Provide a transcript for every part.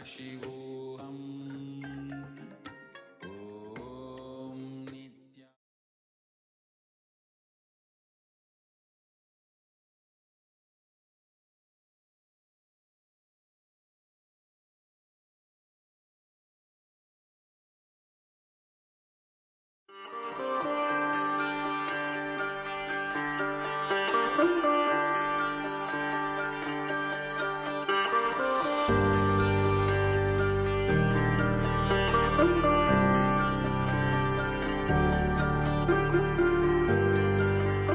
Paramashivoham. Om Nitya.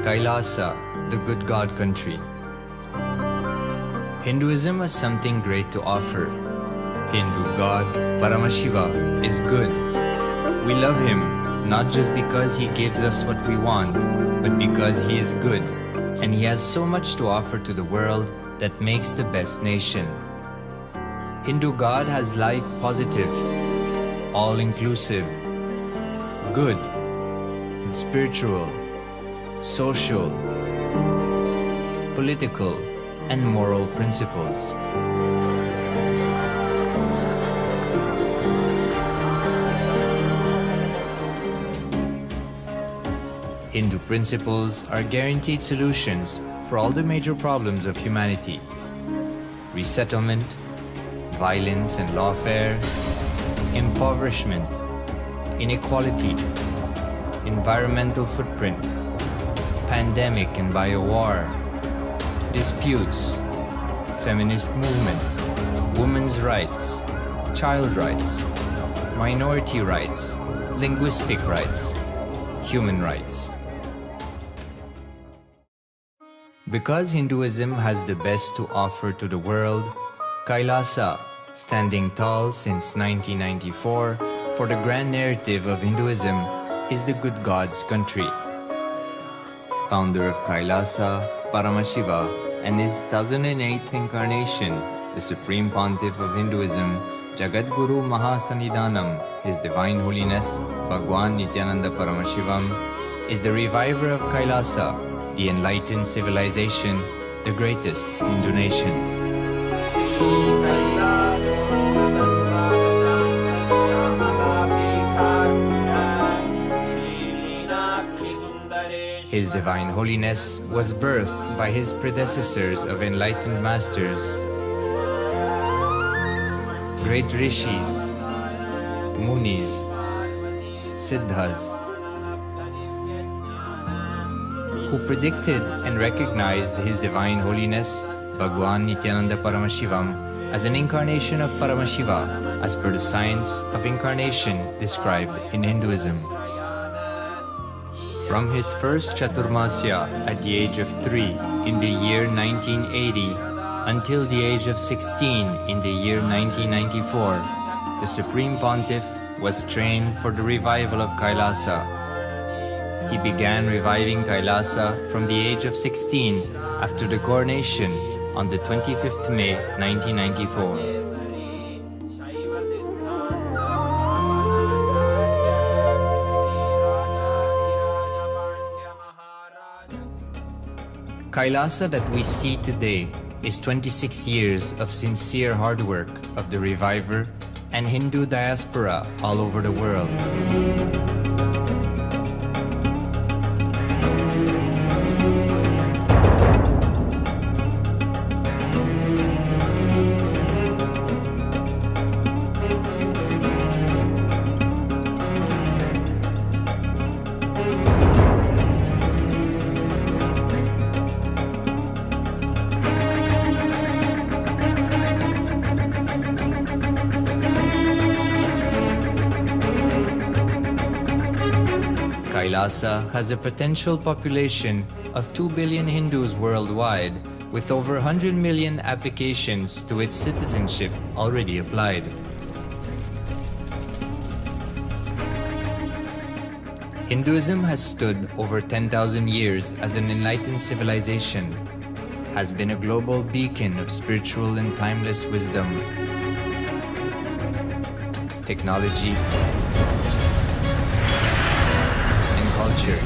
KAILASA, the good God country. Hinduism has something great to offer. Hindu God, Paramashiva, is good. We love him not just because he gives us what we want, but because he is good, and he has so much to offer to the world that makes the best nation. Hindu God has life positive, all-inclusive, good, spiritual, social, political, and moral principles. Hindu principles are guaranteed solutions for all the major problems of humanity: resettlement, violence and lawfare, impoverishment, inequality, environmental footprint, pandemic and biowar, disputes, feminist movement, women's rights, child rights, minority rights, linguistic rights, human rights. Because Hinduism has the best to offer to the world, KAILASA, standing tall since 1994 for the grand narrative of Hinduism, is the good God's country. Founder of KAILASA, Paramashiva, and his 1008th incarnation, the Supreme Pontiff of Hinduism, Jagadguru Mahasannidhanam, His Divine Holiness, Bhagwan Nithyananda Paramashivam, is the reviver of KAILASA, the enlightened civilization, the greatest Hindu nation. His Divine Holiness was birthed by his predecessors of enlightened masters, great rishis, munis, siddhas, who predicted and recognized His Divine Holiness, Bhagwan Nithyananda Paramashivam, as an incarnation of Paramashiva, as per the science of incarnation described in Hinduism. From his first Chaturmasya at the age of 3 in the year 1980 until the age of 16 in the year 1994, the Supreme Pontiff was trained for the revival of KAILASA. He began reviving KAILASA from the age of 16 after the coronation on the 25th May 1994. KAILASA that we see today is 26 years of sincere hard work of the reviver and Hindu diaspora all over the world. KAILASA has a potential population of 2 billion Hindus worldwide, with over 100 million applications to its citizenship already applied. Hinduism has stood over 10,000 years as an enlightened civilization, has been a global beacon of spiritual and timeless wisdom, technology, culture.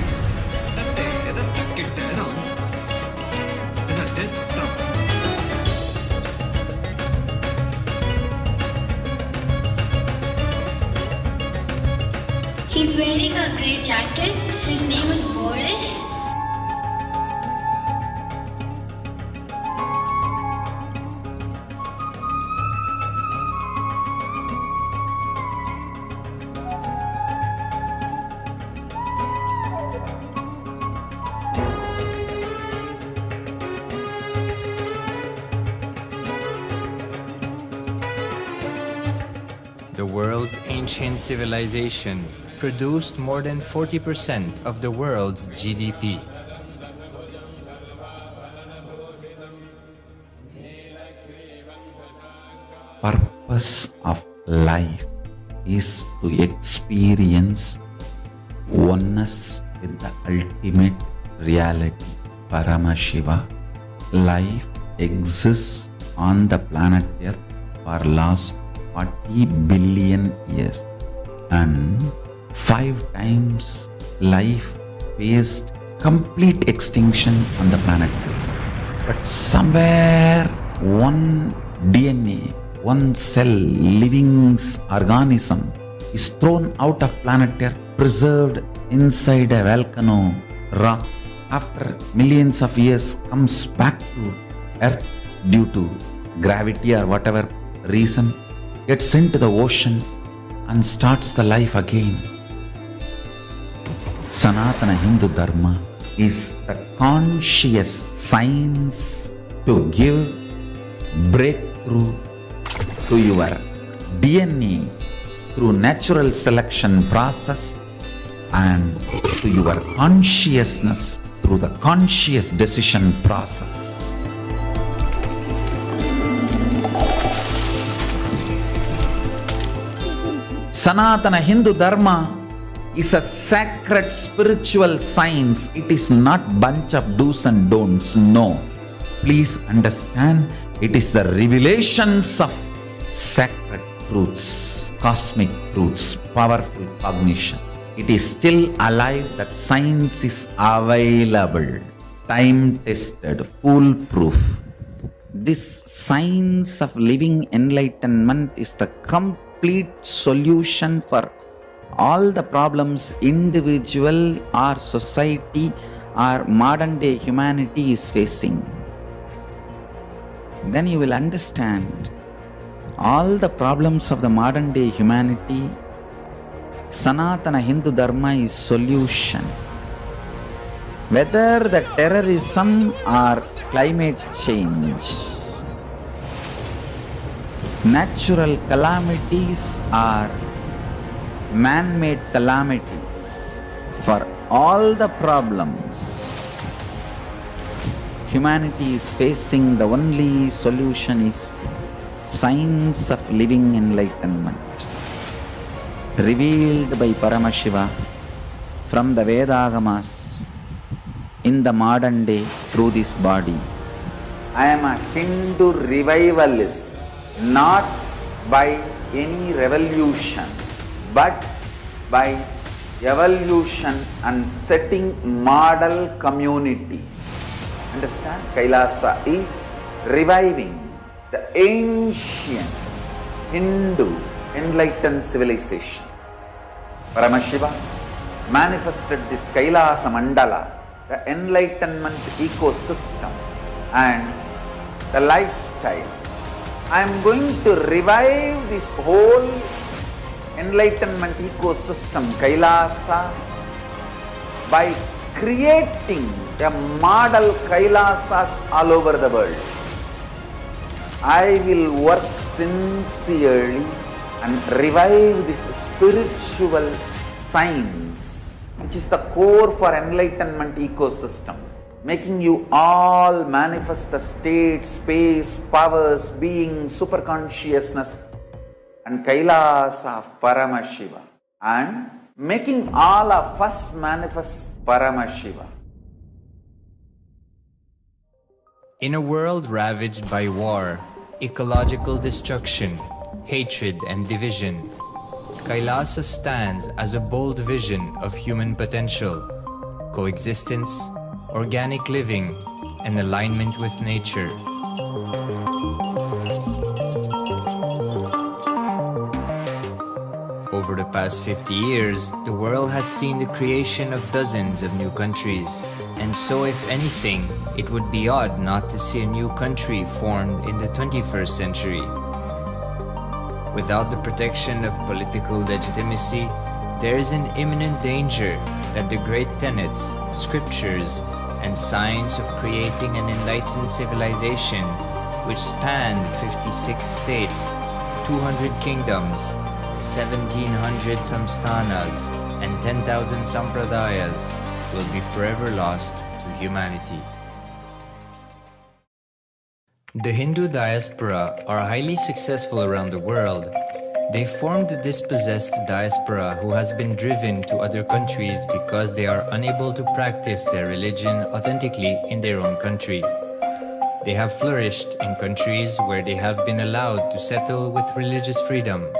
The world's ancient civilization produced more than 40% of the world's GDP. Purpose of life is to experience oneness with the ultimate reality, Paramashiva. Life exists on the planet Earth for last 40 billion years, and 5 times life faced complete extinction on the planet Earth. But somewhere one DNA, one cell, living organism is thrown out of planet Earth, preserved inside a volcano rock. After millions of years comes back to Earth due to gravity or whatever reason, gets into the ocean and starts the life again. Sanatana Hindu Dharma is the conscious science to give breakthrough to your DNA through natural selection process and to your consciousness through the conscious decision process. Sanatana Hindu Dharma is a sacred spiritual science. It is not bunch of do's and don'ts. No. Please understand, it is the revelations of sacred truths, cosmic truths, powerful cognition. It is still alive, that science is available, time-tested, foolproof. This science of living enlightenment is the complete solution for all the problems individual or society or modern day humanity is facing. Then you will understand all the problems of the modern day humanity. Sanatana Hindu Dharma is solution. Whether the terrorism or climate change, natural calamities or man-made calamities, for all the problems humanity is facing, the only solution is science of living enlightenment, revealed by Paramashiva from the Veda Agamas in the modern day through this body. I am a Hindu revivalist, not by any revolution, but by evolution and setting model communities. Understand? KAILASA is reviving the ancient Hindu enlightened civilization. Paramashiva manifested this KAILASA mandala, the enlightenment ecosystem and the lifestyle. I am going to revive this whole enlightenment ecosystem, KAILASA, by creating a model KAILASAs all over the world. I will work sincerely and revive this spiritual science, which is the core for enlightenment ecosystem, making you all manifest the state, space, powers, being, superconsciousness and KAILASA of Paramashiva, and making all of us manifest Paramashiva. In a world ravaged by war, ecological destruction, hatred and division, KAILASA stands as a bold vision of human potential, coexistence, organic living, and alignment with nature. Over the past 50 years, the world has seen the creation of dozens of new countries, and so if anything, it would be odd not to see a new country formed in the 21st century. Without the protection of political legitimacy, there is an imminent danger that the great tenets, scriptures, and science of creating an enlightened civilization, which spanned 56 states, 200 kingdoms, 1,700 samsthanas, and 10,000 sampradayas will be forever lost to humanity. The Hindu diaspora are highly successful around the world. They formed the dispossessed diaspora who has been driven to other countries because they are unable to practice their religion authentically in their own country. They have flourished in countries where they have been allowed to settle with religious freedom.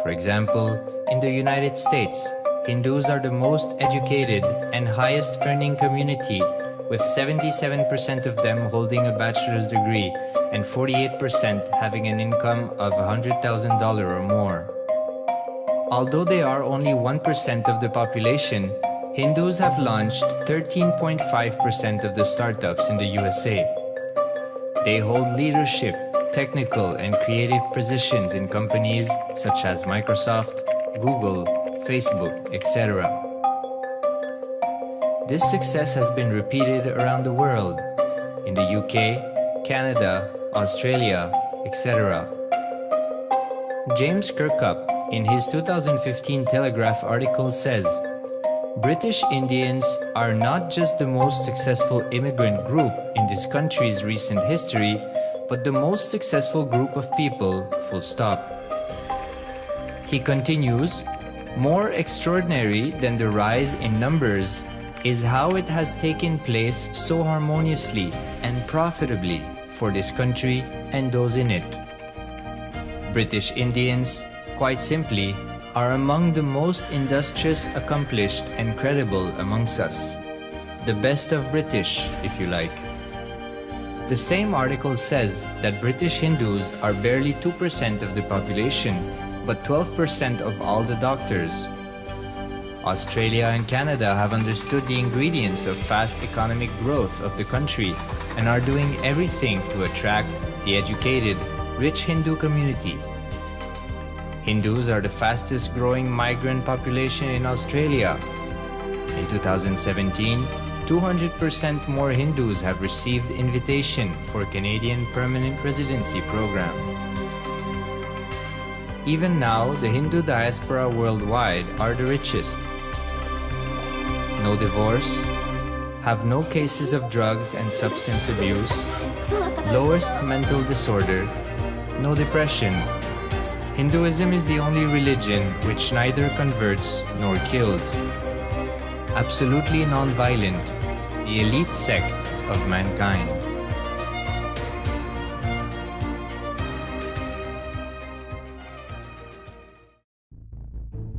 For example, in the United States, Hindus are the most educated and highest earning community, with 77% of them holding a bachelor's degree and 48% having an income of $100,000 or more. Although they are only 1% of the population, Hindus have launched 13.5% of the startups in the USA. They hold leadership, technical and creative positions in companies such as Microsoft, Google, Facebook, etc. This success has been repeated around the world, in the UK, Canada, Australia, etc. James Kirkup, in his 2015 Telegraph article says, British Indians are not just the most successful immigrant group in this country's recent history, but the most successful group of people, full stop. He continues, more extraordinary than the rise in numbers is how it has taken place so harmoniously and profitably for this country and those in it. British Indians, quite simply, are among the most industrious, accomplished and credible amongst us. The best of British, if you like. The same article says that British Hindus are barely 2% of the population, but 12% of all the doctors. Australia and Canada have understood the ingredients of fast economic growth of the country and are doing everything to attract the educated, rich Hindu community. Hindus are the fastest growing migrant population in Australia. In 2017, 200% more Hindus have received invitation for Canadian Permanent Residency Program. Even now, the Hindu diaspora worldwide are the richest. No divorce, have no cases of drugs and substance abuse, lowest mental disorder, no depression. Hinduism is the only religion which neither converts nor kills. Absolutely non-violent, the elite sect of mankind.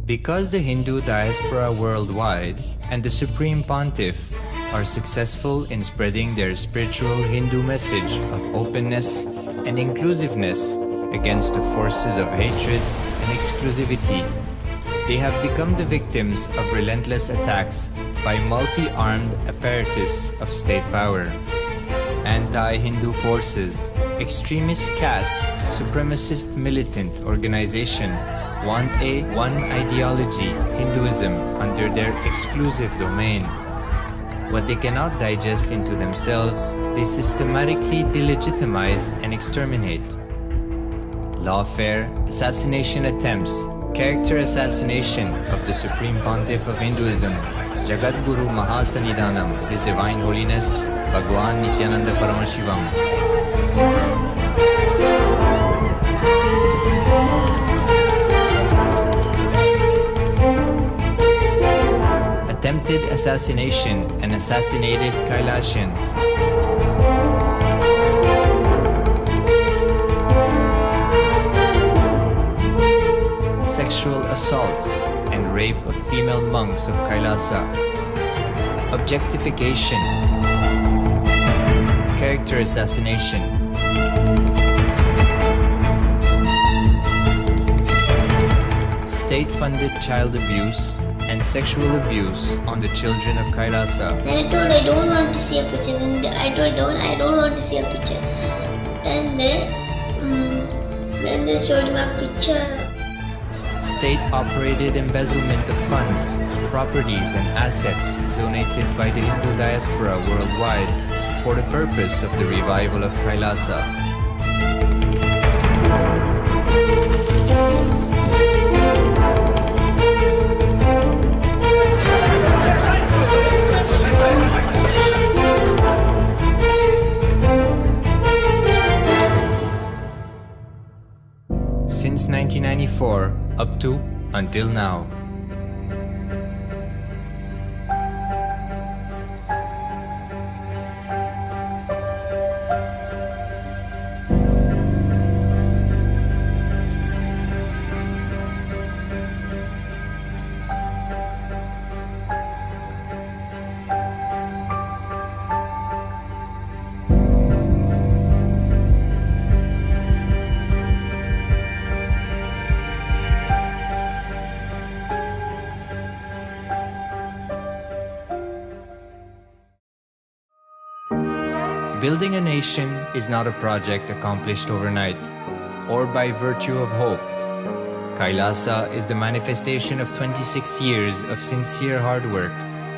Because the Hindu diaspora worldwide and the Supreme Pontiff are successful in spreading their spiritual Hindu message of openness and inclusiveness against the forces of hatred and exclusivity, they have become the victims of relentless attacks by multi-armed apparatus of state power. Anti-Hindu forces, extremist caste, supremacist militant organization want a one ideology, Hinduism, under their exclusive domain. What they cannot digest into themselves, they systematically delegitimize and exterminate. Lawfare, assassination attempts, character assassination of the Supreme Pontiff of Hinduism, Jagadguru Mahasannidhanam, His Divine Holiness, Bhagwan Nithyananda Paramashivam. Attempted assassination and assassinated Kailasians. Sexual assaults and rape of female monks of Kailasa. Objectification. Character assassination. State-funded child abuse and sexual abuse on the children of Kailasa. Then I told I don't want to see a picture. Then I told I don't want to see a picture. Then they showed me a picture. State-operated embezzlement of funds, properties and assets donated by the Hindu diaspora worldwide for the purpose of the revival of Kailasa. 1994 up to until now. Building a nation is not a project accomplished overnight or by virtue of hope. KAILASA is the manifestation of 26 years of sincere hard work,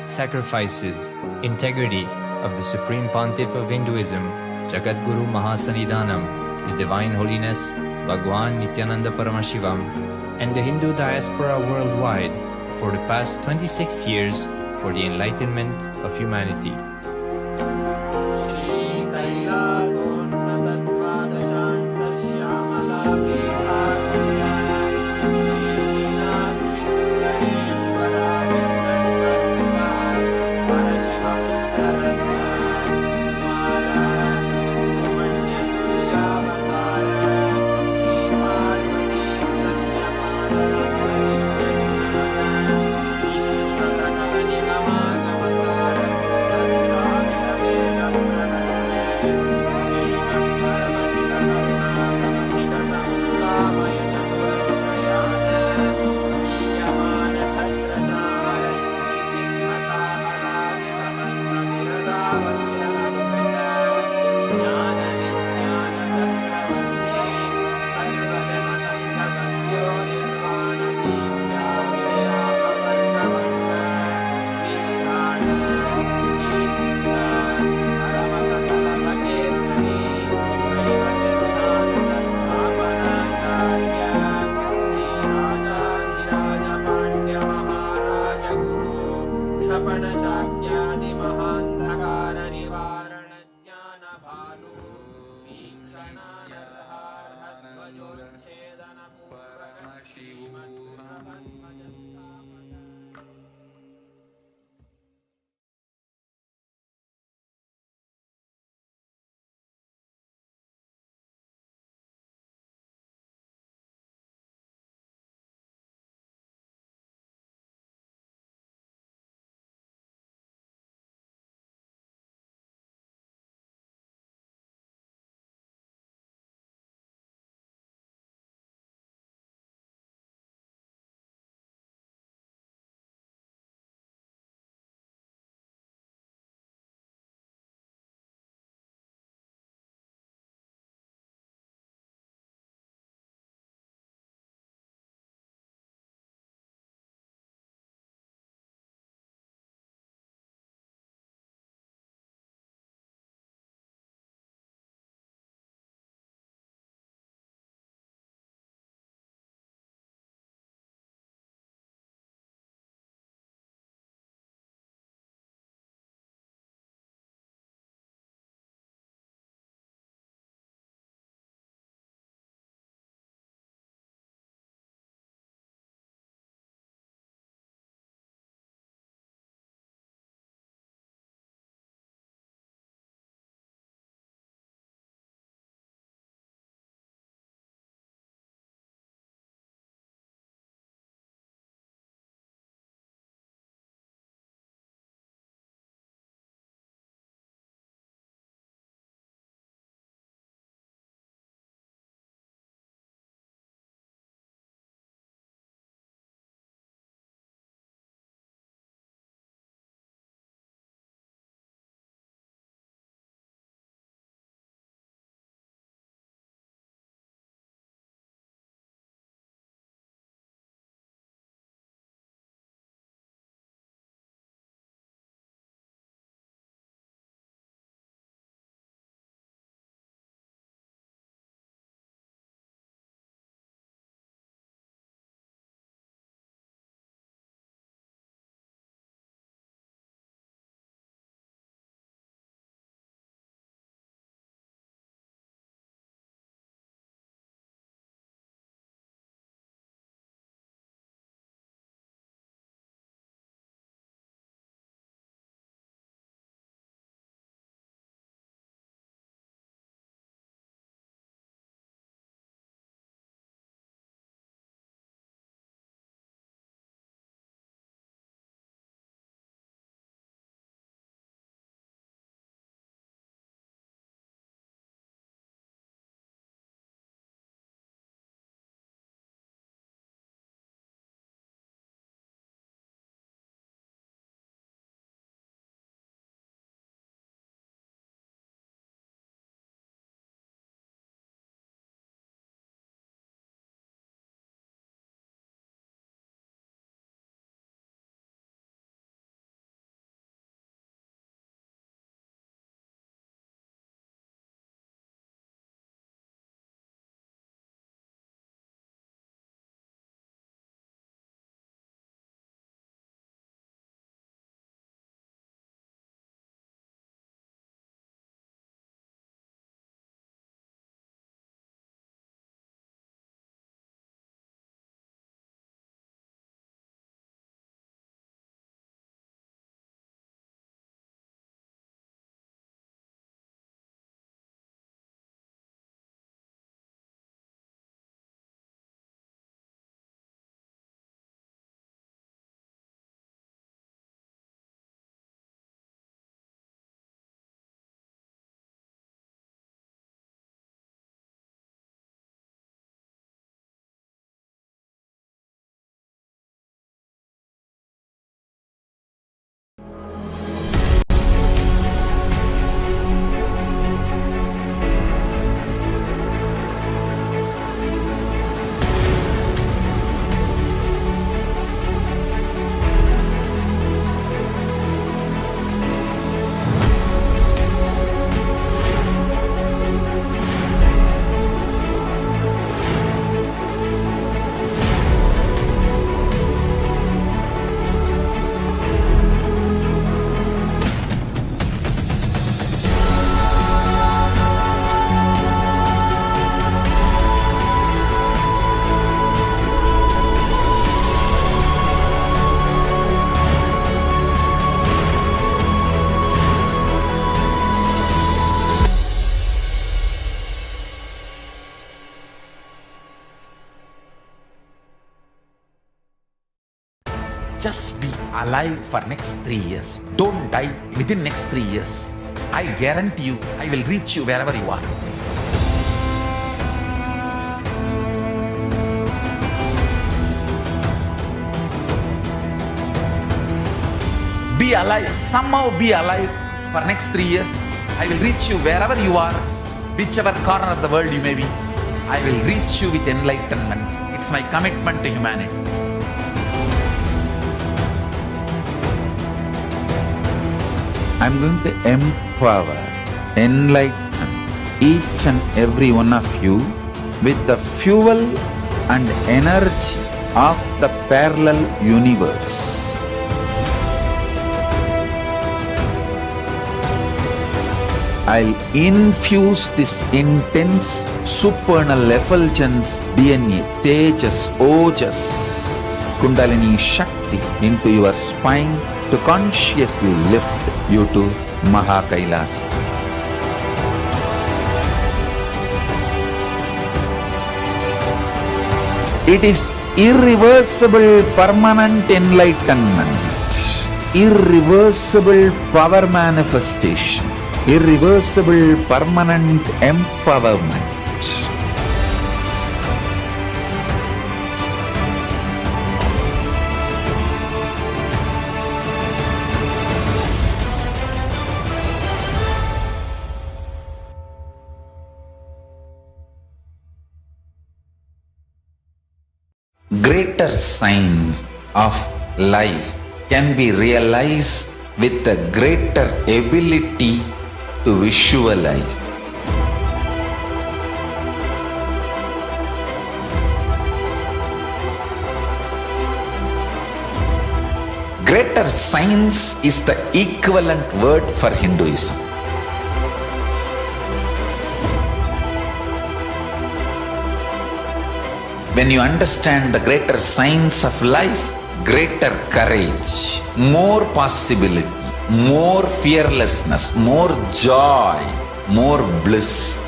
sacrifices, integrity of the Supreme Pontiff of Hinduism, Jagadguru Mahasannidhanam, His Divine Holiness Bhagwan Nithyananda Paramashivam, and the Hindu diaspora worldwide for the past 26 years for the enlightenment of humanity. Just be alive for next 3 years. Don't die within next 3 years. I guarantee you, I will reach you wherever you are. Be alive, somehow be alive for next 3 years. I will reach you wherever you are, whichever corner of the world you may be. I will reach you with enlightenment. It's my commitment to humanity. I'm going to empower, enlighten each and every one of you with the fuel and energy of the parallel universe. I'll infuse this intense supernal effulgence DNA, Tejas, Ojas, Kundalini Shakti into your spine to consciously lift you to KAILASA. It is irreversible permanent enlightenment, irreversible power manifestation, irreversible permanent empowerment. Greater signs of life can be realized with a greater ability to visualize. Greater science is the equivalent word for Hinduism. When you understand the greater science of life, greater courage, more possibility, more fearlessness, more joy, more bliss.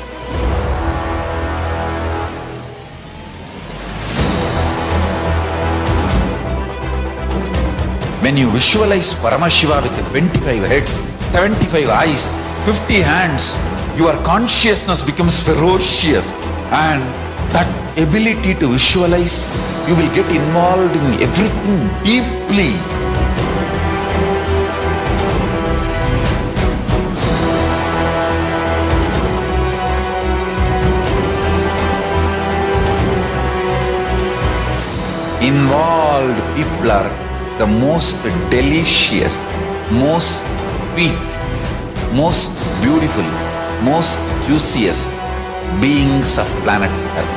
When you visualize Paramashiva with 25 heads, 75 eyes, 50 hands, your consciousness becomes ferocious, and that ability to visualize, you will get involved in everything deeply. Involved people are the most delicious, most sweet, most beautiful, most juiciest beings of planet Earth.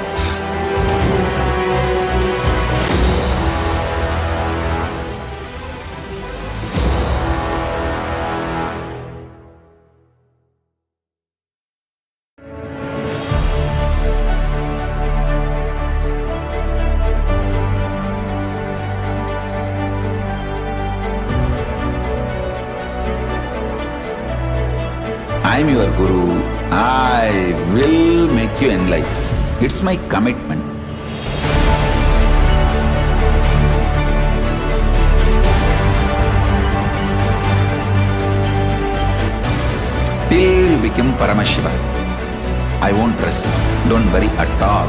I am your Guru. I will make you enlightened. It's my commitment. Till you become Paramashiva, I won't rest. Don't worry at all.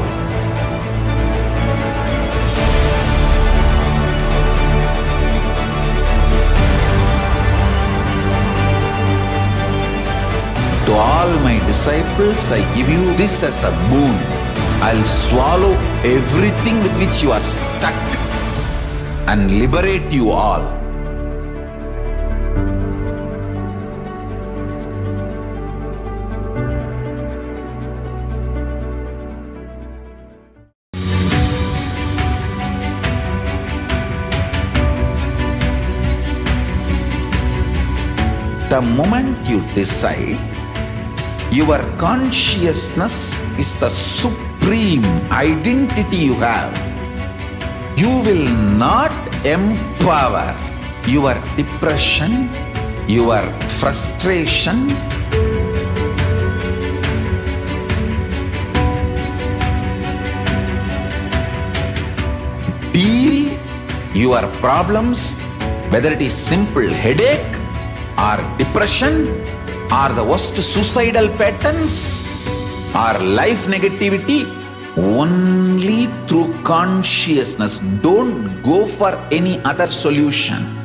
To all my disciples, I give you this as a boon. I'll swallow everything with which you are stuck and liberate you all. The moment you decide, your consciousness is the supreme identity you have. You will not empower your depression, your frustration, deal your problems whether it is simple headache or depression or the worst suicidal patterns or life negativity, only through consciousness. Don't go for any other solution.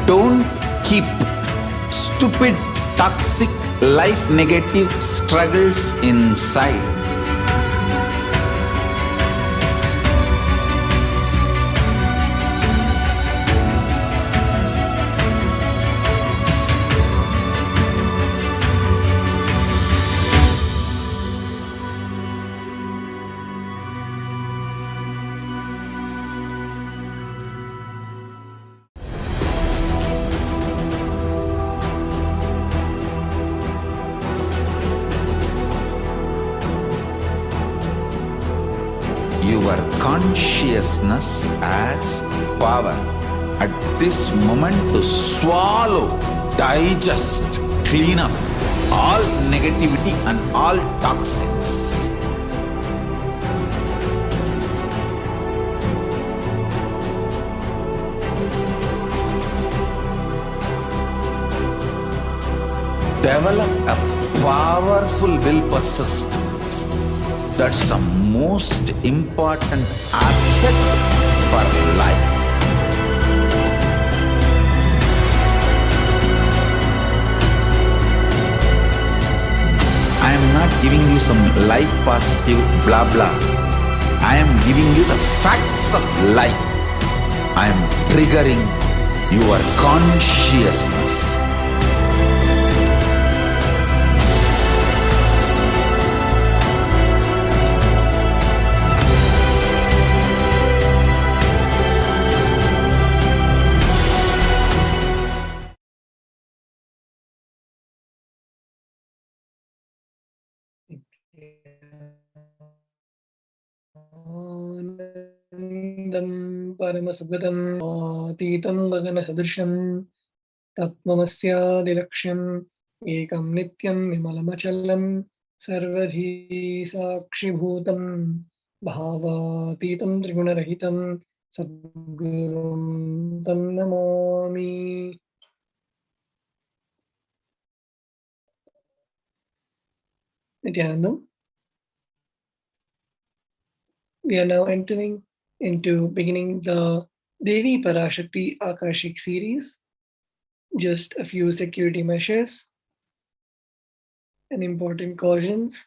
Don't keep stupid, toxic, life negative struggles inside. Your consciousness has power at this moment to swallow, digest, clean up all negativity and all toxins. Develop a powerful will persistence. That's the most important asset for life. I am not giving you some life positive blah blah. I am giving you the facts of life. I am triggering your consciousness. आनन्दं परमसुखदं तीतं गगनसदृशं तत्त्वमस्यादिलक्ष्यम् एकं नित्यं विमलमचलं सर्वधी साक्षिभूतं भावातीतं त्रिगुणरहितं सद्गुरुं तं Namami. Nithyanandam. We are now entering into beginning the Devi Parashakti Akashic series. Just a few security measures and important cautions.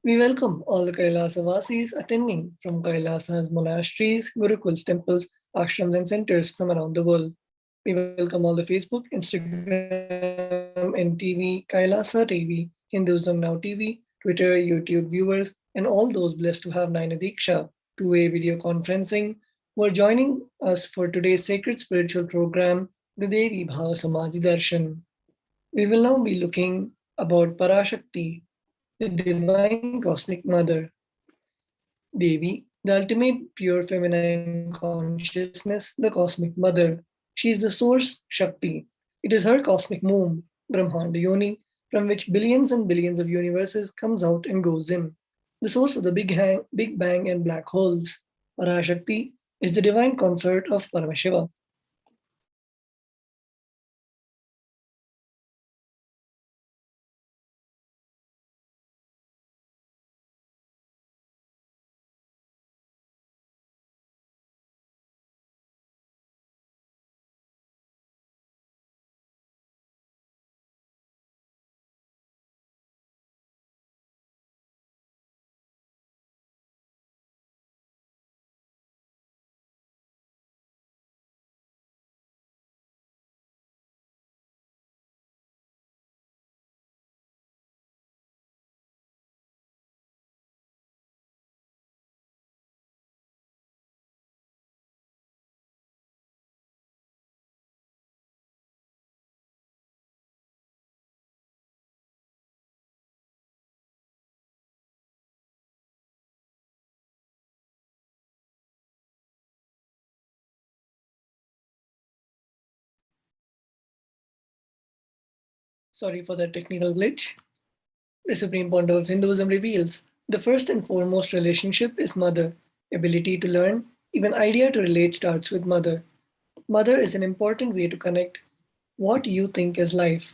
We welcome all the Kailasa Vasis attending from Kailasa's monasteries, gurukuls, temples, ashrams and centers from around the world. We welcome all the Facebook, Instagram, NTV, Kailasa TV, Hinduism Now TV, Twitter, YouTube viewers, and all those blessed to have Naina Diksha, two-way video conferencing, who are joining us for today's sacred spiritual program, the Devi Bhava Samadhi Darshan. We will now be looking about Parashakti, the divine cosmic mother. Devi, the ultimate pure feminine consciousness, the cosmic mother. She is the source, Shakti. It is her cosmic womb, Brahmanda Yoni, from which billions and billions of universes comes out and goes in. The source of the Big Bang and black holes. Parashakti is the divine consort of Paramashiva. Sorry for the technical glitch. The Supreme Pontiff of Hinduism reveals the first and foremost relationship is mother. Ability to learn, even idea to relate starts with mother. Mother is an important way to connect what you think is life.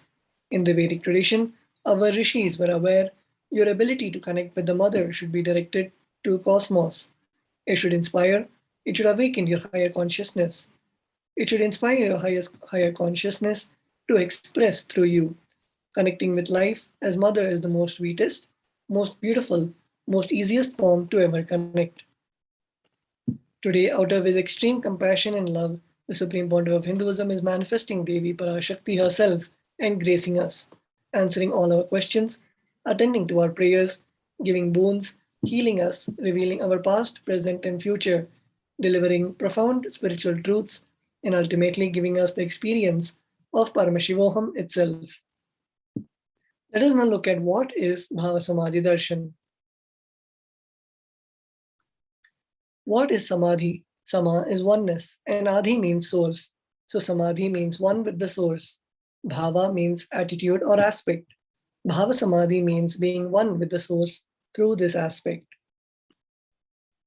In the Vedic tradition, our rishis were aware your ability to connect with the mother should be directed to cosmos. It should inspire, it should awaken your higher consciousness. It should inspire your higher consciousness to express through you. Connecting with life as mother is the most sweetest, most beautiful, most easiest form to ever connect. Today, out of his extreme compassion and love, the Supreme Pontiff of Hinduism is manifesting Devi Parashakti herself and gracing us, answering all our questions, attending to our prayers, giving boons, healing us, revealing our past, present, and future, delivering profound spiritual truths, and ultimately giving us the experience of Paramashivoham itself. Let us now look at what is Bhava Samadhi Darshan. What is Samadhi? Sama is oneness, and Adhi means source. So Samadhi means one with the source. Bhava means attitude or aspect. Bhava Samadhi means being one with the source through this aspect.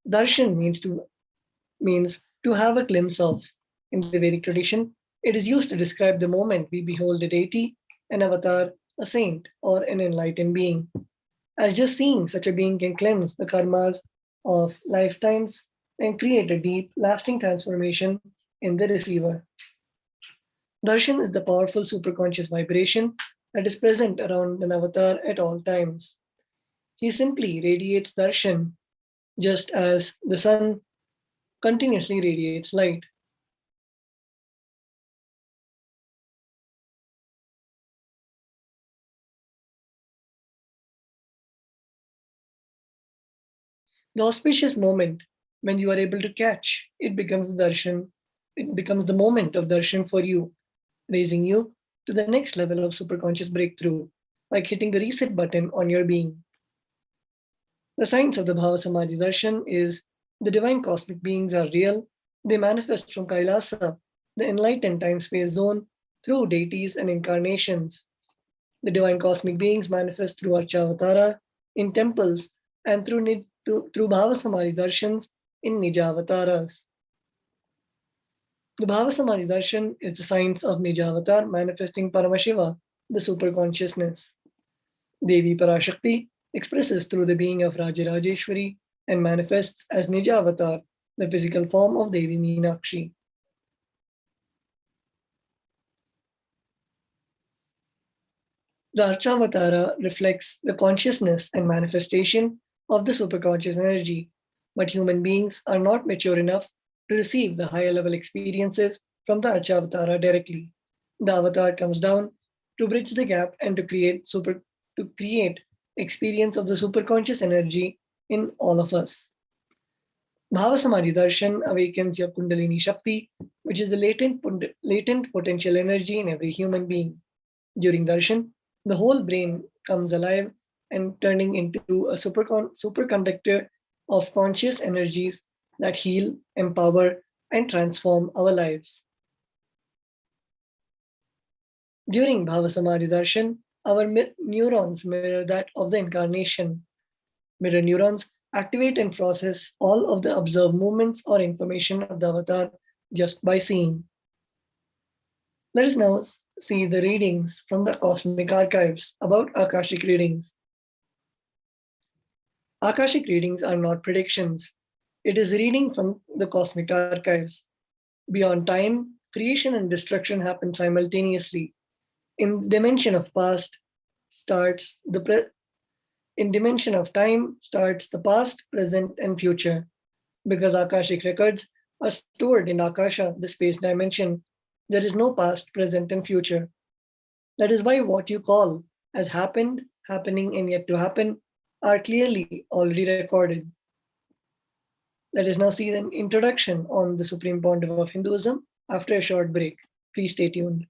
Darshan means to have a glimpse of. In the Vedic tradition, it is used to describe the moment we behold a deity, an avatar, a saint, or an enlightened being. As just seeing such a being can cleanse the karmas of lifetimes and create a deep, lasting transformation in the receiver. Darshan is the powerful superconscious vibration that is present around an avatar at all times. He simply radiates darshan just as the sun continuously radiates light. The auspicious moment when you are able to catch, it becomes darshan. It becomes the moment of darshan for you, raising you to the next level of superconscious breakthrough, like hitting the reset button on your being. The science of the Bhava Samadhi Darshan is the divine cosmic beings are real. They manifest from KAILASA, the enlightened time-space zone, through deities and incarnations. The divine cosmic beings manifest through Archavatara, in temples, and through Bhava Samadhi Darshans in Nijavataras. The Bhava Samadhi Darshan is the science of Nijavatar manifesting Paramashiva, the superconsciousness. Devi Parashakti expresses through the being of Rajarajeshwari and manifests as Nijavatar, the physical form of Devi Meenakshi. The Archavatara reflects the consciousness and manifestation of the superconscious energy, but human beings are not mature enough to receive the higher level experiences from the Archavatara directly. The avatar comes down to bridge the gap and to create experience of the superconscious energy in all of us. Bhava Samadhi Darshan awakens your Kundalini Shakti, which is the latent potential energy in every human being. During Darshan, the whole brain comes alive and turning into a superconductor of conscious energies that heal, empower, and transform our lives. During Bhava Samadhi Darshan, our neurons mirror that of the incarnation. Mirror neurons activate and process all of the observed movements or information of the avatar just by seeing. Let us now see the readings from the cosmic archives about Akashic readings. Akashic readings are not predictions. It is reading from the cosmic archives. Beyond time, creation and destruction happen simultaneously. In dimension of past starts in dimension of time starts the past, present, and future. Because Akashic records are stored in Akasha, the space dimension, there is no past, present, and future. That is why what you call as happened, happening, and yet to happen are clearly already recorded. Let us now see an introduction on the Supreme Pontiff of Hinduism after a short break. Please stay tuned.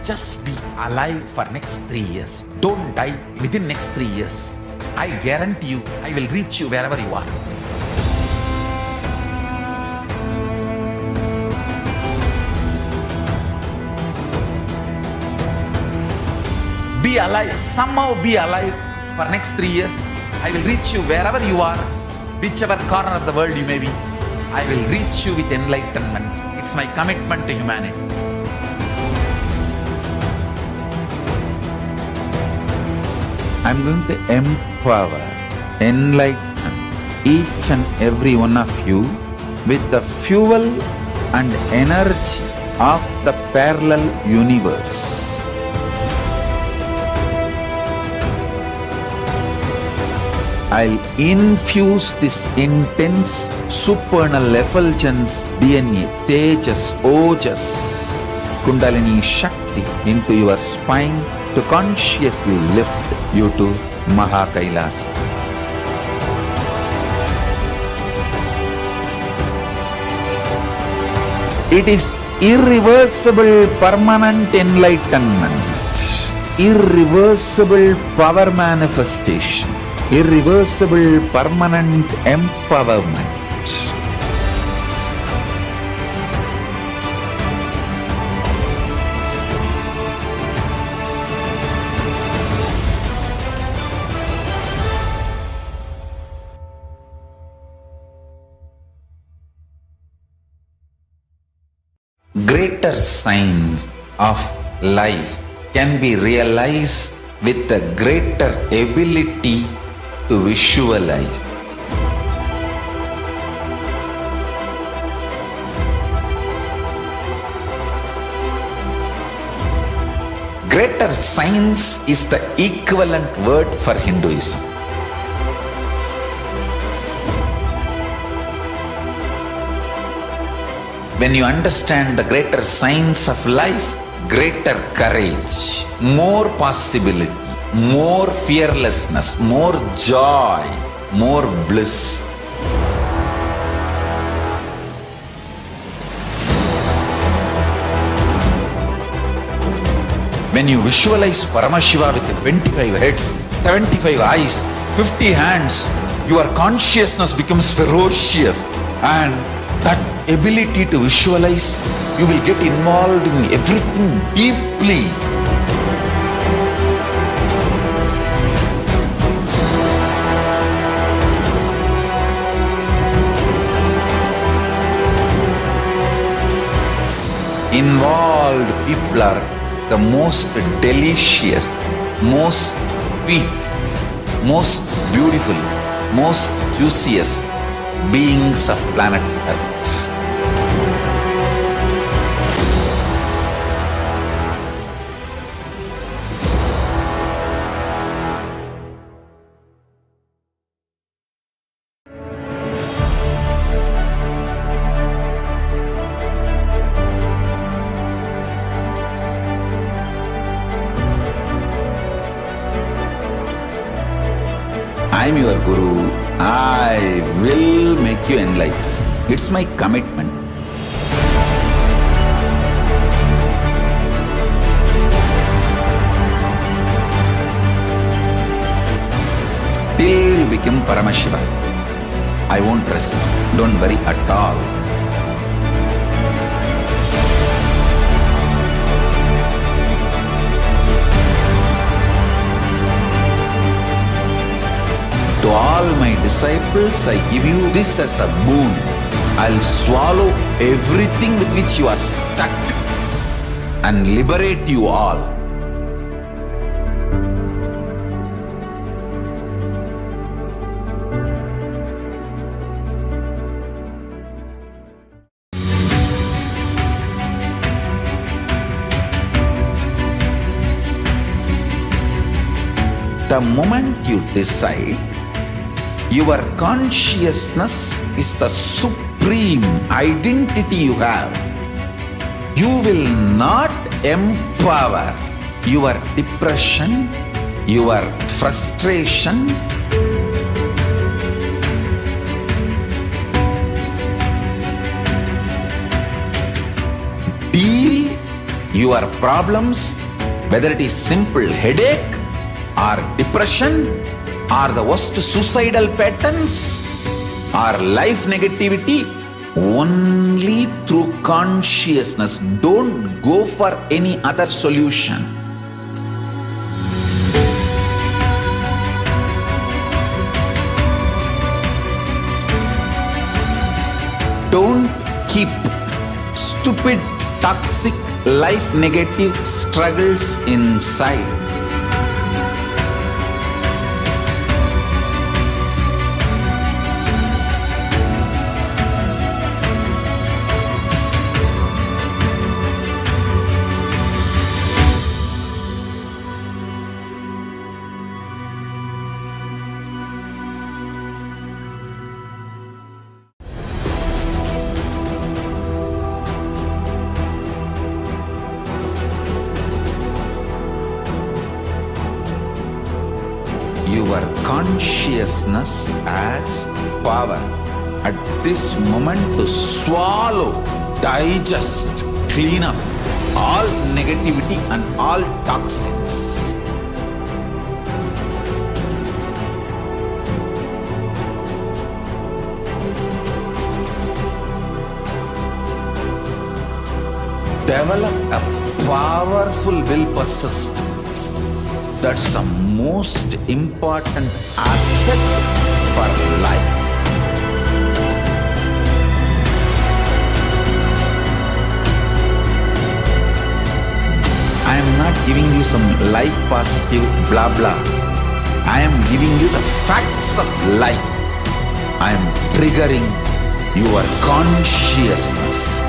Just be alive for next 3 years. Don't die within next 3 years. I guarantee you, I will reach you wherever you are. Be alive, somehow be alive for next 3 years. I will reach you wherever you are, whichever corner of the world you may be. I will reach you with enlightenment. It's my commitment to humanity. I'm going to empower, enlighten each and every one of you with the fuel and energy of the parallel universe. I'll infuse this intense supernal effulgence DNA, Tejas, Ojas, Kundalini Shakti into your spine to consciously lift you to KAILASA. It is irreversible permanent enlightenment, irreversible power manifestation, irreversible permanent empowerment. Greater signs of life can be realized with a greater ability to visualize. Greater science is the equivalent word for Hinduism. When you understand the greater science of life, greater courage, more possibility, more fearlessness, more joy, more bliss. When you visualize Paramashiva with 25 heads, 75 eyes, 50 hands, your consciousness becomes ferocious, and that ability to visualize, you will get involved in everything deeply. Involved people are the most delicious, most sweet, most beautiful, most juiciest beings of planet Earth. I am your Guru. I will make you enlightened. It's my commitment. Till you become Paramashiva, I won't rest. Don't worry at all. To all my disciples, I give you this as a boon. I'll swallow everything with which you are stuck and liberate you all. The moment you decide, your consciousness is the supreme identity you have. You will not empower your depression, your frustration, deal your problems, whether it is simple headache or depression or the worst suicidal patterns or life negativity, only through consciousness. Don't go for any other solution. Don't keep stupid, toxic, life negative struggles inside. Your consciousness has power at this moment to swallow, digest, clean up all negativity and all toxins. Develop a powerful will persistence. That's the most important asset for life. I am not giving you some life positive blah blah. I am giving you the facts of life. I am triggering your consciousness.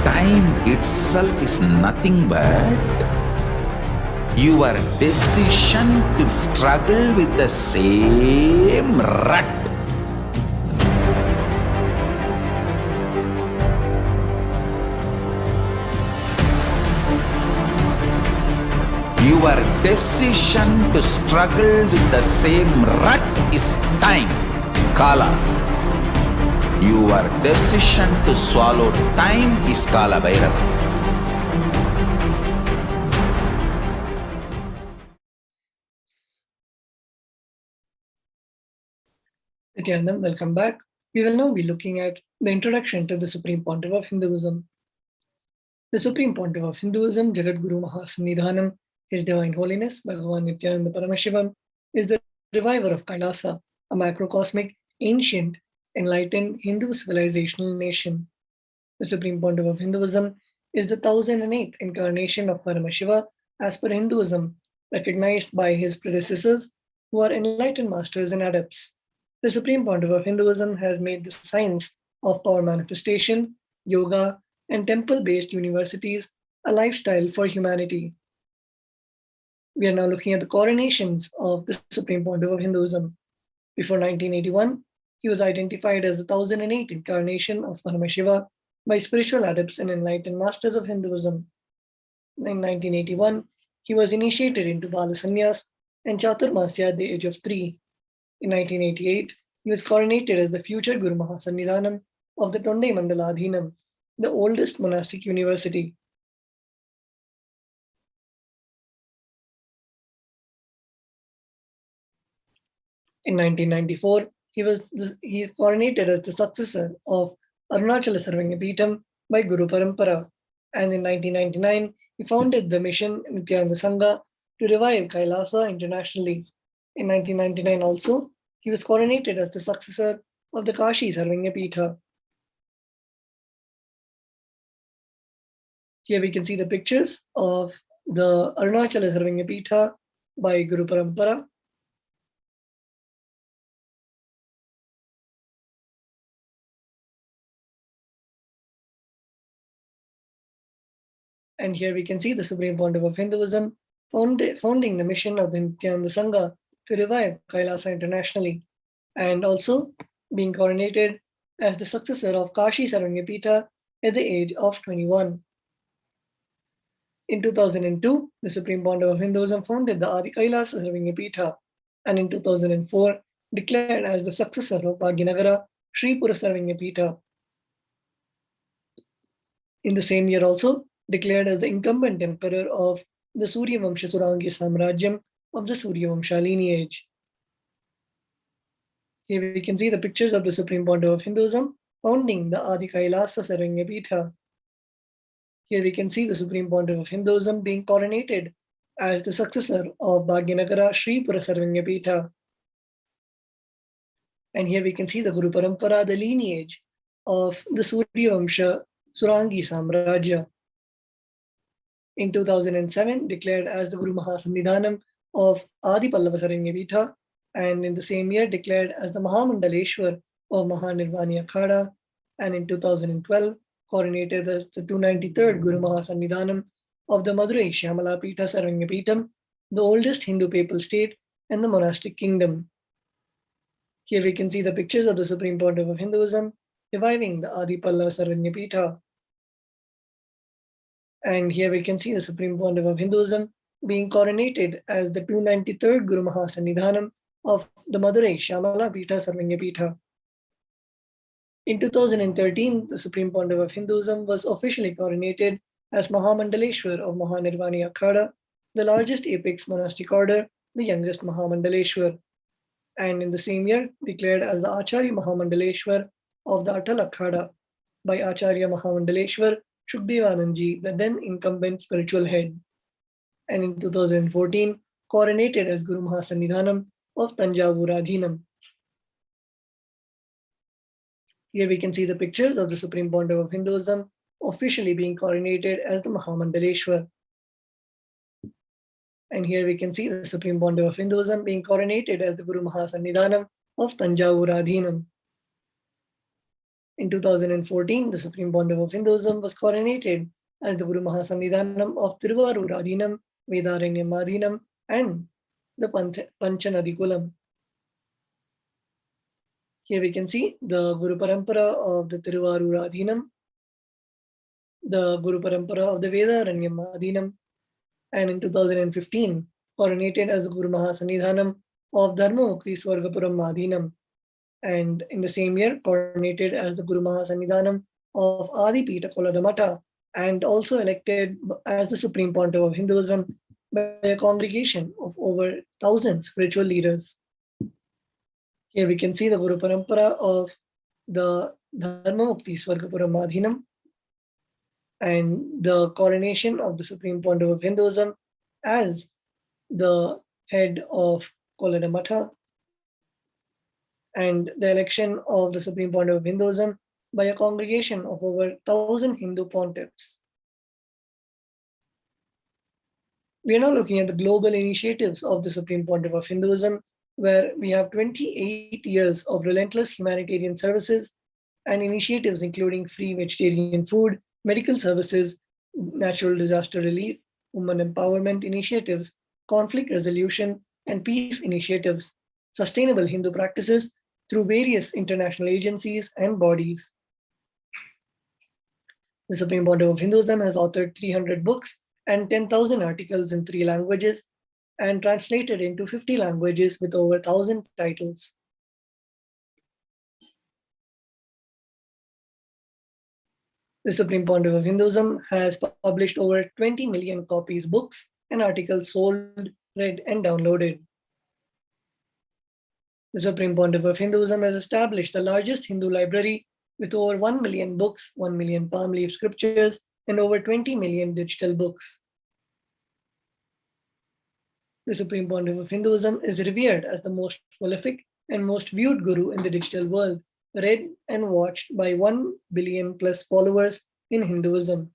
Time itself is nothing but your decision to struggle with the same rut. Your decision to struggle with the same rut is time, Kala. Your decision to swallow time is Kala Bhairava. Nithyananda, welcome back. We will now be looking at the introduction to the Supreme Pontiff of Hinduism. The Supreme Pontiff of Hinduism, Jagadguru Mahasannidhanam, His Divine Holiness, Bhagavan Nithyananda Paramashivam, is the reviver of KAILASA, a macrocosmic, ancient, enlightened Hindu civilizational nation. The Supreme Pontiff of Hinduism is the 1008th incarnation of Paramashiva as per Hinduism, recognized by his predecessors who are enlightened masters and adepts. The Supreme Pontiff of Hinduism has made the science of power manifestation, yoga, and temple-based universities a lifestyle for humanity. We are now looking at the coronations of the Supreme Pontiff of Hinduism. Before 1981, he was identified as the 1008th incarnation of Paramashiva by spiritual adepts and enlightened masters of Hinduism. In 1981, he was initiated into Bala Sannyas and Chaturmasya at the age of 3. In 1988, he was coronated as the future Guru Mahasannidhanam of the Tonde Mandaladhinam, the oldest monastic university. In 1994, he is coronated as the successor of Arunachala Sarvangapeetham by Guru Parampara, and in 1999, he founded the mission Nithyananda Sangha to revive KAILASA internationally. In 1999 also, he was coronated as the successor of the Kashi Sarvangapeetha. Here we can see the pictures of the Arunachala Sarvangapeetha by Guru Parampara. And here we can see the Supreme Pontiff of Hinduism founding the mission of the Nithyananda Sangha to revive KAILASA internationally, and also being coronated as the successor of Kashi Sarvangapeetha at the age of 21. In 2002, the Supreme Pontiff of Hinduism founded the Adi KAILASA Sarvangapeetha, and in 2004, declared as the successor of Bhagyanagara Sri Pura Sarvangapeetha. In the same year also, declared as the incumbent emperor of the Surya Vamsha Surangi Samrajyam of the Surya Vamsha lineage. Here we can see the pictures of the Supreme Pontiff of Hinduism founding the Adi KAILASA Sarvangapeetha. Here we can see the Supreme Pontiff of Hinduism being coronated as the successor of Bhagyanagara Sri Pura Sarvangapeetha. And here we can see the Guru Parampara, the lineage of the Surya Vamsha Surangi Samrajya. In 2007, declared as the Guru Mahasannidhanam of Adi Pallava Sarvangapeetha, and in the same year declared as the Mahamandaleshwar of Mahanirvani Akhada, and in 2012 coronated as the 293rd Guru Mahasannidhanam of the Madurai Shyamala Peetha Sarvangapeetham, the oldest Hindu papal state and the monastic kingdom. Here we can see the pictures of the Supreme Pontiff of Hinduism reviving the Adi Pallava Sarvangapeetha. And here we can see the Supreme Pontiff of Hinduism being coronated as the 293rd Guru Mahasannidhanam of the Madurai Shyamala Peetha Sarvangapeetha. In 2013, the Supreme Pontiff of Hinduism was officially coronated as Mahamandaleshwar of Mahanirvani Akhada, the largest apex monastic order, the youngest Mahamandaleshwar, and in the same year declared as the Acharya Mahamandaleshwar of the Atal Akhada by Acharya Mahamandaleshwar Shukdevanandji, the then incumbent spiritual head, and in 2014 coronated as Guru Mahasannidhanam of Tanjavur Adhinam. Here we can see the pictures of the Supreme Pontiff of Hinduism officially being coronated as the Mahamandaleshwar. And here we can see the Supreme Pontiff of Hinduism being coronated as the Guru Mahasannidhanam of Tanjavur Adhinam. In 2014, the Supreme Pontiff of Hinduism was coronated as the Guru Mahasannidhanam of Tiruvarur Adhinam, Vedaranyam Adhinam, and the Panchanadi Kulam. Here we can see the Guru Parampara of the Tiruvarur Adhinam, the Guru Parampara of the Vedaranyam Adhinam, and in 2015, coronated as the Guru Mahasannidhanam of Dharmamukti Swargapuram Adhinam, and in the same year, coronated as the Guru Mahasannidhanam of Adi Peetha Koladamata, and also elected as the Supreme Pontiff of Hinduism by a congregation of over 1,000 spiritual leaders. Here we can see the Guru Parampara of the Dharmamukti Swargapuram Adhinam and the coronation of the Supreme Pontiff of Hinduism as the head of Koladamata, and the election of the Supreme Pontiff of Hinduism by a congregation of over 1,000 Hindu pontiffs. We are now looking at the global initiatives of the Supreme Pontiff of Hinduism, where we have 28 years of relentless humanitarian services and initiatives including free vegetarian food, medical services, natural disaster relief, women empowerment initiatives, conflict resolution and peace initiatives, sustainable Hindu practices through various international agencies and bodies. The Supreme Pontiff of Hinduism has authored 300 books and 10,000 articles in 3 languages and translated into 50 languages with over 1,000 titles. The Supreme Pontiff of Hinduism has published over 20 million copies, books, and articles sold, read, and downloaded. The Supreme Pontiff of Hinduism has established the largest Hindu library with over 1 million books, 1 million palm leaf scriptures, and over 20 million digital books. The Supreme Pontiff of Hinduism is revered as the most prolific and most viewed guru in the digital world, read and watched by 1 billion plus followers in Hinduism.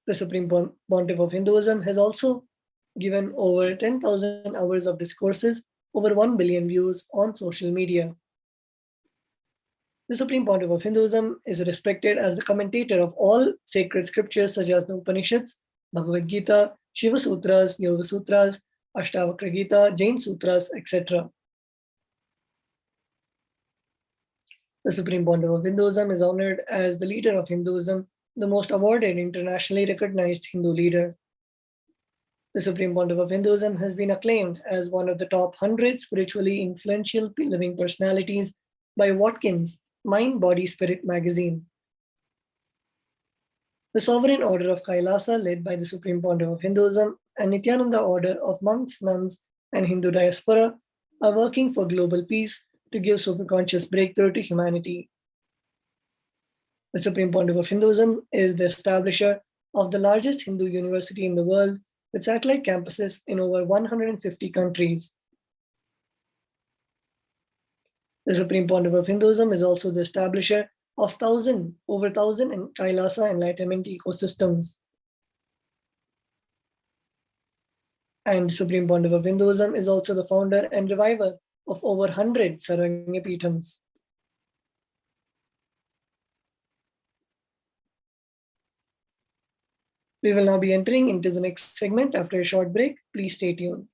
The Supreme Pontiff of Hinduism has also given over 10,000 hours of discourses, over 1 billion views on social media. The Supreme Pontiff of Hinduism is respected as the commentator of all sacred scriptures such as the Upanishads, Bhagavad Gita, Shiva Sutras, Yoga Sutras, Ashtavakra Gita, Jain Sutras, etc. The Supreme Pontiff of Hinduism is honored as the leader of Hinduism, the most awarded internationally recognized Hindu leader. The Supreme Pontiff of Hinduism has been acclaimed as one of the top 100 spiritually influential living personalities by Watkins' Mind, Body, Spirit magazine. The Sovereign Order of KAILASA, led by the Supreme Pontiff of Hinduism, and Nithyananda Order of monks, nuns, and Hindu diaspora are working for global peace to give superconscious breakthrough to humanity. The Supreme Pontiff of Hinduism is the establisher of the largest Hindu university in the world with satellite campuses in over 150 countries. The Supreme Pontiff of Hinduism is also the establisher of over 1,000 in KAILASA Enlightenment ecosystems. And the Supreme Pontiff of Hinduism is also the founder and reviver of over 100 Sarangapithams. We will now be entering into the next segment after a short break. Please stay tuned.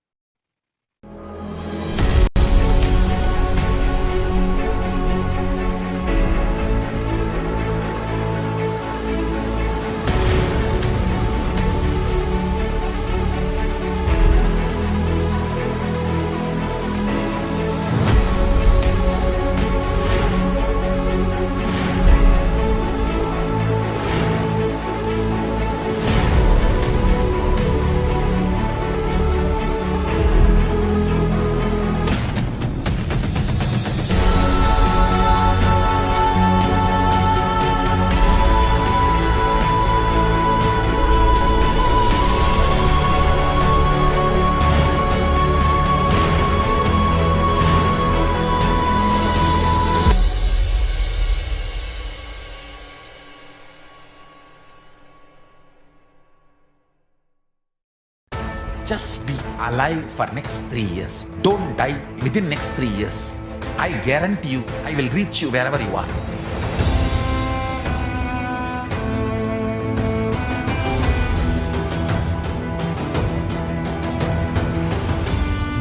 Just be alive for next 3 years. Don't die within next 3 years. I guarantee you, I will reach you wherever you are.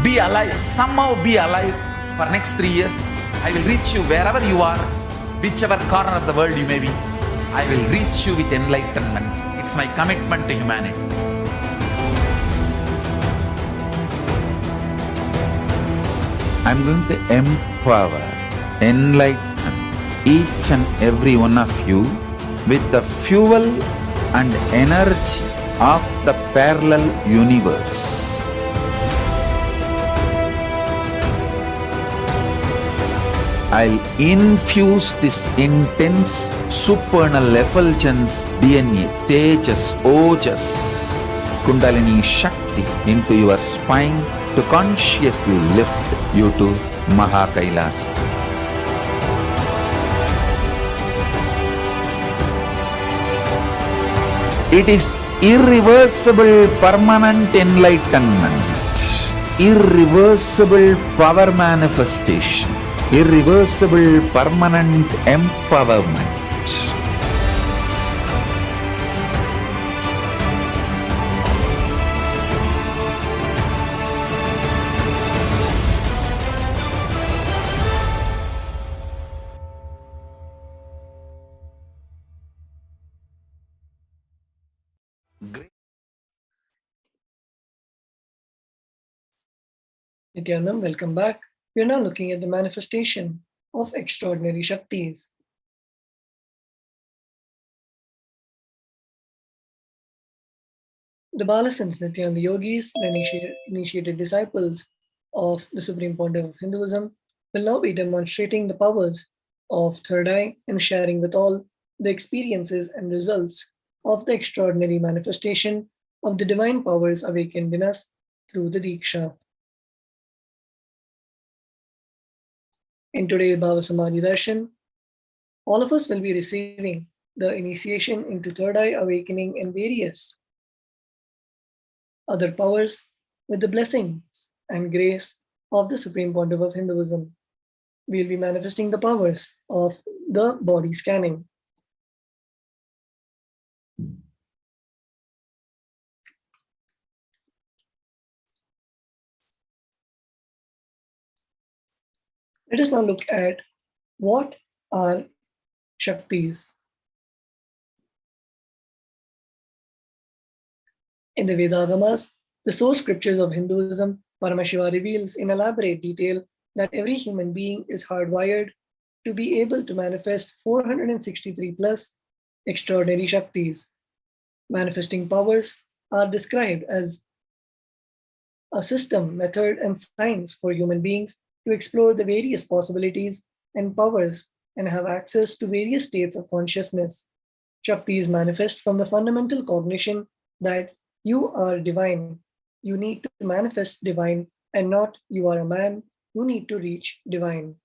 Be alive, somehow be alive for next 3 years. I will reach you wherever you are, whichever corner of the world you may be. I will reach you with enlightenment. It's my commitment to humanity. I'm going to empower, enlighten each and every one of you with the fuel and energy of the parallel universe. I'll infuse this intense supernal effulgence DNA, Tejas, Ojas, Kundalini Shakti into your spine to consciously lift you to Mahakailasa. It is irreversible permanent enlightenment, irreversible power manifestation, irreversible permanent empowerment. Nityanam, welcome back. We are now looking at the manifestation of extraordinary Shaktis. The Balasans, Nityananda yogis, the initiated disciples of the Supreme Pontiff of Hinduism, will now be demonstrating the powers of third eye and sharing with all the experiences and results of the extraordinary manifestation of the divine powers awakened in us through the Diksha. In today's Bhava Samadhi Darshan, all of us will be receiving the initiation into third eye awakening and various other powers with the blessings and grace of the Supreme Pontiff of Hinduism. We'll be manifesting the powers of the body scanning. Let us now look at what are Shaktis. In the Vedagamas, the source scriptures of Hinduism, Paramashiva reveals in elaborate detail that every human being is hardwired to be able to manifest 463 plus extraordinary Shaktis. Manifesting powers are described as a system, method, and science for human beings to explore the various possibilities and powers and have access to various states of consciousness. Shaktis manifest from the fundamental cognition that you are divine. You need to manifest divine and not you are a man. You need to reach divine.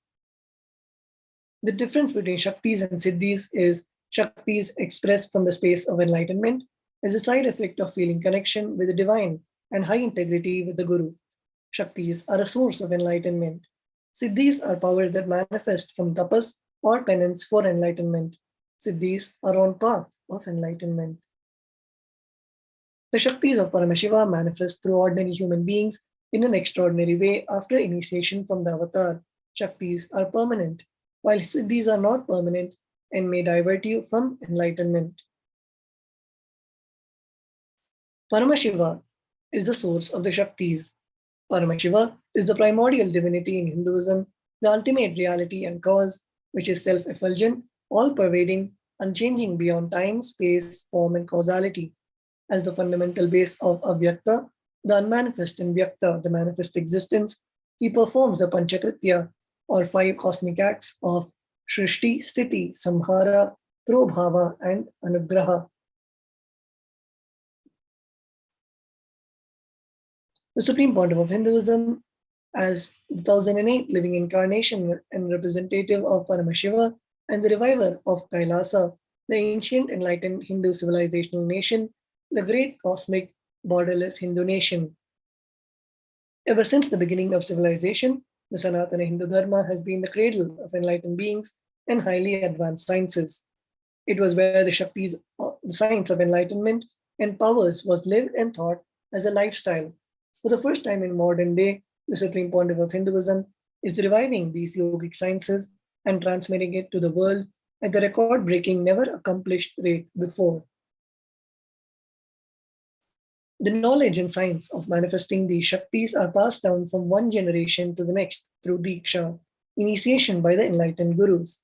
The difference between Shaktis and Siddhis is Shaktis expressed from the space of enlightenment as a side effect of feeling connection with the divine and high integrity with the Guru. Shaktis are a source of enlightenment. Siddhis are powers that manifest from tapas or penance for enlightenment. Siddhis are on path of enlightenment. The Shaktis of Paramashiva manifest through ordinary human beings in an extraordinary way after initiation from the avatar. Shaktis are permanent, while Siddhis are not permanent and may divert you from enlightenment. Paramashiva is the source of the Shaktis. Paramashiva is the primordial divinity in Hinduism, the ultimate reality and cause, which is self effulgent, all pervading, unchanging beyond time, space, form, and causality. As the fundamental base of Avyakta, the unmanifest, and Vyakta, the manifest existence, he performs the Panchakritya, or five cosmic acts of Shrishti, Sthiti, Samhara, Trobhava, and Anugraha. The Supreme Pontiff of Hinduism, as the 1008 living incarnation and representative of Paramashiva and the reviver of Kailasa, the ancient enlightened Hindu civilizational nation, the great cosmic borderless Hindu nation. Ever since the beginning of civilization, the Sanatana Hindu Dharma has been the cradle of enlightened beings and highly advanced sciences. It was where the Shaktis, the science of enlightenment and powers was lived and taught as a lifestyle. For the first time in modern day, the Supreme Pontiff of Hinduism is reviving these yogic sciences and transmitting it to the world at the record-breaking, never accomplished rate before. The knowledge and science of manifesting these Shaktis are passed down from one generation to the next through Diksha, initiation by the enlightened Gurus.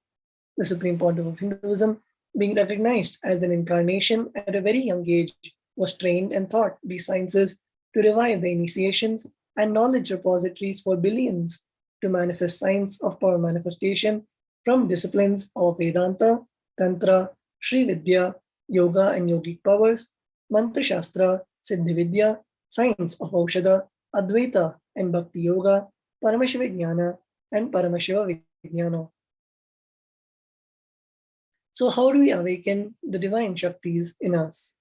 The Supreme Pontiff of Hinduism, being recognized as an incarnation at a very young age, was trained and taught these sciences to revive the initiations and knowledge repositories for billions to manifest science of power manifestation from disciplines of Vedanta, Tantra, Sri Vidya, Yoga and Yogic powers, Mantra Shastra, Siddhi Vidya, science of Aushadha, Advaita and Bhakti Yoga, Paramashiva Jnana and Paramashiva Vijnana. So, how do we awaken the divine Shaktis in us?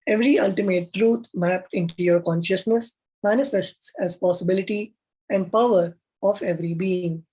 Every ultimate truth mapped into your consciousness manifests as possibility and power of every being.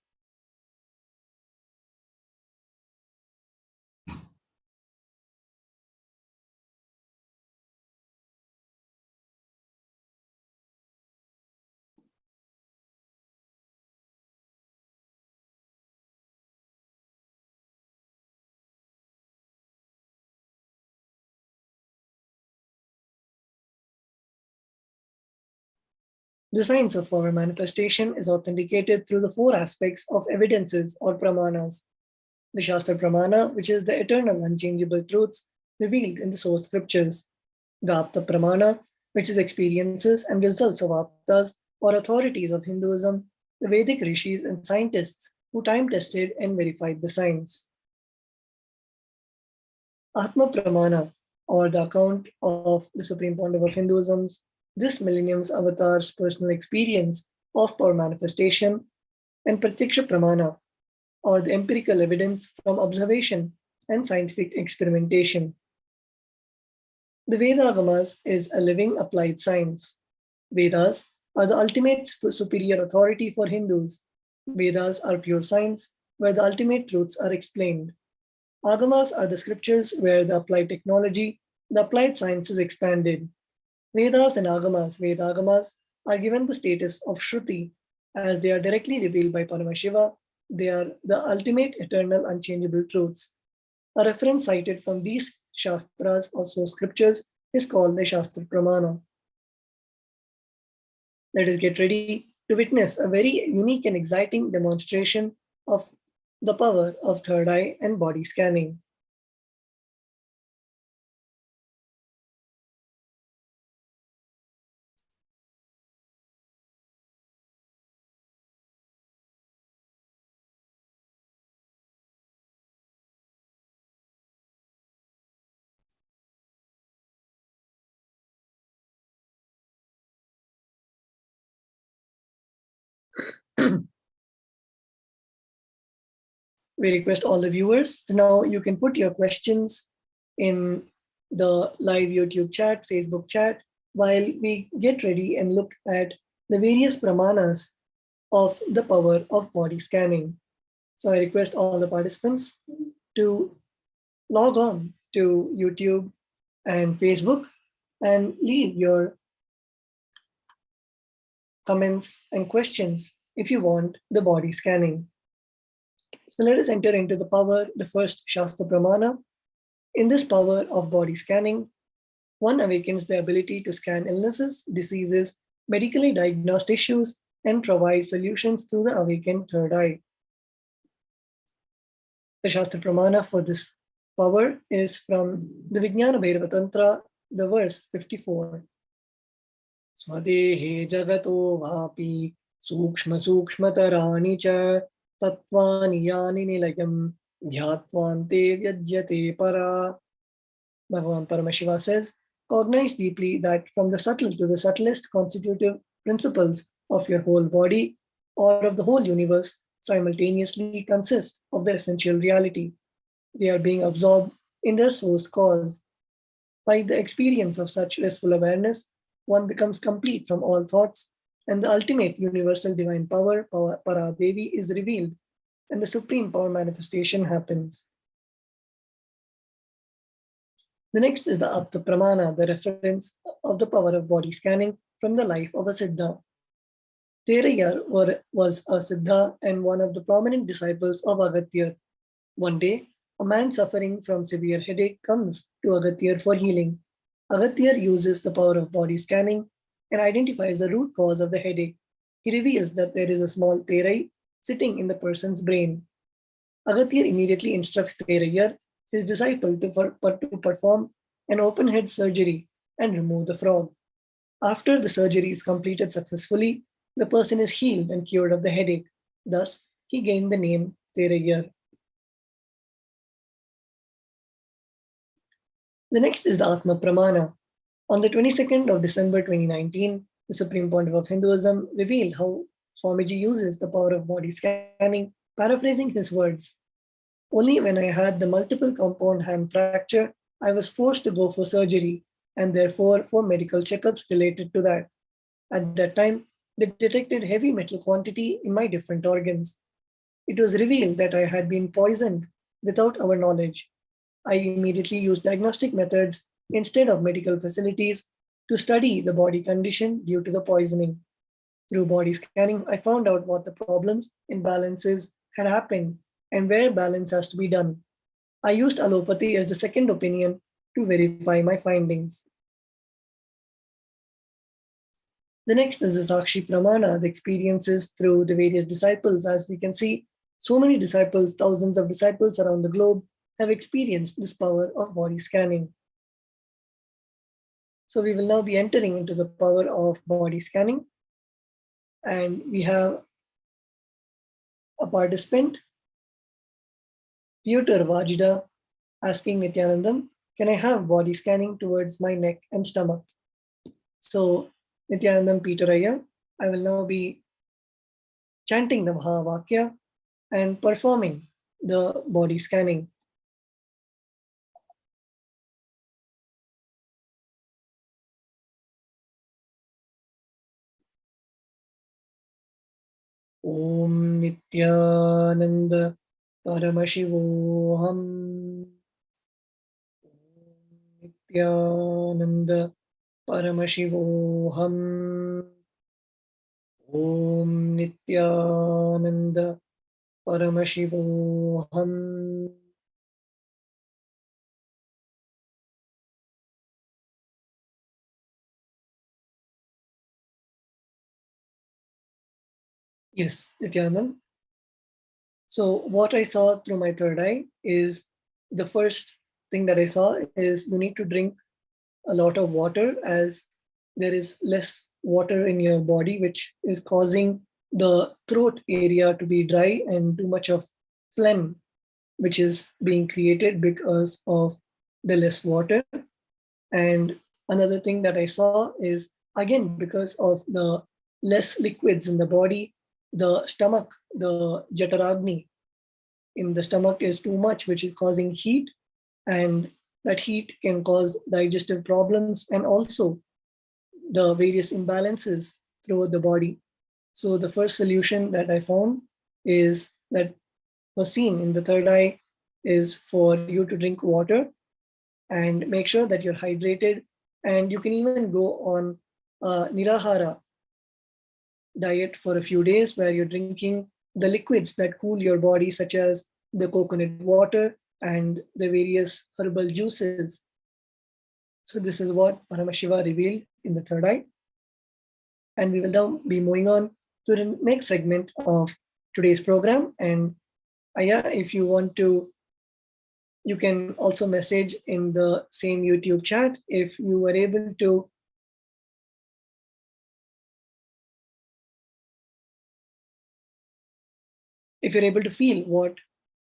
The science of power manifestation is authenticated through the four aspects of evidences or pramanas. The Shastra Pramana, which is the eternal unchangeable truths revealed in the source scriptures. The Apta Pramana, which is experiences and results of Aptas or authorities of Hinduism, the Vedic rishis and scientists who time tested and verified the science. Atma Pramana, or the account of the Supreme Pontiff of Hinduism's this millennium's avatar's personal experience of power manifestation, and Pratyaksha Pramana, or the empirical evidence from observation and scientific experimentation. The Veda Agamas is a living applied science. Vedas are the ultimate superior authority for Hindus. Vedas are pure science where the ultimate truths are explained. Agamas are the scriptures where the applied technology, the applied science is expanded. Vedas and Agamas, Veda Agamas, are given the status of Shruti as they are directly revealed by Paramashiva. They are the ultimate, eternal, unchangeable truths. A reference cited from these Shastras, also scriptures, is called the Shastra Pramana. Let us get ready to witness a very unique and exciting demonstration of the power of third eye and body scanning. We request all the viewers to now you can put your questions in the live YouTube chat, Facebook chat, while we get ready and look at the various pramanas of the power of body scanning. So I request all the participants to log on to YouTube and Facebook and leave your comments and questions if you want the body scanning. So let us enter into the power, the first Shastra Pramana. In this power of body scanning, one awakens the ability to scan illnesses, diseases, medically diagnosed issues, and provide solutions through the awakened third eye. The Shastra Pramana for this power is from the Vijnana Bhairava Tantra, the verse 54. Swadehe jagato vapi sukshma sukshmatarani cha tattvani yani nilayam dhyatvante vyadyate para. Bhagavan Paramashiva says, cognize deeply that from the subtle to the subtlest constitutive principles of your whole body or of the whole universe simultaneously consist of the essential reality. They are being absorbed in their source cause. By the experience of such restful awareness, one becomes complete from all thoughts, and the ultimate universal divine power, Paradevi, is revealed, and the supreme power manifestation happens. The next is the Apta Pramana, the reference of the power of body scanning from the life of a Siddha. Terayar was a Siddha and one of the prominent disciples of Agatyar. One day, a man suffering from severe headache comes to Agatyar for healing. Agatyar uses the power of body scanning and identifies the root cause of the headache. He reveals that there is a small Terai sitting in the person's brain. Agatyar immediately instructs Terayar, his disciple, to perform an open head surgery and remove the frog. After the surgery is completed successfully, the person is healed and cured of the headache. Thus, he gained the name Terayar. The next is the Atma Pramana. On the 22nd of December 2019, the Supreme Pontiff of Hinduism revealed how Swamiji uses the power of body scanning, paraphrasing his words. Only when I had the multiple compound hand fracture, I was forced to go for surgery and therefore for medical checkups related to that. At that time, they detected heavy metal quantity in my different organs. It was revealed that I had been poisoned without our knowledge. I immediately used diagnostic methods instead of medical facilities to study the body condition due to the poisoning. Through body scanning, I found out what the problems, imbalances had happened and where balance has to be done. I used allopathy as the second opinion to verify my findings. The next is the Sakshi Pramana, the experiences through the various disciples. As we can see, so many disciples, thousands of disciples around the globe have experienced this power of body scanning. So we will now be entering into the power of body scanning. And we have a participant, Pyotr Vajda, asking Nithyanandam, can I have body scanning towards my neck and stomach? So Nithyanandam Peteraya, I will now be chanting the Mahavakya and performing the body scanning. Om Nithyananda Paramashivoham. Om Nithyananda Paramashivoham. Om Nithyananda Paramashivoham. Yes, Nithyanand. So what I saw through my third eye is, the first thing that I saw is you need to drink a lot of water, as there is less water in your body, which is causing the throat area to be dry and too much of phlegm, which is being created because of the less water. And another thing that I saw is, again, because of the less liquids in the body, the stomach, the Jataragni in the stomach is too much, which is causing heat, and that heat can cause digestive problems and also the various imbalances throughout the body. So the first solution that I found is, that was seen in the third eye, is for you to drink water and make sure that you're hydrated. And you can even go on Nirahara diet for a few days, where you're drinking the liquids that cool your body, such as the coconut water and the various herbal juices. So this is what Paramashiva revealed in the third eye. And we will now be moving on to the next segment of today's program. And Aya, if you want to, you can also message in the same YouTube chat if you were able to if you're able to feel what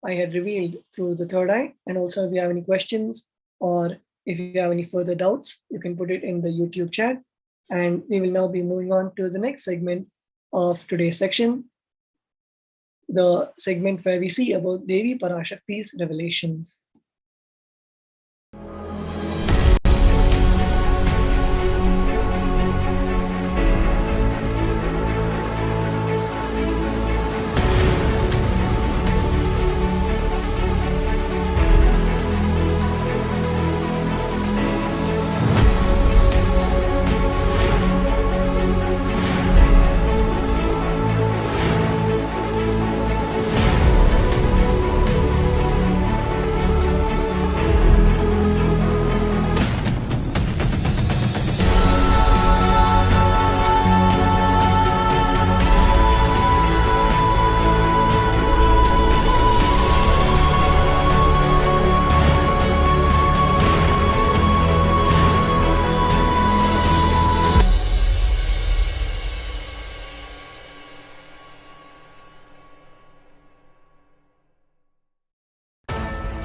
I had revealed through the third eye. And also, if you have any questions or if you have any further doubts, you can put it in the YouTube chat. And we will now be moving on to the next segment of today's section, the segment where we see about Devi Parashakti's revelations.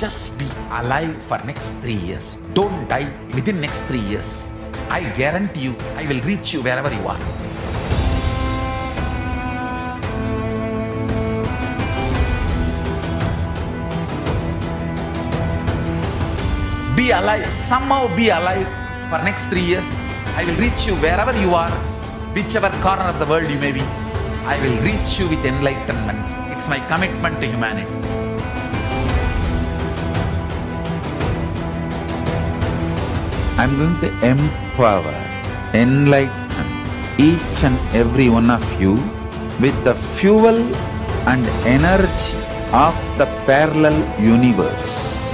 Just be alive for next 3 years. Don't die within next 3 years. I guarantee you, I will reach you wherever you are. Be alive, somehow be alive for next 3 years. I will reach you wherever you are, whichever corner of the world you may be. I will reach you with enlightenment. It's my commitment to humanity. I'm going to empower, enlighten each and every one of you with the fuel and energy of the parallel universe.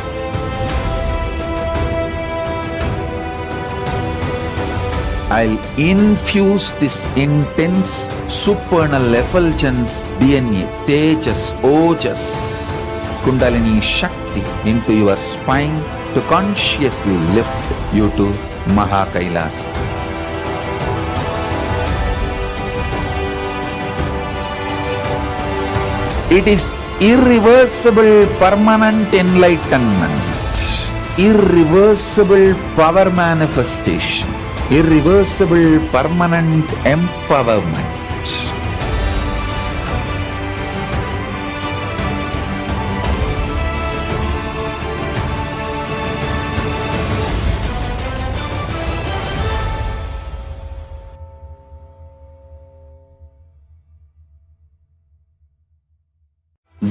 I'll infuse this intense supernal effulgence DNA, Tejas, Ojas, Kundalini Shakti into your spine to consciously lift you to Mahakailasa. It is irreversible permanent enlightenment, irreversible power manifestation, irreversible permanent empowerment.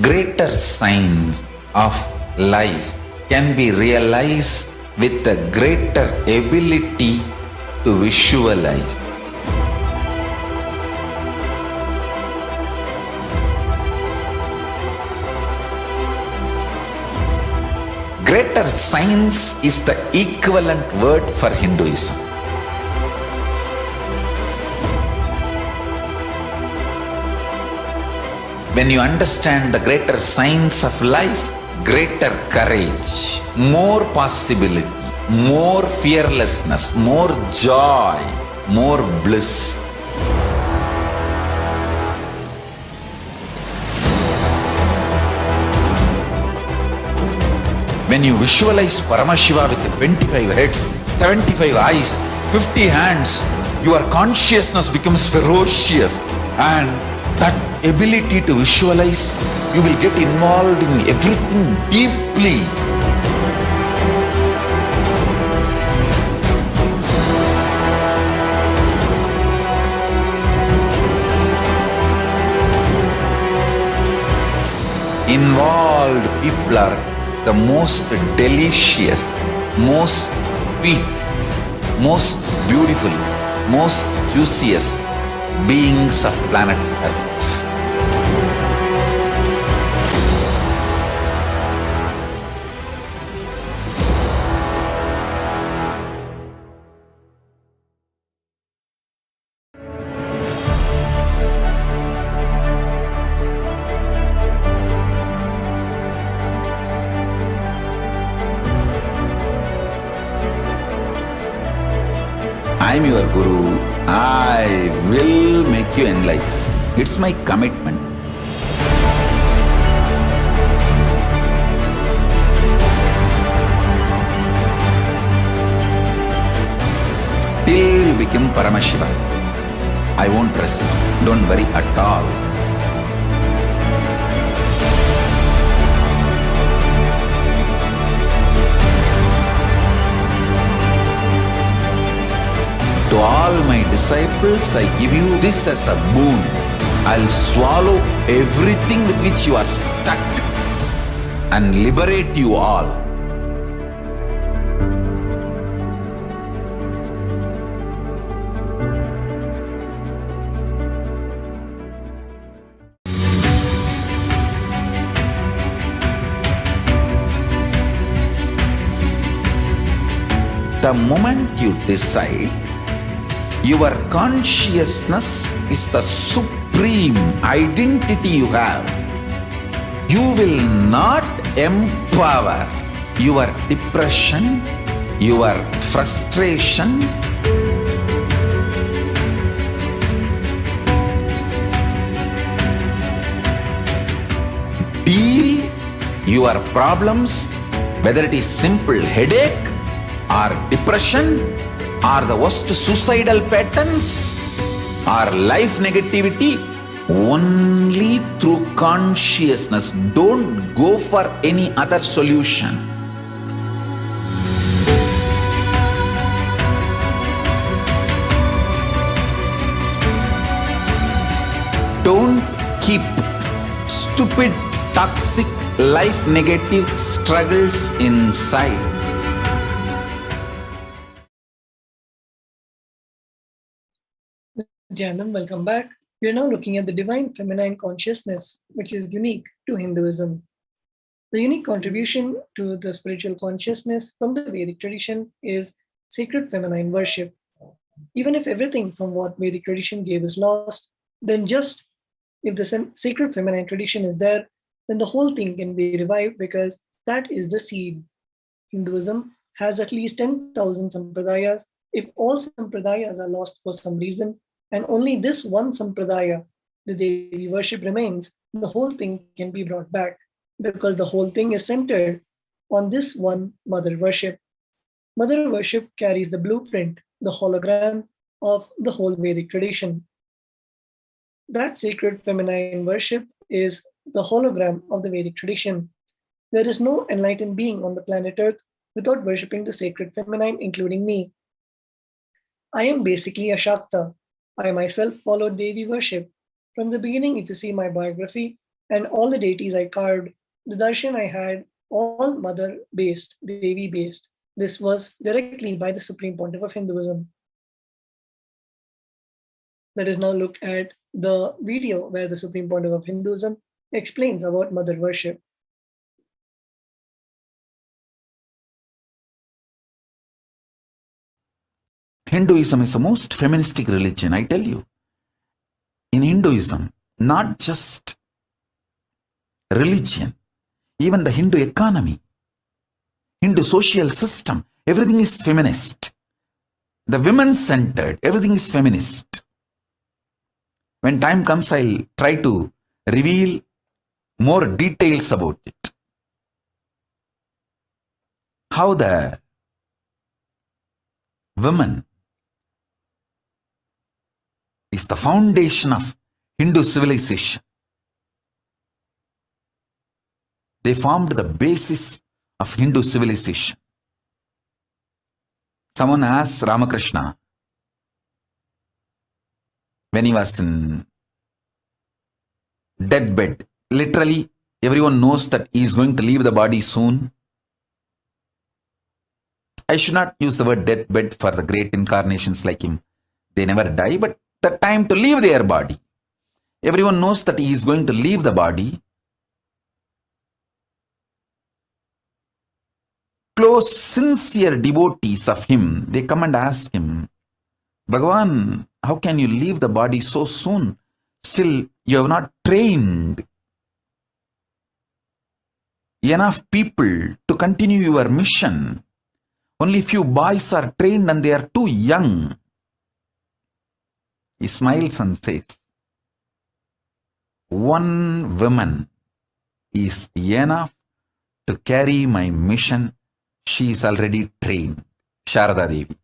Greater signs of life can be realized with a greater ability to visualize. Greater signs is the equivalent word for Hinduism. When you understand the greater signs of life, greater courage, more possibility, more fearlessness, more joy, more bliss. When you visualize Paramashiva with 25 heads, 75 eyes, 50 hands, your consciousness becomes ferocious, and that ability to visualize, you will get involved in everything deeply. Involved people are the most delicious, most sweet, most beautiful, most juiciest beings of planet Earth. I am your Guru. I will make you enlightened. It's my commitment. Till you become Paramashiva, I won't rest. Don't worry at all. To all my disciples, I give you this as a boon. I'll swallow everything with which you are stuck and liberate you all. The moment you decide, your consciousness is the supreme identity you have. You will not empower your depression, your frustration, deal your problems, whether it is simple headache or depression, or the worst suicidal patterns, or life negativity, only through consciousness. Don't go for any other solution. Don't keep stupid, toxic, life negative struggles inside. Nithyananda, welcome back. We are now looking at the divine feminine consciousness, which is unique to Hinduism. The unique contribution to the spiritual consciousness from the Vedic tradition is sacred feminine worship. Even if everything from what Vedic tradition gave is lost, then just if the sacred feminine tradition is there, then the whole thing can be revived because that is the seed. Hinduism has at least 10,000 sampradayas. If all sampradayas are lost for some reason, and only this one sampradaya, the Devi worship remains, the whole thing can be brought back because the whole thing is centered on this one mother worship. Mother worship carries the blueprint, the hologram of the whole Vedic tradition. That sacred feminine worship is the hologram of the Vedic tradition. There is no enlightened being on the planet Earth without worshipping the sacred feminine, including me. I am basically a Shakta. I myself followed Devi worship. From the beginning, if you see my biography and all the deities I carved, the darshan I had, all mother based, Devi based. This was directly by the Supreme Pontiff of Hinduism. Let us now look at the video where the Supreme Pontiff of Hinduism explains about mother worship. Hinduism is the most feministic religion, I tell you. In Hinduism, not just religion, even the Hindu economy, Hindu social system, everything is feminist. The women-centered, everything is feminist. When time comes, I'll try to reveal more details about it. How the woman is the foundation of Hindu civilization. They formed the basis of Hindu civilization. Someone asked Ramakrishna when he was in deathbed. Literally, everyone knows that he is going to leave the body soon. I should not use the word deathbed for the great incarnations like him. They never die, but the time to leave their body. Everyone knows that he is going to leave the body. Close, sincere devotees of him, they come and ask him, Bhagavan, how can you leave the body so soon? Still, you have not trained enough people to continue your mission. Only few boys are trained and they are too young. He smiles and says, one woman is enough to carry my mission. She is already trained. Sharada Devi.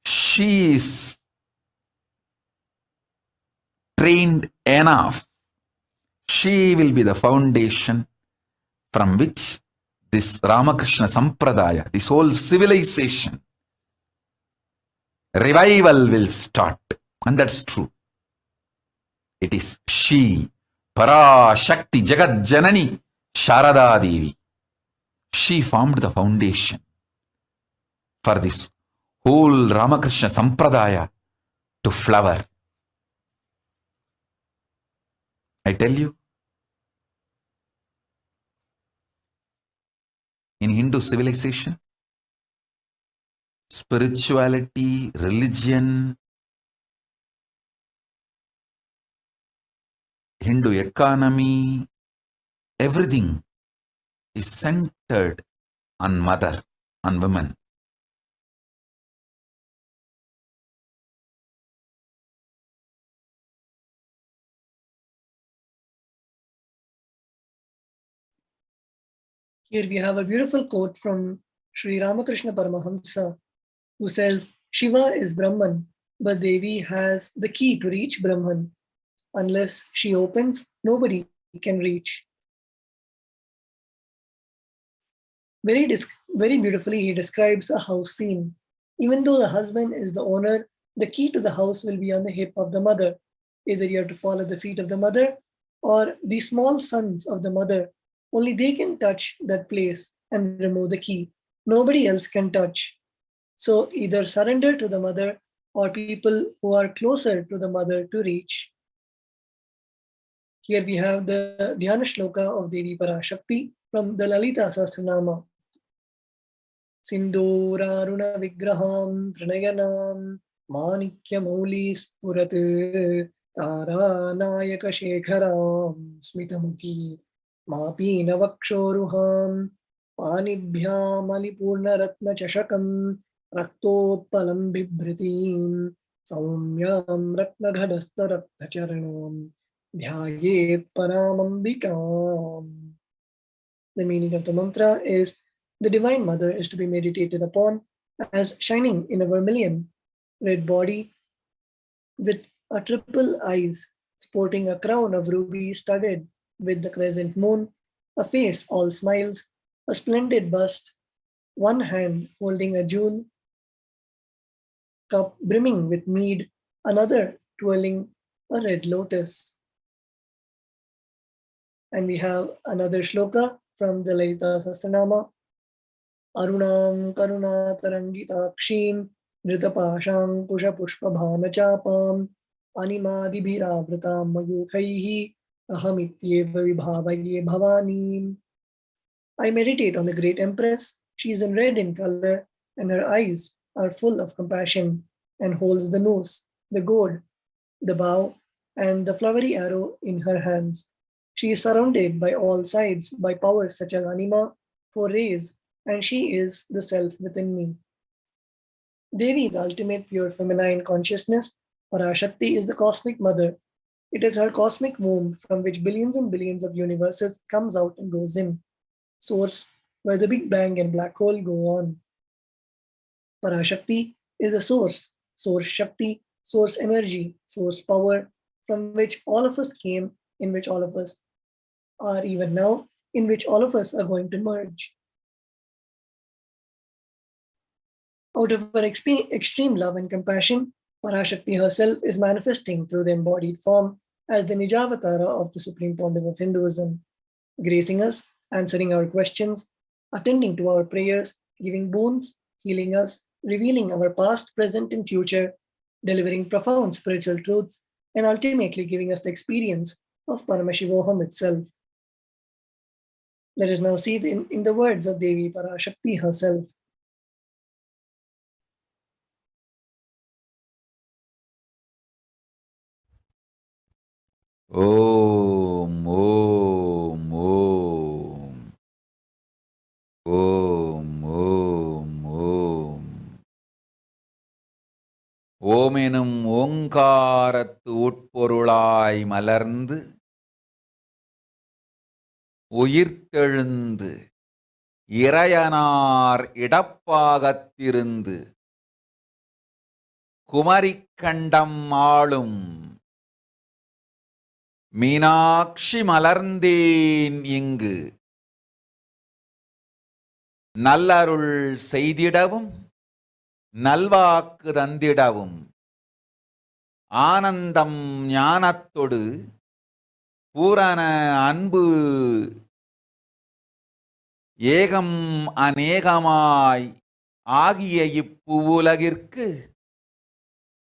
She is trained enough. She will be the foundation from which this Ramakrishna Sampradaya, this whole civilization, revival will start. And that's true. It is she, Parashakti, Jagat Janani, Sharada Devi. She formed the foundation for this whole Ramakrishna Sampradaya to flower. I tell you, in Hindu civilization, spirituality, religion, Hindu economy, everything is centered on mother, on women. Here we have a beautiful quote from Sri Ramakrishna Paramahamsa, who says, Shiva is Brahman, but Devi has the key to reach Brahman. Unless she opens, nobody can reach. Very beautifully, he describes a house scene. Even though the husband is the owner, the key to the house will be on the hip of the mother. Either you have to fall at the feet of the mother or the small sons of the mother. Only they can touch that place and remove the key. Nobody else can touch. So either surrender to the mother or people who are closer to the mother to reach. Here we have the Dhyana Shloka of Devi Parashakti from the Lalita Sahasranama. सिन्दूरारुणविग्रहां त्रिनयनां माणिक्यमौलिस्फुरत् तारानायकशेखरां स्मितमुखी मापीनवक्षोरुहां पाणिभ्यामलिपूर्णरत्नचषकं रक्तोत्पलं बिभ्रतीं सौम्यां रत्नघटस्थरक्तचरणां ध्यायेत् परामम्बिकाम्. The meaning of the mantra is the Divine Mother is to be meditated upon as shining in a vermilion red body with a triple eyes, sporting a crown of rubies studded with the crescent moon, a face all smiles, a splendid bust, one hand holding a jewel cup brimming with mead, another twirling a red lotus. And we have another shloka from the Lalita Sahasranama. Arunam Karunatarangitakshim Dhritapashankushpushpabhanachapam Animadibhiravratam Mayukhaihi Ahamityeva Vibhavaye Bhavanim. I meditate on the great Empress. She is in red in color, and her eyes are full of compassion, and holds the noose, the gourd, the bow, and the flowery arrow in her hands. She is surrounded by all sides by powers such as anima, four rays, and she is the self within me. Devi, the ultimate pure feminine consciousness, Parashakti is the cosmic mother. It is her cosmic womb from which billions and billions of universes comes out and goes in. Source where the Big Bang and black hole go on. Parashakti is the source, source Shakti, source energy, source power, from which all of us came, in which all of us are even now, in which all of us are going to merge. Out of her extreme love and compassion, Parashakti herself is manifesting through the embodied form as the Nijavatara of the Supreme Pontiff of Hinduism, gracing us, answering our questions, attending to our prayers, giving boons, healing us, revealing our past, present, and future, delivering profound spiritual truths, and ultimately giving us the experience of Paramashivoham itself. Let us now see in the words of Devi Parashakti herself. Om, Om, Om. Om, Om, Om. ஓம் எனும் ஓங்காரத்து உட்பொருளாய் மலர்ந்து உயிர்த்தெழுந்து இறையனார் இடப்பாகத்திருந்து குமரிக்கண்டம் ஆளும் மீனாட்சி மலர்ந்தேன் இங்கு நல்லருள் செய்திடவும் நல்வாக்கு தந்திடவும் ஆனந்தம் ஞானத்தொடு பூரண அன்பு ஏகம் அநேகமாய் ஆகிய இப்புவுலகிற்கு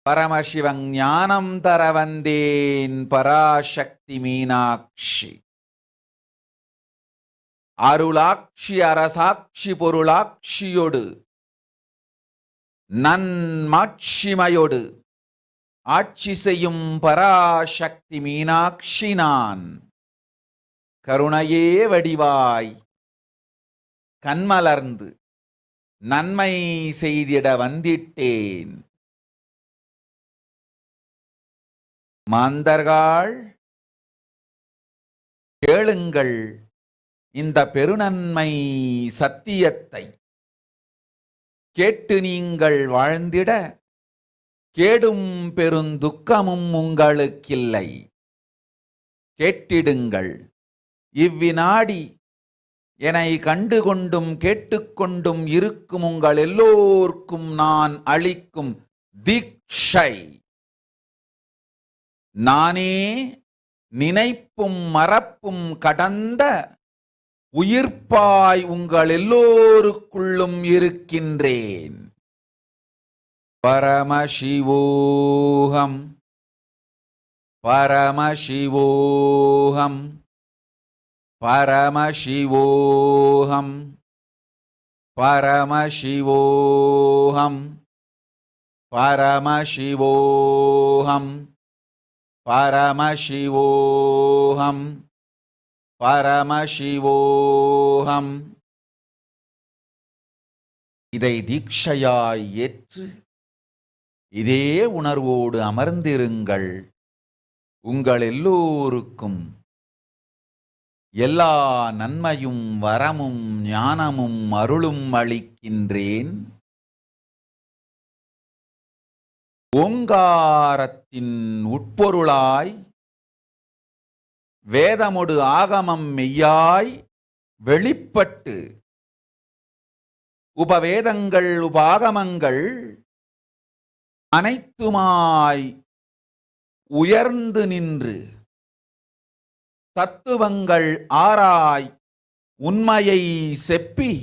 பரமசிவன் ஞானம் தர வந்தேன் பராசக்தி மீனாட்சி. அருளாட்சி அரசாட்சி பொருளாட்சியொடு நன்மாட்சிமையொடு ஆட்சி செய்யும் பராசக்தி மீனாட்சி நான். கருணையே வடிவாய் கண்மலர்ந்து நன்மை செய்திட வந்திட்டேன். மாந்தர்கள் கேளுங்கள் இந்த பெருநன்மை சத்தியத்தை. கேட்டு நீங்கள் வாழ்ந்திட கேடும் பெருந்துக்கமும் உங்களுக்கில்லை. கேட்டிடுங்கள் இவ்வினாடி என்னை கண்டுகொண்டும் கேட்டுக்கொண்டும் இருக்கும் உங்கள் எல்லோர்க்கும் நான் அளிக்கும் தீட்சை. நானே நினைப்பும் மறப்பும் கடந்த உயிர்ப்பாய் உங்கள் எல்லோருக்குள்ளும் இருக்கின்றேன். பரமசிவோஹம் பரமசிவோஹம் பரமசிவோஹம் Paramashivoham, Paramashivoham, Paramashivoham, Paramashivoham. இதை தீட்சையாய் ஏற்று இதே உணர்வோடு அமர்ந்திருங்கள். உங்கள் எல்லோருக்கும் எல்லா நன்மையும் வரமும் ஞானமும் அருளும் அளிக்கின்றேன். ஓங்காரத்தின் உட்பொருளாய் வேதமொடு ஆகமம் மெய்யாய் வெளிப்பட்டு உபவேதங்கள் உபாகமங்கள் அனைத்துமாய் உயர்ந்து நின்று தத்துவங்கள் ஆராய் உண்மையை செப்பி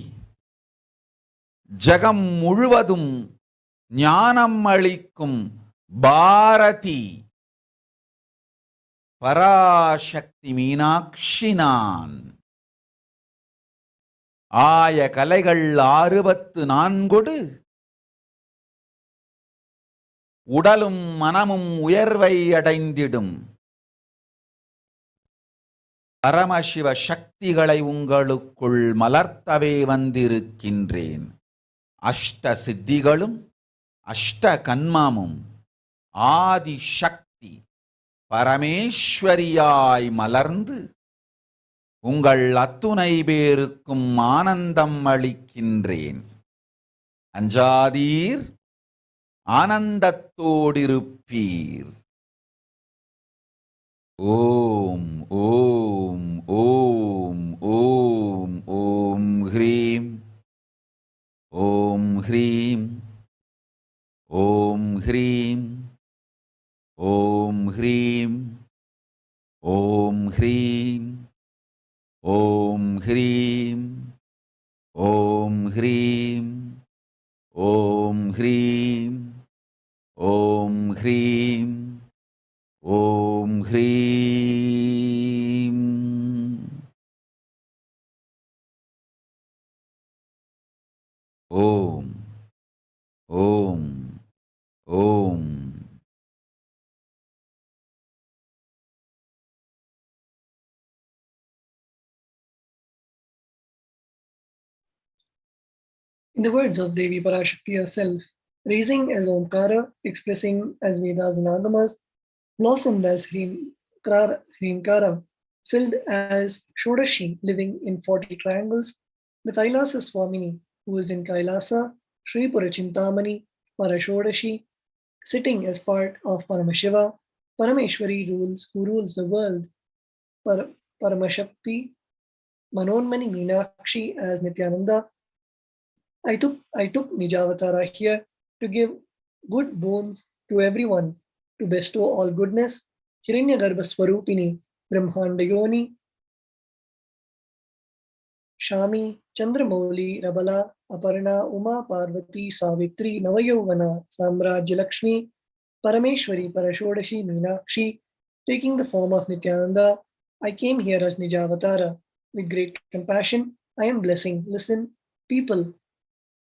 ஜகம் முழுவதும் ஞானம் அளிக்கும் பாரதி பராசக்தி மீனாட்சி நான். ஆய கலைகள் 64 உடலும் மனமும் உயர்வை அடைந்திடும் பரமசிவ சக்திகளை உங்களுக்குள் மலர்த்தவே வந்திருக்கின்றேன். அஷ்ட சித்திகளும் அஷ்ட கன்மமும் ஆதி சக்தி பரமேஸ்வரியாய் மலர்ந்து உங்கள் அத்துணை பேருக்கும் ஆனந்தம் அளிக்கின்றேன். அஞ்சாதீர், ஆனந்தத்தோடிருப்பீர். ஓம் ஓம் ஓம் ஓம் ஓம் ஹ்ரீம் ஓம் ஹ்ரீம் ஓம் ஹ்ரீம் ஓம் ஹ்ரீம் ஓம் ஹ்ரீம் ஓம் ஹ்ரீம் ஓம் ஹ்ரீம் ஓம் ஹ்ரீம் ஓம் ஹ்ரீம் ஓம் ஹ்ரீம். ஓம் ஓம் ஓம். In the words of Devi Parashakti herself, raising as Omkara, expressing as Vedas and Agamas, blossomed as Hrinkara, filled as Shodashi, living in 40 triangles, the Kailasa Swamini, who is in Kailasa, Sri Purachintamani, Parashodashi, sitting as part of Paramashiva, Parameshwari who rules the world, Paramashakti, Manonmani Meenakshi as Nithyananda. I took Nijavatara here to give good boons to everyone, to bestow all goodness. Hiranyagarbha Swarupini, Brahmandayoni, Shami, Chandramouli, Rabala, Aparna, Uma, Parvati, Savitri, Navayovana, Samrajya Lakshmi, Parameshwari, Parashodashi, Meenakshi, taking the form of Nithyananda. I came here as Nijavatara. With great compassion, I am blessing. Listen, people,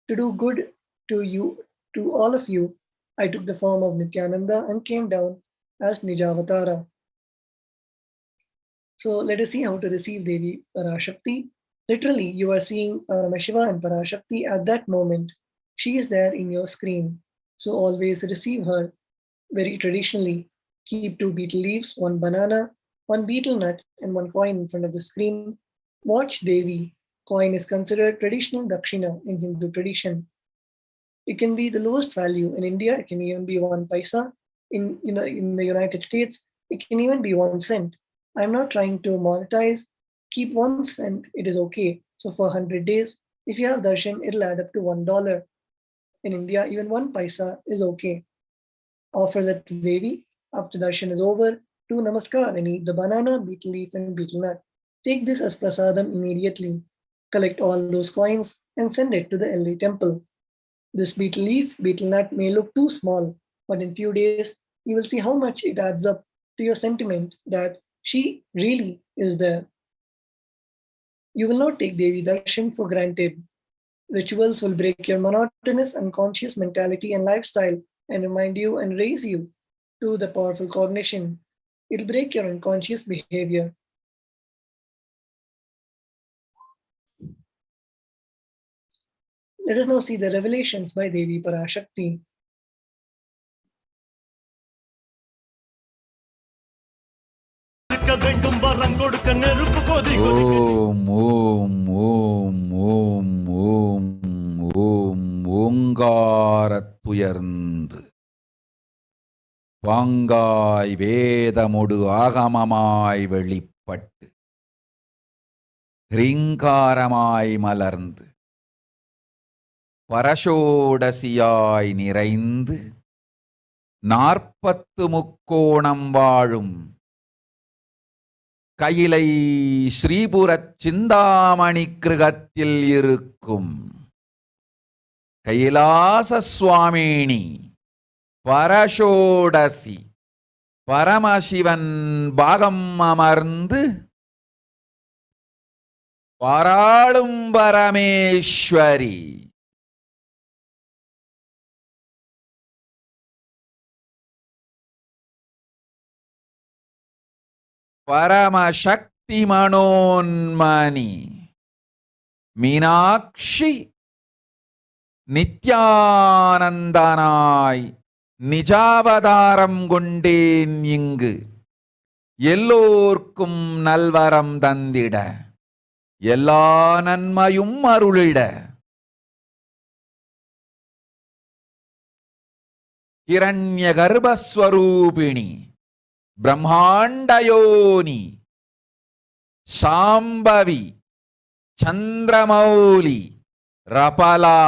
to do good to you, to all of you, I took the form of Nithyananda and came down as Nijavatara. So let us see how to receive Devi Parashakti. Literally, you are seeing Paramashiva and Parashakti at that moment. She is there in your screen. So always receive her very traditionally. Keep 2 betel leaves, 1 banana, 1 betel nut, and 1 coin in front of the screen. Watch Devi. Coin is considered traditional dakshina in Hindu tradition. It can be the lowest value. In India, it can even be 1 paisa. In the United States, it can even be 1 cent. I'm not trying to monetize. Keep 1 cent, it is okay. So for 100 days, if you have darshan, it'll add up to $1. In India, even 1 paisa is okay. Offer that to Devi. After darshan is over, do namaskar and eat the banana, betel leaf, and betel nut. Take this as prasadam immediately. Collect all those coins and send it to the LA temple. This betel leaf, betel nut may look too small, but in few days, you will see how much it adds up to your sentiment that she really is there. You will not take Devi Darshan for granted. Rituals will break your monotonous, unconscious mentality and lifestyle and remind you and raise you to the powerful cognition. It'll break your unconscious behavior. Let us now see the revelations by Devi Parashakti. ஓம் ஓம் ஓம் ஓம் ஓம் ஓம் ஓங்காரத்துயர்ந்து பாங்காய் வேதமொடு ஆகமமாய் வெளிப்பட்டு ஹ்ரீங்காரமாய் மலர்ந்து பரஷோடசியாய் நிறைந்து 40 முக்கோணம் வாழும் கையிலை ஸ்ரீபுரச் சிந்தாமணி கிருகத்தில் இருக்கும் கைலாச சுவாமினி பரஷோடசி பரமசிவன் பாகம் அமர்ந்து பாராளும் பரமேஸ்வரி பரமசக்தி மனோன்மணி மீனாட்சி நித்யானந்தனாய் நிஜாவதாரம் கொண்டேன் இங்கு எல்லோர்க்கும் நல்வரம் தந்திட எல்லா நன்மையும் அருளிட ஹிரண்ய கர்ப்பஸ்வரூபிணி பிரம்மாண்டயோனி சாம்பவி சந்திரமௌலி ரபலா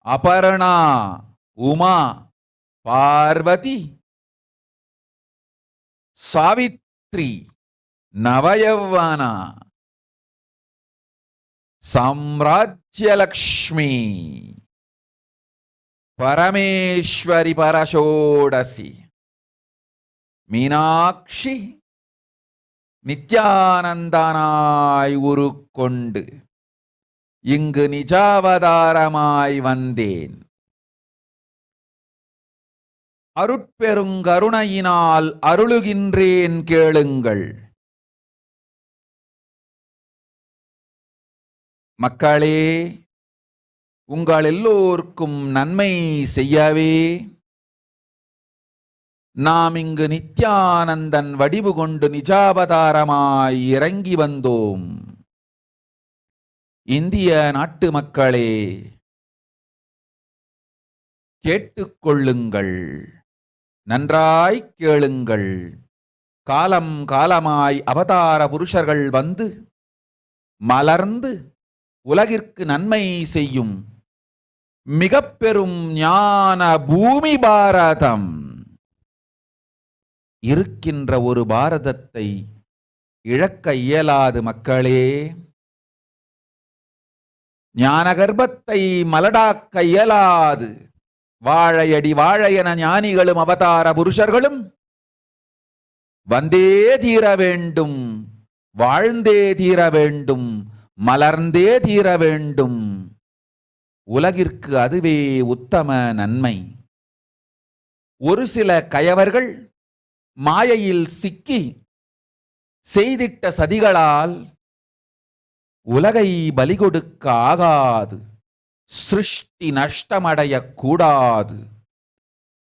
அபர்ணா உமா பார்வதி சாவித்ரி நவயவனா சாம்ராஜ்யலக்ஷ்மி பரமேஸ்வரி பரஷோடசி மீனாட்சி நித்யானந்தனாய் உருக்கொண்டு இங்கு நிஜாவதாரமாய் வந்தேன். அருட்பெருங்கருணையினால் அருளுகின்றேன் கேளுங்கள். மக்களே, உங்கள் எல்லோருக்கும் நன்மை செய்யவே நாம் இங்கு நித்யானந்தன் வடிவு கொண்டு நிஜாவதாரமாய் இறங்கி வந்தோம். இந்திய நாட்டு மக்களே, கேட்டுக்கொள்ளுங்கள், நன்றாய் கேளுங்கள். காலம் காலமாய் அவதார புருஷர்கள் வந்து மலர்ந்து உலகிற்கு நன்மை செய்யும் மிக பெரும் ஞான பூமி பாரதம். இருக்கின்ற ஒரு பாரதத்தை இழக்க இயலாது மக்களே. ஞான கர்ப்பத்தை மலடாக்க இயலாது. வாழையடி வாழையென ஞானிகளும் அவதார புருஷர்களும் வந்தே தீர வேண்டும், வாழ்ந்தே தீர வேண்டும், மலர்ந்தே தீர வேண்டும். உலகிற்கு அதுவே உத்தம நன்மை. ஒரு சில கயவர்கள் மாயையில் சிக்கி செய்திட்ட சதிகளால் உலகை பலி கொடுக்க ஆகாது. சிருஷ்டி நஷ்டமடைய கூடாது.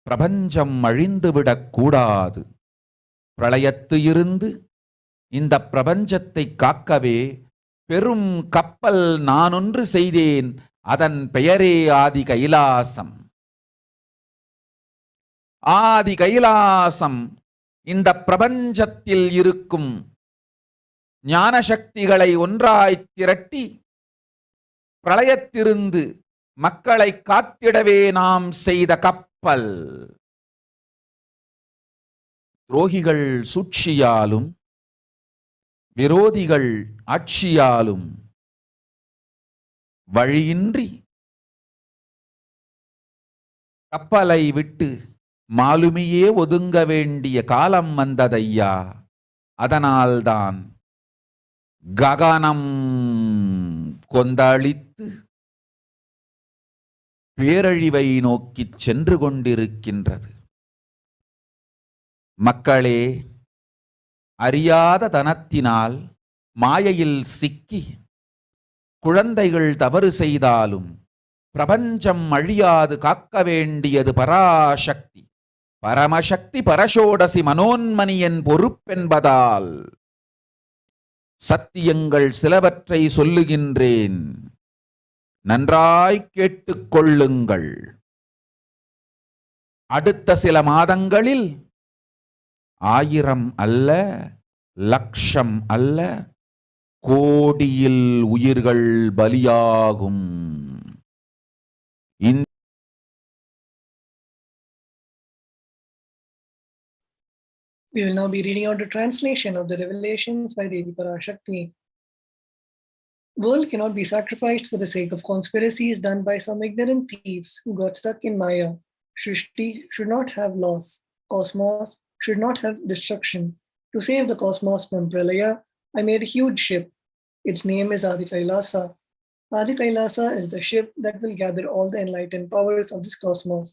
பிரபஞ்சம் அழிந்துவிடக் கூடாது. பிரளயத்து இருந்து இந்த பிரபஞ்சத்தை காக்கவே பெரும் கப்பல் நானொன்று செய்தேன். அதன் பெயரே ஆதி கைலாசம். ஆதி கைலாசம் இந்த பிரபஞ்சத்தில் இருக்கும் ஞான சக்திகளை ஒன்றாய் திரட்டி பிரளயத்திலிருந்து மக்களை காத்திடவே நாம் செய்த கப்பல். துரோகிகள் சூழ்ச்சியாலும் விரோதிகள் ஆட்சியாலும் வழியின்றி கப்பலை விட்டு மாலுமியே ஒதுங்க வேண்டிய காலம் வந்ததையா. அதனால்தான் ககனம் கொந்தளித்து பேரழிவை நோக்கிச் சென்று கொண்டிருக்கின்றது. மக்களே, அறியாத தனத்தினால் மாயையில் சிக்கி குழந்தைகள் தவறு செய்தாலும் பிரபஞ்சம் அழியாது காக்க வேண்டியது பராசக்தி. பரமசக்தி பரஷோடசி மனோன்மணியின் பொறுப்பென்பதால் சத்தியங்கள் சிலவற்றை சொல்லுகின்றேன், நன்றாய் கேட்டுக் கொள்ளுங்கள். அடுத்த சில மாதங்களில் 1000 அல்ல, லட்சம் அல்ல, கோடியில் உயிர்கள் பலியாகும். We will now be reading out the translation of the revelations by Devi Parashakti. World cannot be sacrificed for the sake of conspiracies done by some ignorant thieves who got stuck in Maya. Shrishti should not have loss. Cosmos should not have destruction. To save the cosmos from Pralaya, I made a huge ship. Its name is Adi KAILASA. Adi KAILASA is the ship that will gather all the enlightened powers of this cosmos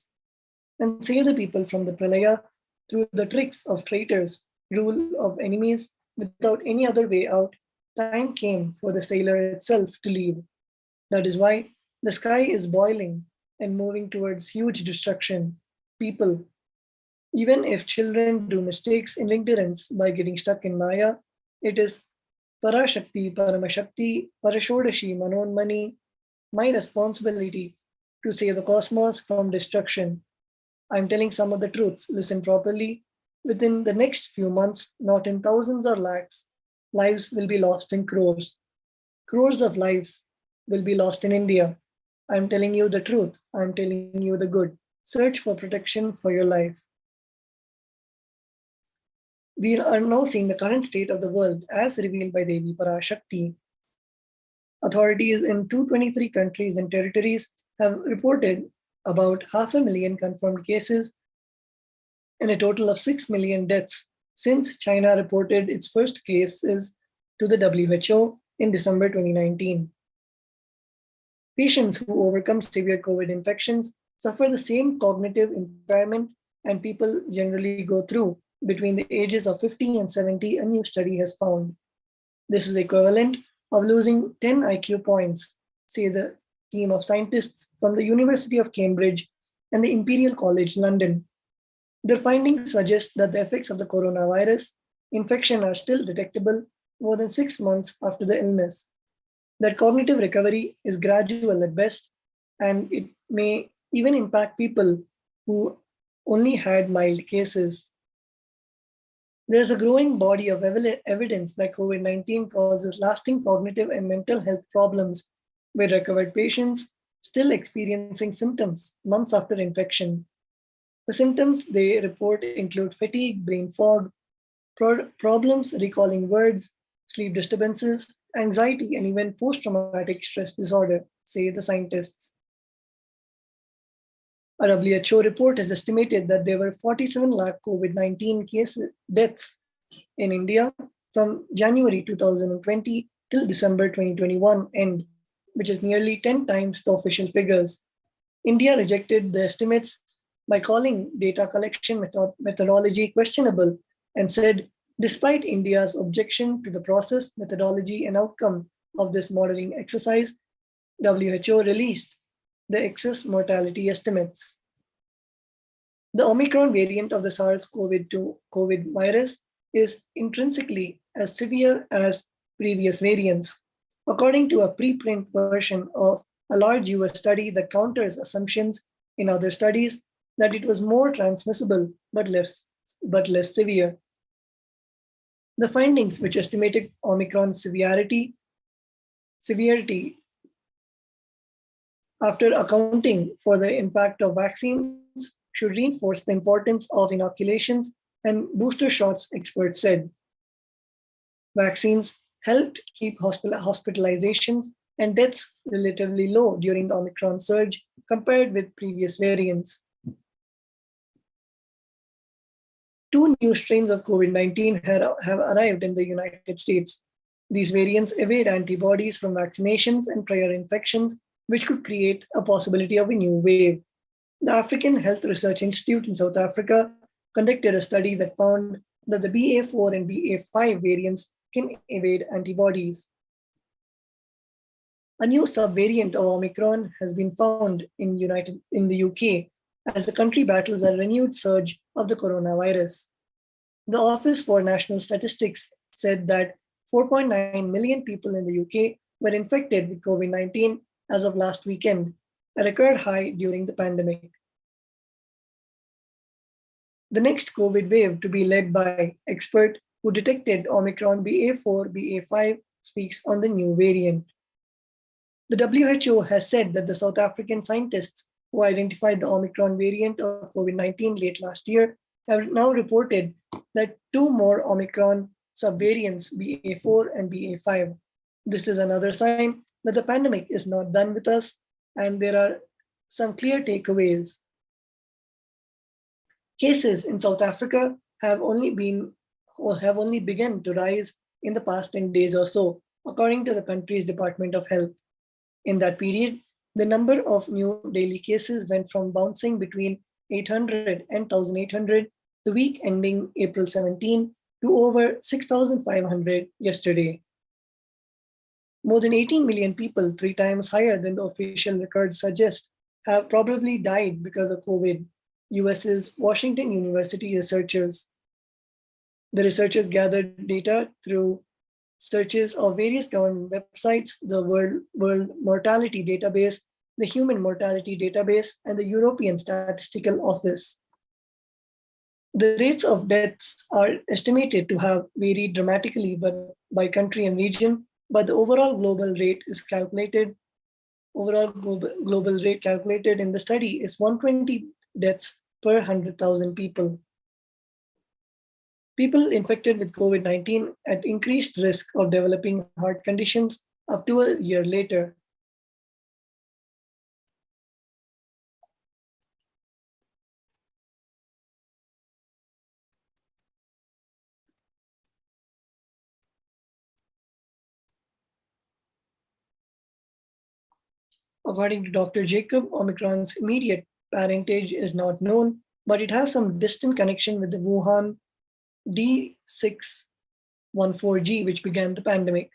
and save the people from the Pralaya through the tricks of traitors, rule of enemies. Without any other way out, time came for the sailor itself to leave. That is why the sky is boiling and moving towards huge destruction. People, even if children do mistakes in ignorance by getting stuck in Maya, it is Parashakti, Paramashakti, Parashodashi, Manonmani, my responsibility to save the cosmos from destruction. I'm telling some of the truths. Listen properly. Within the next few months, not in thousands or lakhs, lives will be lost in crores. Crores of lives will be lost in India. I'm telling you the truth. I'm telling you the good. Search for protection for your life. We are now seeing the current state of the world as revealed by Devi Parashakti. Authorities in 223 countries and territories have reported about 500,000 confirmed cases and a total of 6 million deaths since China reported its first cases to the WHO in December 2019. Patients who overcome severe COVID infections suffer the same cognitive impairment and people generally go through between the ages of 50 and 70, a new study has found. This is equivalent of losing 10 IQ points, say the team of scientists from the University of Cambridge and the Imperial College London. Their findings suggest that the effects of the coronavirus infection are still detectable more than 6 months after the illness. That cognitive recovery is gradual at best, and it may even impact people who only had mild cases. There's a growing body of evidence that COVID-19 causes lasting cognitive and mental health problems, with recovered patients still experiencing symptoms months after infection. The symptoms they report include fatigue, brain fog, problems recalling words, sleep disturbances, anxiety, and even post-traumatic stress disorder, say the scientists. A WHO report has estimated that there were 47 lakh COVID-19 deaths in India from January 2020 till December 2021 end, which is nearly 10 times the official figures. India rejected the estimates by calling data collection methodology questionable and said, despite India's objection to the process, methodology, and outcome of this modeling exercise, WHO released the excess mortality estimates. The Omicron variant of the SARS-CoV-2 COVID virus is intrinsically as severe as previous variants. According to a preprint version of a large US study that counters assumptions in other studies that it was more transmissible but less severe. The findings, which estimated Omicron's severity after accounting for the impact of vaccines, should reinforce the importance of inoculations and booster shots, experts said. Vaccines helped keep hospitalizations and deaths relatively low during the Omicron surge compared with previous variants. 2 new strains of COVID-19 have arrived in the United States. These variants evade antibodies from vaccinations and prior infections which could create a possibility of a new wave. The African Health Research Institute in South Africa conducted a study that found that the BA4 and BA5 variants can evade antibodies. A new subvariant of Omicron has been found in the UK as the country battles a renewed surge of the coronavirus. The Office for National Statistics said that 4.9 million people in the UK were infected with COVID-19 as of last weekend, a record high during the pandemic. The next COVID wave to be led by expert who detected Omicron BA4, BA5 speaks on the new variant. The WHO has said that the South African scientists who identified the Omicron variant of COVID-19 late last year have now reported that 2 more Omicron subvariants, BA4 and BA5. This is another sign that the pandemic is not done with us, and there are some clear takeaways. Cases in South Africa have only begun to rise in the past 10 days or so, according to the country's Department of Health. In that period, the number of new daily cases went from bouncing between 800 and 1,800 the week ending April 17 to over 6,500 yesterday. More than 18 million people, 3 times higher than the official records suggest, have probably died because of COVID, US's Washington University researchers. The researchers gathered data through searches of various government websites, the World Mortality Database, the Human Mortality Database, and the European Statistical Office. The rates of deaths are estimated to have varied dramatically by country and region, but the overall global rate calculated in the study is 120 deaths per 100,000 people. People infected with COVID-19 at increased risk of developing heart conditions up to a year later. According to Dr. Jacob, Omicron's immediate parentage is not known, but it has some distant connection with the Wuhan D614G, which began the pandemic.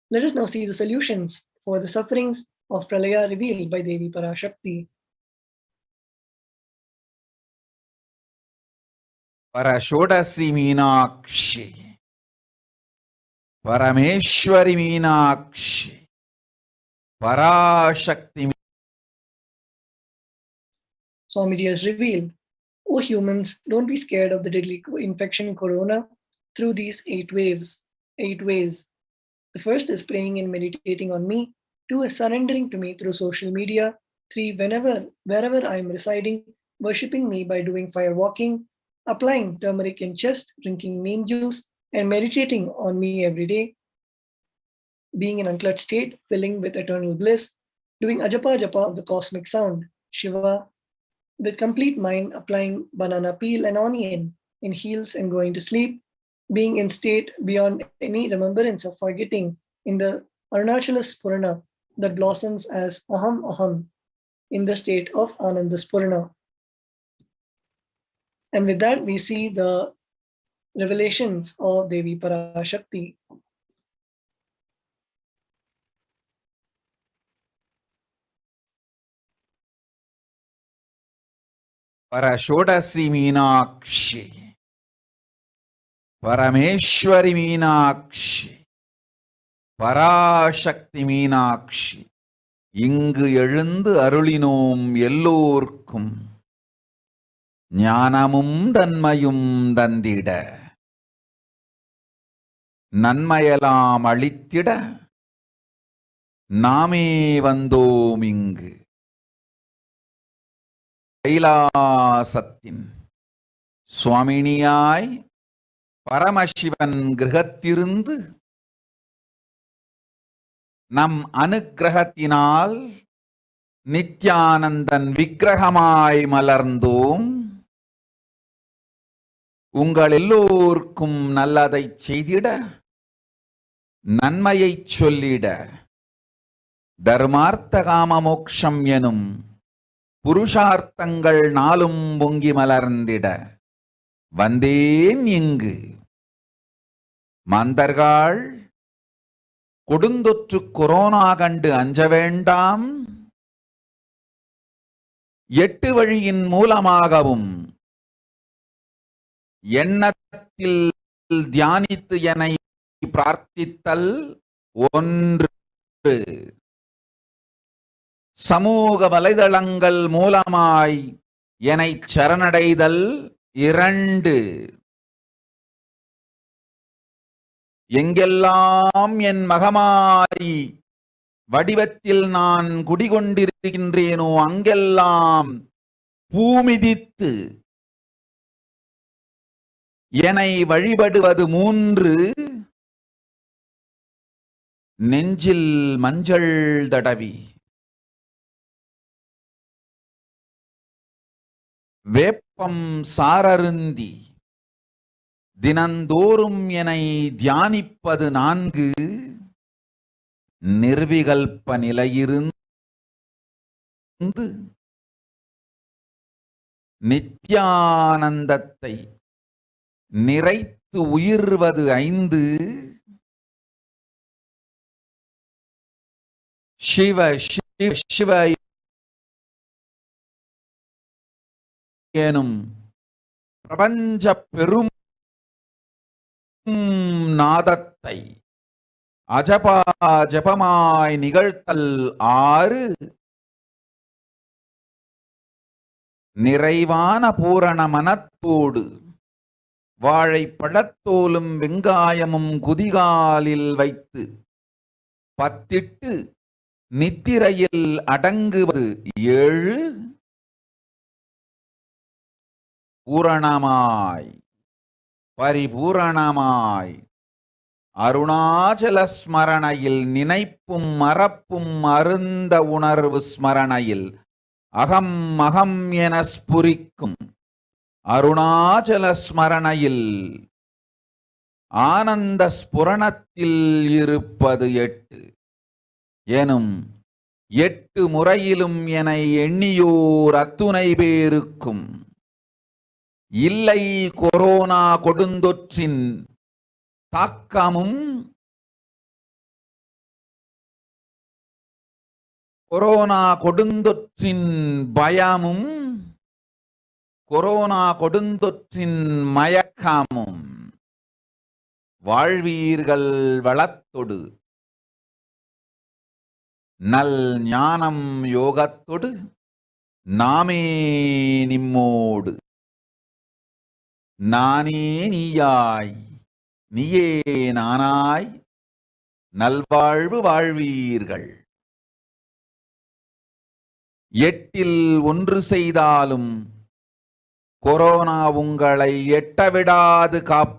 Let us now see the solutions for the sufferings of Pralaya revealed by Devi Parashakti. Parashodasi Meenakshi, Parameshwari Meenakshi, Parashakti. Swamiji has revealed, "O humans, don't be scared of the deadly infection corona through these 8 ways. The first is praying and meditating on me. 2 is surrendering to me through social media. 3, wherever I am residing, worshipping me by doing fire walking, applying turmeric in chest, drinking neem juice, and meditating on me every day. Being in unclutched state, filling with eternal bliss, doing ajapa japa of the cosmic sound, Shiva, with complete mind, applying banana peel and onion in heels and going to sleep, being in state beyond any remembrance of forgetting in the Arunachala Spurana that blossoms as Aham Aham in the state of Ananda Spurana." And with that, we see the revelations of Devi Parashakti. Parashodasi Meenakshi, Parameshwari Meenakshi, Parashakti Meenakshi, இங்கு எழுந்து அருளினோம் எல்லோர்க்கும் ஞானமும் தன்மையும் தந்திட நன்மையெல்லாம் அளித்திட நாமே வந்தோம் இங்கு கைலாசத்தின் சுவாமினியாய் பரமசிவன் கிரகத்திருந்து நம் அனுக்கிரகத்தினால் நித்யானந்தன் விக்கிரகமாய் மலர்ந்தோம். உங்கள் எல்லோருக்கும் நல்லதை செய்திட நன்மையைச் சொல்லிட தர்மார்த்த காம மோக்ஷம் எனும் புருஷார்த்தங்கள் நாளும் பொங்கி மலர்ந்திட வந்தேன் இங்கு. மாந்தர்கள் கொடுந்தொற்று கொரோனா கண்டு அஞ்ச வேண்டாம். 8 வழியின் மூலமாகவும் எண்ணத்தில் தியானித்து என்னை பிரார்த்தித்தல் ஒன்று, சமூக வலைதளங்கள் மூலமாய் என்னை சரணடைதல் 2, எங்கெல்லாம் என் மகமாய் வடிவத்தில் நான் குடிகொண்டிருக்கின்றேனோ அங்கெல்லாம் பூமிதித்து என்னை வழிபடுவது 3, நெஞ்சில் மஞ்சள் தடவி வேப்பம் சாரருந்தி தினந்தோறும் என்னை தியானிப்பது 4, நிர்விகல்ப நிலையிருந்து நித்யானந்தத்தை நிறைத்து உயிர்வது 5, சிவ சிவ சிவ எனும் பிரபஞ்ச பெரும் நாதத்தை அஜபா ஜபமாய் நிகழ்த்தல் 6, நிறைவான பூரண மனத்தோடு வாழைப்பழத்தோலும் வெங்காயமும் குதிகாலில் வைத்து பத்திட்டு நித்திரையில் அடங்குவது 7, பூரணமாய் பரிபூரணமாய் அருணாச்சல ஸ்மரணையில் நினைப்பும் மறப்பும் அருந்த உணர்வு ஸ்மரணையில் அகம் அகம் என ஸ்புரிக்கும் அருணாச்சல ஸ்மரணையில் ஆனந்த ஸ்புரணத்தில் இருப்பது 8 எனும் 8 முறையிலும் என எண்ணியோர் அத்துணை பேருக்கும் இல்லை கொரோனா கொடுந்தொற்றின் தாக்கமும் கொரோனா கொடுந்தொற்றின் பயமும் கொரோனா கொடுந்தொற்றின் மயக்கமும் வாழ்வீர்கள் வளத்தொடு நல் ஞானம் யோகத்தொடு நாமே நிம்மோடு நானே நீயாய் நீயே நானாய் நல்வாழ்வு வாழ்வீர்கள். 8இல் 1 செய்தாலும் கொரோனா உங்களை எட்டவிடாது காப்பு.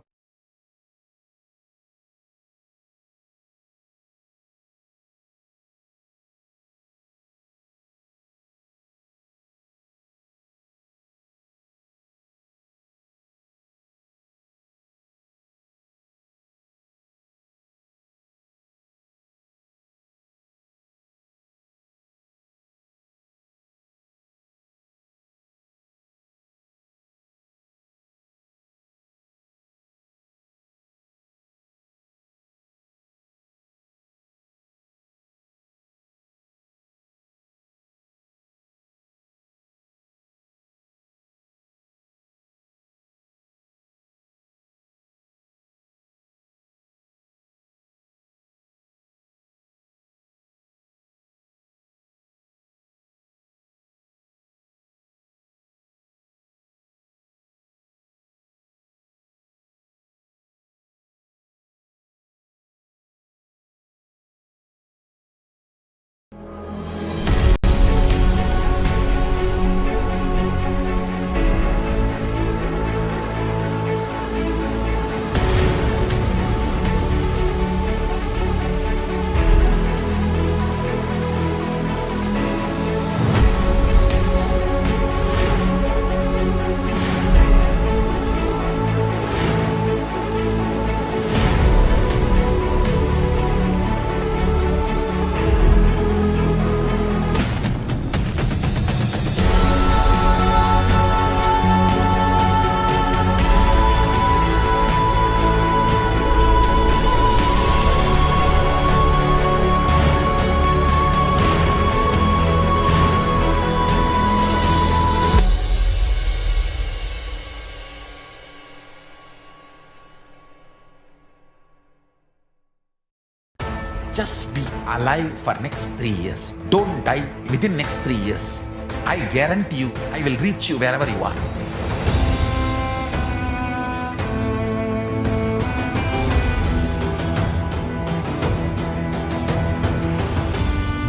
alive for next 3 years. Don't die within next 3 years. I guarantee you, I will reach you wherever you are.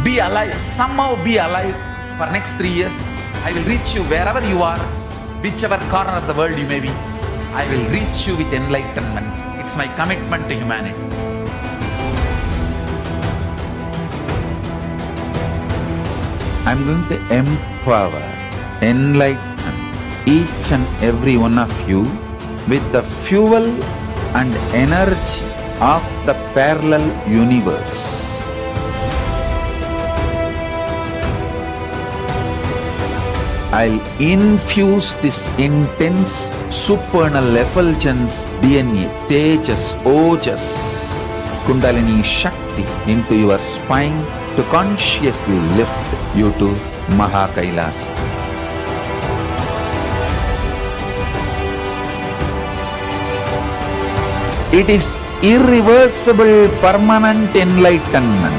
Be alive, somehow be alive for next 3 years. I will reach you wherever you are, whichever corner of the world you may be. I will reach you with enlightenment. It's my commitment to humanity. I'm going to empower, enlighten each and every one of you with the fuel and energy of the parallel universe. I'll infuse this intense supernal effulgence DNA, Tejas, Ojas, Kundalini Shakti into your spine to consciously lift you to KAILASA. It is irreversible permanent enlightenment,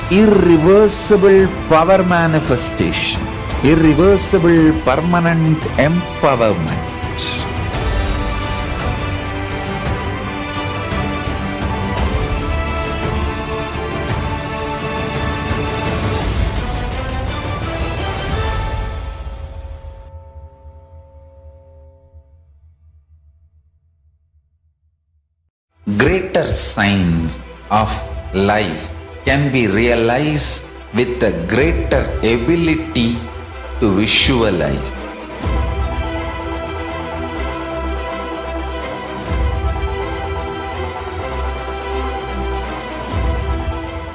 irreversible power manifestation, irreversible permanent empowerment. Greater signs of life can be realized with a greater ability to visualize.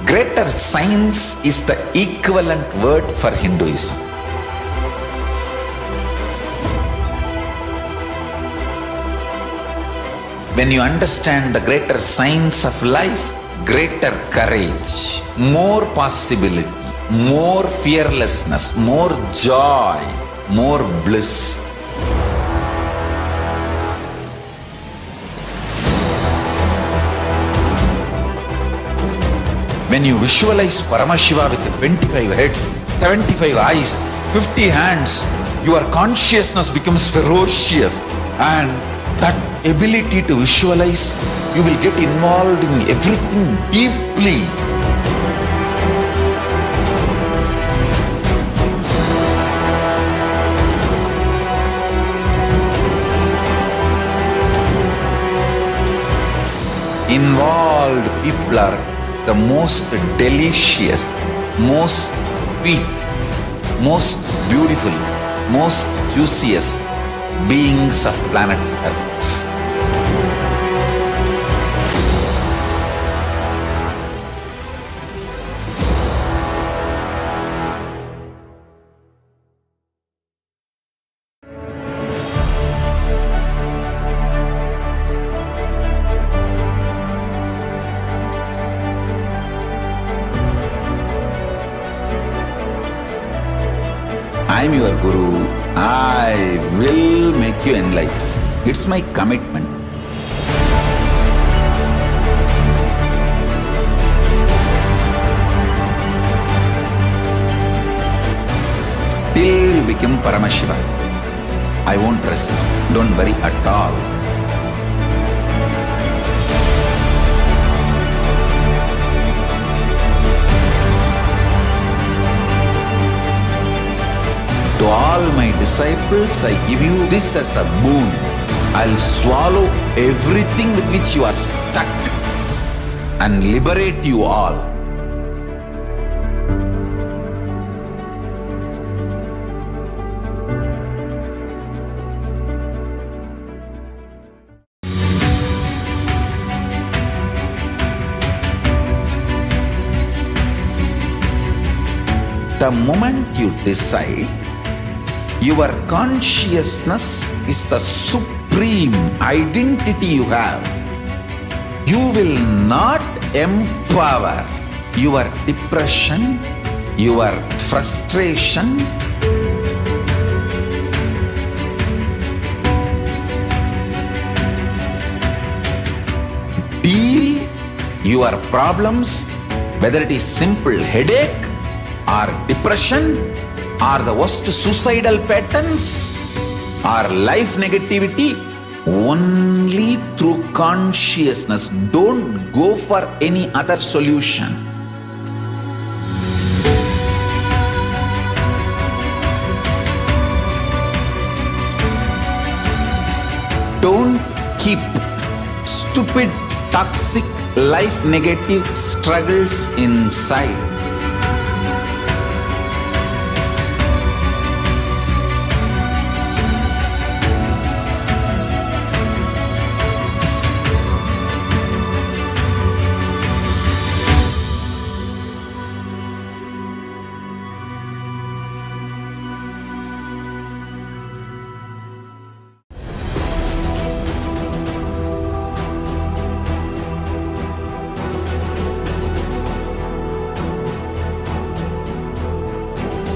Greater science is the equivalent word for Hinduism. When you understand the greater science of life, greater courage, more possibility, more fearlessness, more joy, more bliss. When you visualize Paramashiva with 25 heads, 75 eyes, 50 hands, your consciousness becomes ferocious, and that ability to visualize, you will get involved in everything deeply. Involved people are the most delicious, most sweet, most beautiful, most juiciest beings of planet Earth. I am your Guru. I will make you enlightened. It's my commitment. Till you become Paramashiva, I won't rest. Don't worry at all. To all my disciples, I give you this as a boon. I'll swallow everything with which you are stuck and liberate you all. The moment you decide, your consciousness is the supreme identity you have. You will not empower your depression, your frustration, deal your problems Whether it is simple headache or depression or the worst suicidal patterns or life negativity, only through consciousness. Don't go for any other solution. Don't keep stupid, toxic, life negative struggles inside.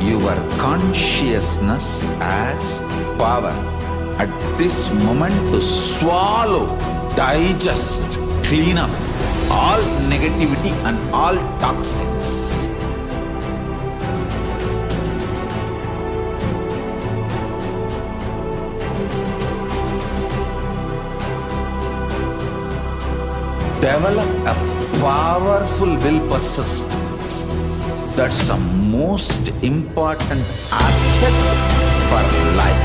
Your consciousness has power at this moment to swallow, digest, clean up all negativity and all toxins. Develop a powerful will persistence. That's the most important asset for life.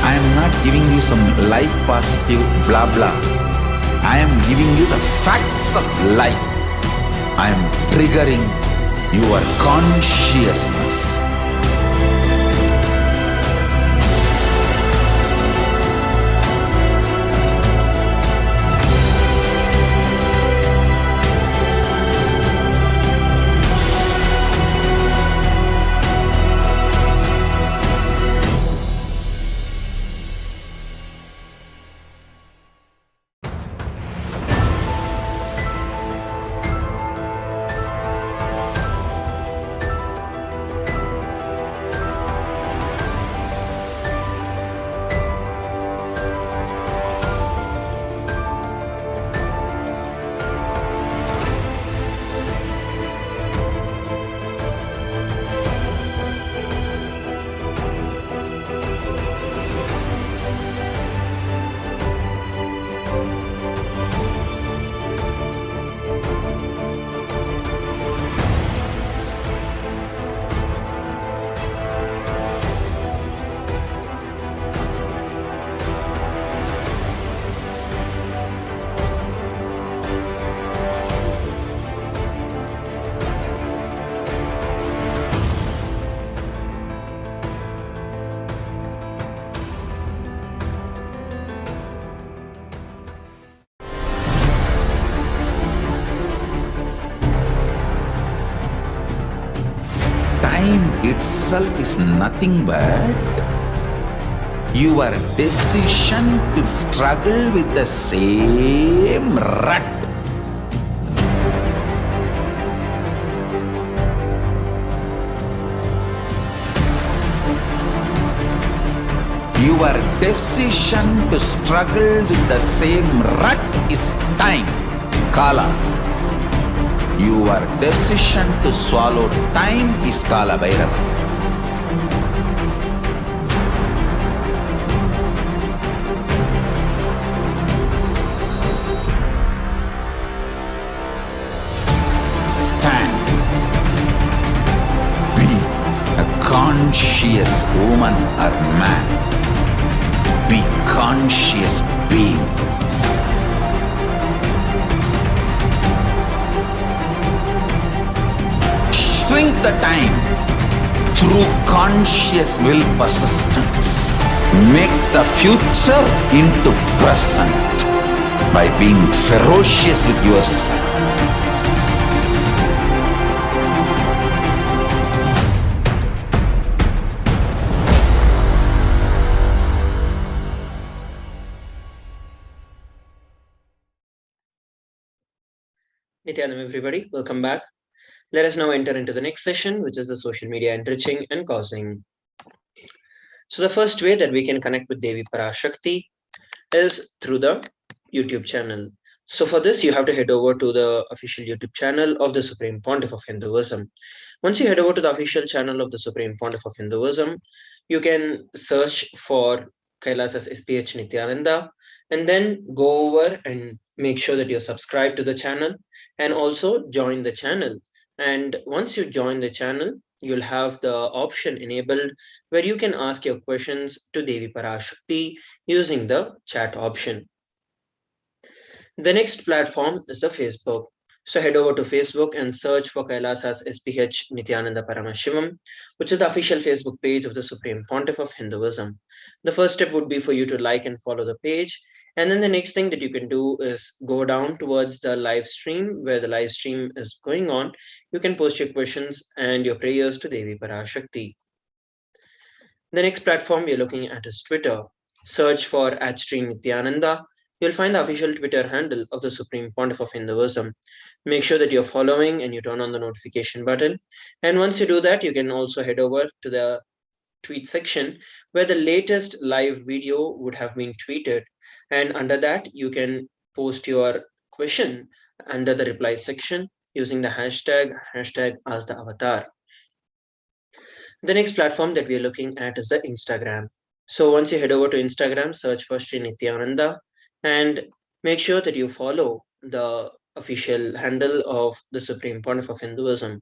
I am not giving you some life positive blah blah. I am giving you the facts of life. I am triggering your consciousness. Time itself is nothing but your decision to struggle with the same rut. Your decision to struggle with the same rut is time, Kala. Your decision to swallow time is Kala Bhairava. Stand. Be a conscious woman or man. Be conscious being. Shrink the time through conscious will persistence. Make the future into present by being ferocious with yourself. Nithyanam, everybody, welcome back. Let us now enter into the next session, which is the social media enriching and causing. So the first way that we can connect with Devi Parashakti is through the YouTube channel. So for this, you have to head over to the official YouTube channel of the Supreme Pontiff of Hinduism. Once you head over to the official channel of the Supreme Pontiff of Hinduism, you can search for KAILASA's HDH Nithyananda, and then go over and make sure that you're subscribed to the channel and also join the channel. And once you join the channel, you'll have the option enabled where you can ask your questions to Devi Parashakti using the chat option. The next platform is the Facebook. So head over to Facebook and search for KAILASA's HDH Nithyananda Paramashivam, which is the official Facebook page of the Supreme Pontiff of Hinduism. The first step would be for you to like and follow the page. And then the next thing that you can do is go down towards the live stream where the live stream is going on. You can post your questions and your prayers to Devi Parashakti. The next platform we're looking at is Twitter. Search for @Nithyananda. You'll find the official Twitter handle of the Supreme Pontiff of Hinduism. Make sure that you're following and you turn on the notification button. And once you do that, you can also head over to the tweet section where the latest live video would have been tweeted. And under that, you can post your question under the reply section using the hashtag #AskTheAvatar. The next platform that we are looking at is the Instagram. So once you head over to Instagram, search for Sri Nithyananda and make sure that you follow the official handle of the Supreme Pontiff of Hinduism.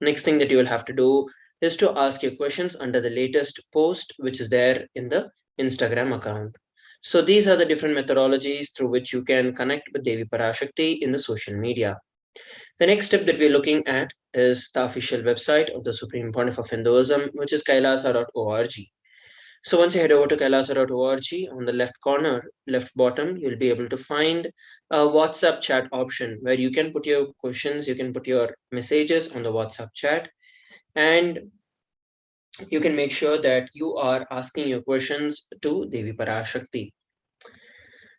Next thing that you will have to do is to ask your questions under the latest post, which is there in the Instagram account. So these are the different methodologies through which you can connect with Devi Parashakti in the social media. The next step that we're looking at is the official website of the Supreme Pontiff of Hinduism, which is kailasa.org. So once you head over to kailasa.org, on the left corner, left bottom, you'll be able to find a WhatsApp chat option where you can put your questions, you can put your messages on the WhatsApp chat, and you can make sure that you are asking your questions to Devi Parashakti.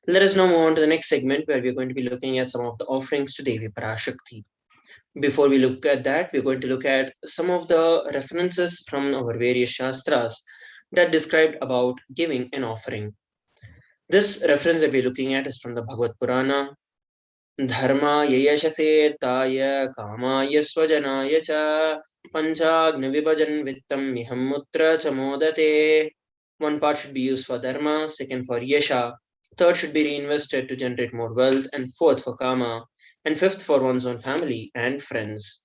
Let us now move on to the next segment where we're going to be looking at some of the offerings to Devi Parashakti. Before we look at that, we're going to look at some of the references from our various Shastras that described about giving an offering. This reference that we're looking at is from the Bhagavad Purana. Dharma yayashasertaya kamaya swajanaya cha panchagna vibajan vittam mihammutra chamodate. One part should be used for dharma, second for yasha, third should be reinvested to generate more wealth, and fourth for kama, and fifth for one's own family and friends.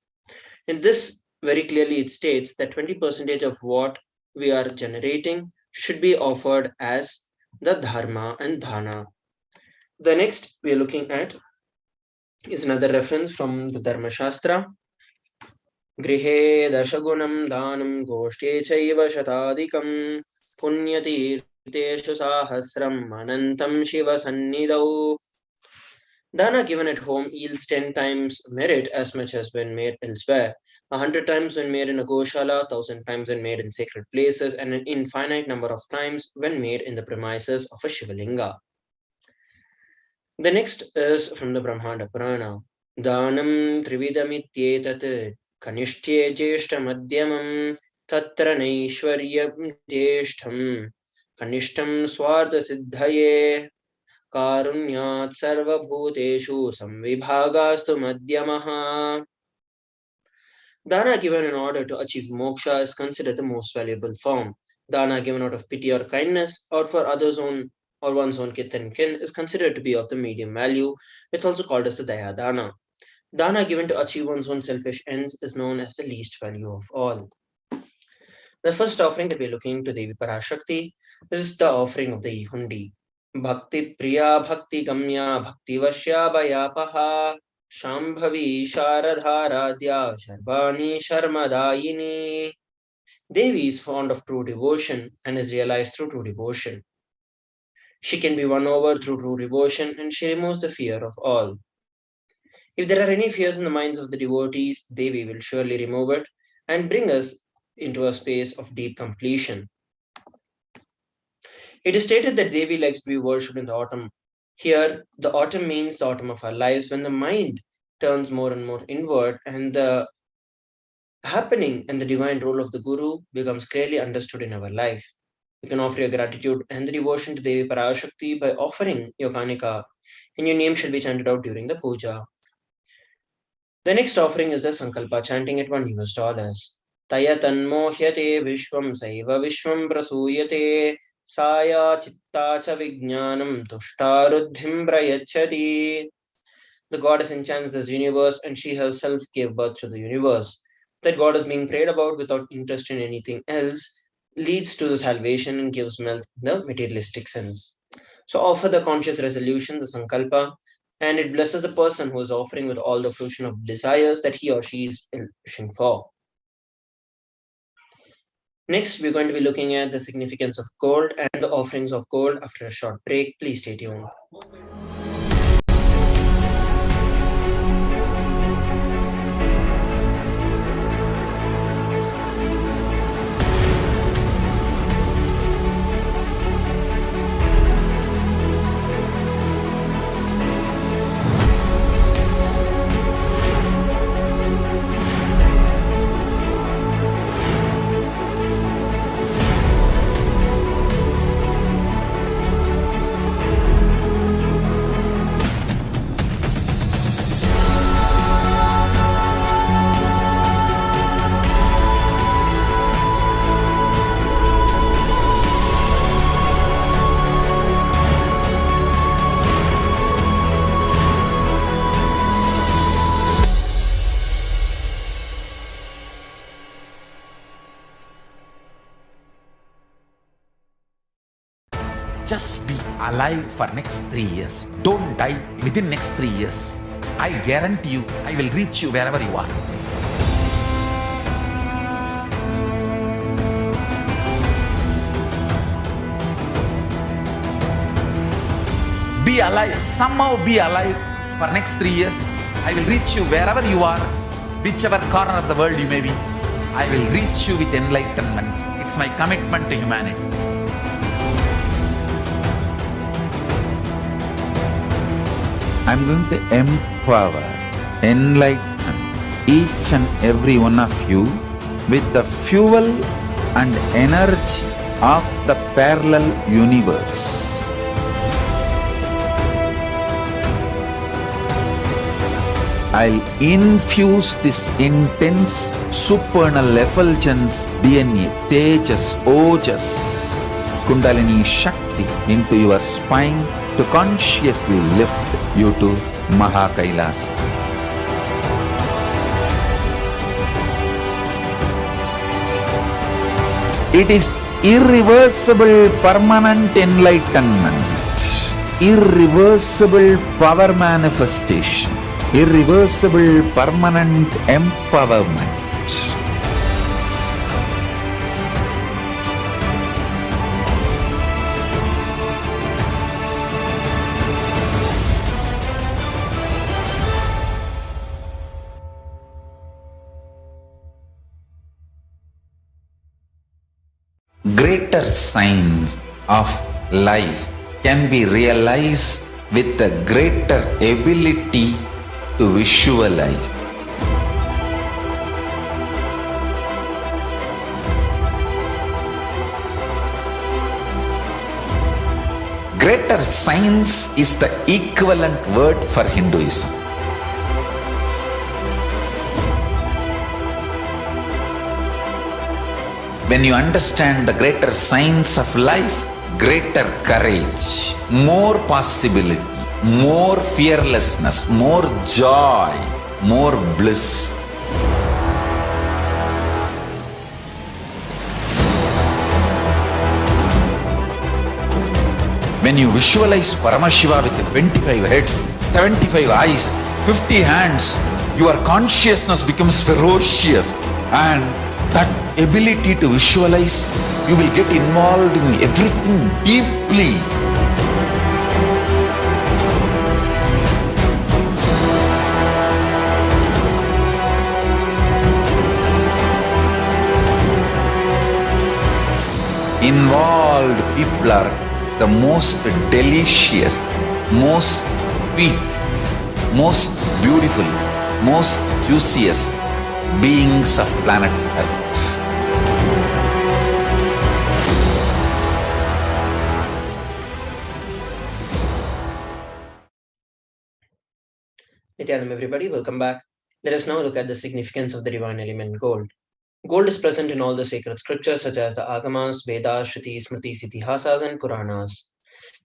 In this, very clearly it states that 20% of what we are generating should be offered as the dharma and dhana. The next we are looking at is another reference from the Dharma Shastra. Grihe dashagunam dhanam goshte chaiva shatadikam punyatirteshu sahasram anantam shiva sannidau. Dana given at home yields 10 times merit as much as when made elsewhere, 100 times when made in a goshala, 1,000 times when made in sacred places, and an infinite number of times when made in the premises of a Shivalinga. The next is from the Brahmanda Purana. Danam trividamitetat kanishtye jeshta madhyamam tatra naishwaryam jeshtam kanishtam swartha siddhaye karunyat sarvabhuteshu samvibhagastu madhyamaha. Dana given in order to achieve moksha is considered the most valuable form. Dana given out of pity or kindness or for others' own or one's own kith and kin is considered to be of the medium value. It's also called as the Daya Dana. Dana given to achieve one's own selfish ends is known as the least value of all. The first offering that we're looking to Devi Parashakti is the offering of the Hundi. Bhakti Priya Bhakti Gamya Bhakti Vashya Bhayapaha Shambhavi Sharadharadhya Sharvani Sharmadayini. Devi is fond of true devotion and is realized through true devotion. She can be won over through true devotion and she removes the fear of all. If there are any fears in the minds of the devotees, Devi will surely remove it and bring us into a space of deep completion. It is stated that Devi likes to be worshipped in the autumn. Here, the autumn means the autumn of our lives when the mind turns more and more inward and the happening and the divine role of the Guru becomes clearly understood in our life. You can offer your gratitude and the devotion to Devi Parashakti by offering your kanika, and your name shall be chanted out during the puja. The next offering is the Sankalpa, chanting at $1. Taya tanmohyate vishwam saiva vishwam prasuyate saya chitta cha vijnanam tushtaruddhim prayachati. The goddess enchants this universe and she herself gave birth to the universe. That God is being prayed about without interest in anything else leads to the salvation and gives wealth in the materialistic sense. So offer the conscious resolution, the Sankalpa, and it blesses the person who is offering with all the fruition of desires that he or she is wishing for. Next, we're going to be looking at the significance of gold and the offerings of gold after a short break. Please stay tuned. Just be alive for next 3 years. Don't die within next 3 years. I guarantee you, I will reach you wherever you are. Be alive, somehow be alive for next 3 years. I will reach you wherever you are, whichever corner of the world you may be. I will reach you with enlightenment. It's my commitment to humanity. I'm going to empower, enlighten each and every one of you with the fuel and energy of the parallel universe. I'll infuse this intense supernal effulgence DNA, Tejas, Ojas, Kundalini Shakti into your spine to consciously lift you to KAILASA. It is irreversible permanent enlightenment, irreversible power manifestation, irreversible permanent empowerment. Greater signs of life can be realized with a greater ability to visualize. Greater science is the equivalent word for Hinduism. When you understand the greater science of life, greater courage, more possibility, more fearlessness, more joy, more bliss. When you visualize Paramashiva with 25 heads, 75 eyes, 50 hands, your consciousness becomes ferocious, and that ability to visualize, you will get involved in everything deeply. Involved people are the most delicious, most sweet, most beautiful, most juiciest beings of planet Earth. Nithyanam, everybody, welcome back. Let us now look at the significance of the divine element gold. Gold is present in all the sacred scriptures such as the Agamas, Vedas, Shrutis, Smritis, Itihasas, and Puranas.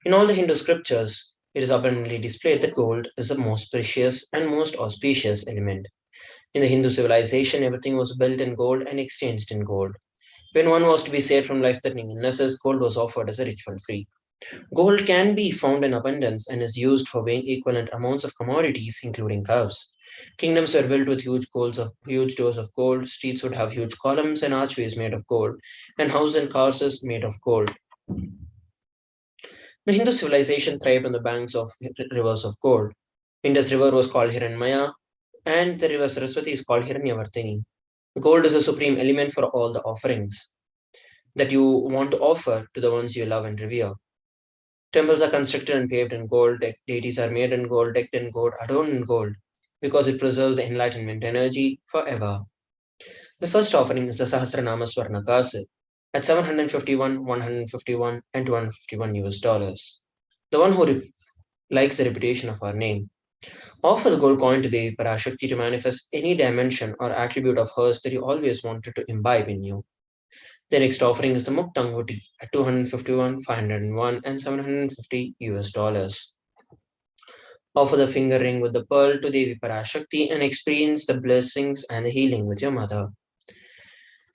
In all the Hindu scriptures, it is abundantly displayed that gold is the most precious and most auspicious element. In the Hindu civilization, everything was built in gold and exchanged in gold. When one was to be saved from life-threatening illnesses, gold was offered as a ritual free. Gold can be found in abundance and is used for weighing equivalent amounts of commodities, including cows. Kingdoms were built with huge doors of gold. Streets would have huge columns and archways made of gold, and houses and castles made of gold. The Hindu civilization thrived on the banks of rivers of gold. Indus River was called Hiranmaya, and the river Saraswati is called Hiranyavartini. Gold is a supreme element for all the offerings that you want to offer to the ones you love and revere. Temples are constructed and paved in gold, deities are made in gold, decked in gold, adorned in gold, because it preserves the enlightenment energy forever. The first offering is the Sahasranama Swarnakasa at 751, 151, and 251 US dollars. The one who likes the reputation of our name. Offer the gold coin to the Parashakti to manifest any dimension or attribute of hers that you always wanted to imbibe in you. The next offering is the Muktanguti at 251, 501, and 750 US dollars. Offer the finger ring with the pearl to Devi Parashakti and experience the blessings and the healing with your mother.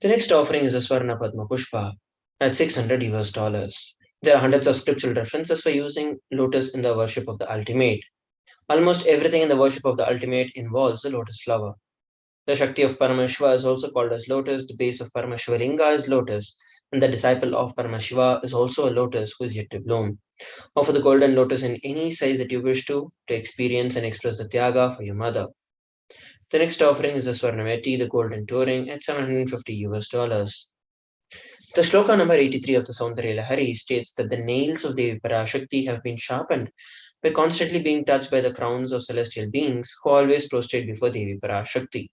The next offering is the Swarna Padma Pushpa at 600 US dollars. There are hundreds of scriptural references for using lotus in the worship of the ultimate. Almost everything in the worship of the ultimate involves the lotus flower. The Shakti of Paramashiva is also called as lotus, the base of Paramashiva Linga is lotus, and the disciple of Paramashiva is also a lotus who is yet to bloom. Offer the golden lotus in any size that you wish to experience and express the Tyaga for your mother. The next offering is the Swarnameti, the golden touring, at 750 US dollars. The shloka number 83 of the Saundarya Lahari states that the nails of Devi Parashakti have been sharpened by constantly being touched by the crowns of celestial beings who always prostrate before Devi Parashakti.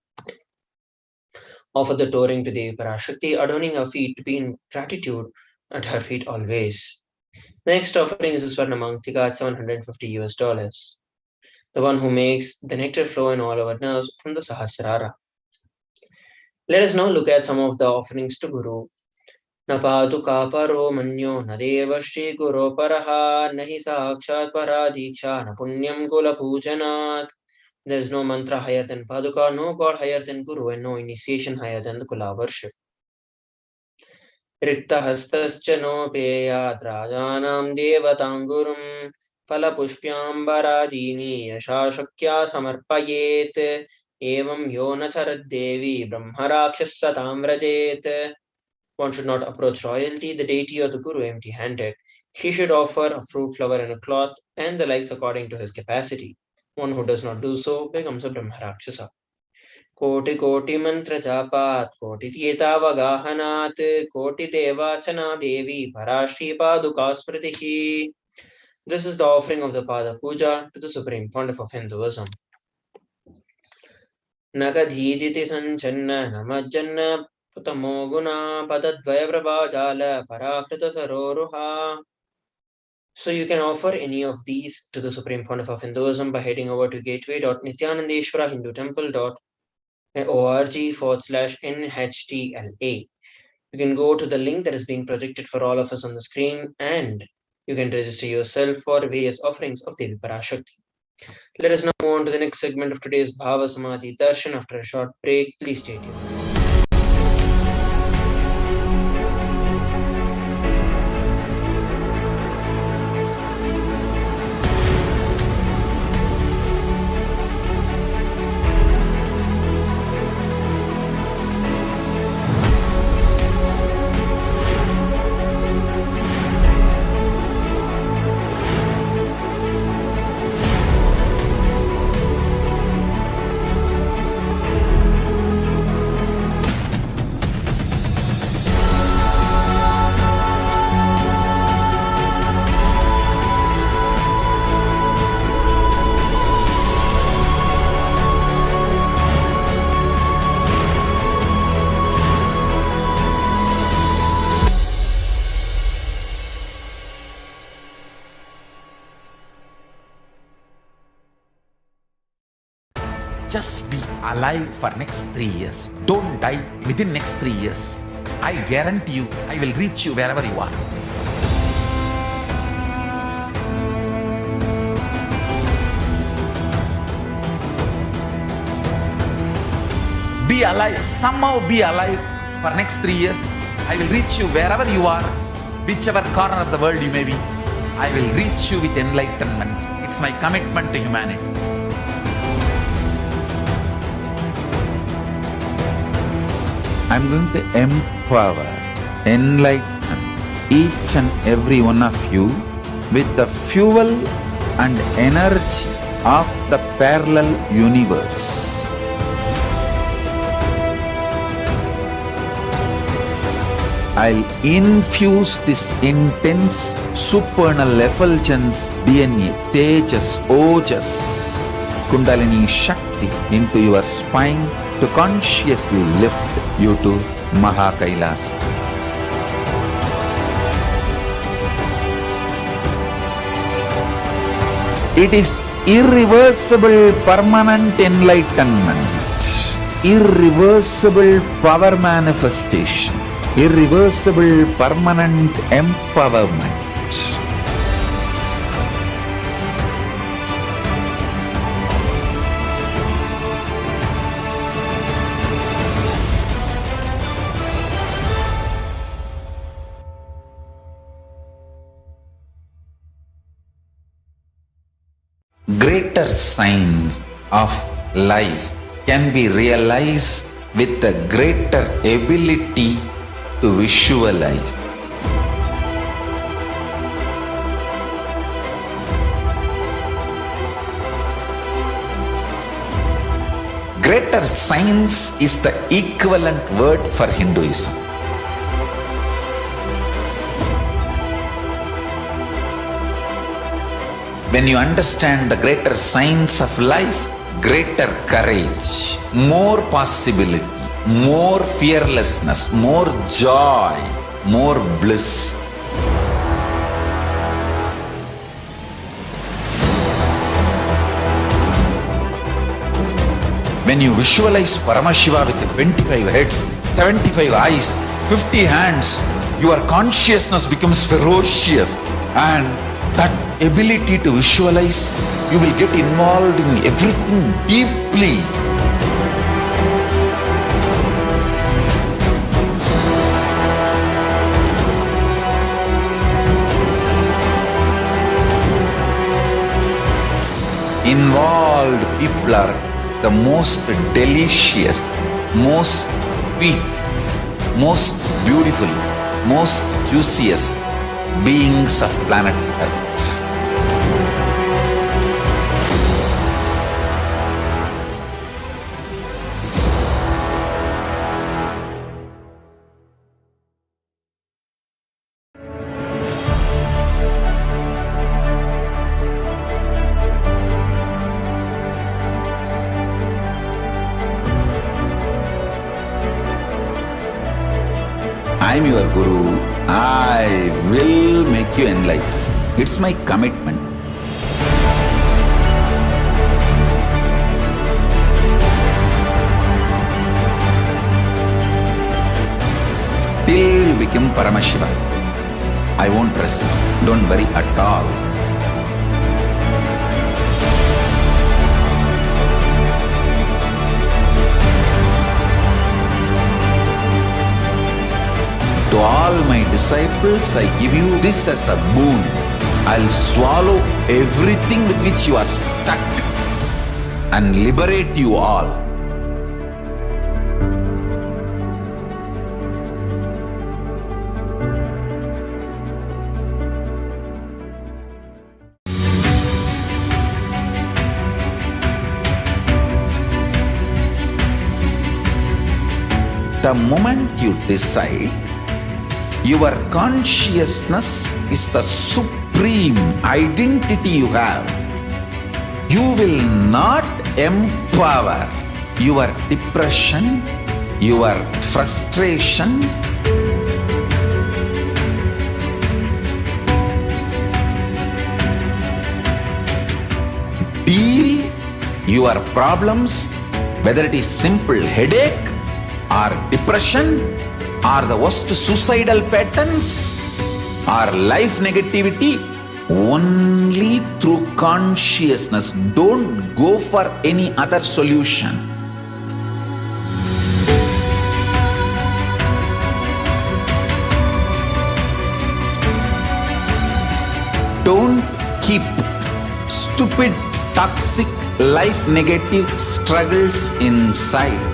Offer the touring to Devi Parashakti, adorning her feet to be in gratitude at her feet always. The next offering is the Swarna Mangtika at 750 US dollars. The one who makes the nectar flow in all our nerves from the Sahasrara. Let us now look at some of the offerings to Guru. Napadu kaparo manyo nadeva shri guru paraha nahi sakshat paradiksha na punyam kula pujanat. There is no mantra higher than Paduka, no god higher than Guru, and no initiation higher than the Kula worship. Rikta hastascha no peyat rajanam devatangurum फलपुष्प्याम्बरादीनि यशाशक्या समर्पयेत् एवं यो न चरद्देवी ब्रह्मराक्षसतां व्रजेत्. One should not approach royalty, the deity or the guru empty-handed. He should offer a fruit, flower and a cloth and the likes according to his capacity. One who does not do so becomes a brahmarakshasa. Koti koti mantra japat, koti tietavagahanat, koti devachana devi parashri paduka smritihi. This is the offering of the Pada Puja to the Supreme Pontiff of Hinduism. Nagadhiditi sanchanna namajjanna putamoguna padadvaya prabhajala parakrita saroruha. So you can offer any of these to the Supreme Pontiff of Hinduism by heading over to gateway.nithyanandeshwarahindutemple.org/NHTLA. You can go to the link that is being projected for all of us on the screen and you can register yourself for various offerings of Devi Parashakti. Let us now move on to the next segment of today's Bhava Samadhi Darshan after a short break. Please stay tuned. Just be alive for next 3 years. Don't die within next 3 years. I guarantee you, I will reach you wherever you are. Be alive, somehow be alive for next 3 years. I will reach you wherever you are, whichever corner of the world you may be. I will reach you with enlightenment. It's my commitment to humanity. I'm going to empower, enlighten each and every one of you with the fuel and energy of the parallel universe. I'll infuse this intense supernal effulgence DNA, Tejas, Ojas, Kundalini Shakti into your spine to consciously lift you to KAILASA. It is irreversible permanent enlightenment, irreversible power manifestation, irreversible permanent empowerment. Greater signs of life can be realized with a greater ability to visualize. Greater science is the equivalent word for Hinduism. When you understand the greater science of life, greater courage, more possibility, more fearlessness, more joy, more bliss. When you visualize Paramashiva with 25 heads, 75 eyes, 50 hands, your consciousness becomes ferocious, and that ability to visualize, you will get involved in everything deeply. Involved people are the most delicious, most sweet, most beautiful, most juiciest beings of planet Earth. I am your Guru. I will make you enlightened. It's my commitment. Till you become Paramashiva, I won't rest. Don't worry at all. To all my disciples, I give you this as a boon. I'll swallow everything with which you are stuck and liberate you all. The moment you decide, your consciousness is the supreme identity you have. You will not empower your depression, your frustration, deal your problems whether it is simple headache or depression or the worst suicidal patterns or life negativity, only through consciousness. Don't go for any other solution. Don't keep stupid, toxic, life negative struggles inside.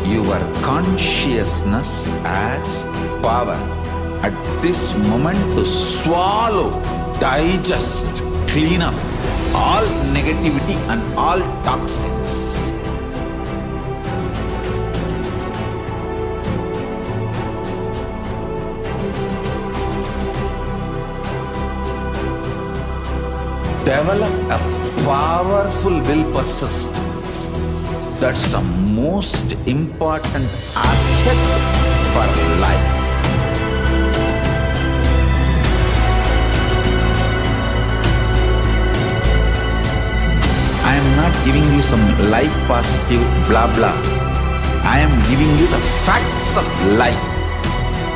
Your consciousness has power at this moment to swallow, digest, clean up all negativity and all toxins. Develop a powerful will persistence. That's the most important asset for life. I am not giving you some life positive blah blah. I am giving you the facts of life.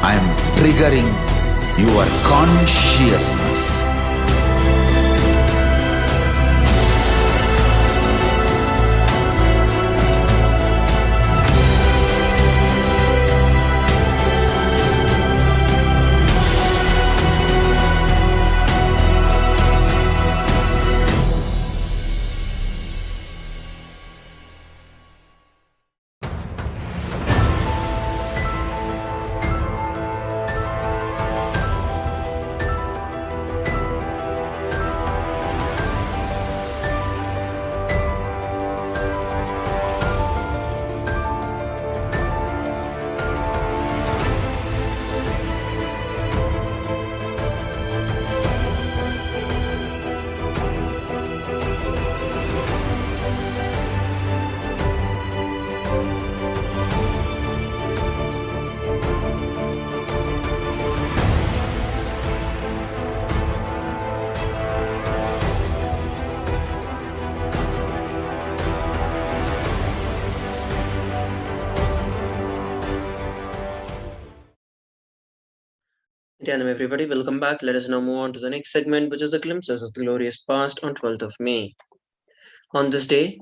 I am triggering your consciousness. Nithyanam, everybody, welcome back. Let us now move on to the next segment, which is the glimpses of the glorious past on 12th of May. On this day,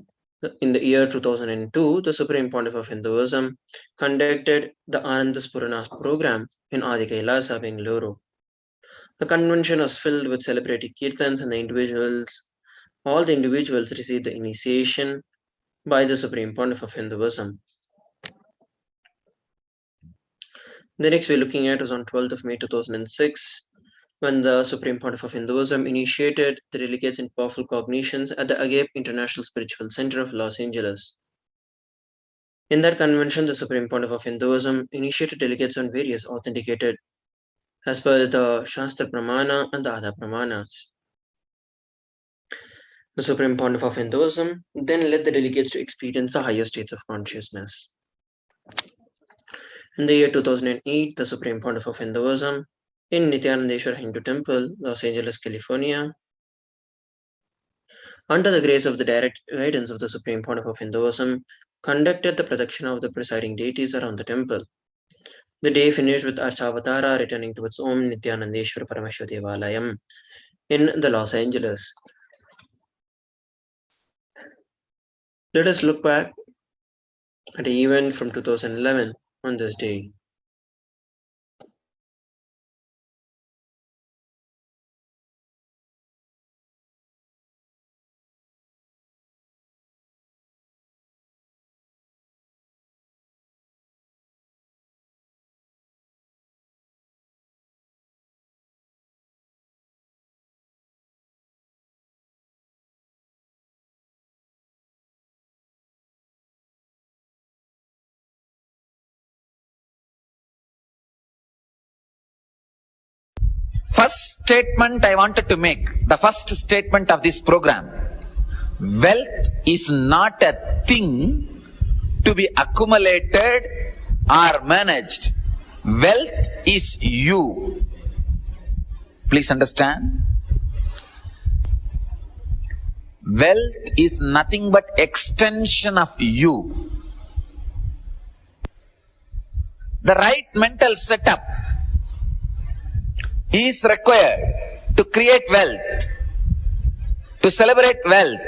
in the year 2002, the Supreme Pontiff of Hinduism conducted the Anandaspuranas program in Adi KAILASA, Bengaluru. The convention was filled with celebrity kirtans and all the individuals received the initiation by the Supreme Pontiff of Hinduism. The next we're looking at is on 12th of May 2006, when the Supreme Pontiff of Hinduism initiated the delegates in powerful cognitions at the Agama International Spiritual Center of Los Angeles. In that convention, the Supreme Pontiff of Hinduism initiated delegates on various authenticated as per the Shastra Pramana and the Adha Pramanas. The Supreme Pontiff of Hinduism then led the delegates to experience the higher states of consciousness. In the year 2008, the Supreme Pontiff of Hinduism in Nithyanandeshwar Hindu Temple, Los Angeles, California, under the grace of the direct guidance of the Supreme Pontiff of Hinduism, conducted the protection of the presiding deities around the temple. The day finished with Archavatara returning to its Om Nithyanandeshwar Paramashivoham in the Los Angeles. Let us look back at an event from 2011 on this day. statement I wanted to make, the first statement of this program: wealth is not a thing to be accumulated or managed. Wealth is you. Please understand. Wealth is nothing but extension of you. The right mental setup is required to create wealth, to celebrate wealth.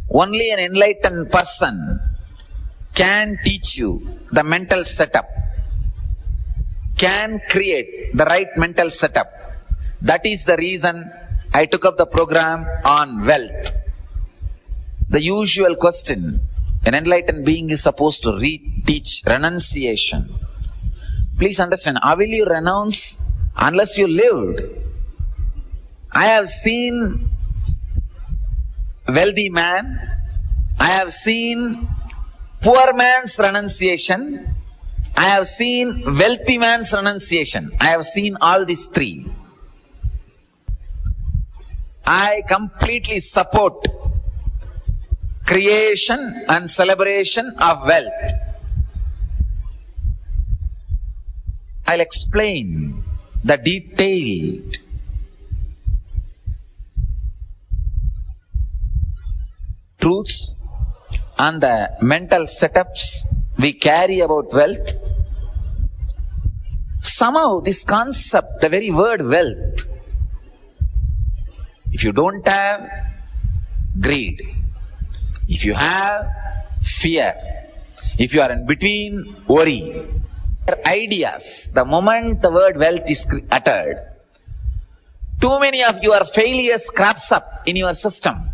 Only an enlightened person can teach you the mental setup, can create the right mental setup. That is the reason I took up the program on wealth. The usual question an enlightened being is supposed to teach: renunciation. Please understand, how will you renounce unless you lived? I have seen wealthy man, I have seen poor man's renunciation, I have seen wealthy man's renunciation. I have seen all these three. I completely support creation and celebration of wealth. I'll explain the detailed truths and the mental setups we carry about wealth. Somehow this concept, the very word wealth, if you don't have greed, if you have fear, if you are in between worry, ideas, the moment the word wealth is uttered, too many of your failures crops up in your system.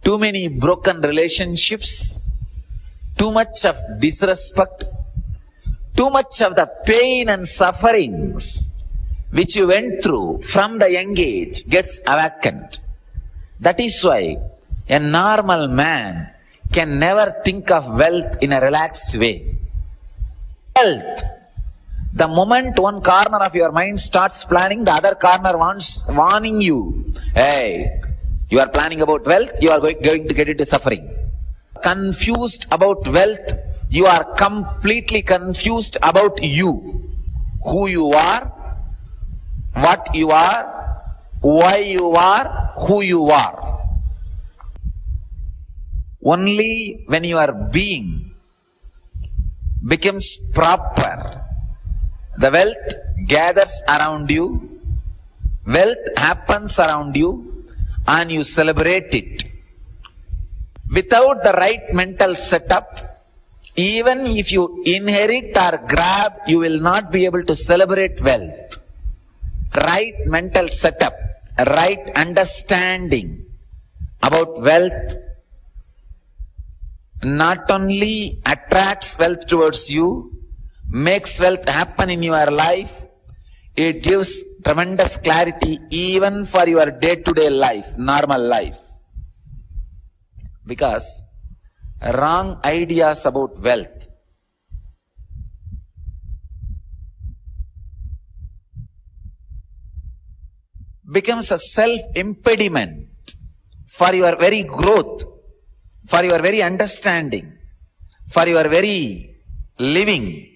Too many broken relationships, too much of disrespect, too much of the pain and sufferings which you went through from the young age gets awakened. That is why a normal man can never think of wealth in a relaxed way. Wealth, the moment one corner of your mind starts planning, the other corner wants warning you. Hey, you are planning about wealth, you are going to get into suffering. Confused about wealth, you are completely confused about you. Who you are, what you are, why you are, who you are. Only when your being becomes proper, the wealth gathers around you, wealth happens around you, and you celebrate it. Without the right mental setup, even if you inherit or grab, you will not be able to celebrate wealth. Right mental setup, right understanding about wealth not only attracts wealth towards you, makes wealth happen in your life, it gives tremendous clarity even for your day-to-day life, normal life. Because wrong ideas about wealth becomes a self-impediment for your very growth, for your very understanding, for your very living.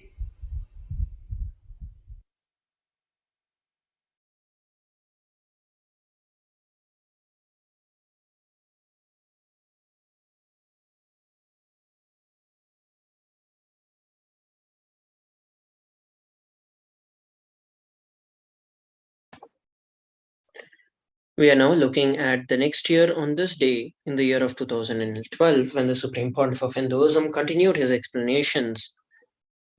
We are now looking at the next year on this day in the year of 2012 when the Supreme Pontiff of Hinduism continued his explanations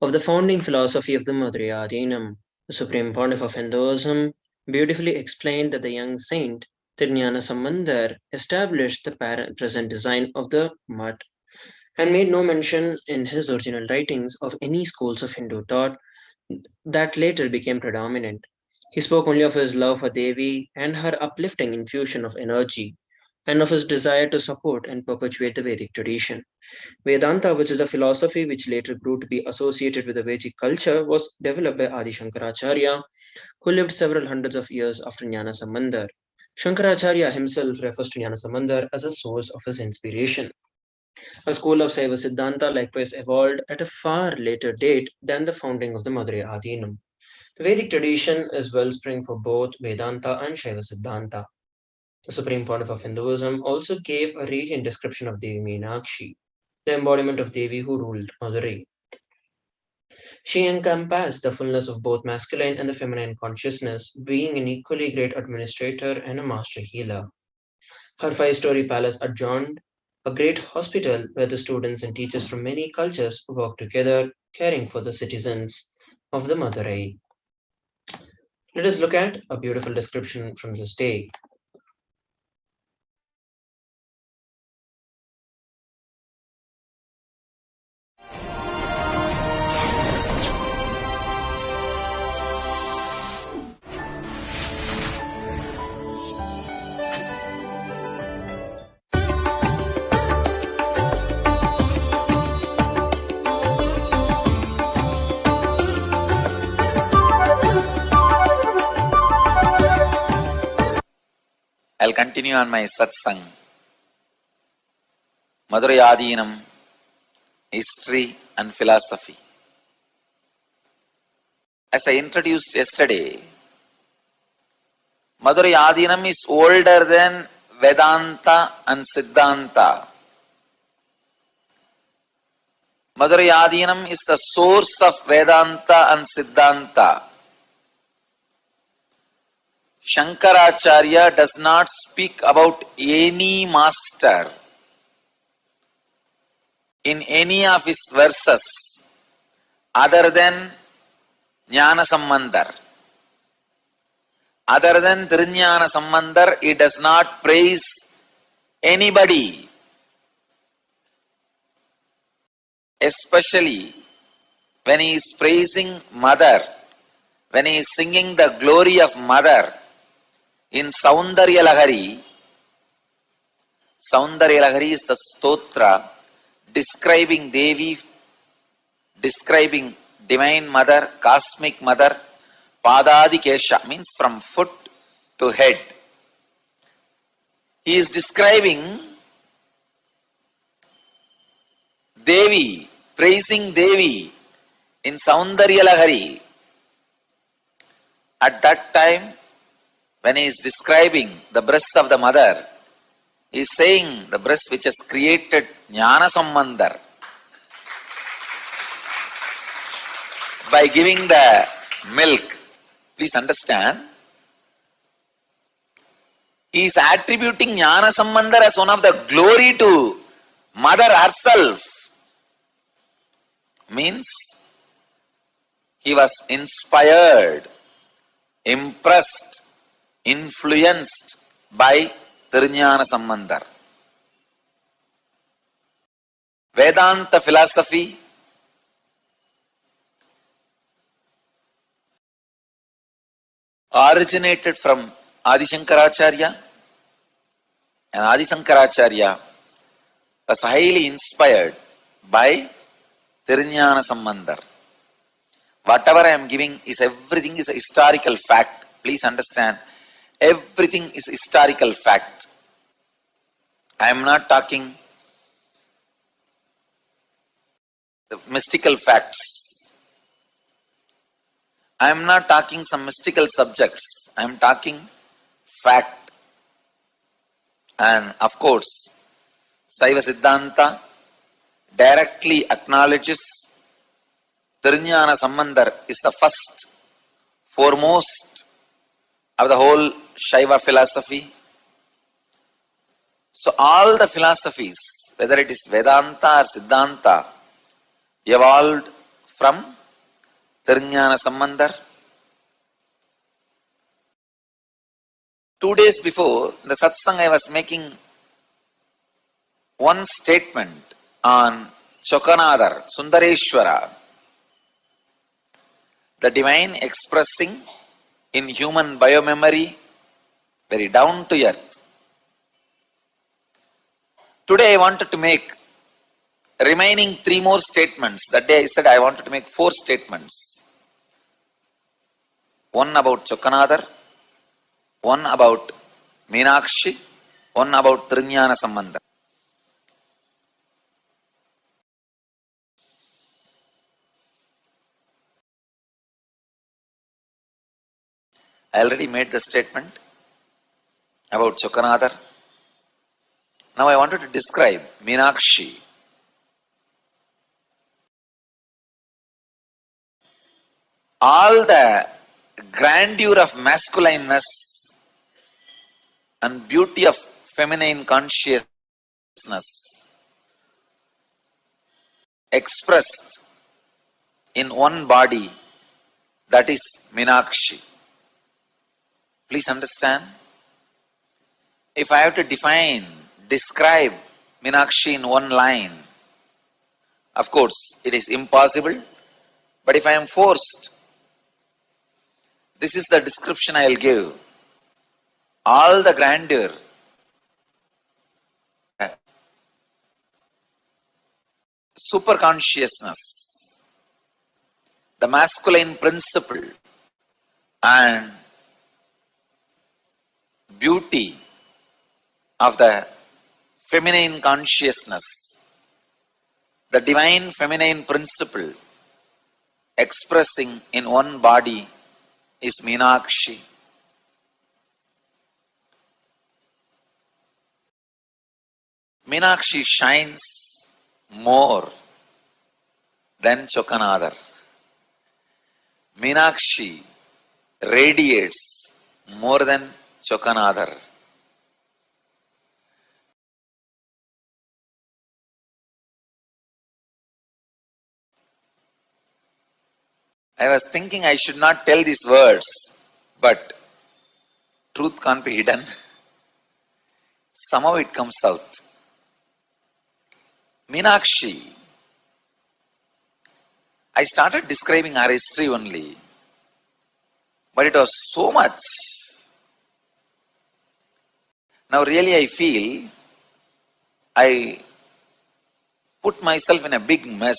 of the founding philosophy of the Madhurya Adhinam. The Supreme Pontiff of Hinduism beautifully explained that the young saint Tirnyana Sambandar established the present design of the Math and made no mention in his original writings of any schools of Hindu thought that later became predominant. He spoke only of his love for Devi and her uplifting infusion of energy. and of his desire to support and perpetuate the Vedic tradition. Vedanta, which is the philosophy which later grew to be associated with the Vedic culture, was developed by Adi Shankaracharya, who lived several hundreds of years after Jnana Sambandar. Shankaracharya himself refers to Jnana Sambandar as a source of his inspiration. A school of Saiva Siddhanta likewise evolved at a far later date than the founding of the Madurai Adhinam. The Vedic tradition is wellspring for both Vedanta and Shaiva Siddhanta. The supreme pontiff of Hinduism also gave a radiant description of Devi Meenakshi, the embodiment of Devi who ruled Madurai. She encompassed the fullness of both masculine and the feminine consciousness, being an equally great administrator and a master healer. Her five-story palace adjoined a great hospital where the students and teachers from many cultures worked together, caring for the citizens of the Madurai. Let us look at a beautiful description from this day. I'll continue on my satsang. Madurai Adhinam, history and philosophy. As I introduced yesterday, Madurai Adhinam is older than Vedanta and Siddhanta. Madurai Adhinam is the source of Vedanta and Siddhanta. Shankaracharya does not speak about any master in any of his verses other than Jnana Sambandar. Other than Tirujnana Sambandar, he does not praise anybody. Especially when he is praising Mother, when he is singing the glory of Mother in Saundarya Lahari. Saundarya Lahari is the stotra describing Devi, describing Divine Mother, Cosmic Mother, Padadi Kesha, means from foot to head. He is describing Devi, praising Devi in Saundarya Lahari. At that time, when he is describing the breast of the mother, he is saying the breast which has created Jnana Sambandar by giving the milk. Please understand, he is attributing Jnana Sambandar as one of the glory to mother herself. Means he was inspired, impressed, influenced by Tirujnana Sambandar. Vedanta philosophy originated from Adi Shankaracharya, and Adi Shankaracharya was highly inspired by Tirujnana Sambandar. Whatever I am giving is everything is a historical fact. Please understand, everything is historical fact. I am not talking the mystical facts. I am not talking some mystical subjects. I am talking fact. And of course, Saiva Siddhanta directly acknowledges Tirujnana Sambandar is the first, foremost of the whole Shaiva philosophy. So all the philosophies, whether it is Vedanta or Siddhanta, evolved from Tirujnana Sambandar. 2 days before, in the satsang I was making one statement on Chokanadar, Sundareshwara, the divine expressing in human biomemory, very down to earth. Today I wanted to make remaining 3 more statements. That day I said I wanted to make 4 statements. One about Chokkanadhar, one about Meenakshi, one about Trinyana Sambandha. I already made the statement about Chokkanadhar. Now I wanted to describe Meenakshi. All the grandeur of masculineness and beauty of feminine consciousness expressed in one body, that is Meenakshi. Please understand, if I have to describe Meenakshi in one line, of course it is impossible, but if I am forced, this is the description I will give. All the grandeur, super consciousness, the masculine principle and beauty of the feminine consciousness, the divine feminine principle expressing in one body is Meenakshi. Meenakshi shines more than Chokkanadhar. Meenakshi radiates more than Chokkanadhar. I was thinking I should not tell these words, but truth can't be hidden. Somehow it comes out. Meenakshi, I started describing her history only, but it was so much. Now really I feel I put myself in a big mess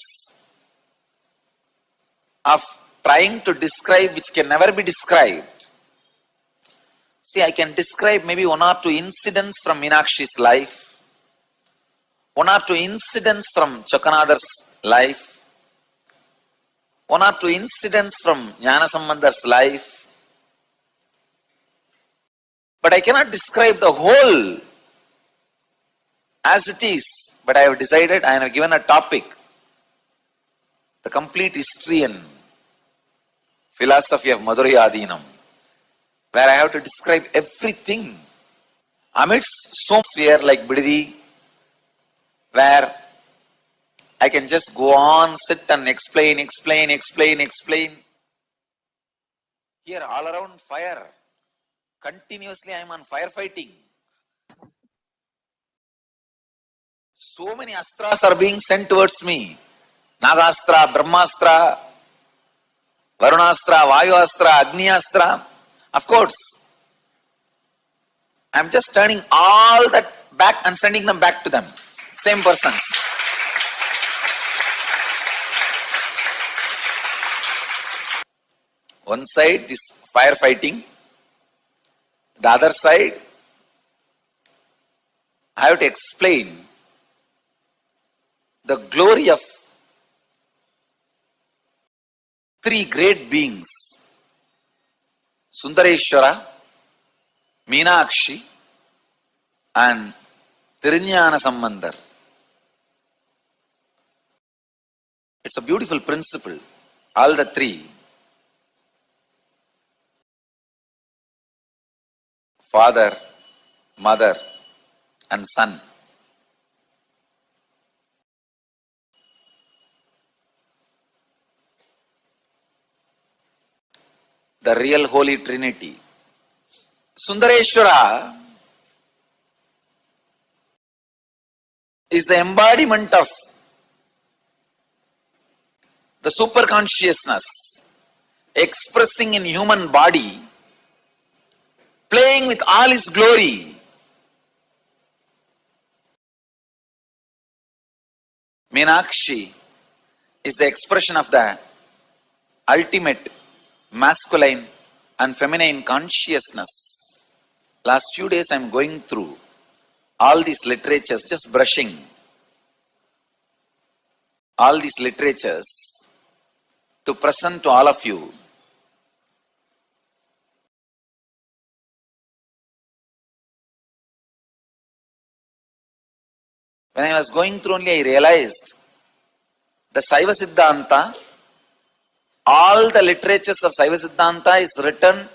of trying to describe which can never be described. See, I can describe maybe 1 or 2 incidents from Meenakshi's life, 1 or 2 incidents from Chokkanadhar's life, 1 or 2 incidents from Jnanasambandhar's life, but I cannot describe the whole as it is. But I have decided, I have given a topic, the complete history and philosophy of Madurai Adinam, where I have to describe everything amidst so sphere like Bididi, where I can just go on, sit and explain. Here all around fire, continuously I am on firefighting. So many astras are being sent towards me. Nagastra, Brahmastra, Varunastra, Vayuastra, Agniastra. Of course, I am just turning all that back and sending them back to them. Same persons. One side, this firefighting. The other side, I have to explain the glory of 3 great beings, Sundareshwara, Meenakshi and Trinyana Sambandhar. It's a beautiful principle, all the 3. Father, mother and son. The real Holy Trinity. Sundareshwara is the embodiment of the super consciousness expressing in human body, playing with all its glory. Meenakshi is the expression of the ultimate masculine and feminine consciousness. Last few days I am going through all these literatures, just brushing all these literatures to present to all of you. When I was going through only, I realized the Saiva Siddhanta, all the literatures of Saiva Siddhanta is written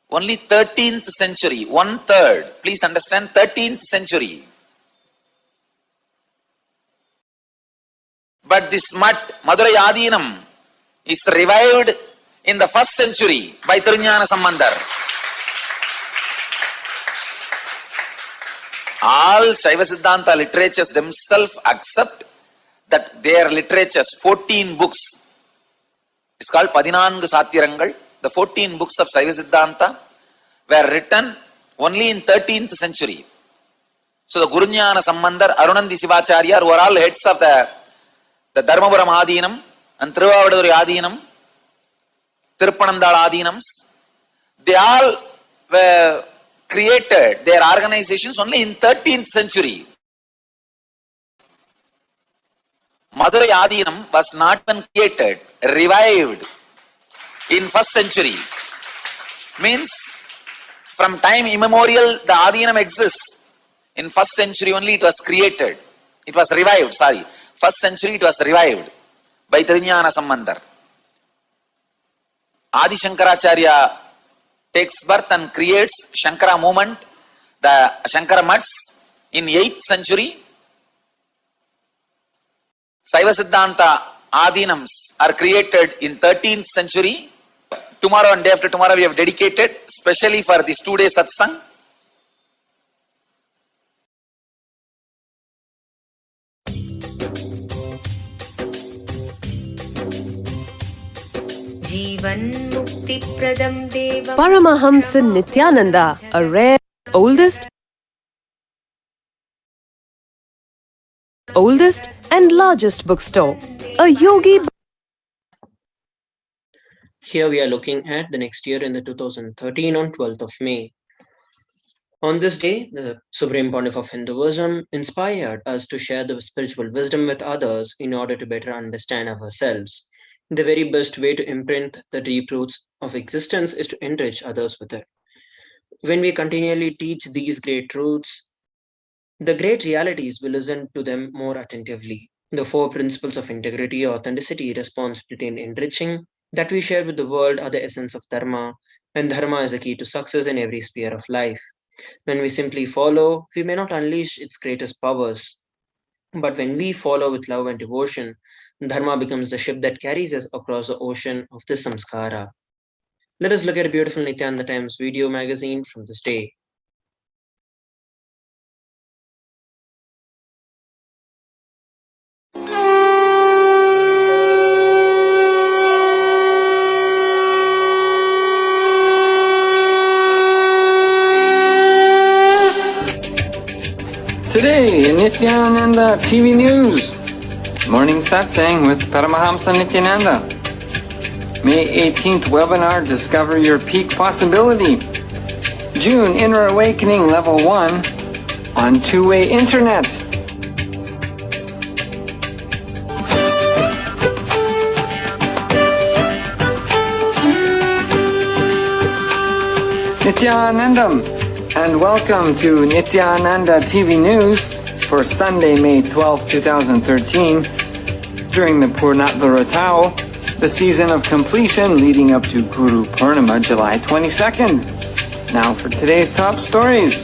only 13th century, 1/3. Please understand, 13th century. But this Madurai Adinam is revived in the 1st century by Thiruñāna Sambandar. All Saiva Siddhanta literatures themselves accept that their literatures, 14 books, it's called Padinangu Sathirangal. The 14 books of Saiva Siddhanta were written only in 13th century. So the Guruñāna Sambandar, Arunandi Sivacharya, who are all heads of the Dharmapuram Adinam and Thiruvavaduri Adinam, Tiruppanandal Adinams, they all were created their organizations only in 13th century. Madurai Adinam was not even created, revived in 1st century. Means from time immemorial the Adinam exists. In 1st century only it was created. It was revived, 1st century it was revived by Thiruñāna Sambandar. Adi Shankaracharya takes birth and creates Shankara movement, the Shankara Mats in 8th century. Saiva Siddhanta Adinams are created in 13th century. Tomorrow and day after tomorrow we have dedicated specially for this 2-day satsang. Paramahamsa Nithyananda, a rare, oldest and largest bookstore. A yogi. Here we are looking at the next year in the 2013 on 12th of May. On this day, the Supreme Pontiff of Hinduism inspired us to share the spiritual wisdom with others in order to better understand ourselves. The very best way to imprint the deep roots of existence is to enrich others with it. When we continually teach these great truths, the great realities, we listen to them more attentively. The 4 principles of integrity, authenticity, responsibility, and enriching that we share with the world are the essence of Dharma, and Dharma is the key to success in every sphere of life. When we simply follow, we may not unleash its greatest powers. But when we follow with love and devotion, Dharma becomes the ship that carries us across the ocean of this samskara. Let us look at a beautiful Nithyananda Times video magazine from this day. Today in Nithyananda TV News, Morning Satsang with Paramahamsa Nithyananda. May 18th webinar, Discover Your Peak Possibility. June, Inner Awakening Level 1 on Two-Way Internet. Nithyanandam, and welcome to Nithyananda TV News for Sunday, May 12, 2013, during the Purnatvaratao, the season of completion leading up to Guru Purnima, July 22nd. Now for today's top stories.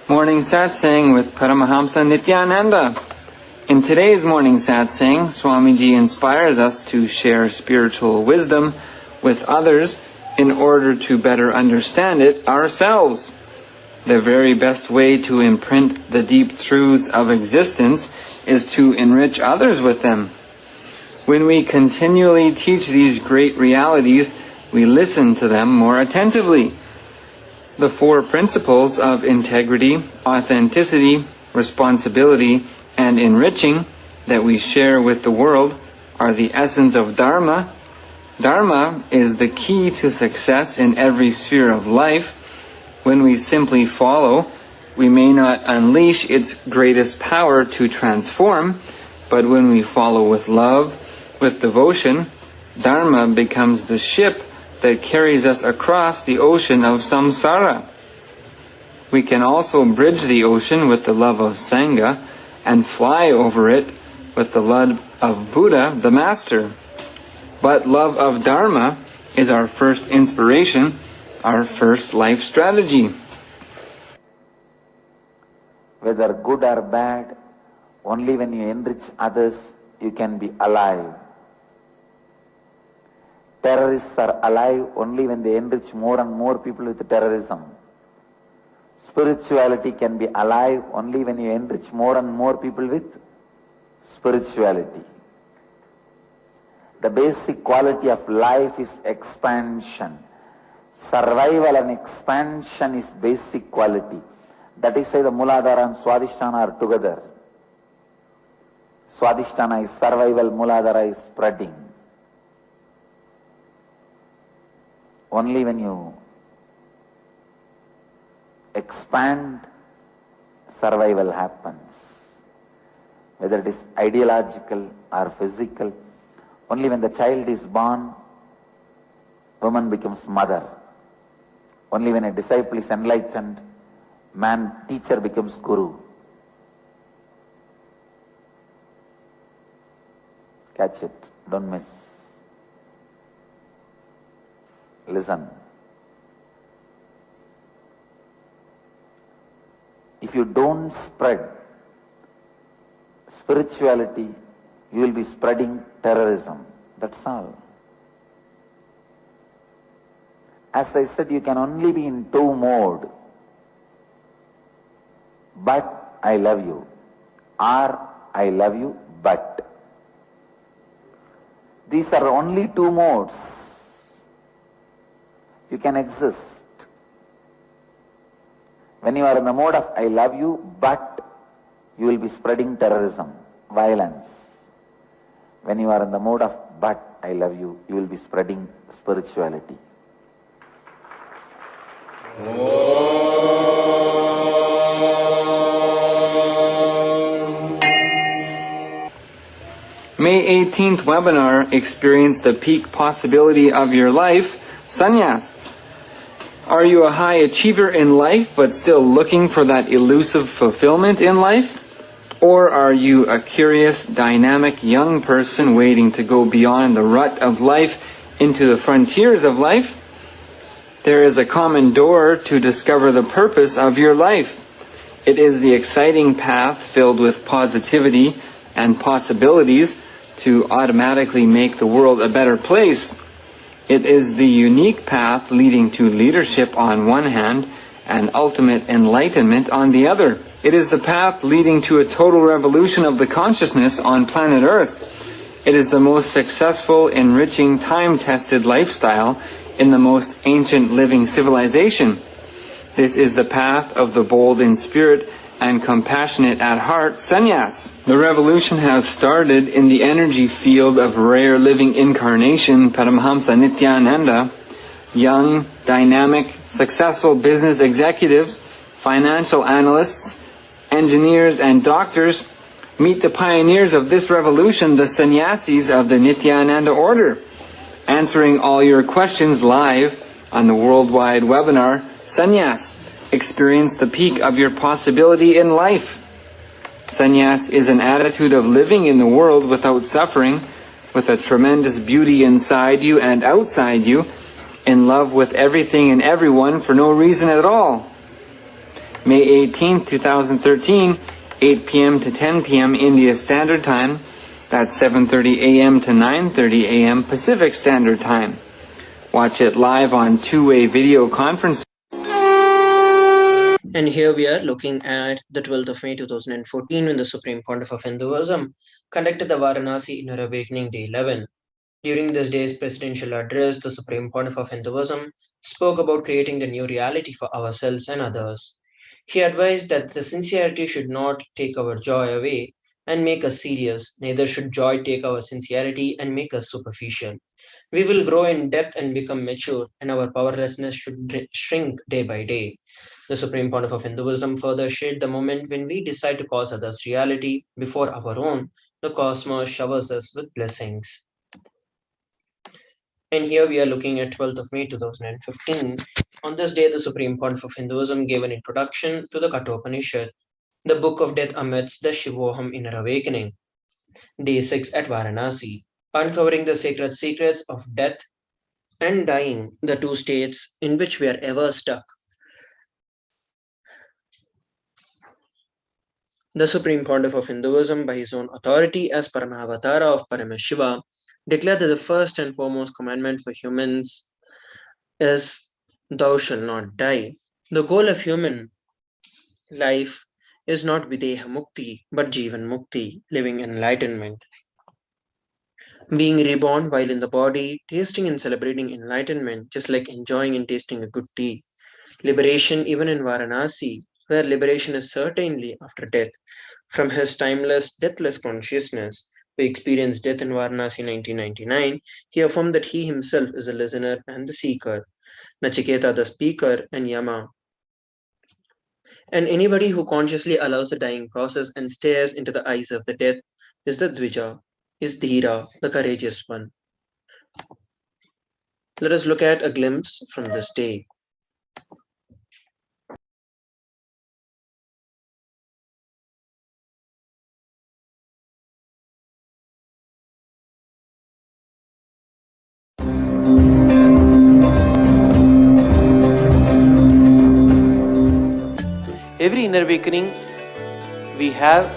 Morning Satsang with Paramahamsa Nithyananda. In today's morning satsang, Swamiji inspires us to share spiritual wisdom with others in order to better understand it ourselves. The very best way to imprint the deep truths of existence is to enrich others with them. When we continually teach these great realities, we listen to them more attentively. The 4 principles of integrity, authenticity, responsibility, and enriching that we share with the world are the essence of Dharma. Dharma is the key to success in every sphere of life. When we simply follow, we may not unleash its greatest power to transform, but when we follow with love, with devotion, Dharma becomes the ship that carries us across the ocean of samsara. We can also bridge the ocean with the love of Sangha and fly over it with the love of Buddha, the Master. But love of Dharma is our first inspiration, our first life strategy. Whether good or bad, only when you enrich others, you can be alive. Terrorists are alive only when they enrich more and more people with terrorism. Spirituality can be alive only when you enrich more and more people with spirituality. The basic quality of life is expansion. Survival and expansion is basic quality. That is why the Muladhara and Swadhisthana are together. Swadhisthana is survival, Muladhara is spreading. Only when you expand, survival happens. Whether it is ideological or physical, only when the child is born, woman becomes mother. Only when a disciple is enlightened, man, teacher becomes guru. Catch it, don't miss. Listen. If you don't spread spirituality, you will be spreading terrorism. That's all. As I said, you can only be in 2 modes. But I love you, or I love you, but. These are only 2 modes. You can exist. When you are in the mode of I love you, but you will be spreading terrorism, violence. When you are in the mode of but I love you, you will be spreading spirituality. May 18th webinar, Experience the Peak Possibility of Your Life, Sannyas. Are you a high achiever in life but still looking for that elusive fulfillment in life? Or are you a curious, dynamic young person waiting to go beyond the rut of life into the frontiers of life? There is a common door to discover the purpose of your life. It is the exciting path filled with positivity and possibilities to automatically make the world a better place. It is the unique path leading to leadership on one hand and ultimate enlightenment on the other. It is the path leading to a total revolution of the consciousness on planet Earth. It is the most successful, enriching, time-tested lifestyle in the most ancient living civilization. This is the path of the bold in spirit and compassionate at heart sannyas. The revolution has started in the energy field of rare living incarnation Paramahamsa Nithyananda. Young, dynamic, successful business executives, financial analysts, engineers and doctors meet the pioneers of this revolution, the sannyasis of the Nithyananda order, answering all your questions live on the worldwide webinar, Sannyas, Experience the Peak of Your Possibility in Life. Sannyas is an attitude of living in the world without suffering, with a tremendous beauty inside you and outside you, in love with everything and everyone for no reason at all. May 18, 2013, 8 p.m. to 10 p.m. India Standard Time. That's 7:30 a.m. to 9:30 a.m. Pacific Standard Time. Watch it live on two-way video conference. And here we are looking at the 12th of May 2014 when the Supreme Pontiff of Hinduism conducted the Varanasi Inner Awakening Day 11. During this day's presidential address, the Supreme Pontiff of Hinduism spoke about creating the new reality for ourselves and others. He advised that the sincerity should not take our joy away and make us serious, neither should joy take our sincerity and make us superficial. We will grow in depth and become mature, and our powerlessness should shrink day by day. The Supreme Pontiff of Hinduism further shared the moment when we decide to cause others reality before our own, the cosmos showers us with blessings. And here we are looking at 12th of May 2015. On this day, the Supreme Pontiff of Hinduism gave an introduction to the Kathopanishad, the book of death amidst the Shivoham inner awakening. Day 6 at Varanasi, uncovering the sacred secrets of death and dying, the two states in which we are ever stuck. The Supreme Pontiff of Hinduism, by his own authority as Paramavatara of Paramashiva, declared that the first and foremost commandment for humans is thou shalt not die. The goal of human life is not Videha Mukti, but Jivan Mukti, living enlightenment. Being reborn while in the body, tasting and celebrating enlightenment, just like enjoying and tasting a good tea. Liberation even in Varanasi, where liberation is certainly after death. From his timeless, deathless consciousness, who experienced death in Varanasi 1999, he affirmed that he himself is a listener and the seeker, Nachiketa the speaker, and Yama. And anybody who consciously allows the dying process and stares into the eyes of the death is the Dvija, is Dhira, the courageous one. Let us look at a glimpse from this day. Every inner awakening we have,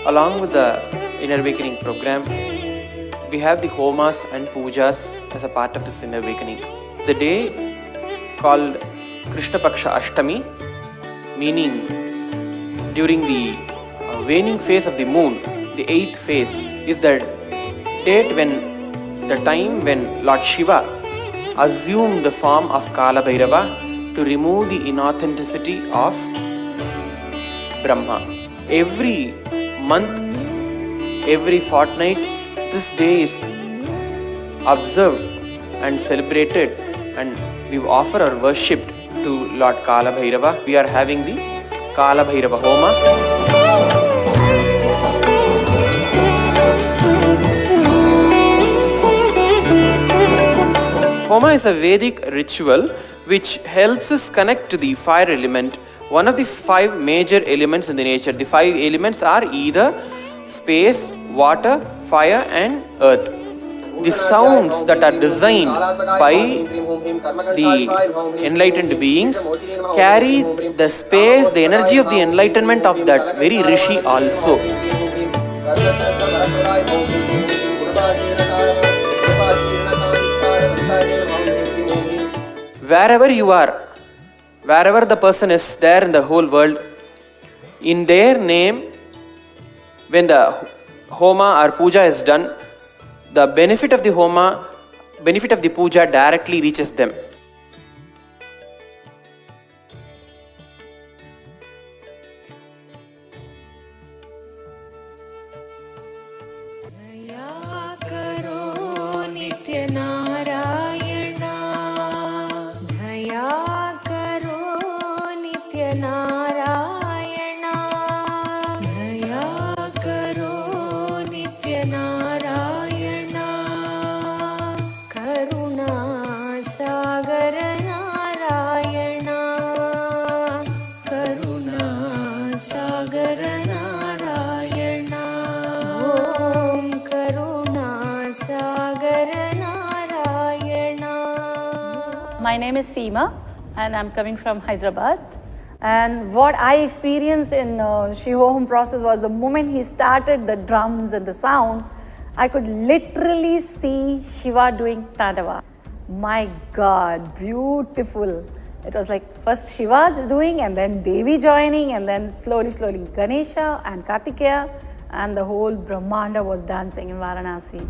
along with the inner awakening program, we have the homas and pujas as a part of this inner awakening. The day called Krishna Paksha Ashtami, meaning during the waning phase of the moon, the 8th phase, is the date when the time when Lord Shiva assumed the form of Kala Bhairava to remove the inauthenticity of Brahma. Every month, every fortnight, this day is observed and celebrated, and we offer our worship to Lord Kala Bhairava. We are having the Kala Bhairava Homa. Homa is a Vedic ritual which helps us connect to the fire element, one of the 5 major elements in the nature. The 5 elements are either space, water, fire and earth. The sounds that are designed by the enlightened beings carry the space, the energy of the enlightenment of that very Rishi also. Wherever you are, wherever the person is there in the whole world, in their name, when the homa or puja is done, the benefit of the homa, benefit of the puja directly reaches them. My name is Seema and I'm coming from Hyderabad. And what I experienced in Shivoham process was the moment he started the drums and the sound, I could literally see Shiva doing Tandava. My God, beautiful. It was like first Shiva doing and then Devi joining and then slowly Ganesha and Kartikeya and the whole Brahmanda was dancing in Varanasi.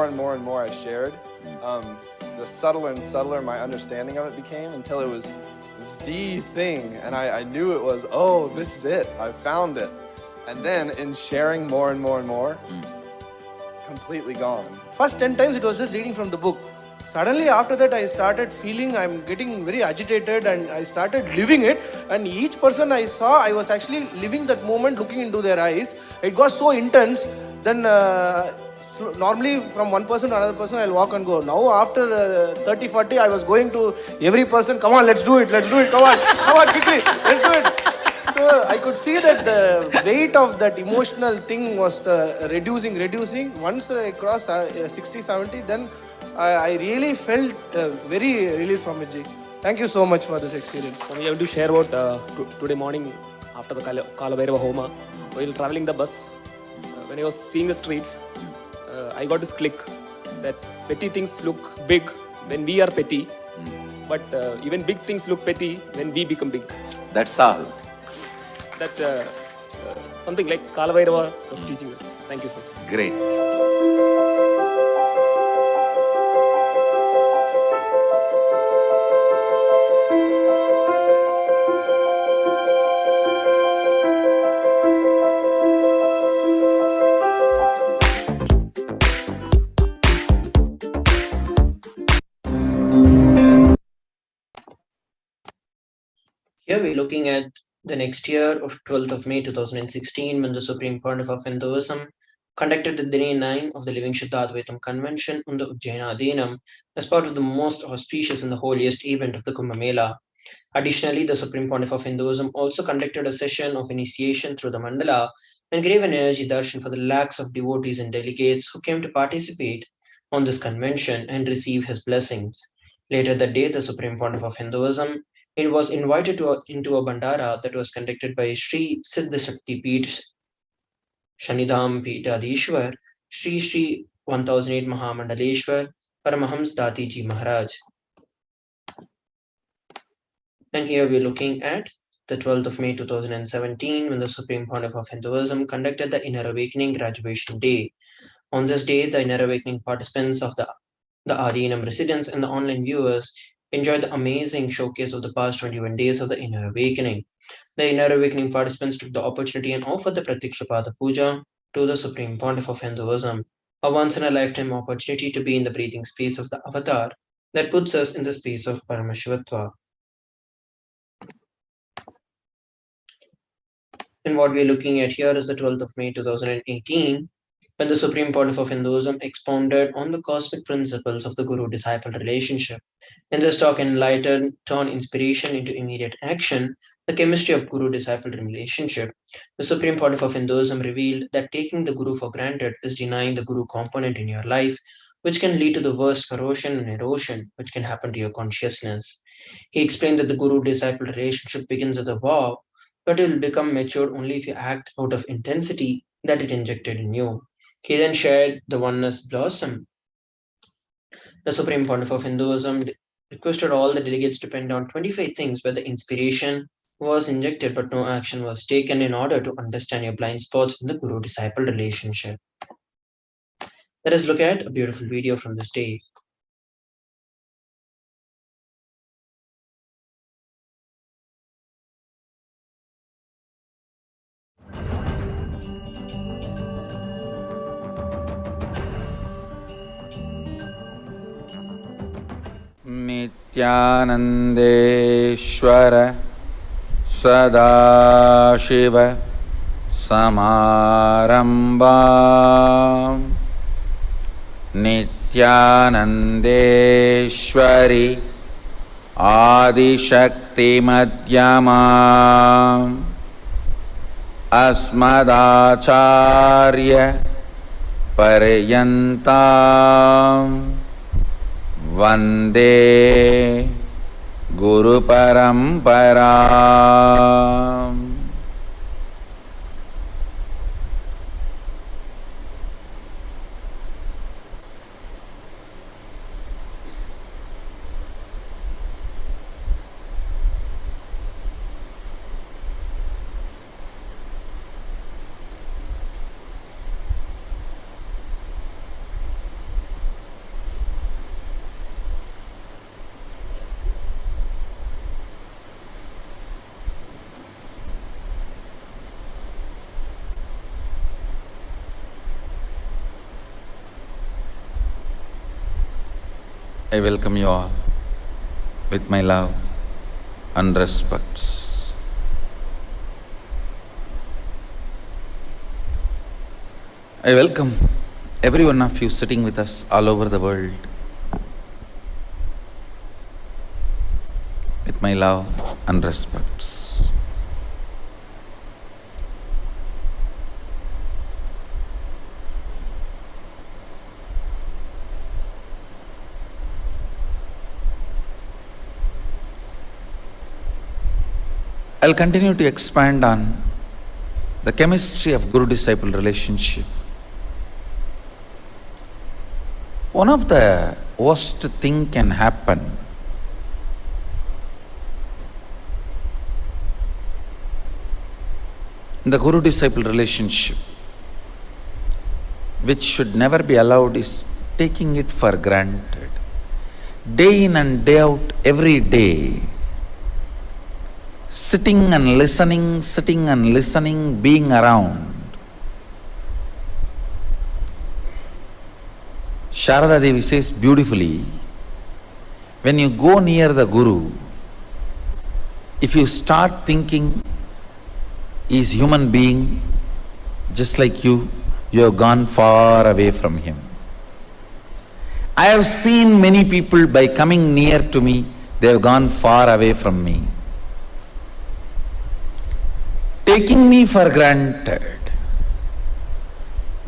more and more and more I shared, the subtler and subtler my understanding of it became until it was the thing. And I knew it was, oh, this is it. I found it. And then in sharing more and more and more, completely gone. First 10 times it was just reading from the book. Suddenly after that I started feeling I'm getting very agitated and I started living it, and each person I saw, I was actually living that moment, looking into their eyes. It got so intense. Then normally from one person to another person I'll walk and go. Now after 30, 40 I was going to every person, come on, let's do it, come on quickly, let's do it. So I could see that the weight of that emotional thing was reducing. Once I crossed 60, 70, then I really felt very relieved from it, Ji. Thank you so much for this experience. We have to share about today morning after the Kalavairava Homa. While traveling the bus, when I was seeing the streets, I got this click that petty things look big when we are petty, but even big things look petty when we become big. That's all. That something like Kalavairava was teaching me. Thank you, sir. Great. Here we're looking at the next year of 12th of May 2016, when the Supreme Pontiff of Hinduism conducted the Day 9 of the Living Shuddhadvaitam Convention on the Ujjaina Adhinam as part of the most auspicious and the holiest event of the Kumbh Mela. Additionally, the Supreme Pontiff of Hinduism also conducted a session of initiation through the mandala and gave an energy darshan for the lakhs of devotees and delegates who came to participate on this convention and receive his blessings. Later that day, the Supreme Pontiff of Hinduism was invited into a bandara that was conducted by Sri Siddha Shakti Peeth Shanidham Peethadishwar Sri 1008 Mahamandaleshwar Paramahams Dati Ji Maharaj. And here we're looking at the 12th of May 2017, when the Supreme Pontiff of Hinduism conducted the Inner Awakening Graduation Day. On this day, the Inner Awakening participants of the Adhinam residents and the online viewers enjoyed the amazing showcase of the past 21 days of the Inner Awakening. The Inner Awakening participants took the opportunity and offered the Pratikshapada Puja to the Supreme Pontiff of Hinduism, a once-in-a-lifetime opportunity to be in the breathing space of the Avatar that puts us in the space of Paramashivatva. And what we're looking at here is the 12th of May 2018, when the Supreme Pontiff of Hinduism expounded on the cosmic principles of the Guru-disciple relationship. In this talk, Enlightenment turned inspiration into immediate action, the chemistry of Guru-disciple relationship. The Supreme Pontiff of Hinduism revealed that taking the Guru for granted is denying the Guru component in your life, which can lead to the worst corrosion and erosion which can happen to your consciousness. He explained that the Guru-disciple relationship begins with a vow, but it will become mature only if you act out of intensity that it injected in you. He then shared the oneness blossom. The Supreme Pontiff of Hinduism requested all the delegates to pen down 25 things where the inspiration was injected but no action was taken in order to understand your blind spots in the Guru-disciple relationship. Let us look at a beautiful video from this day. Nithyanandeshwara Sadashiva Samarambam Nithyanandeshwari Adishakti Madhyamam Asmadacharya Paryantam Vande Guru Paramparam. I welcome you all with my love and respects. I welcome every one of you sitting with us all over the world with my love and respects. I'll continue to expand on the chemistry of Guru-disciple relationship. One of the worst thing can happen in the Guru-disciple relationship, which should never be allowed, is taking it for granted. Day in and day out, every day, sitting and listening, being around. Sharada Devi says beautifully, when you go near the Guru, if you start thinking he is human being just like you have gone far away from him. I have seen many people, by coming near to me, they have gone far away from me, taking me for granted,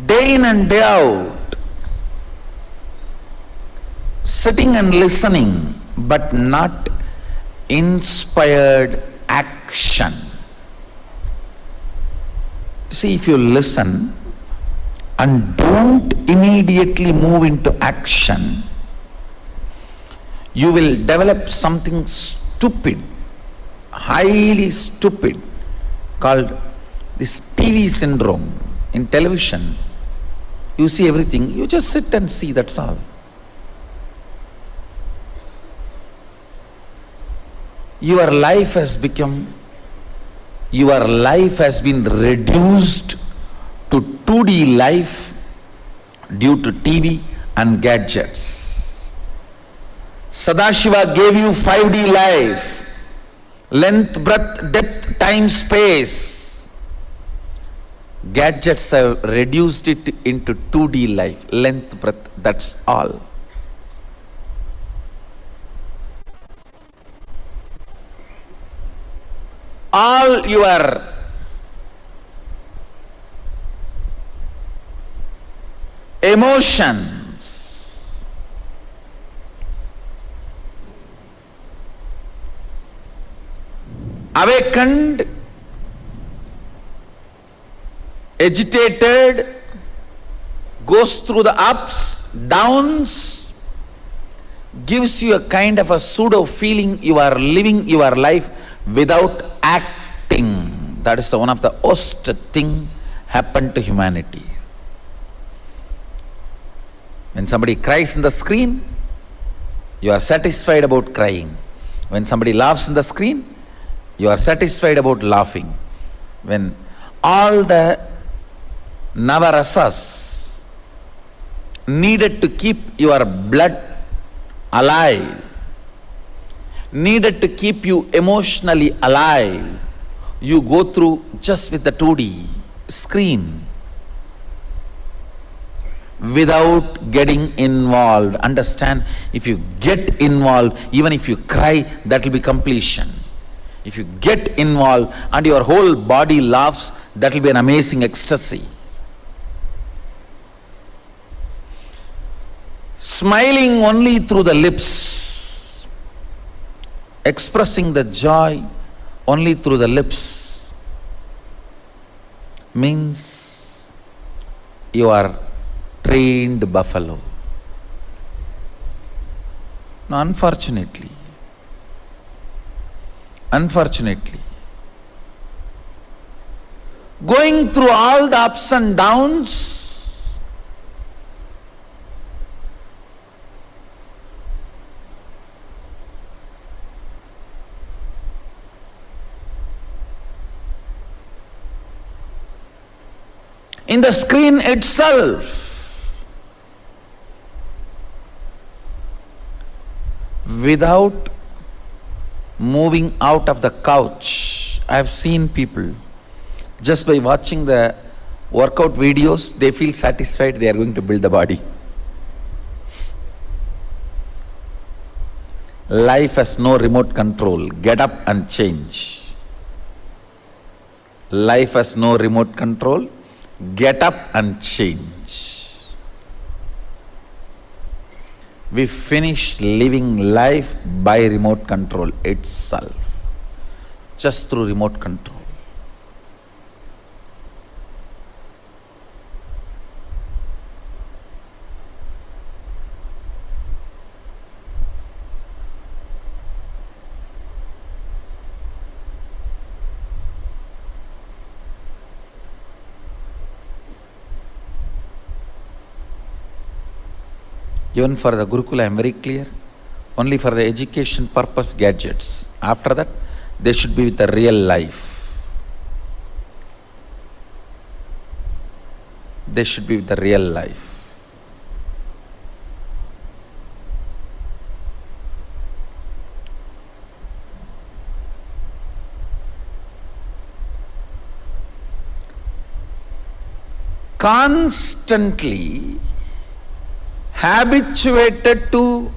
day in and day out, sitting and listening, but not inspired action. See, if you listen and don't immediately move into action, you will develop something stupid, highly stupid, called this TV syndrome. In television, you see everything, you just sit and see, that's all. Your life has been reduced to 2D life due to TV and gadgets. Sadashiva gave you 5D life. Length, breadth, depth, time, space. Gadgets have reduced it into 2D life, length, breadth, that's all. All your emotions, awakened, agitated, goes through the ups, downs, gives you a kind of a pseudo feeling you are living your life without acting. That is one of the worst thing happened to humanity. When somebody cries in the screen, you are satisfied about crying. When somebody laughs in the screen, you are satisfied about laughing. When all the navarasas needed to keep your blood alive, needed to keep you emotionally alive, you go through just with the 2D screen without getting involved. Understand, if you get involved, even if you cry, that will be completion. If you get involved and your whole body laughs, that will be an amazing ecstasy. Smiling only through the lips, expressing the joy only through the lips, means you are trained buffalo. Now, unfortunately, going through all the ups and downs, in the screen itself, without moving out of the couch. I have seen people, just by watching the workout videos, they feel satisfied they are going to build the body. Life has no remote control. Get up and change. Life has no remote control. Get up and change. We finish living life by remote control itself, just through remote control. Even for the Gurukula, I am very clear. Only for the education purpose gadgets. After that, they should be with the real life. They should be with the real life. Constantly habituated to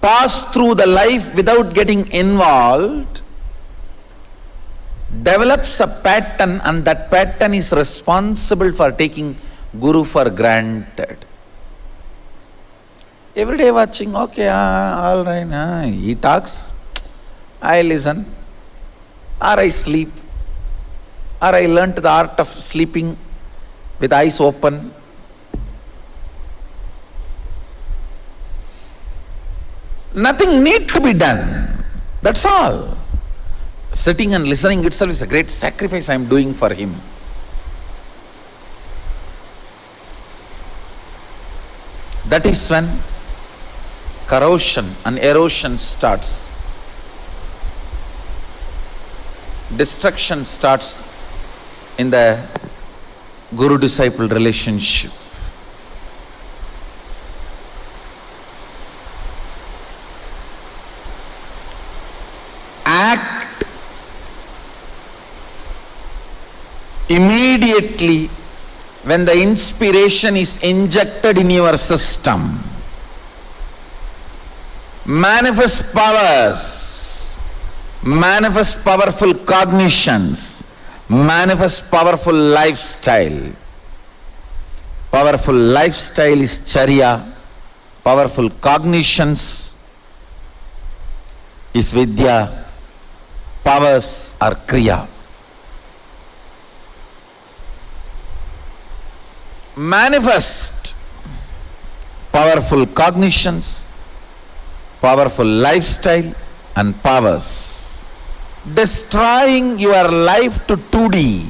pass through the life without getting involved, develops a pattern, and that pattern is responsible for taking Guru for granted. Every day watching, okay, all right, he talks, I listen, or I sleep, or I learnt the art of sleeping with eyes open. Nothing need to be done. That's all. Sitting and listening itself is a great sacrifice I am doing for him. That is when corrosion and erosion starts. Destruction starts in the guru-disciple relationship. Act immediately when the inspiration is injected in your system. Manifest powers, manifest powerful cognitions, manifest powerful lifestyle. Powerful lifestyle is charya, powerful cognitions is vidya, powers are kriya. Manifest powerful cognitions, powerful lifestyle and powers. Destroying your life to 2D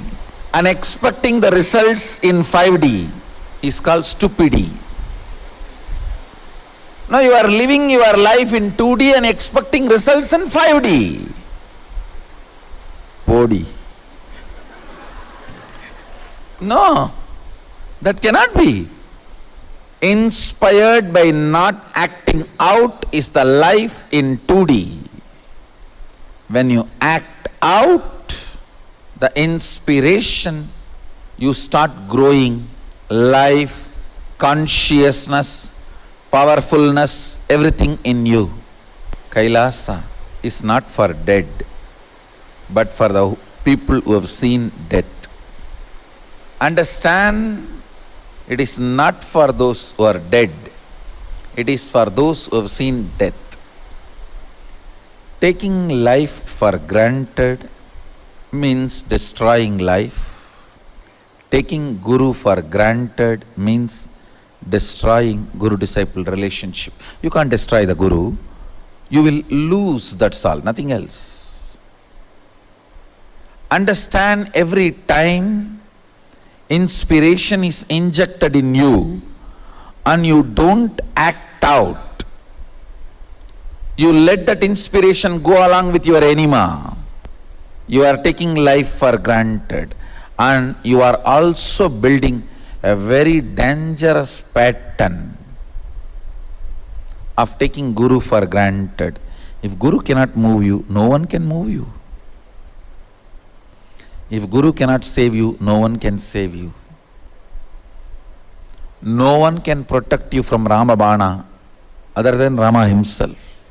and expecting the results in 5D is called stupidity. Now you are living your life in 2D and expecting results in 5D. 4D. No, that cannot be. Inspired by not acting out is the life in 2D. When you act out the inspiration, you start growing life, consciousness, powerfulness, everything in you. Kailasa is not for dead, but for the people who have seen death. Understand, it is not for those who are dead. It is for those who have seen death. Taking life for granted means destroying life. Taking Guru for granted means destroying Guru-disciple relationship. You can't destroy the Guru. You will lose, that's all, nothing else. Understand, every time inspiration is injected in you and you don't act out, you let that inspiration go along with your anima. You are taking life for granted and you are also building a very dangerous pattern of taking Guru for granted. If Guru cannot move you, no one can move you. If Guru cannot save you, no one can save you. No one can protect you from Ramabana other than Rama himself.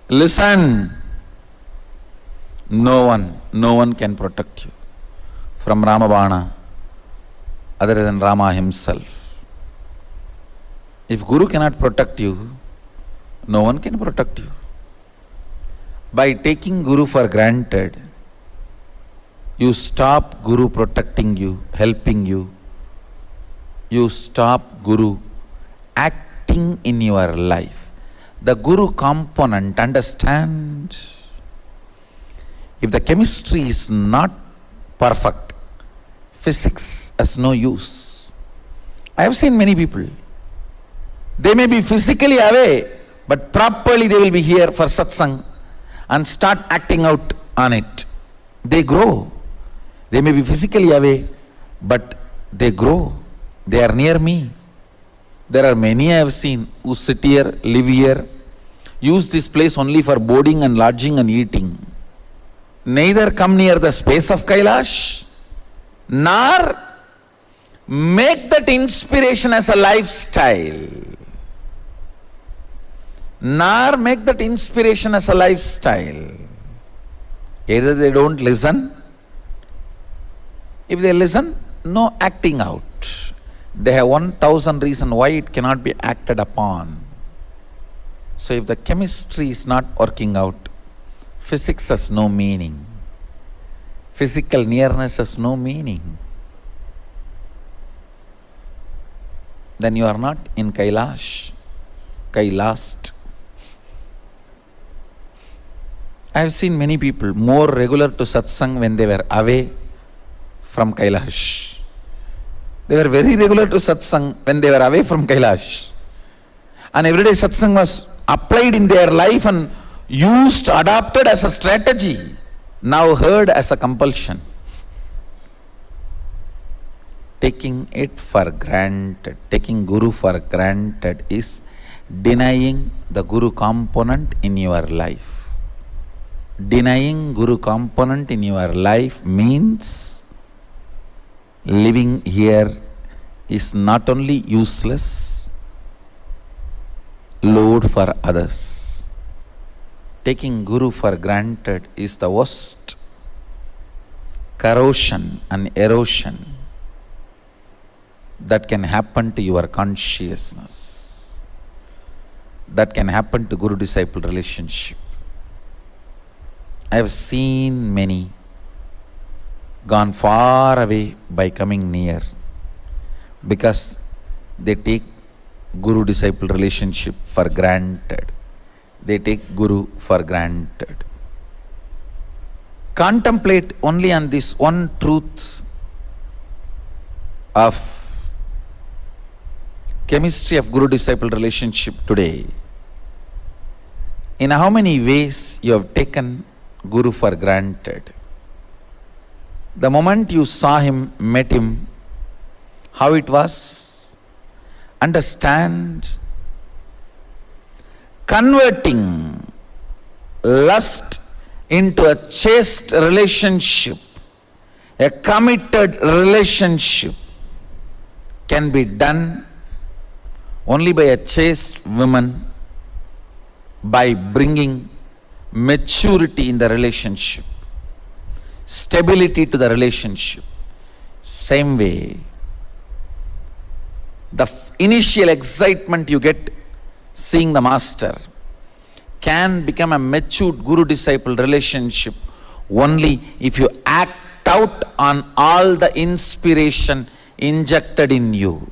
Listen. No one can protect you from Ramabana other than Rama himself. If Guru cannot protect you, no one can protect you. By taking Guru for granted, you stop Guru protecting you, helping you. You stop Guru acting in your life. The Guru component, understand? If the chemistry is not perfect, physics has no use. I have seen many people. They may be physically away, but properly they will be here for satsang and start acting out on it. They grow. They may be physically away, but they grow. They are near me. There are many I have seen who sit here, live here, use this place only for boarding and lodging and eating. Neither come near the space of Kailash, nor make that inspiration as a lifestyle. Nor make that inspiration as a lifestyle. Either they don't listen. If they listen, no acting out. They have 1,000 reasons why it cannot be acted upon. So if the chemistry is not working out, physics has no meaning. Physical nearness has no meaning. Then you are not in Kailash, Kailast. I have seen many people more regular to satsang when they were away from Kailash. They were very regular to satsang when they were away from Kailash. And everyday satsang was applied in their life and used, adopted as a strategy, now heard as a compulsion. Taking it for granted, taking Guru for granted is denying the Guru component in your life. Denying Guru component in your life means living here is not only useless, load for others. Taking Guru for granted is the worst corrosion and erosion that can happen to your consciousness, that can happen to Guru-disciple relationship. I have seen many gone far away by coming near because they take Guru-disciple relationship for granted. They take Guru for granted. Contemplate only on this one truth of chemistry of Guru-disciple relationship today. In how many ways you have taken Guru for granted. The moment you saw him, met him, how it was, understand. Converting lust into a chaste relationship, a committed relationship, can be done only by a chaste woman, by bringing maturity in the relationship, stability to the relationship. Same way, the initial excitement you get seeing the master can become a matured Guru-disciple relationship only if you act out on all the inspiration injected in you.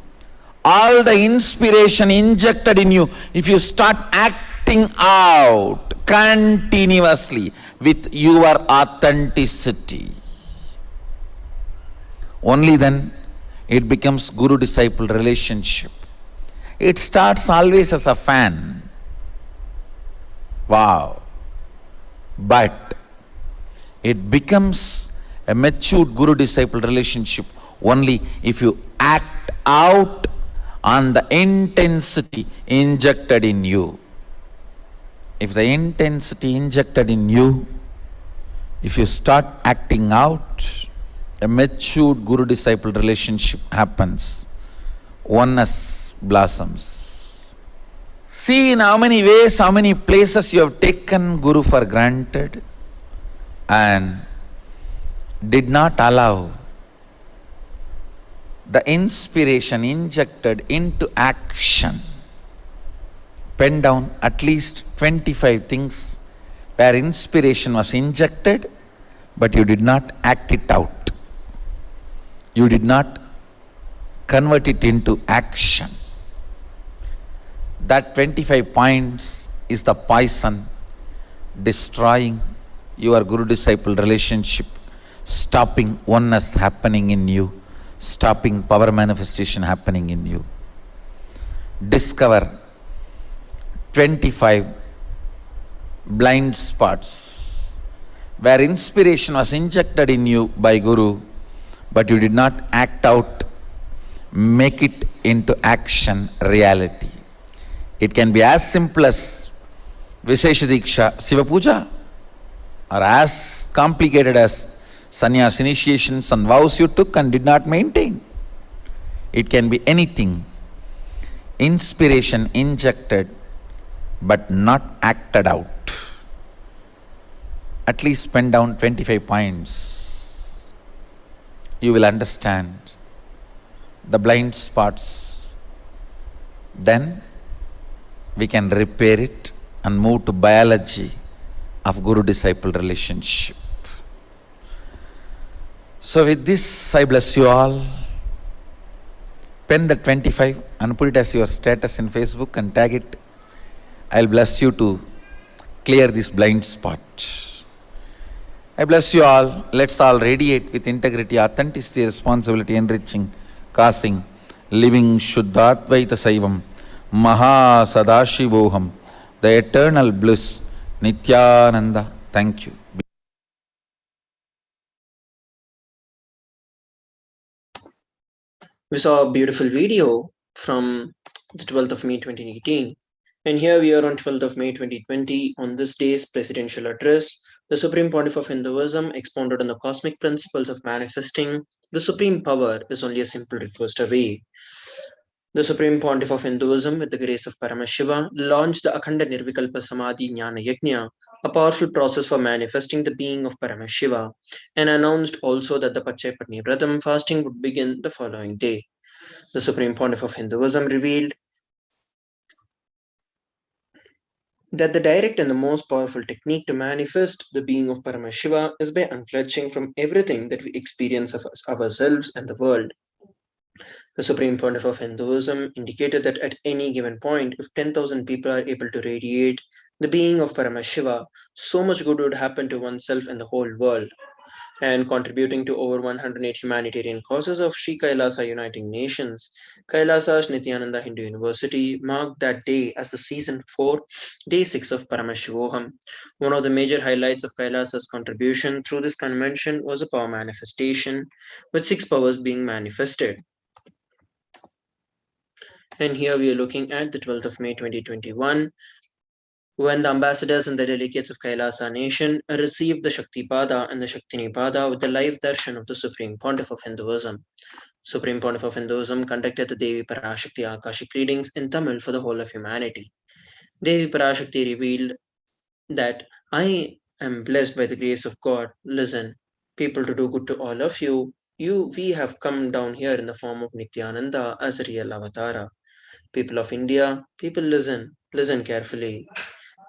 All the inspiration injected in you, if you start acting out continuously with your authenticity, only then it becomes Guru-disciple relationship. It starts always as a fan. Wow. But it becomes a matured Guru-disciple relationship only if you act out on the intensity injected in you. If the intensity injected in you, if you start acting out, a matured guru-disciple relationship happens. Oneness blossoms. See in how many ways, how many places you have taken Guru for granted and did not allow the inspiration injected into action. Pen down at least 25 things where inspiration was injected, but you did not act it out. You did not convert it into action. That 25 points is the poison destroying your guru-disciple relationship, stopping oneness happening in you, stopping power manifestation happening in you. Discover 25 blind spots where inspiration was injected in you by Guru, but you did not act out, make it into action, reality. It can be as simple as Vishesha Diksha, Siva Puja, or as complicated as sannyas initiations and vows you took and did not maintain. It can be anything. Inspiration injected but not acted out. At least pen down 25 points. You will understand the blind spots. Then we can repair it and move to biology of guru-disciple relationship. So with this, I bless you all. Pen the 25 and put it as your status in Facebook and tag it. I'll bless you to clear this blind spot. I bless you all. Let's all radiate with integrity, authenticity, responsibility, enriching, causing, living Shuddhatvaita Saivam, Maha Sadashivoham, the eternal bliss, Nithyananda. Thank you. We saw a beautiful video from the 12th of May 2018. And here we are on 12th of May 2020. On this day's presidential address, the Supreme Pontiff of Hinduism expounded on the cosmic principles of manifesting. The supreme power is only a simple request away. The Supreme Pontiff of Hinduism, with the grace of Paramashiva, launched the Akhanda Nirvikalpa Samadhi Jnana Yajna, a powerful process for manifesting the being of Paramashiva, and announced also that the Pachai Patni Vratam fasting would begin the following day. The Supreme Pontiff of Hinduism revealed that the direct and the most powerful technique to manifest the being of Paramashiva is by unclutching from everything that we experience of ourselves and the world. The Supreme Pontiff of Hinduism indicated that at any given point, if 10,000 people are able to radiate the being of Paramashiva, so much good would happen to oneself and the whole world. And contributing to over 108 humanitarian causes of Sri KAILASA Uniting Nations, KAILASA's Nithyananda Hindu University marked that day as the season 4, day 6 of Paramashivoham. One of the major highlights of KAILASA's contribution through this convention was a power manifestation, with 6 powers being manifested. And here we are looking at the 12th of May 2021, when the ambassadors and the delegates of Kailasa nation received the Shaktipada and the Shaktinipada with the live darshan of the Supreme Pontiff of Hinduism. Supreme Pontiff of Hinduism conducted the Devi Parashakti Akashic readings in Tamil for the whole of humanity. Devi Parashakti revealed that I am blessed by the grace of God. Listen, people, to do good to all of you. We have come down here in the form of Nithyananda as a real avatara. People of India, people listen carefully.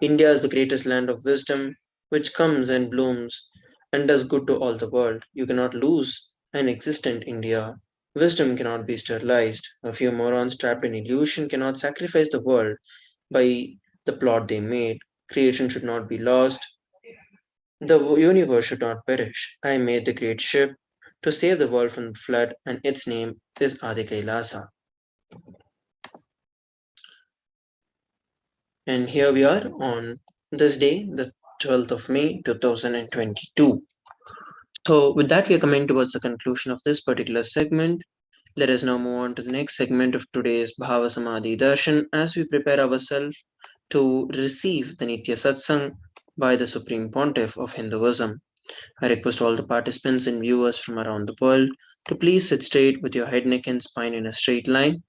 India is the greatest land of wisdom, which comes and blooms and does good to all the world. You cannot lose an existent India. Wisdom cannot be sterilized. A few morons trapped in illusion cannot sacrifice the world by the plot they made. Creation should not be lost. The universe should not perish. I made the great ship to save the world from the flood, and its name is Adi KAILASA. And here we are on this day, the 12th of May 2022. So with that, we are coming towards the conclusion of this particular segment. Let us now move on to the next segment of today's Bhava Samadhi Darshan as we prepare ourselves to receive the Nitya Satsang by the Supreme Pontiff of Hinduism. I request all the participants and viewers from around the world to please sit straight with your head, neck, and spine in a straight line.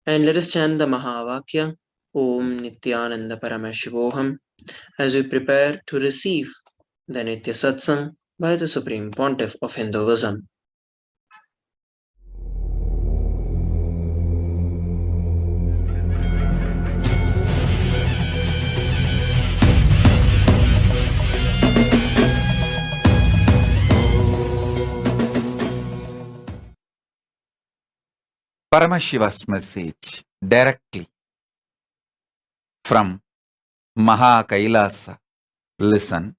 And let us chant the Mahavakya Om Nithyananda Paramashivoham as we prepare to receive the Nitya Satsang by the Supreme Pontiff of Hinduism. Paramashiva's message directly from KAILASA. Listen.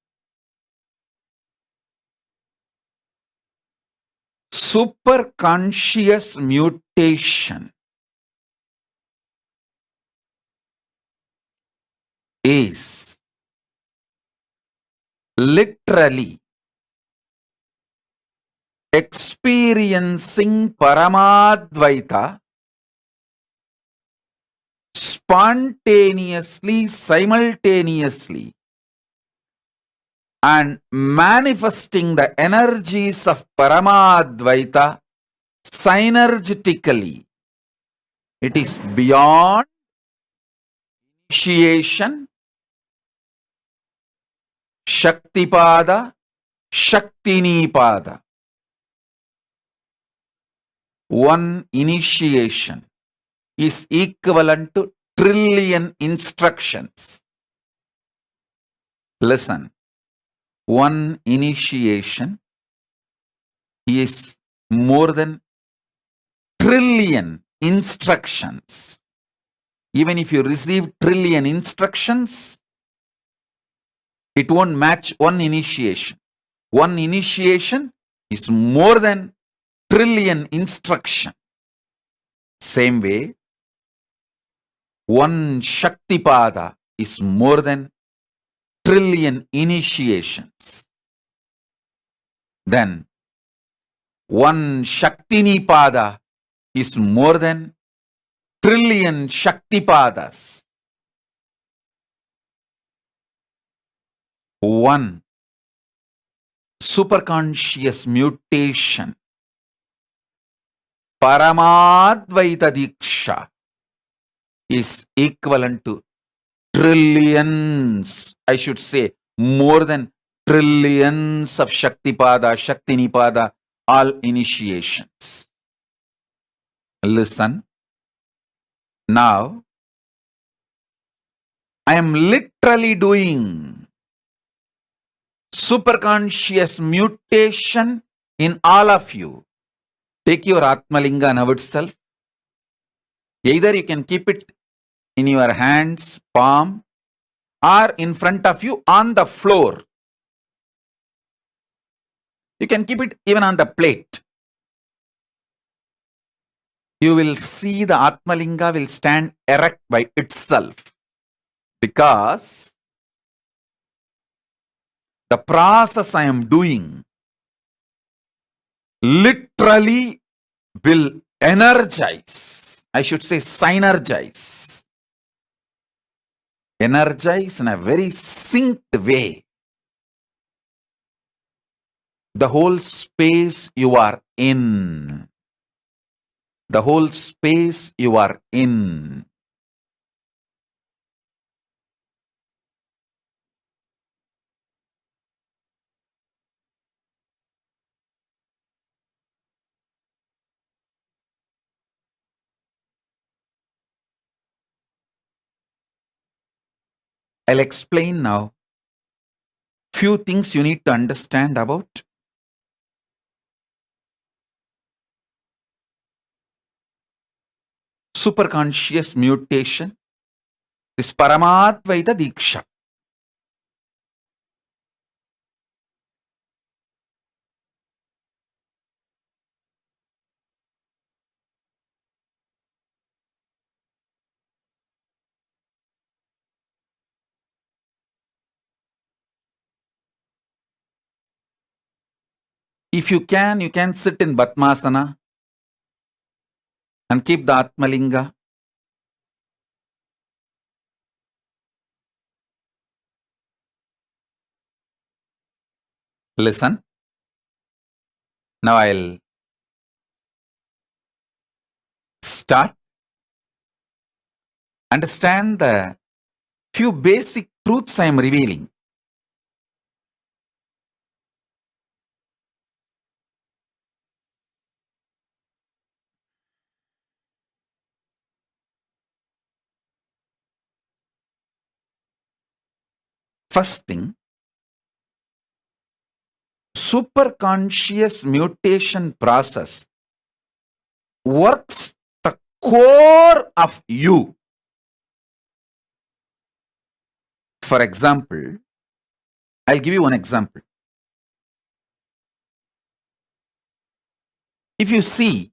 Superconscious mutation is literally experiencing Paramadvaita spontaneously, simultaneously, and manifesting the energies of Paramadvaita synergetically. It is beyond initiation, Shaktipada, Shaktinipada. One initiation is equivalent to trillion instructions. Listen, one initiation is more than trillion instructions. Even if you receive trillion instructions, it won't match one initiation. One initiation is more than trillion instruction. Same way, one Shaktipada is more than trillion initiations. Then one Shaktinipada is more than trillion Shaktipadas. One superconscious mutation, Paramadvaita Diksha, is equivalent to trillions, I should say more than trillions of Shaktipada, Shaktinipada, all initiations. Listen, now I am literally doing superconscious mutation in all of you. Take your Atmalinga now itself. Either you can keep it in your hands, palm, or in front of you on the floor. You can keep it even on the plate. You will see the Atmalinga will stand erect by itself, because the process I am doing literally will energize, I should say synergize, energize in a very synced way the whole space you are in. The whole space you are in. I'll explain now few things you need to understand about superconscious mutation, this Paramadvaita Diksha. If you can sit in Batmasana and keep the Atmalinga. Listen. Now I'll start. Understand the few basic truths I am revealing. First thing, superconscious mutation process works the core of you. For example, I'll give you one example. If you see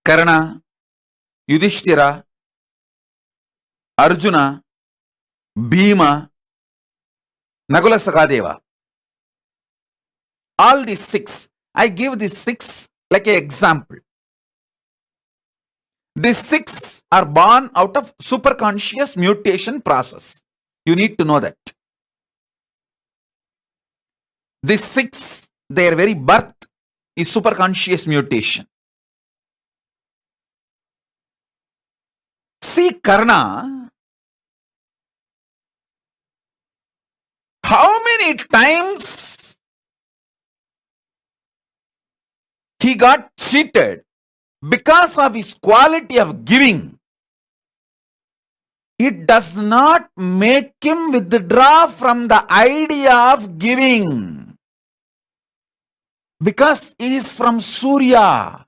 Karna, Yudhishthira, Arjuna, Bhima, Nakula Sakadeva, all these six, I give these six like an example. These six are born out of superconscious mutation process. You need to know that. These six, their very birth is superconscious mutation. See Karna, how many times he got cheated because of his quality of giving. It does not make him withdraw from the idea of giving. Because he is from Surya.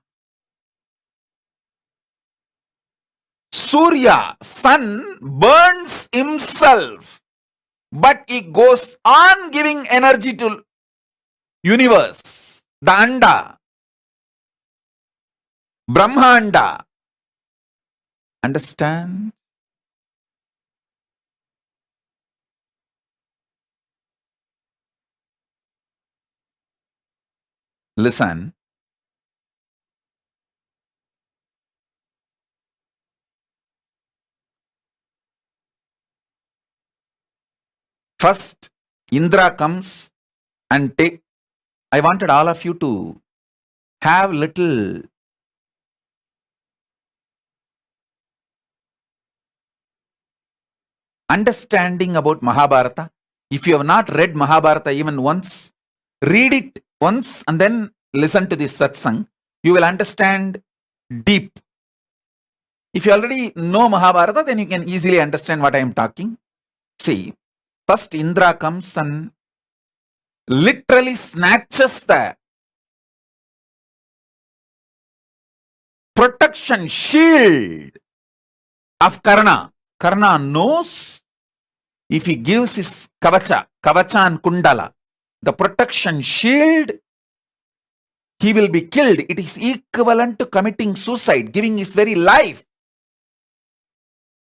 Surya, sun, burns himself, but he goes on giving energy to universe, the Anda, Brahmanda. Understand? Listen. First, Indra comes and take. I wanted all of you to have little understanding about Mahabharata. If you have not read Mahabharata even once, read it once and then listen to this satsang. You will understand deep. If you already know Mahabharata, then you can easily understand what I am talking. See, first Indra comes and literally snatches the protection shield of Karna. Karna knows if he gives his kavacha and kundala, the protection shield, he will be killed. It is equivalent to committing suicide, giving his very life.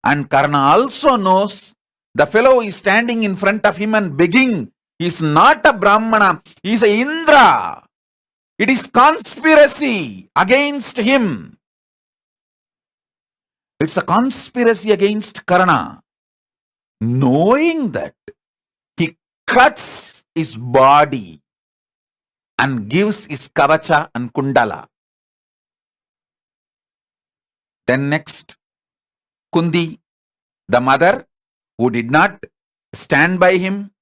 And Karna also knows the fellow is standing in front of him and begging. He is not a Brahmana, he is a Indra. It is conspiracy against him. It's a conspiracy against Karna. Knowing that, he cuts his body and gives his kavacha and kundala. Then next, Kundi, the mother who did not stand by him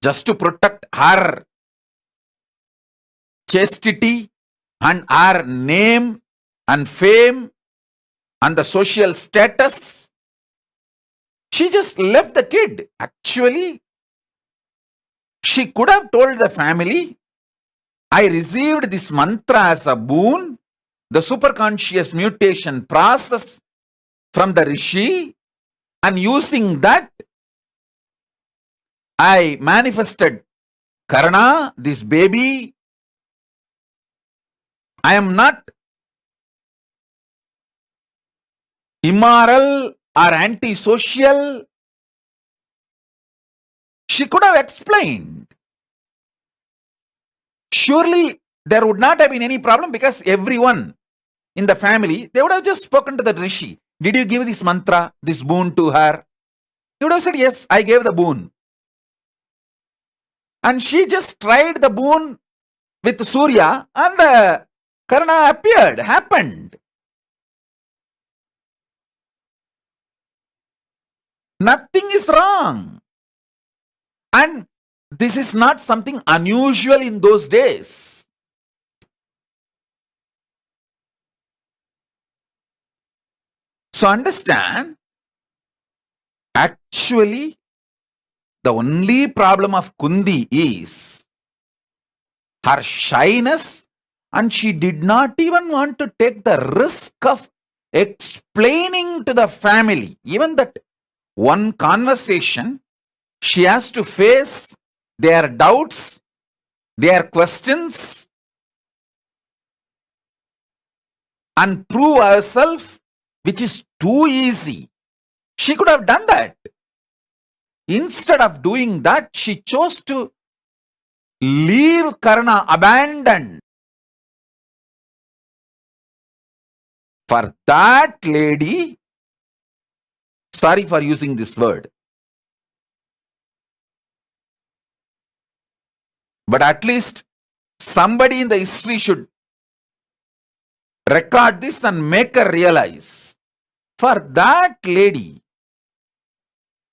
just to protect her chastity and her name and fame and the social status, she just left the kid. Actually, she could have told the family, I received this mantra as a boon, the superconscious mutation process from the Rishi, and using that, I manifested Karna, this baby. I am not immoral or antisocial. She could have explained. Surely there would not have been any problem because everyone in the family, they would have just spoken to the Rishi. Did you give this mantra, this boon to her? He would have said, yes, I gave the boon. And she just tried the boon with Surya and the Karna appeared, happened. Nothing is wrong. And this is not something unusual in those days. So understand, actually, the only problem of Kundi is her shyness, and she did not even want to take the risk of explaining to the family. Even that one conversation, she has to face their doubts, their questions, and prove herself, which is too easy. She could have done that. Instead of doing that, she chose to leave Karna abandoned. For that lady, sorry for using this word, but at least somebody in the history should record this and make her realize. For that lady,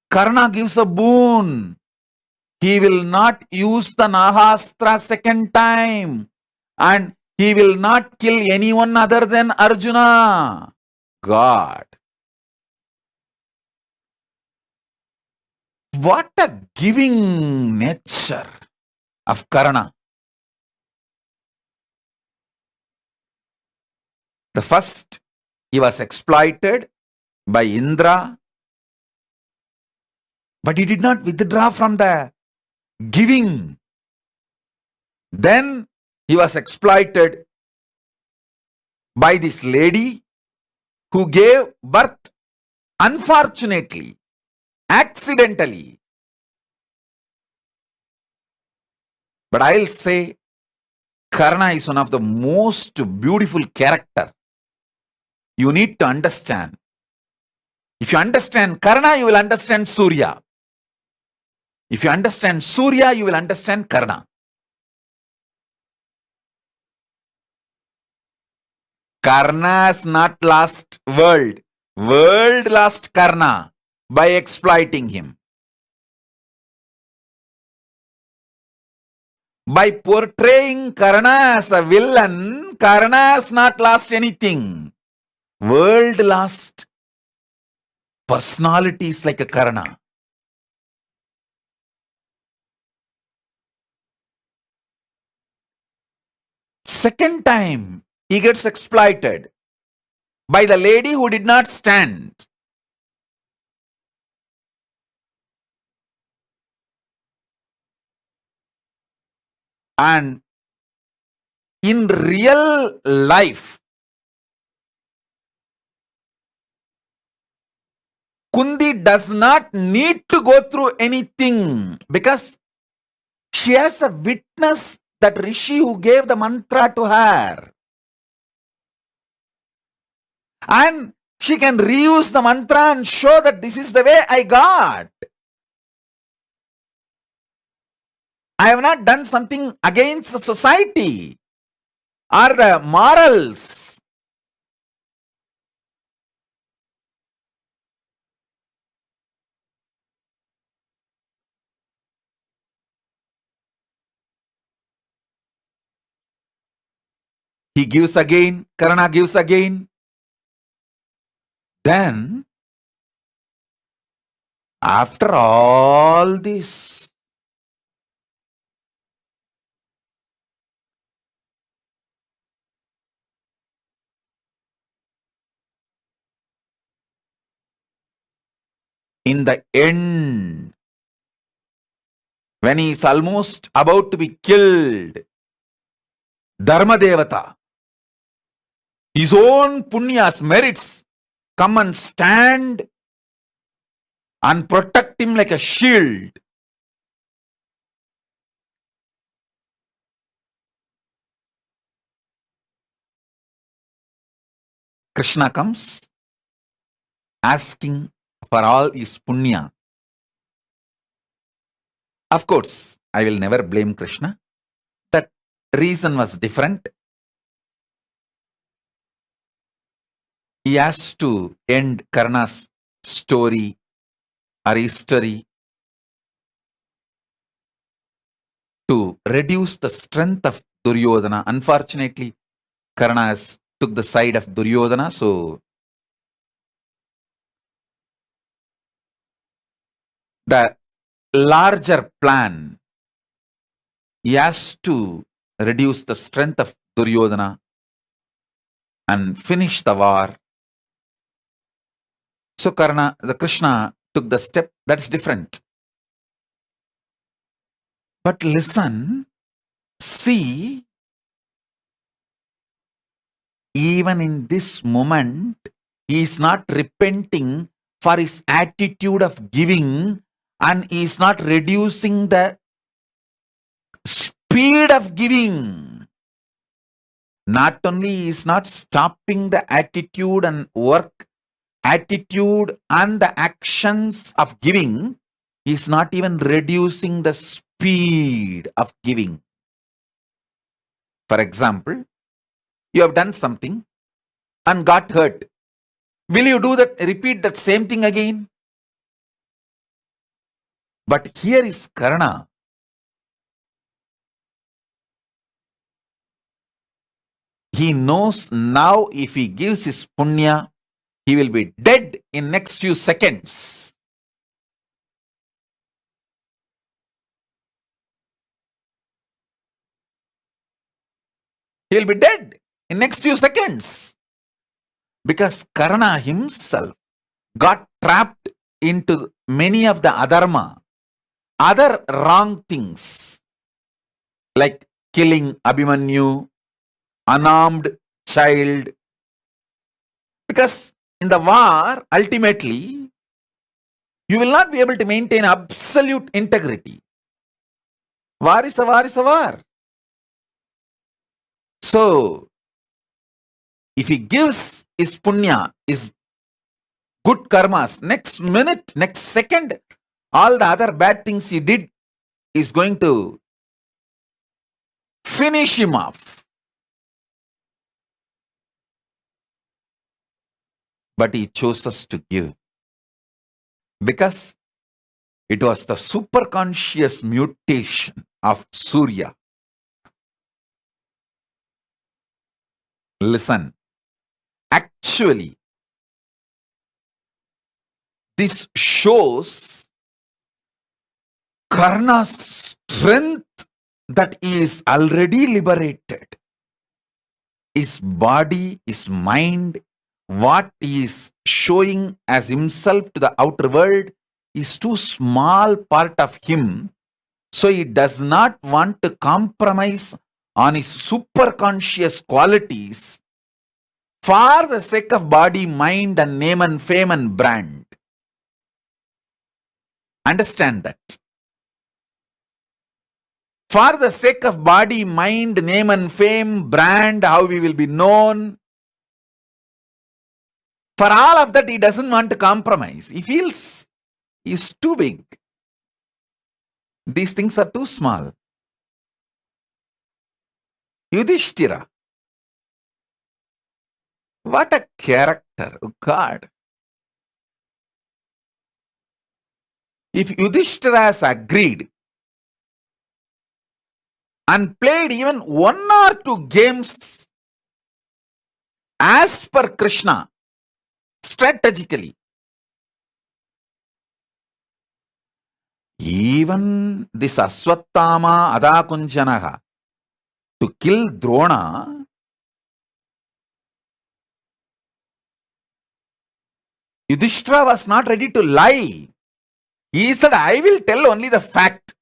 Karna gives a boon. He will not use the Nahastra second time. And he will not kill anyone other than Arjuna. God. What a giving nature of Karna. The first, he was exploited by Indra, but he did not withdraw from the giving. Then he was exploited by this lady who gave birth unfortunately, accidentally. But I'll say Karna is one of the most beautiful character. You need to understand. If you understand Karna, you will understand Surya. If you understand Surya, you will understand Karna. Karna has not lost world. World lost Karna by exploiting him. By portraying Karna as a villain, Karna has not lost anything. World lost personalities like a Karna. Second time, he gets exploited by the lady who did not stand. And in real life, Kundi does not need to go through anything because she has a witness, that Rishi who gave the mantra to her. And she can reuse the mantra and show that this is the way I got. I have not done something against the society or the morals. He gives again, Karna gives again. Then, after all this, in the end, when he is almost about to be killed, Dharma Devata, his own punyas, merits, come and stand and protect him like a shield. Krishna comes asking for all his punya. Of course, I will never blame Krishna. That reason was different. He has to end Karna's story or history to reduce the strength of Duryodhana. Unfortunately, Karna has took the side of Duryodhana, so the larger plan, he has to reduce the strength of Duryodhana and finish the war. So the Krishna took the step. That's different. But listen, see, even in this moment, he is not repenting for his attitude of giving, and he is not reducing the speed of giving. Not only he is not stopping the attitude and work, attitude and the actions of giving, he is not even reducing the speed of giving. For example, you have done something and got hurt. Will you do that, repeat that same thing again? But here is Karna. He knows now if he gives his punya, he will be dead in next few seconds. He will be dead in next few seconds. Because Karna himself got trapped into many of the adharma, other wrong things, like killing Abhimanyu, unarmed child. Because in the war, ultimately, you will not be able to maintain absolute integrity. War is a war is a war. So, if he gives his punya, his good karmas, next minute, next second, all the other bad things he did is going to finish him off. But he chose us to give. Because it was the superconscious mutation of Surya. Listen, actually, this shows Karna's strength that he is already liberated. His body, his mind, what he is showing as himself to the outer world is too small part of him. So he does not want to compromise on his superconscious qualities for the sake of body, mind, and name and fame and brand. Understand that. For the sake of body, mind, name and fame, brand, how we will be known, for all of that, he doesn't want to compromise. He feels he's too big. These things are too small. Yudhishthira. What a character, oh God. If Yudhishthira has agreed and played even 1 or 2 games as per Krishna, strategically, even this Aswattama Adakunjanaha to kill Drona, Yudhishthira was not ready to lie. He said, I will tell only the fact.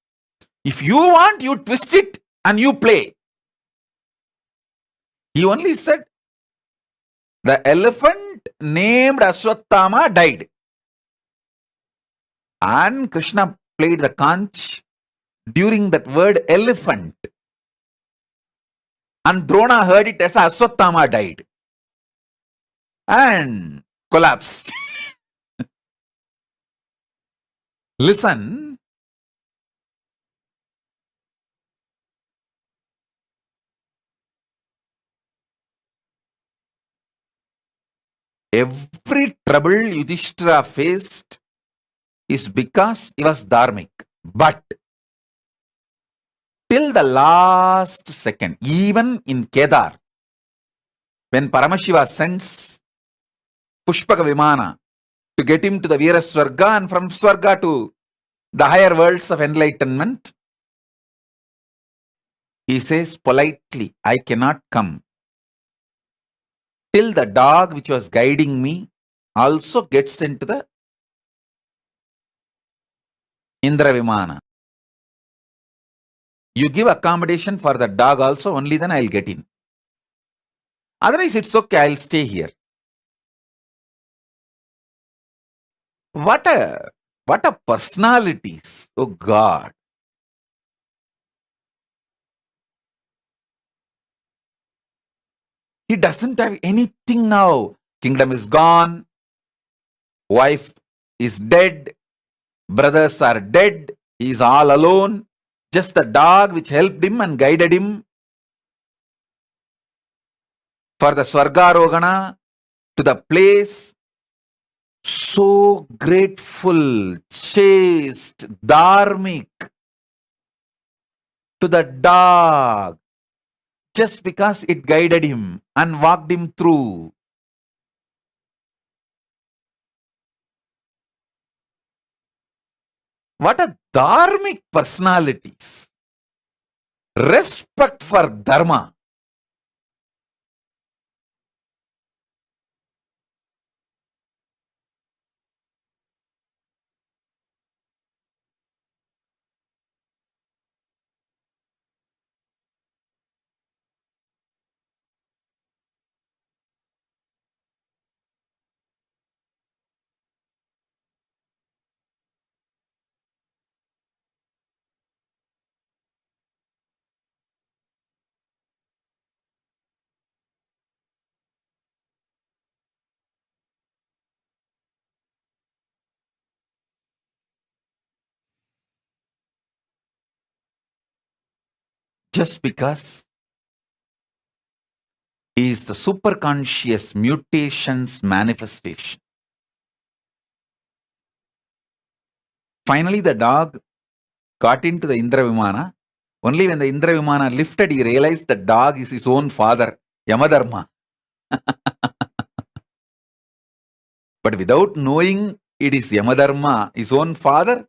If you want, you twist it and you play. He only said, the elephant named Aswattama died. And Krishna played the conch during that word elephant. And Drona heard it as Aswattama died. and collapsed. Listen. Every trouble Yudhishthira faced is because he was dharmic. But till the last second, even in Kedar, when Paramashiva sends Pushpaka Vimana to get him to the Veera Swarga and from Swarga to the higher worlds of enlightenment, he says politely, I cannot come till the dog which was guiding me also gets into the Indra Vimana. You give accommodation for the dog also, only then I'll get in. Otherwise, it's okay, I'll stay here. What a personalities, oh God. He doesn't have anything now. Kingdom is gone. Wife is dead. Brothers are dead. He is all alone. Just the dog which helped him and guided him for the Swargarogana to the place. So grateful, chaste, dharmic to the dog just because it guided him and walked him through. What a dharmic personalities. Respect for dharma. Just because he is the superconscious mutations manifestation. Finally, the dog got into the Indra Vimana. Only when the Indra Vimana lifted, he realized the dog is his own father, Yamadharma. But without knowing it is Yamadharma, his own father,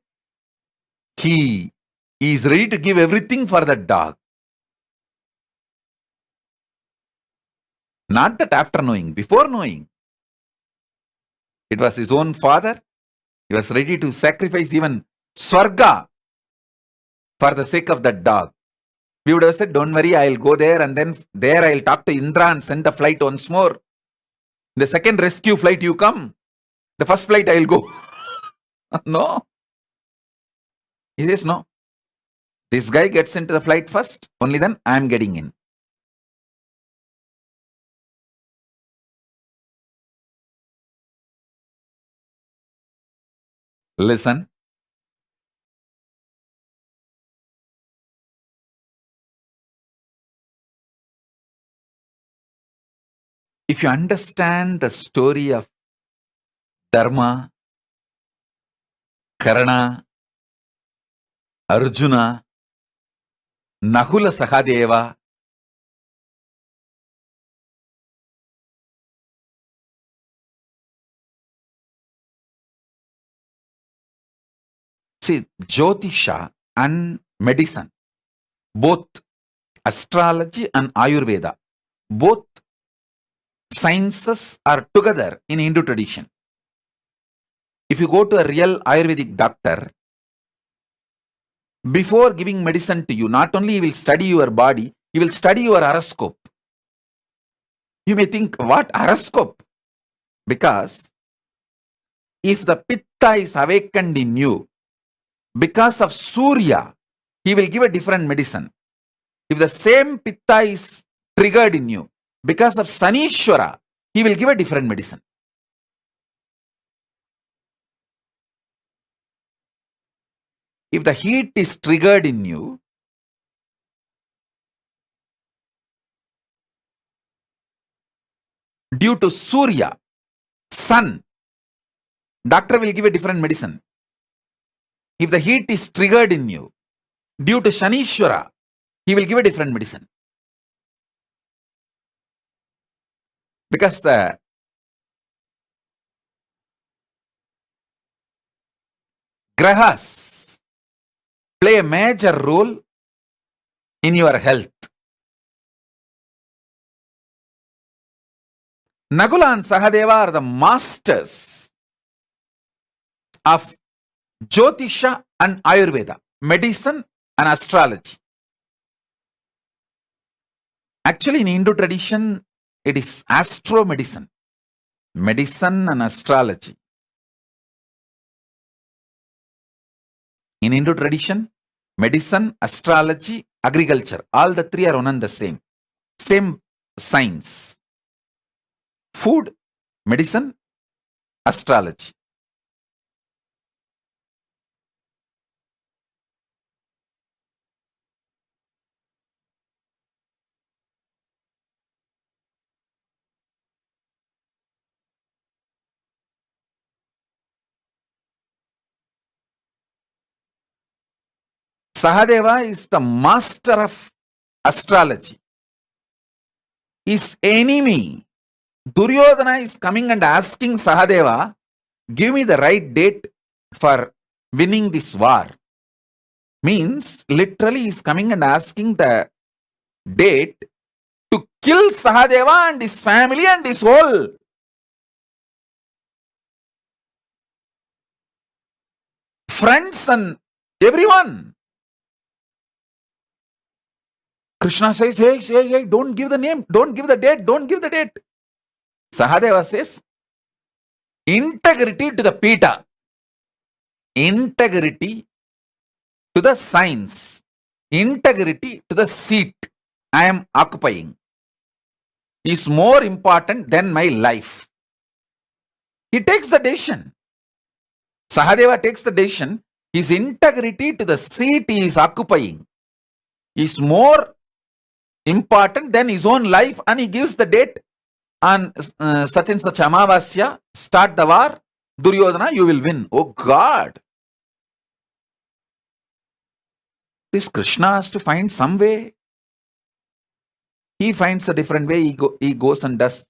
he is ready to give everything for the dog. Not that after knowing, before knowing. It was his own father. He was ready to sacrifice even Swarga for the sake of that dog. We would have said, don't worry, I'll go there and then there I'll talk to Indra and send the flight once more. The second rescue flight you come. The first flight I'll go. No. He says, no. This guy gets into the flight first, only then I'm getting in. Listen. If you understand the story of Dharma, Karna, Arjuna, Nahula Sahadeva, see, Jyotisha and medicine, both astrology and Ayurveda, both sciences are together in Hindu tradition. If you go to a real Ayurvedic doctor, before giving medicine to you, not only he will study your body, he will study your horoscope. You may think, what horoscope? Because if the Pitta is awakened in you, because of Surya, he will give a different medicine. If the same Pitta is triggered in you, because of Sanishwara, he will give a different medicine. If the heat is triggered in you, due to Surya, sun, doctor will give a different medicine. If the heat is triggered in you, due to Shanishwara, he will give a different medicine. Because the grahas play a major role in your health. Nagula and Sahadeva are the masters of Jyotisha and Ayurveda, medicine and astrology. Actually, in Hindu tradition, it is astro-medicine, medicine and astrology. In Hindu tradition, medicine, astrology, agriculture, all the three are one and the same. Same science. Food, medicine, astrology. Sahadeva is the master of astrology. His enemy, Duryodhana, is coming and asking Sahadeva, give me the right date for winning this war. Means, literally, he is coming and asking the date to kill Sahadeva and his family and his whole friends and everyone. Krishna says, hey, don't give the name, don't give the date, don't give the date. Sahadeva says, integrity to the Pita, integrity to the science, integrity to the seat I am occupying is more important than my life. He takes the decision. Sahadeva takes the decision. His integrity to the seat he is occupying is more important than his own life, and he gives the date on such and such Amavasya, start the war, Duryodhana, you will win. Oh God! This Krishna has to find some way. He finds a different way. He goes and does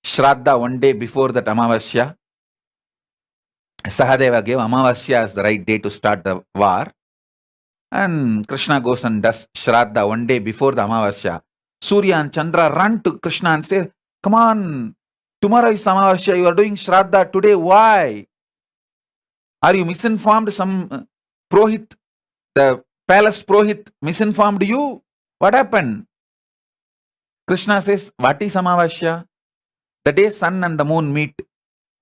Shraddha one day before that Amavasya. Sahadeva gave Amavasya as the right day to start the war. And Krishna goes and does Shraddha one day before the Amavasya. Surya and Chandra run to Krishna and say, come on, tomorrow is Amavasya, you are doing Shraddha today, why? Are you misinformed? Some Prohit, the palace Prohit misinformed you? What happened? Krishna says, what is Amavasya? The day sun and the moon meet.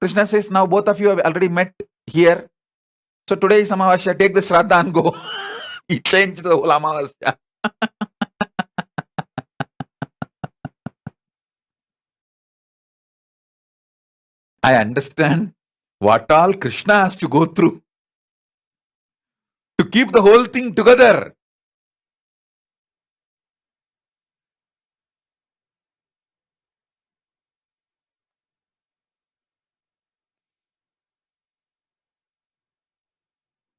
Krishna says, now both of you have already met here. So today is Amavasya, take the Shraddha and go. He changed the whole Amavasya. I understand what all Krishna has to go through to keep the whole thing together.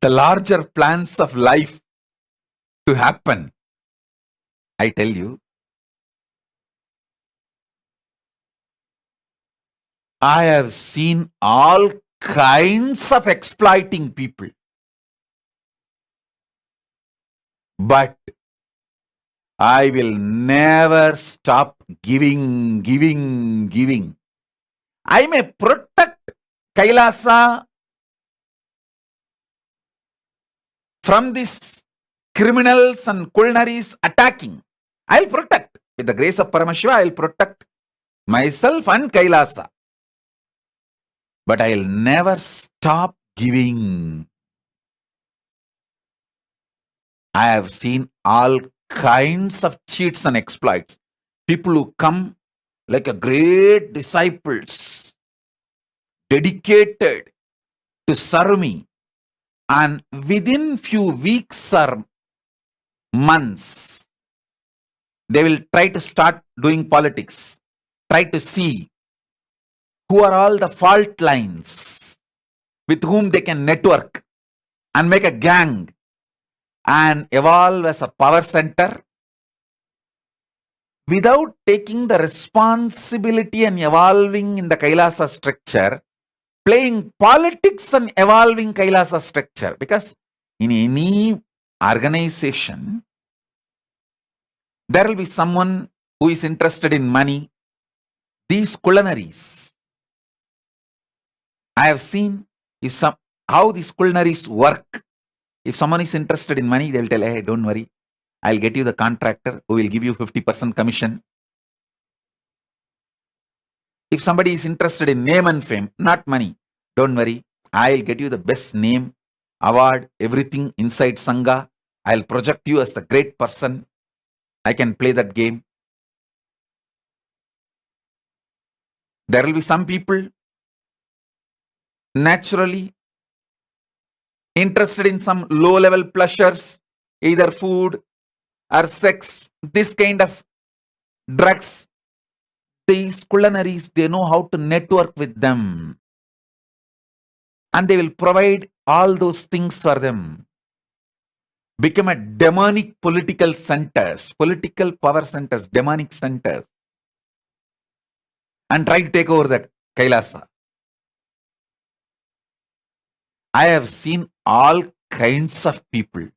The larger plans of life to happen. I tell you, I have seen all kinds of exploiting people. But I will never stop giving. I may protect Kailasa from these criminals and culinaries attacking. I'll protect. With the grace of Paramashiva, I'll protect myself and Kailasa. But I'll never stop giving. I have seen all kinds of cheats and exploits. People who come like a great disciples, dedicated to serve me. And within few weeks or months, they will try to start doing politics, try to see who are all the fault lines with whom they can network and make a gang and evolve as a power center without taking the responsibility and evolving in the Kailasa structure, playing politics and evolving Kailasa structure. Because in any organization, there will be someone who is interested in money. These culinaries, I have seen how these culinaries work. If someone is interested in money, they'll tell, hey, don't worry, I'll get you the contractor who will give you 50% commission. If somebody is interested in name and fame, not money, don't worry, I'll get you the best name, award, everything inside Sangha. I'll project you as the great person. I can play that game. There will be some people naturally interested in some low-level pleasures, either food or sex, this kind of drugs. These culinaries, they know how to network with them. And they will provide all those things for them. Become a demonic political centers, political power centers, demonic centers. And try to take over the Kailasa. I have seen all kinds of people.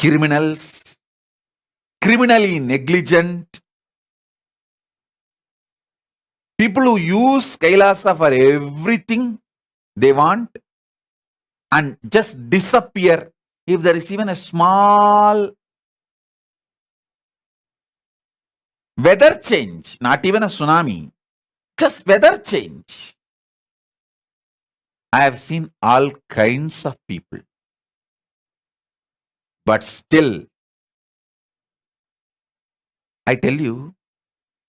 Criminals, criminally negligent, people who use Kailasa for everything they want and just disappear if there is even a small weather change, not even a tsunami, just weather change. I have seen all kinds of people. But still, I tell you,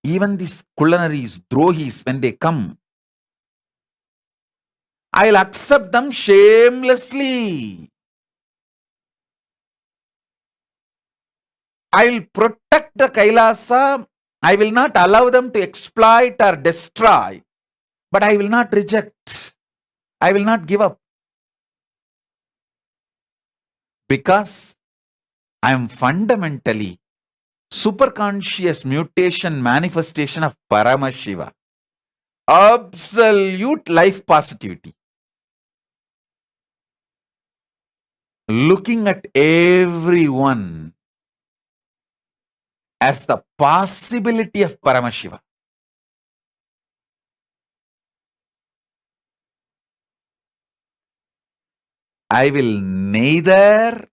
even these culinaries, drohis, when they come, I'll accept them shamelessly. I'll protect the Kailasa. I will not allow them to exploit or destroy. But I will not reject. I will not give up. Because I am fundamentally superconscious mutation manifestation of Paramashiva. Absolute life positivity. Looking at everyone as the possibility of Paramashiva. I will neither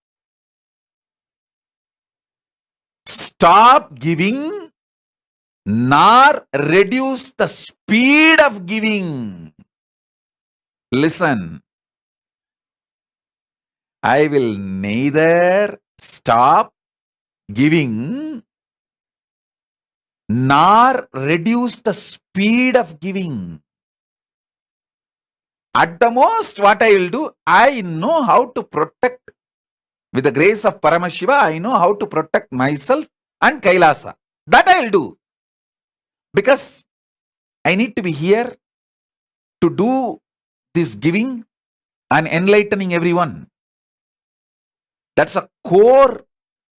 stop giving nor reduce the speed of giving. Listen, I will neither stop giving nor reduce the speed of giving. At the most, what I will do, I know how to protect, with the grace of Paramashiva, I know how to protect myself and Kailasa. That I will do. Because I need to be here to do this giving and enlightening everyone. That's a core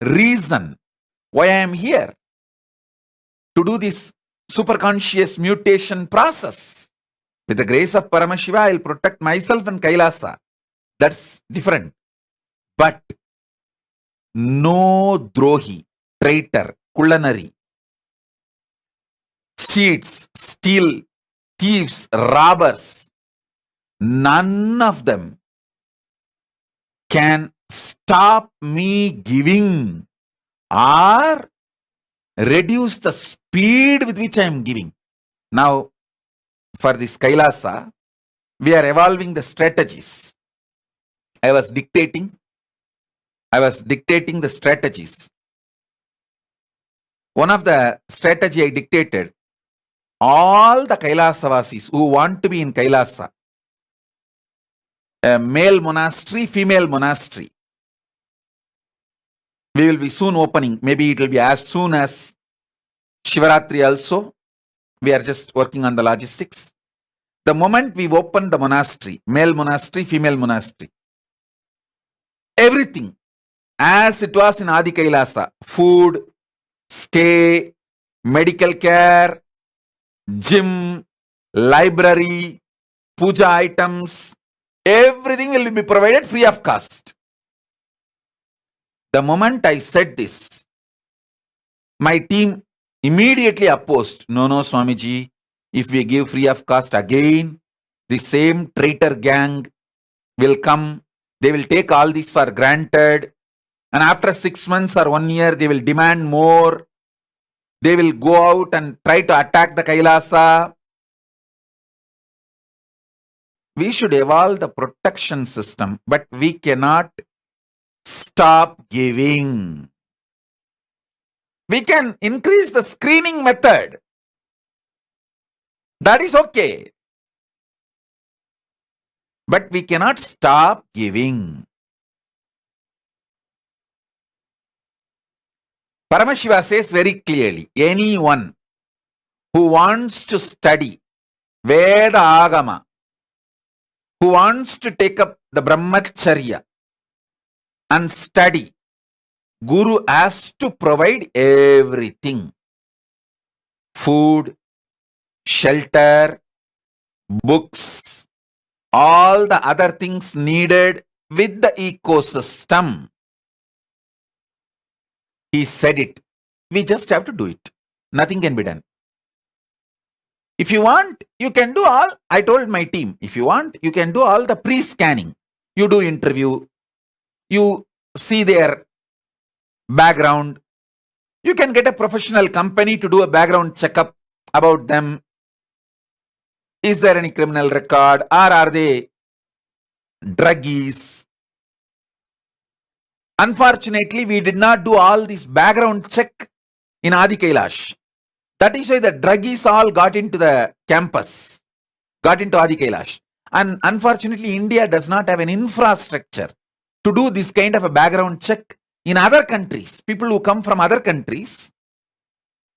reason why I am here. To do this superconscious mutation process. With the grace of Paramashiva, I will protect myself and Kailasa. That's different. But no drohi, traitor, culinary, cheats, steal, thieves, robbers, none of them can stop me giving or reduce the speed with which I am giving. Now, for this Kailasa, we are evolving the strategies. I was dictating the strategies. one of the strategy I dictated, all the Kailasavasis who want to be in Kailasa, a male monastery, female monastery, we will be soon opening. Maybe it will be as soon as Shivaratri also. We are just working on the logistics. The moment we open the monastery, male monastery, female monastery, everything as it was in Adi Kailasa, food, stay, medical care, gym, library, puja items, everything will be provided free of cost. The moment I said this, my team immediately opposed. No, Swamiji, if we give free of cost again, the same traitor gang will come. They will take all this for granted. And after 6 months or 1 year, they will demand more. They will go out and try to attack the Kailasa. We should evolve the protection system, but we cannot stop giving. We can increase the screening method. That is okay. But we cannot stop giving. Paramashiva says very clearly, anyone who wants to study Veda Agama, who wants to take up the Brahmacharya and study, Guru has to provide everything. Food, shelter, books, all the other things needed with the ecosystem. He said it. We just have to do it. Nothing can be done. If you want, you can do all. I told my team, if you want, you can do all the pre-scanning. You do interview. You see their background. You can get a professional company to do a background checkup about them. Is there any criminal record, or are they druggies? Unfortunately, we did not do all this background check in Adi Kailash. That is why the druggies all got into the campus, got into Adi Kailash. And unfortunately, India does not have an infrastructure to do this kind of a background check in other countries. People who come from other countries,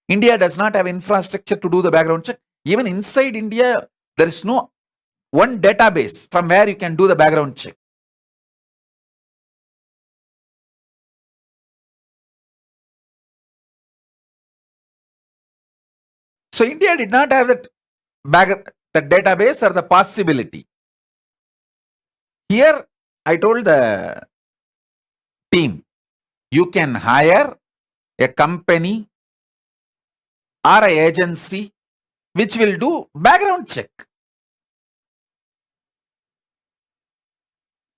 India does not have infrastructure to do the background check. Even inside India, there is no one database from where you can do the background check. So India did not have the database or the possibility. Here, I told the team, you can hire a company or an agency which will do background check.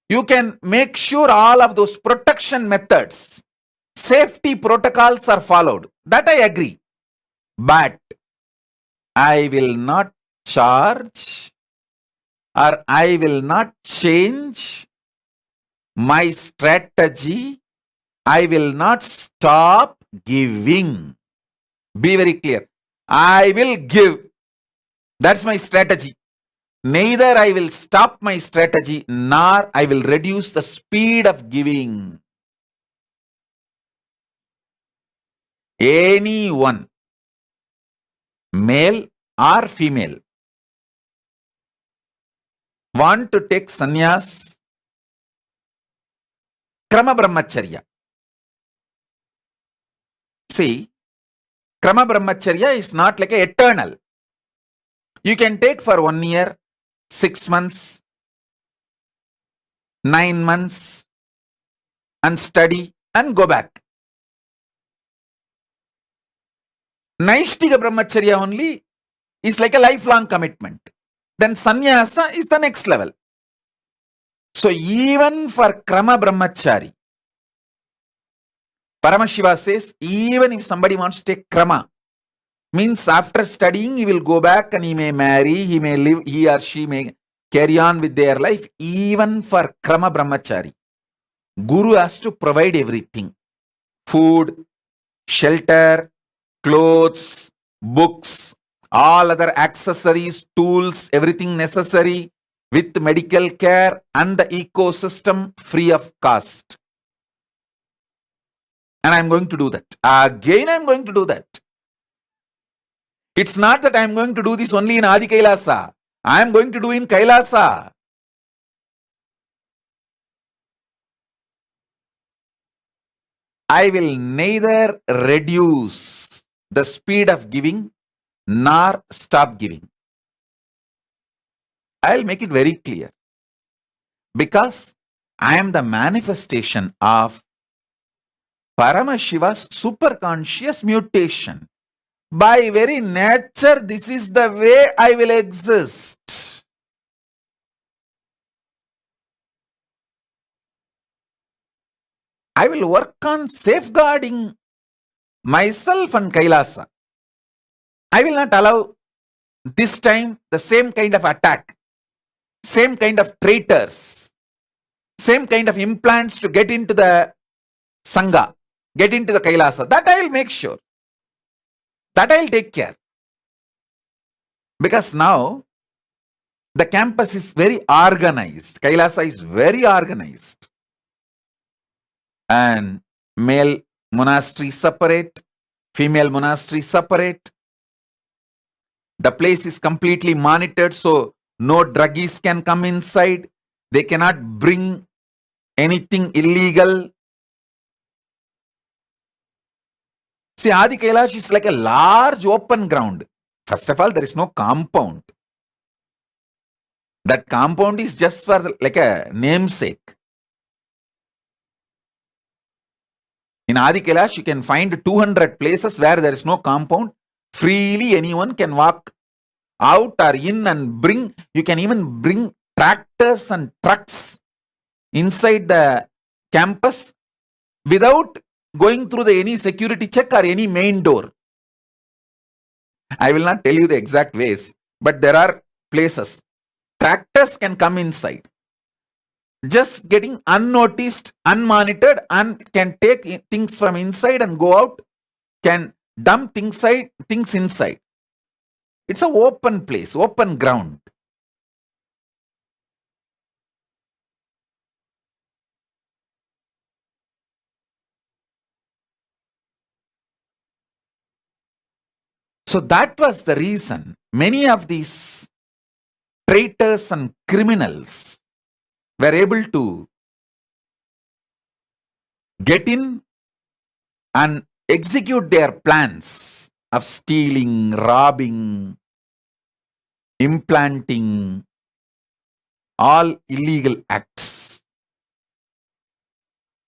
You can make sure all of those protection methods, safety protocols are followed. That I agree. But I will not charge or I will not change my strategy. I will not stop giving. Be very clear. I will give. That's my strategy. Neither I will stop my strategy nor I will reduce the speed of giving. Anyone, male or female, want to take sannyas, Krama Brahmacharya. See, Krama Brahmacharya is not like a eternal. You can take for 1 year, 6 months, 9 months and study and go back. Naishtika Brahmacharya only is like a lifelong commitment. Then sannyasa is the next level. So even for Krama Brahmachari, Paramashiva says, even if somebody wants to take Krama, means after studying he will go back and he may marry, he may live, he or she may carry on with their life. Even for Krama Brahmachari, Guru has to provide everything. Food, shelter, clothes, books, all other accessories, tools, everything necessary with medical care and the ecosystem free of cost. And I'm going to do that. Again, I'm going to do that. It's not that I'm going to do this only in Adi Kailasa. I'm going to do in Kailasa. I will neither reduce the speed of giving nor stop giving. I'll make it very clear. Because I am the manifestation of Paramashiva's superconscious mutation. By very nature, this is the way I will exist. I will work on safeguarding myself and Kailasa. I will not allow this time the same kind of attack, same kind of traitors, same kind of implants to get into the Sangha, get into the Kailasa. That I will make sure. That I will take care. Because now the campus is very organized. Kailasa is very organized. And male monastery separate, female monastery separate. The place is completely monitored, so no druggies can come inside. They cannot bring anything illegal. See, Adi Kailash is like a large open ground. First of all, there is no compound. That compound is just for like a namesake. In Adi Kailash, you can find 200 places where there is no compound. Freely anyone can walk out or in and bring. You can even bring tractors and trucks inside the campus without going through any security check or any main door. I will not tell you the exact ways, but there are places. Tractors can come inside. Just getting unnoticed, unmonitored, and can take things from inside and go out, can dump things inside. It's an open place, open ground. So that was the reason many of these traitors and criminals were able to get in and execute their plans of stealing, robbing, implanting, all illegal acts,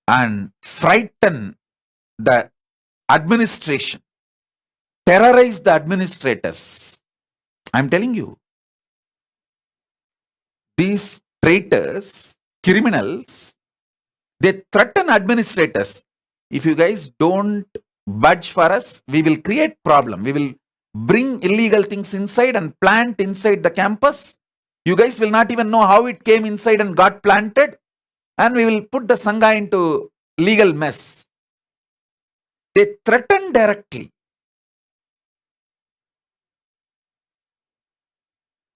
and frighten the administration, terrorize the administrators. I'm telling you, these traitors, criminals, they threaten administrators. If you guys don't budge for us, we will create problem. We will bring illegal things inside and plant inside the campus. You guys will not even know how it came inside and got planted. And we will put the Sangha into legal mess. They threaten directly.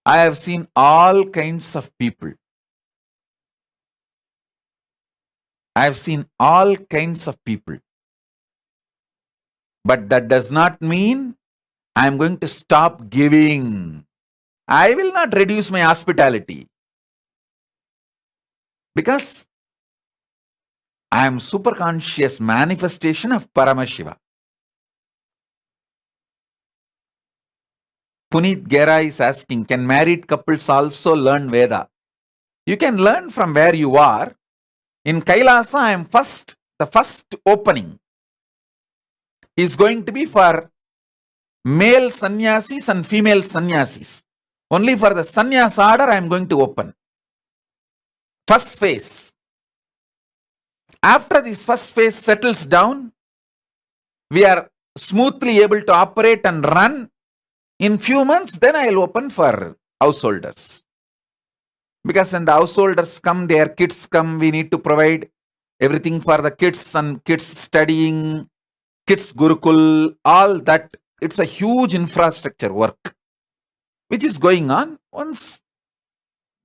I have seen all kinds of people. I have seen all kinds of people. But that does not mean I am going to stop giving. I will not reduce my hospitality. Because I am super conscious manifestation of Paramashiva. Puneet Gera is asking, can married couples also learn Veda? You can learn from where you are. In Kailasa, I am the first opening is going to be for male sannyasis and female sannyasis. Only for the sannyas order I am going to open. First phase. After this first phase settles down, we are smoothly able to operate and run. In few months, then I will open for householders. Because when the householders come, their kids come, we need to provide everything for the kids and kids studying, Kids Gurukul, all that. It's a huge infrastructure work which is going on. Once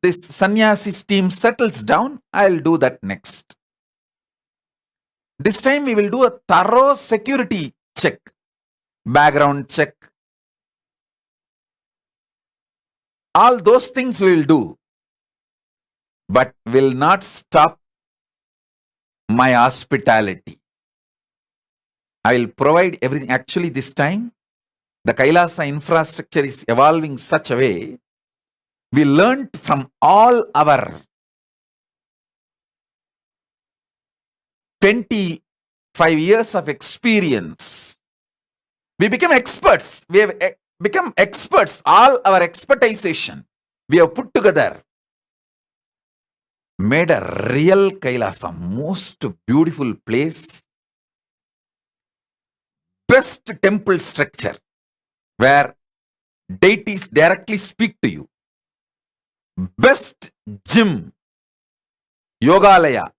this sannyasi team settles down, I'll do that next. This time we will do a thorough security check, background check. All those things we will do, but will not stop my hospitality. I will provide everything. Actually, this time, the Kailasa infrastructure is evolving such a way. We learned from all our 25 years of experience. We became experts. We have become experts. All our expertization we have put together, made a real Kailasa, most beautiful place, best temple structure where deities directly speak to you, best gym, yogalaya.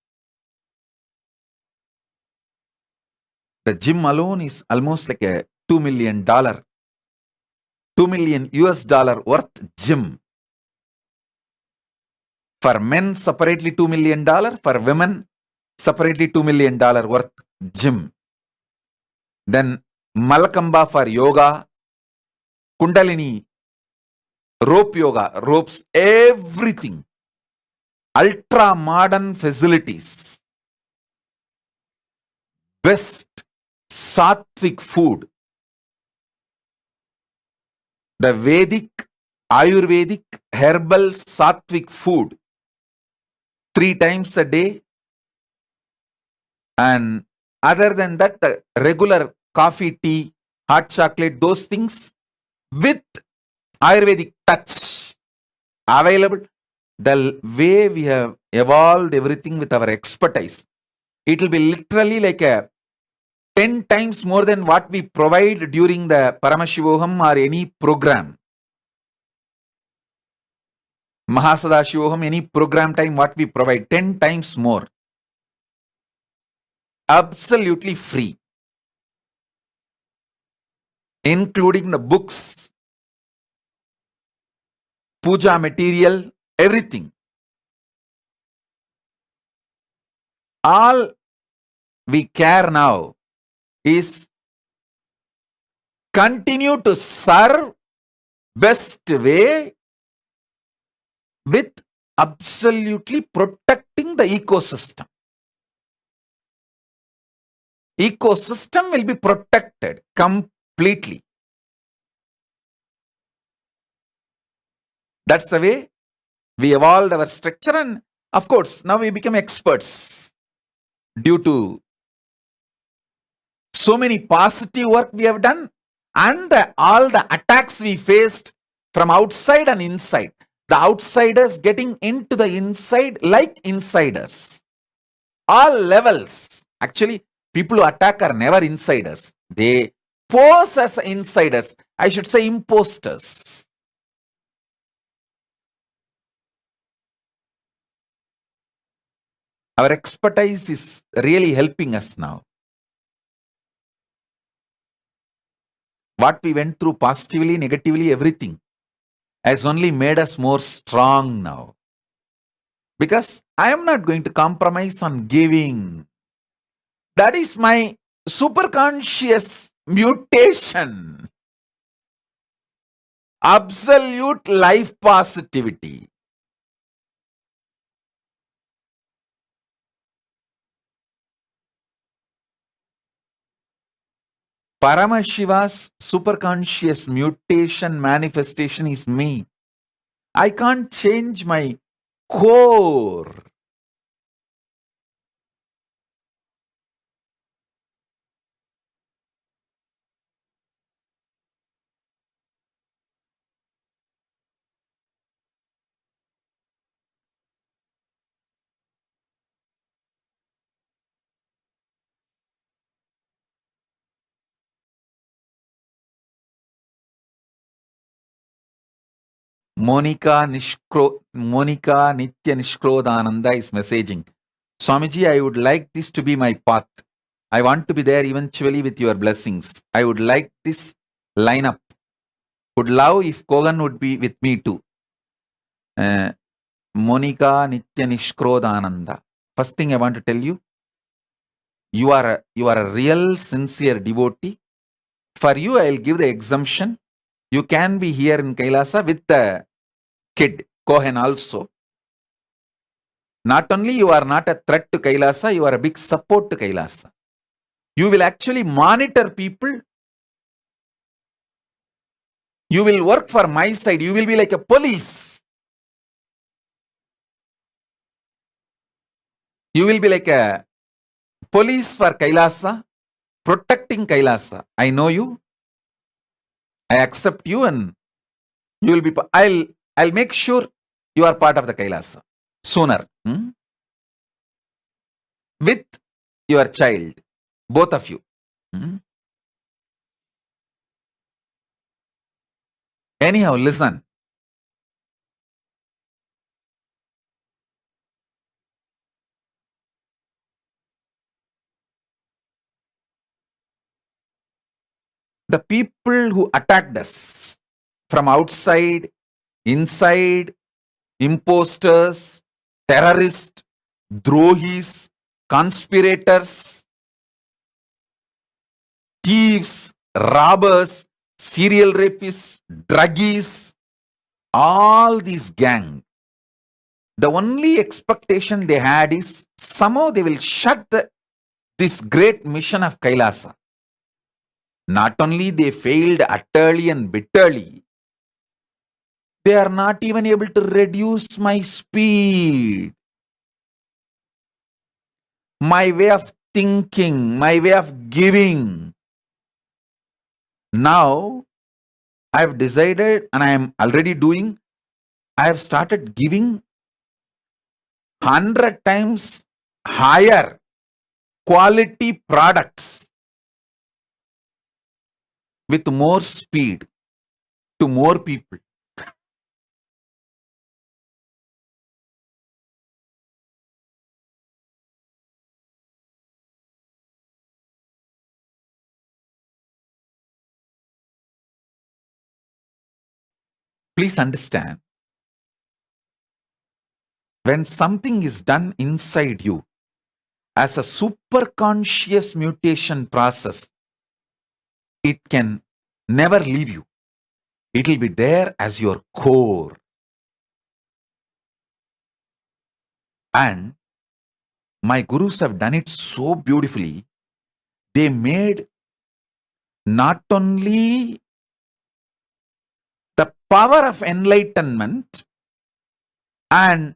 The gym alone is almost like a $2 million, $2 million US worth gym. For men, separately $2 million. For women, separately $2 million worth gym. Then Malakamba for yoga, Kundalini, rope yoga, ropes, everything. Ultra modern facilities. Best sattvic food. The Vedic, Ayurvedic, herbal sattvic food. 3 times a day. And other than that, the regular coffee, tea, hot chocolate, those things with Ayurvedic touch available. The way we have evolved everything with our expertise, it will be literally like a 10 times more than what we provide during the Paramashivoham or any program. Mahasadashivoham, any program time, what we provide, 10 times more. Absolutely free. Including the books, puja material, everything. All we care now is continue to serve best way with absolutely protecting the ecosystem. Ecosystem will be protected completely. That's the way we evolved our structure, and of course now we become experts due to so many positive work we have done and all the attacks we faced from outside and inside. The outsiders getting into the inside like insiders. All levels. Actually, people who attack are never insiders. They pose as insiders. I should say imposters. Our expertise is really helping us now. What we went through positively, negatively, everything has only made us more strong now. Because I am not going to compromise on giving. That is my superconscious mutation. Absolute life positivity. Paramashiva's superconscious mutation manifestation is me. I can't change my core. Monica Nithya Nishkrodananda is messaging. Swamiji, I would like this to be my path. I want to be there eventually with your blessings. I would like this lineup. Would love if Kogan would be with me too. Monica Nitya Nishkrodananda. First thing I want to tell you, you are a real sincere devotee. For you, I will give the exemption. You can be here in Kailasa with the kid, Kohen also. Not only you are not a threat to Kailasa, you are a big support to Kailasa. You will actually monitor people. You will work for my side. You will be like a police. You will be like a police for Kailasa, protecting Kailasa. I know you. I accept you, and you will be. I'll make sure you are part of the Kailasa sooner. With your child, both of you. Anyhow, listen. The people who attacked us from outside, inside, imposters, terrorists, drohis, conspirators, thieves, robbers, serial rapists, druggies, all these gang. The only expectation they had is somehow they will shut this great mission of Kailasa. Not only they failed utterly and bitterly, they are not even able to reduce my speed, my way of thinking, my way of giving. Now, I have decided, and I am already doing, I have started giving 100 times higher quality products with more speed to more people. Please understand, when something is done inside you as a superconscious mutation process, it can never leave you. It will be there as your core. And my gurus have done it so beautifully. They made not only the power of enlightenment and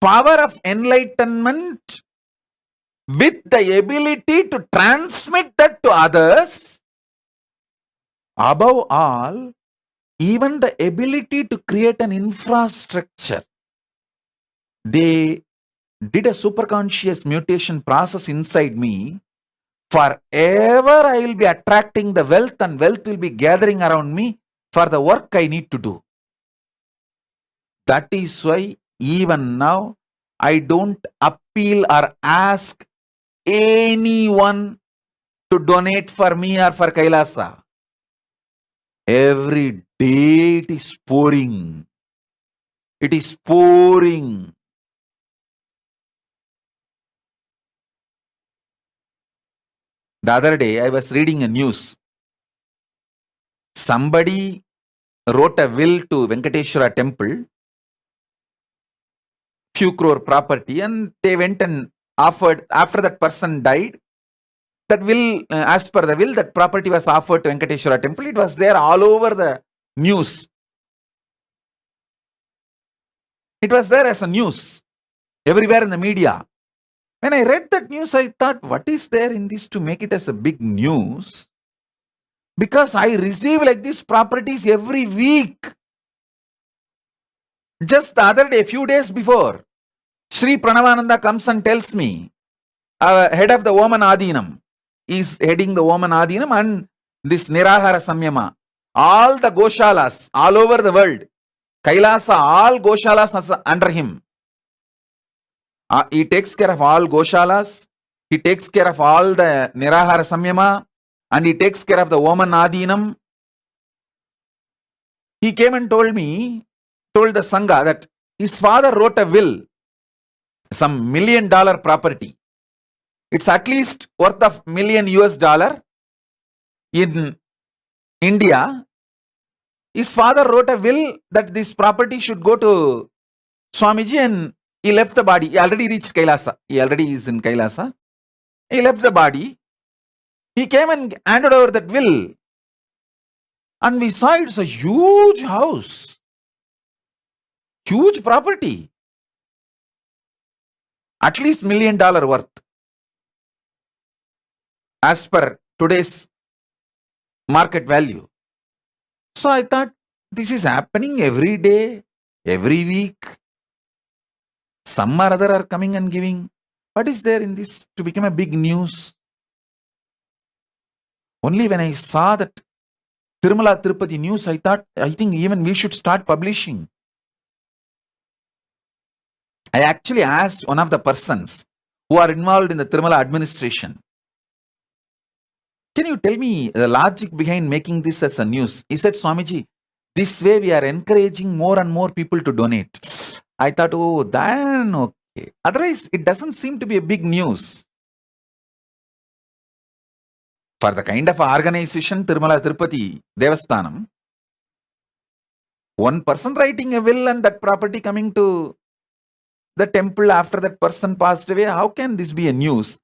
power of enlightenment with the ability to transmit that to others, above all, even the ability to create an infrastructure. They did a superconscious mutation process inside me. Forever I will be attracting the wealth, and wealth will be gathering around me for the work I need to do. That is why even now I don't appeal or ask anyone to donate for me or for Kailasa. Every day it is pouring. It is pouring. The other day I was reading a news. Somebody wrote a will to Venkateshwara temple, few crore property, and they went and offered, after that person died, that will, as per the will, that property was offered to Venkateshwara temple. It was there all over the news. It was there as a news everywhere in the media. When I read that news, I thought, what is there in this to make it as a big news? Because I receive like these properties every week. Just the other day, a few days before, Sri Pranavananda comes and tells me, head of the Woman Adinam, is heading the Woman Adinam and this Nirahara Samyama. All the Goshalas all over the world, Kailasa, all Goshalas are under him. He takes care of all Goshalas. He takes care of all the Nirahara Samyama and he takes care of the Oman Adinam. He came and told the Sangha that his father wrote a will, some $1 million property. It's at least worth of $1 million in India. His father wrote a will that this property should go to Swamiji, and he left the body. He already reached Kailasa. He already is in Kailasa. He left the body. He came and handed over that will. And we saw it's a huge house. Huge property. At least $1 million worth. As per today's market value. So I thought, this is happening every day, every week. Some or other are coming and giving. What is there in this to become a big news? Only when I saw that Tirumala Tirupati news, I thought, I think even we should start publishing. I actually asked one of the persons who are involved in the Tirumala administration, can you tell me the logic behind making this as a news? He said, Swamiji, this way we are encouraging more and more people to donate. I thought, oh, then okay. Otherwise, it doesn't seem to be a big news. For the kind of organization, Tirumala Tirupati Devasthanam, one person writing a will and that property coming to the temple after that person passed away, how can this be a news?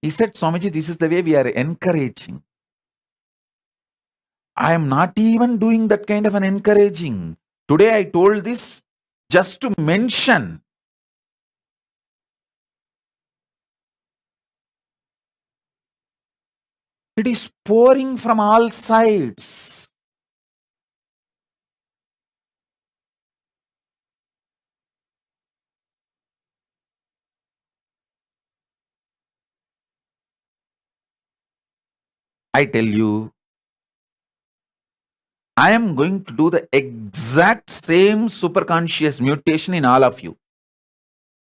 He said, Swamiji, this is the way we are encouraging. I am not even doing that kind of an encouraging. Today I told this just to mention. It is pouring from all sides. I tell you, I am going to do the exact same superconscious mutation in all of you.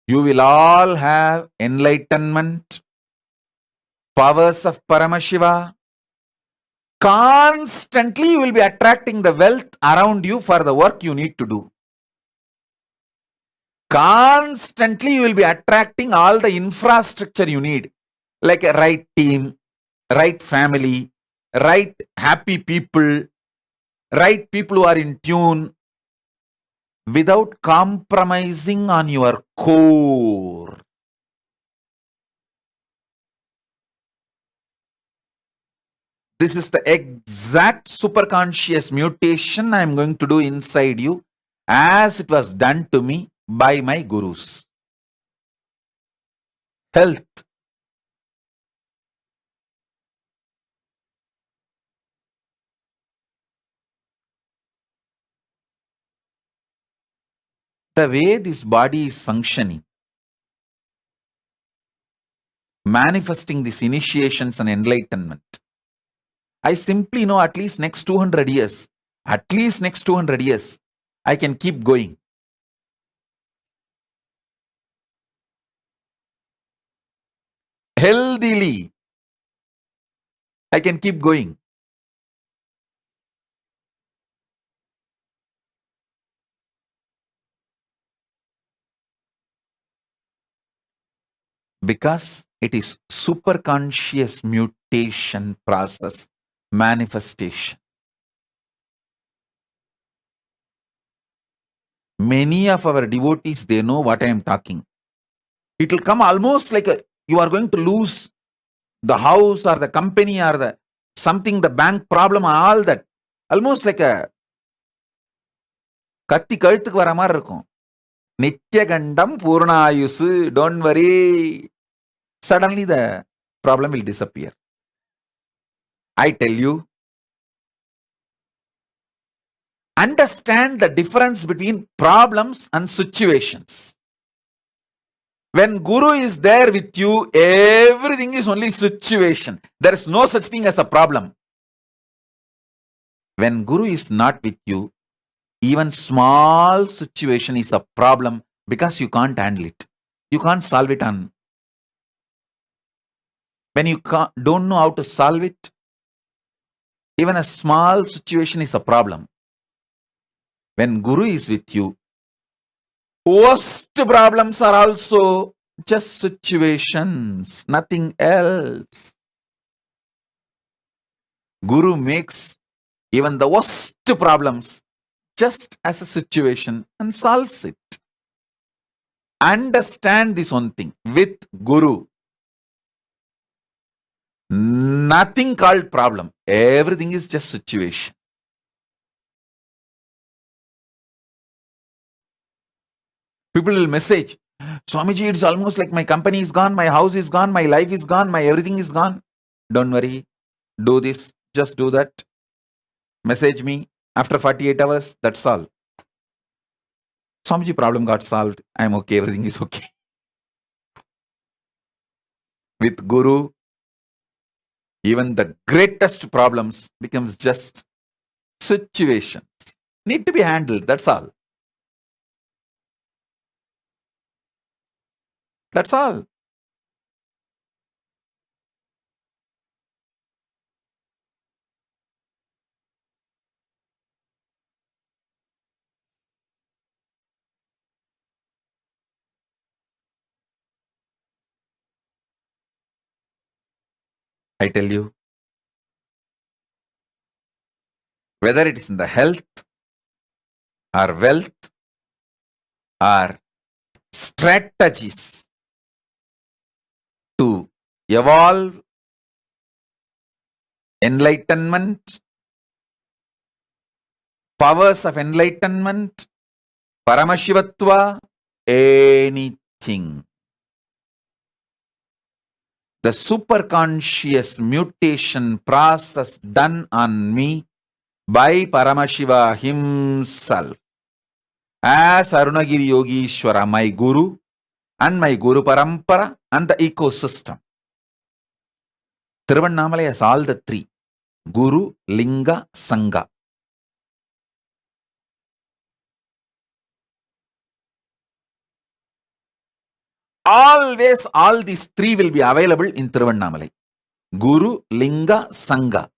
You will all have enlightenment, powers of Paramashiva. Constantly you will be attracting the wealth around you for the work you need to do. Constantly you will be attracting all the infrastructure you need, like a right team, right family, right happy people, right people who are in tune, without compromising on your core. This is the exact superconscious mutation I am going to do inside you, as it was done to me by my gurus. Health. The way this body is functioning, manifesting these initiations and enlightenment, I simply know at least next 200 years, I can keep going. Healthily, I can keep going. Because it is superconscious mutation process, manifestation. Many of our devotees, they know what I am talking. It will come almost like you are going to lose the house or the company or the something, the bank problem and all that. Almost like a கத்தி கழுத்துக்கு வர மாதிரி இருக்கும். நித்யகண்டம் பூர்ணாயுசு, don't worry. Suddenly the problem will disappear. I tell you, understand the difference between problems and situations. When Guru is there with you, everything is only situation. There is no such thing as a problem. When Guru is not with you, even small situation is a problem because you can't handle it. You can't solve it on When you don't know how to solve it, even a small situation is a problem. When Guru is with you, worst problems are also just situations, nothing else. Guru makes even the worst problems just as a situation and solves it. Understand this one thing. With Guru, nothing called problem. Everything is just situation. People will message, Swamiji, it's almost like my company is gone, my house is gone, my life is gone, my everything is gone. Don't worry. Do this. Just do that. Message me after 48 hours. That's all. Swamiji, problem got solved. I'm okay. Everything is okay. With Guru, even the greatest problems becomes just situations. Need to be handled. That's all. That's all. I tell you, whether it is in the health or wealth or strategies to evolve, enlightenment, powers of enlightenment, Paramashivatva, anything. The superconscious mutation process done on me by Paramashiva himself as Arunagiri Yogishwara, my Guru, and my Guru Parampara, and the ecosystem. Tiruvannamalai has all the three: Guru, Linga, Sangha. Always all these three will be available in Tiruvannamalai: Guru, Linga, Sangha.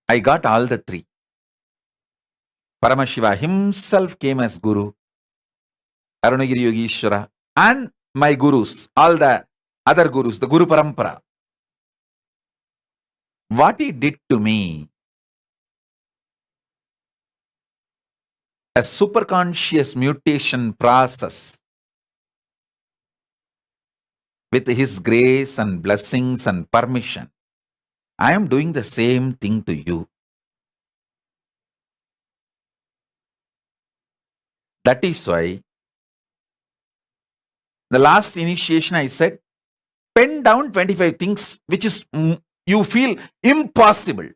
I got all the three. Paramashiva himself came as Guru, Arunagiri Yogishwara, and my Gurus, all the other Gurus, the Guru Parampara. What he did to me, a superconscious mutation process with his grace and blessings and permission. I am doing the same thing to you. That is why the last initiation I said, pen down 25 things which is you feel impossible.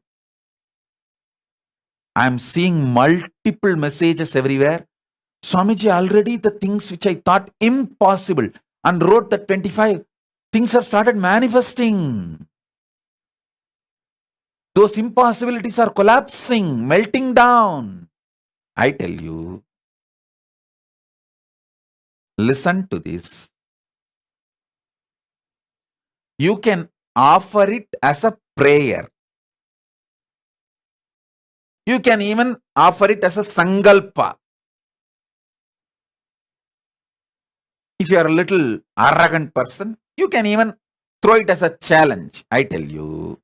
I am seeing multiple messages everywhere. Swamiji, already the things which I thought impossible and wrote the 25 things have started manifesting. Those impossibilities are collapsing, melting down. I tell you, listen to this. You can offer it as a prayer. You can even offer it as a sangalpa. If you are a little arrogant person, you can even throw it as a challenge. I tell you,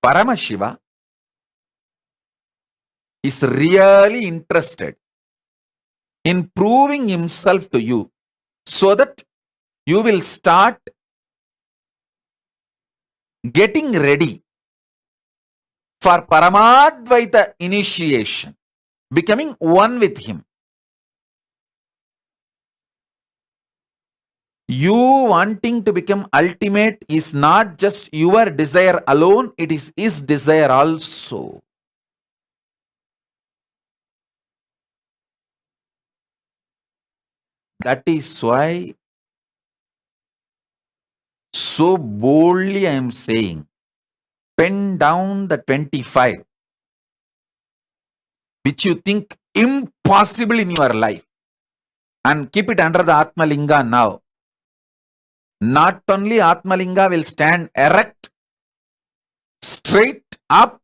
Paramashiva is really interested in proving himself to you so that you will start getting ready for Paramadvaita initiation, becoming one with him. You wanting to become ultimate is not just your desire alone, it is his desire also. That is why So boldly I am saying, pen down the 25, which you think impossible in your life, and keep it under the Atmalinga now. Not only Atmalinga will stand erect, straight up,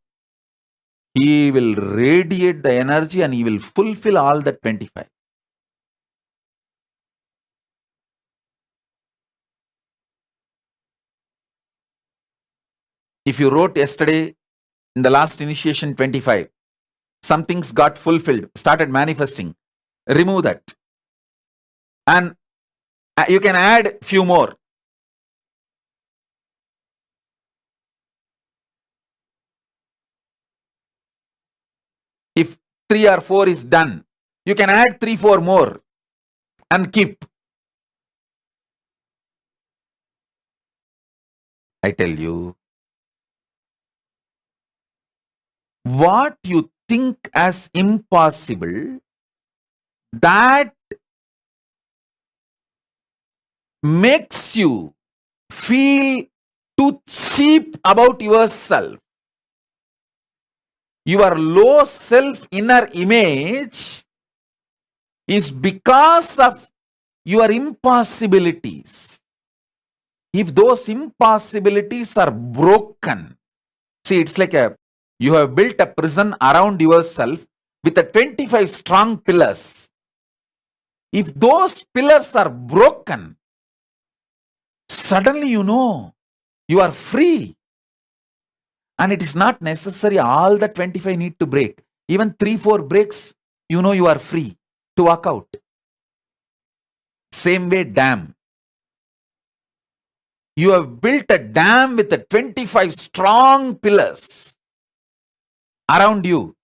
he will radiate the energy and he will fulfill all the 25. If you wrote yesterday in the last initiation 25, some things got fulfilled, started manifesting, remove that. And you can add few more. If 3 or 4 is done, you can add 3, 4 more and keep. I tell you, what you think as impossible, that makes you feel too cheap about yourself. Your low self inner image is because of your impossibilities. If those impossibilities are broken, see, it's like you have built a prison around yourself with a 25 strong pillars. If those pillars are broken, suddenly you know you are free. And it is not necessary all the 25 need to break. Even 3, 4 breaks, you know you are free to walk out. Same way, dam. You have built a dam with the 25 strong pillars around you.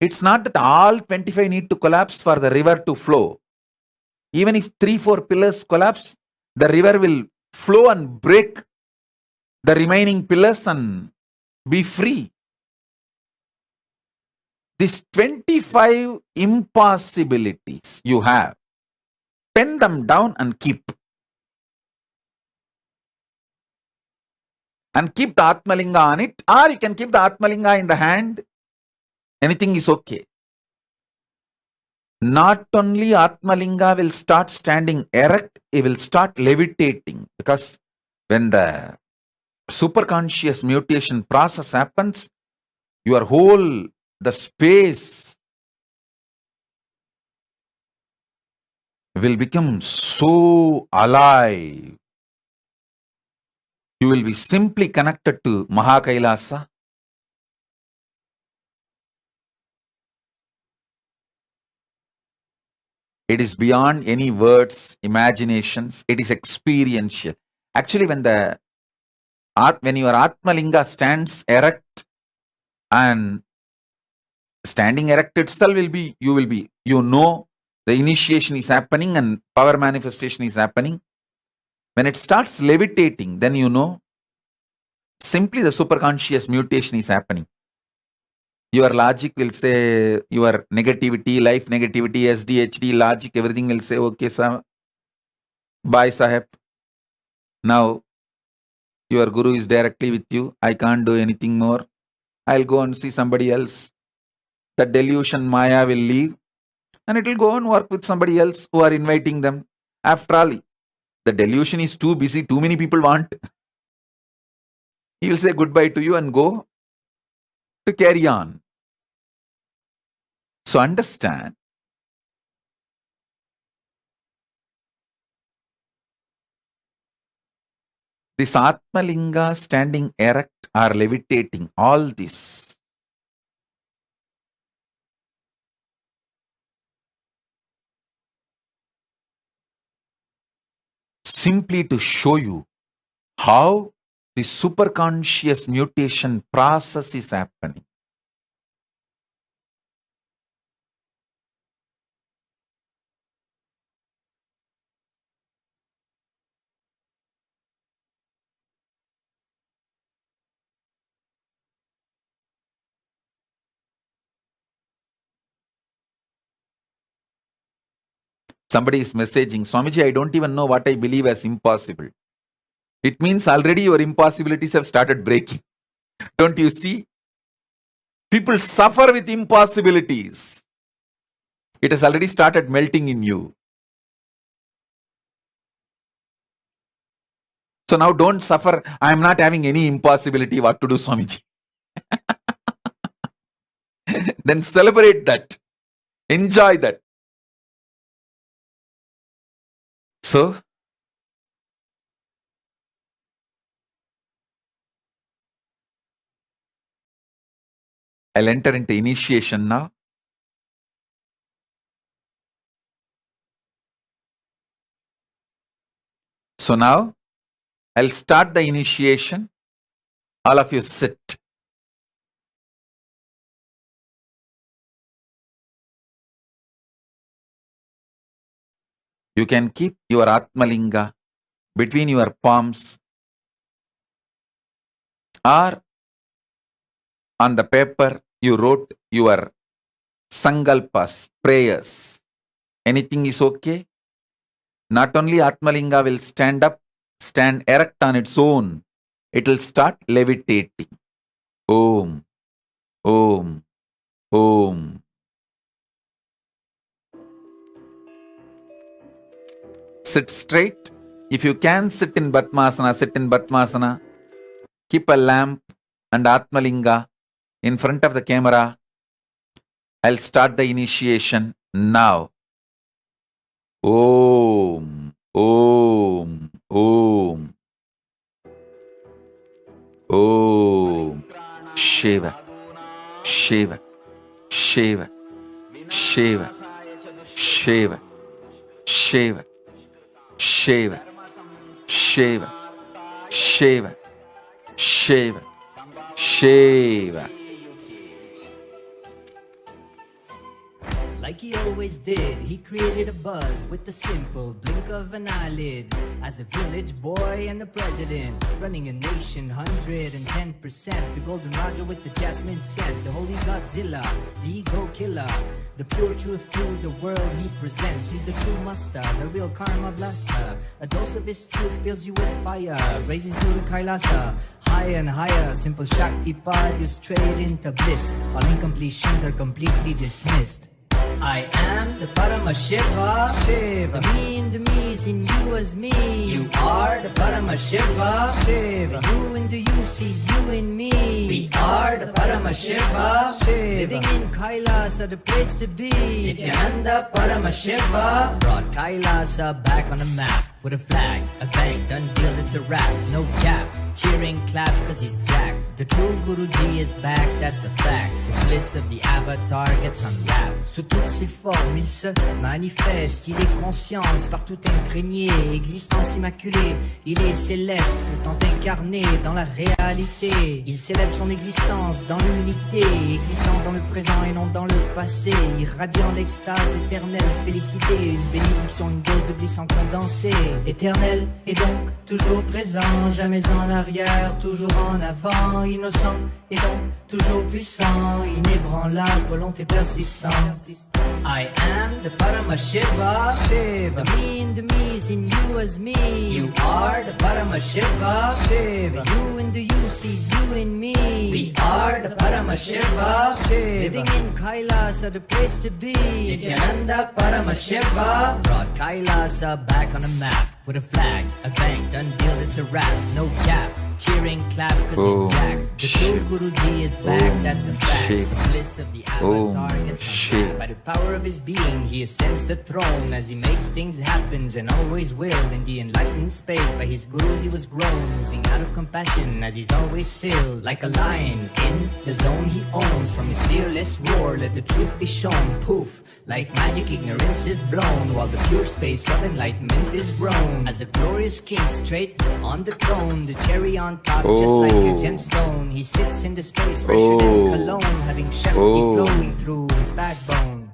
It's not that all 25 need to collapse for the river to flow. Even if 3, 4 pillars collapse, the river will flow and break the remaining pillars and be free. These 25 impossibilities you have, pen them down and keep. And keep the Atmalinga on it, or you can keep the Atmalinga in the hand. Anything is okay. Not only Atmalinga will start standing erect, it will start levitating. Because when the superconscious mutation process happens, your whole, the space will become so alive. You will be simply connected to KAILASA. It is beyond any words, imaginations. It is experiential. Actually, when your Atmalinga stands erect, and standing erect itself will be, you know the initiation is happening and power manifestation is happening. When it starts levitating, then you know simply the superconscious mutation is happening. Your logic will say, your negativity, life negativity, SDHD, logic, everything will say, okay, sir, bye, Sahib. Now, your guru is directly with you. I can't do anything more. I'll go and see somebody else. The delusion Maya will leave and it will go and work with somebody else who are inviting them. After all, the delusion is too busy. Too many people want. He will say goodbye to you and go to carry on. So understand, this Atmalinga standing erect or levitating, all this simply to show you how the superconscious mutation process is happening. Somebody is messaging, Swamiji, I don't even know what I believe as impossible. It means already your impossibilities have started breaking. Don't you see? People suffer with impossibilities. It has already started melting in you. So now don't suffer. I am not having any impossibility. What to do, Swamiji? Then celebrate that. Enjoy that. So, I'll enter into initiation now. So now, I'll start the initiation. All of you sit. You can keep your Atmalinga between your palms or on the paper you wrote your sankalpas, prayers. Anything is okay. Not only Atmalinga will stand erect on its own, it will start levitating. Om, Om, Om. Sit straight. If you can sit in Padmasana, sit in Padmasana. Keep a lamp and Atmalinga in front of the camera. I'll start the initiation now. Om, Om, Om. Om. Shiva, Shiva, Shiva, Shiva, Shiva, Shiva, Shiva, Shiva, Shiva, Shiva, Shiva. Like he always did, he created a buzz with the simple blink of an eyelid. As a village boy and a president, running a nation 110%. The golden Raja with the jasmine scent, the holy Godzilla, the ego killer. The pure truth to the world he presents. He's the true master, the real karma blaster. A dose of his truth fills you with fire, raises you to Kailasa. Higher and higher, simple Shakti path, you straight into bliss. All incompletions are completely dismissed. I am the Paramashiva, Shiva. The me in the me is in you as me. You are the Paramashiva, Shiva. You in the you sees you in me. We are the Paramashiva, Shiva. Living in Kailasa, the place to be. Nithyananda Paramashiva brought Kailasa back on the map. With a flag, a bang, done deal, it's a wrap. No gap, cheering, clap, cause he's jacked. The true Guruji is back, that's a fact. The bliss of the avatar gets unwrapped. Sous toutes ses formes, il se manifeste. Il est conscience, partout imprégné. Existence immaculée, il est céleste. Le temps incarné dans la réalité. Il célèbre son existence dans l'unité. Existant dans le présent et non dans le passé. Irradiant l'extase éternelle, félicité. Une bénédiction, une dose de bliss en condensé. Éternel et donc toujours présent, jamais en arrière, toujours en avant, innocent et donc toujours puissant, inébranlable, volonté persistante. I am the Paramashiva, Shiva. The me in the me is in you as me. You are the Paramashiva, Shiva. You in the you sees you in me. We are the Paramashiva, Shiva. Living in Kailasa, the place to be. Nithyananda Paramashiva brought Kailasa back on the map. With a flag, a bang, done deal, it's a wrap. No gap, cheering, clap, cause he's jacked. The true Guruji is back, that's a fact. The bliss of the avatar gets unwrapped. By the power of his being, he ascends the throne. As he makes things happen and always will. In the enlightened space, by his gurus he was grown. Oozing out of compassion, as he's always filled. Like a lion in the zone he owns. From his fearless roar, let the truth be shown. Poof, like magic, ignorance is blown. While the pure space of enlightenment is grown. As a glorious king straight on the throne, the cherry on top just like a gemstone. He sits in the space fresher than cologne, having Shakti flowing through his backbone.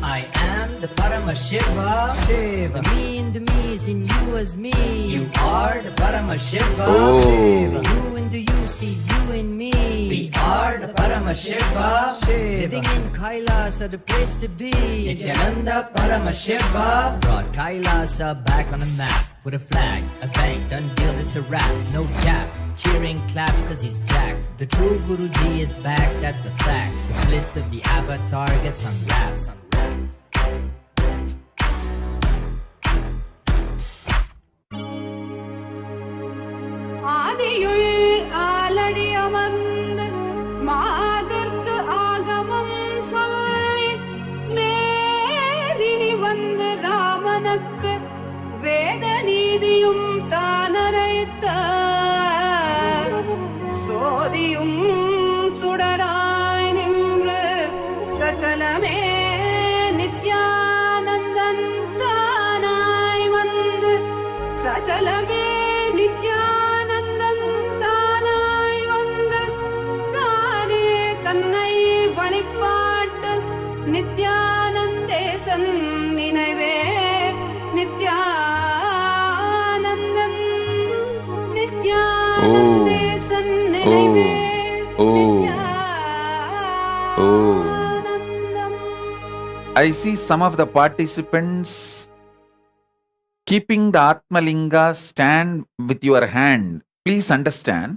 I am the Paramashiva, Shiva. The me in the me is in you as me. You are the Paramashiva, Shiva. You in the you sees you in me. We are the Paramashiva, Shiva. Living in Kailasa, the place to be. Nithyananda Paramashiva brought Kailasa back on the map. With a flag, a bang, done deal, it's a rap, no gap. Cheering, clap, cause he's jacked. The true Guruji is back, that's a fact. The bliss of the avatar gets unwrapped. ஆதியுள் Aladi அமர்ந்து மாதர்க்கு ஆகமம் சொல்லி மேதினி வந்து ராமனுக்கு வேத நீதியும் தானரைத்த சோதியும் சுடராய் நின்று சச்சலமே நித்யானந்தன் தானாய் வந்து சச்சலமே நித்யானந்தன் தானாய் வந்து தானே தன்னை வழிபாட்டு நித்யானந்தேசன் நினைவே நித்யானந்தன் நித்யானந்தேசன் நினைவே I see some of the participants keeping the Atmalinga stand with your hand. Please understand,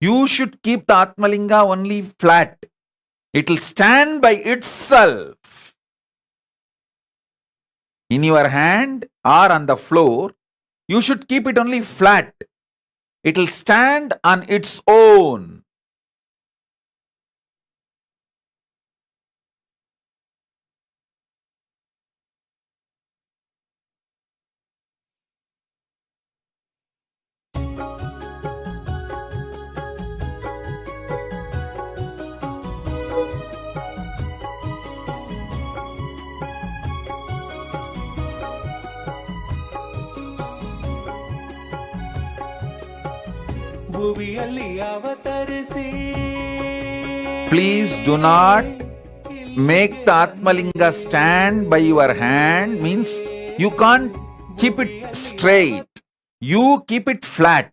you should keep the Atmalinga only flat. It will stand by itself. In your hand or on the floor, you should keep it only flat. It will stand on its own. Please do not make the Atmalinga stand by your hand. Means you can't keep it straight. You keep it flat.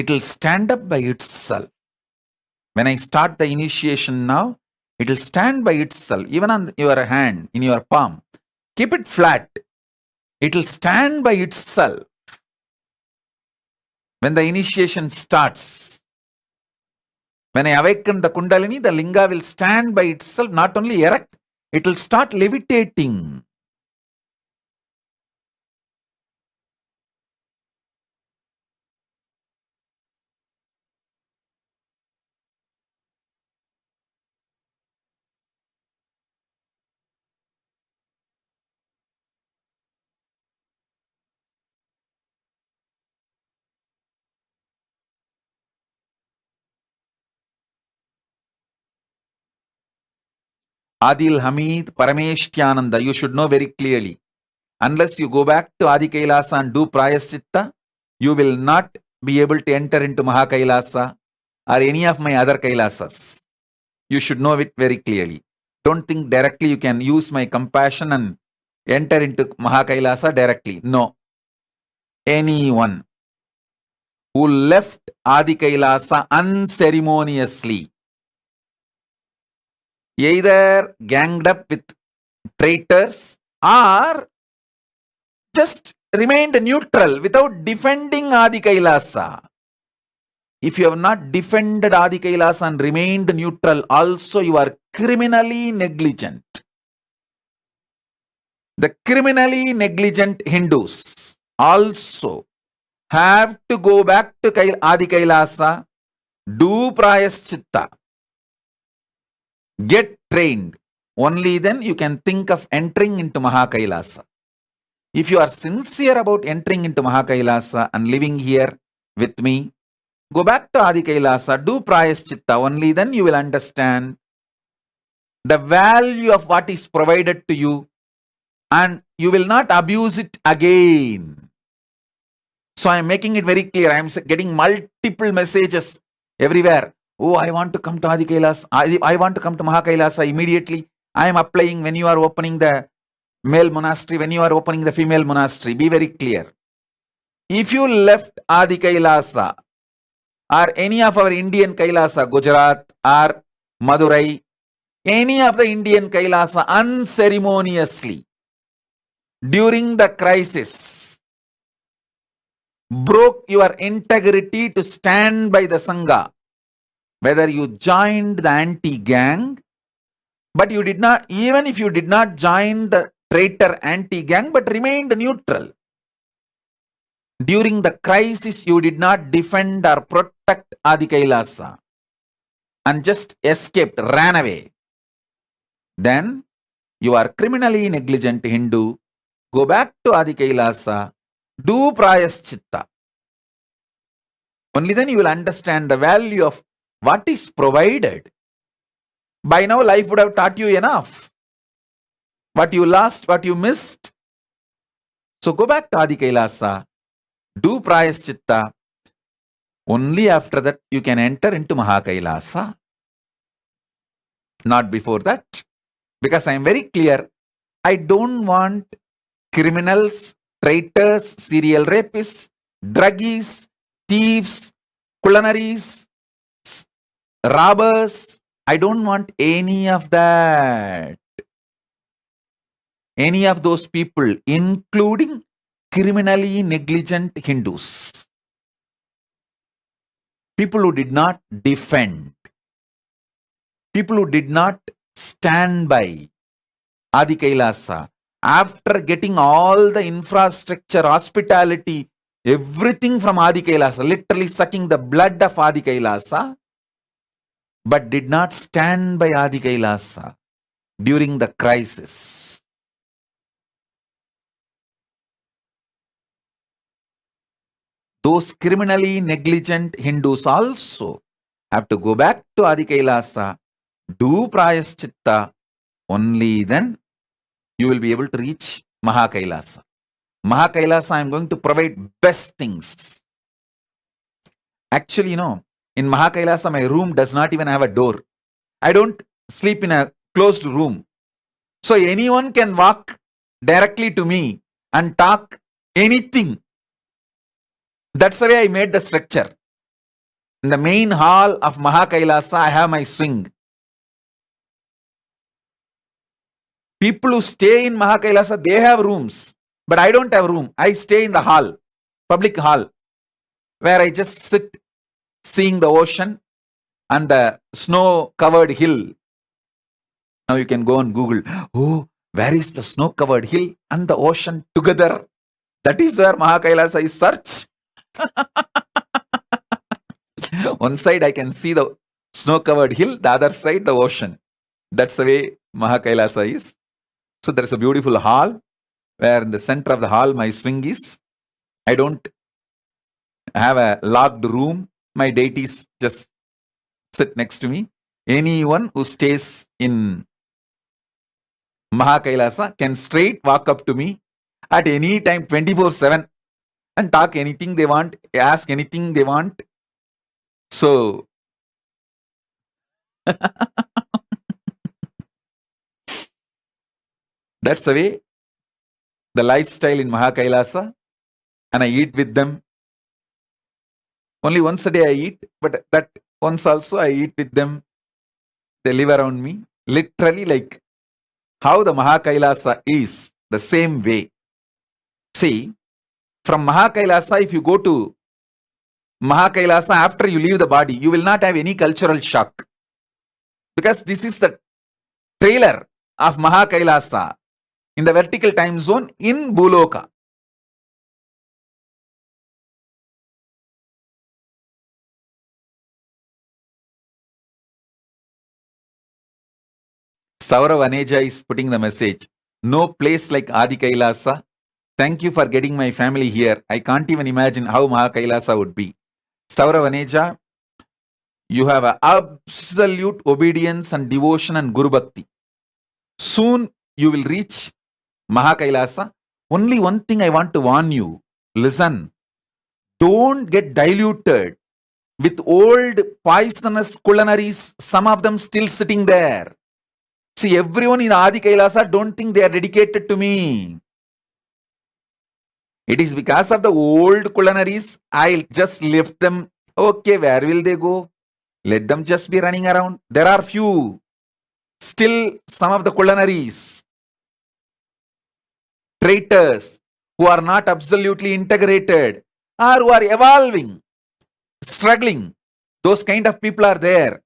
It will stand up by itself. When I start the initiation now, it will stand by itself. Even on your hand, in your palm. Keep it flat. It will stand by itself. When the initiation starts, when I awaken the Kundalini, the Linga will stand by itself, not only erect, it will start levitating. Adil Hamid Parameshyananda, you should know very clearly. Unless you go back to Adi Kailasa and do Prayaschitta, you will not be able to enter into Maha Kailasa or any of my other Kailasas. You should know it very clearly. Don't think directly you can use my compassion and enter into Maha Kailasa directly. No. Anyone who left Adi Kailasa unceremoniously, either ganged up with traitors or just remained neutral without defending Adi Kailasa. If you have not defended Adi Kailasa and remained neutral, also you are criminally negligent. The criminally negligent Hindus also have to go back to Adi Kailasa, do Prayaschitta, get trained. Only then you can think of entering into Maha Kailasa. If you are sincere about entering into Maha Kailasa and living here with me, go back to Adi Kailasa, do Prayaschitta. Only then you will understand the value of what is provided to you and you will not abuse it again. So I am making it very clear. I am getting multiple messages everywhere. Oh, I want to come to Adi Kailasa. I want to come to Maha Kailasa immediately. I am applying. When you are opening the male monastery, when you are opening the female monastery, be very clear. If you left Adi Kailasa or any of our Indian Kailasa, Gujarat or Madurai, any of the Indian Kailasa unceremoniously during the crisis, broke your integrity to stand by the Sangha. Whether you joined the anti-gang, but you did not, even if you did not join the traitor anti-gang, but remained neutral. During the crisis, you did not defend or protect Adi Kailasa and just escaped, ran away. Then you are criminally negligent Hindu. Go back to Adi Kailasa. Do Prayaschitta. Only then you will understand the value of what is provided. By now, life would have taught you enough. What you lost, what you missed. So go back to Adi Kailasa. Do Prayaschitta. Only after that you can enter into Mahakailasa. Not before that. Because I am very clear. I don't want criminals, traitors, serial rapists, druggies, thieves, culinaries, robbers. I don't want any of that. Any of those people, including criminally negligent Hindus. People who did not defend. People who did not stand by Adi Kailasa. After getting all the infrastructure, hospitality, everything from Adi Kailasa, literally sucking the blood of Adi Kailasa, but did not stand by Adi Kailasa during the crisis. Those criminally negligent Hindus also have to go back to Adi Kailasa, do Prayaschitta, only then you will be able to reach Mahakailasa. Mahakailasa, I am going to provide best things. Actually, in Mahakailasa, my room does not even have a door. I don't sleep in a closed room. So anyone can walk directly to me and talk anything. That's the way I made the structure. In the main hall of Mahakailasa, I have my swing. People who stay in Mahakailasa, they have rooms. But I don't have a room. I stay in the hall, public hall, where I just sit seeing the ocean and the snow-covered hill. Now you can go on Google. Oh, where is the snow-covered hill and the ocean together? That is where Mahakailasa is. Search. One side I can see the snow-covered hill, the other side the ocean. That's the way Mahakailasa is. So there is a beautiful hall where in the center of the hall my swing is. I don't have a locked room. My deities just sit next to me. Anyone who stays in Mahakailasa can straight walk up to me at any time 24/7 and talk anything they want, ask anything they want. So that's the way, the lifestyle in Mahakailasa, and I eat with them. Only once a day I eat, but that once also I eat with them. They live around me, literally like how the Mahakailasa is, the same way. See, from Mahakailasa, if you go to Mahakailasa after you leave the body, you will not have any cultural shock. Because this is the trailer of Mahakailasa in the vertical time zone in Bhuloka. Saurav Aneja is putting the message. No place like Adi Kailasa. Thank you for getting my family here. I can't even imagine how Mahakailasa would be. Saurav Aneja, you have an absolute obedience and devotion and Guru Bhakti. Soon you will reach Mahakailasa. Only one thing I want to warn you. Listen. Don't get diluted with old poisonous culinaries, some of them still sitting there. See, everyone in Adi Kailasa don't think they are dedicated to me. It is because of the old culinaries, I'll just lift them. Okay, where will they go? Let them just be running around. There are few. Still, some of the culinaries, traitors, who are not absolutely integrated, or who are evolving, struggling. Those kind of people are there.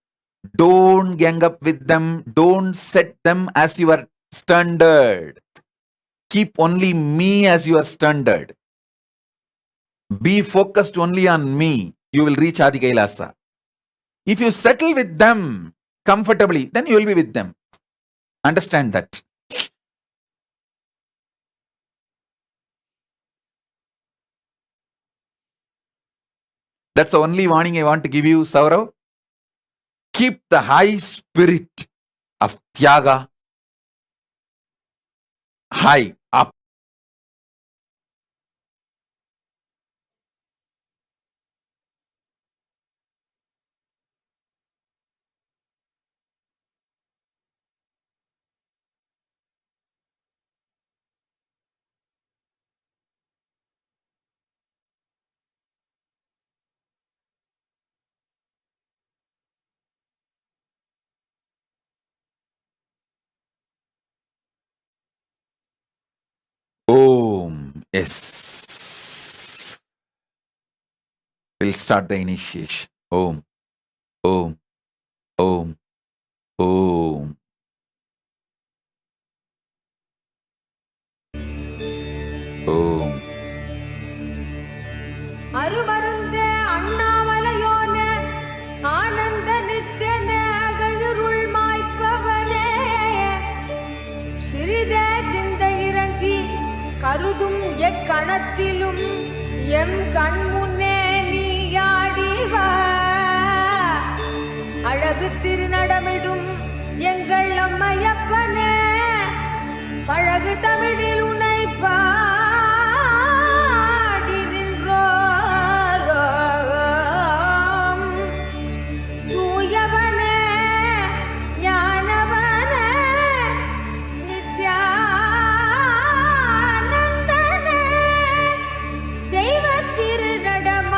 Don't gang up with them. Don't set them as your standard. Keep only me as your standard. Be focused only on me. You will reach Adi Kailasa. If you settle with them comfortably, then you will be with them. Understand that. That's the only warning I want to give you, Saurav. Keep the high spirit of Tyaga high up. Om. Yes. We'll start the initiation. Om. Om. Om. Om. Om. அருமருந்தே அண்ணாமலையோனே ஆனந்த நித்தியனே அகழுருள் மாய்ப்பவனே சிறிதே சிந்தை இறங்கி கருதும் எக்கணத்திலும் M கண்முன்னே நீயாடிவா அழகு திருநடமிடும் எங்கள் அம்மையப்பனே பழகு தமிழில் உனை பாடி நின்றோம் தூயவனே ஞானவனே நித்யானந்தனே தெய்வ திருநடம்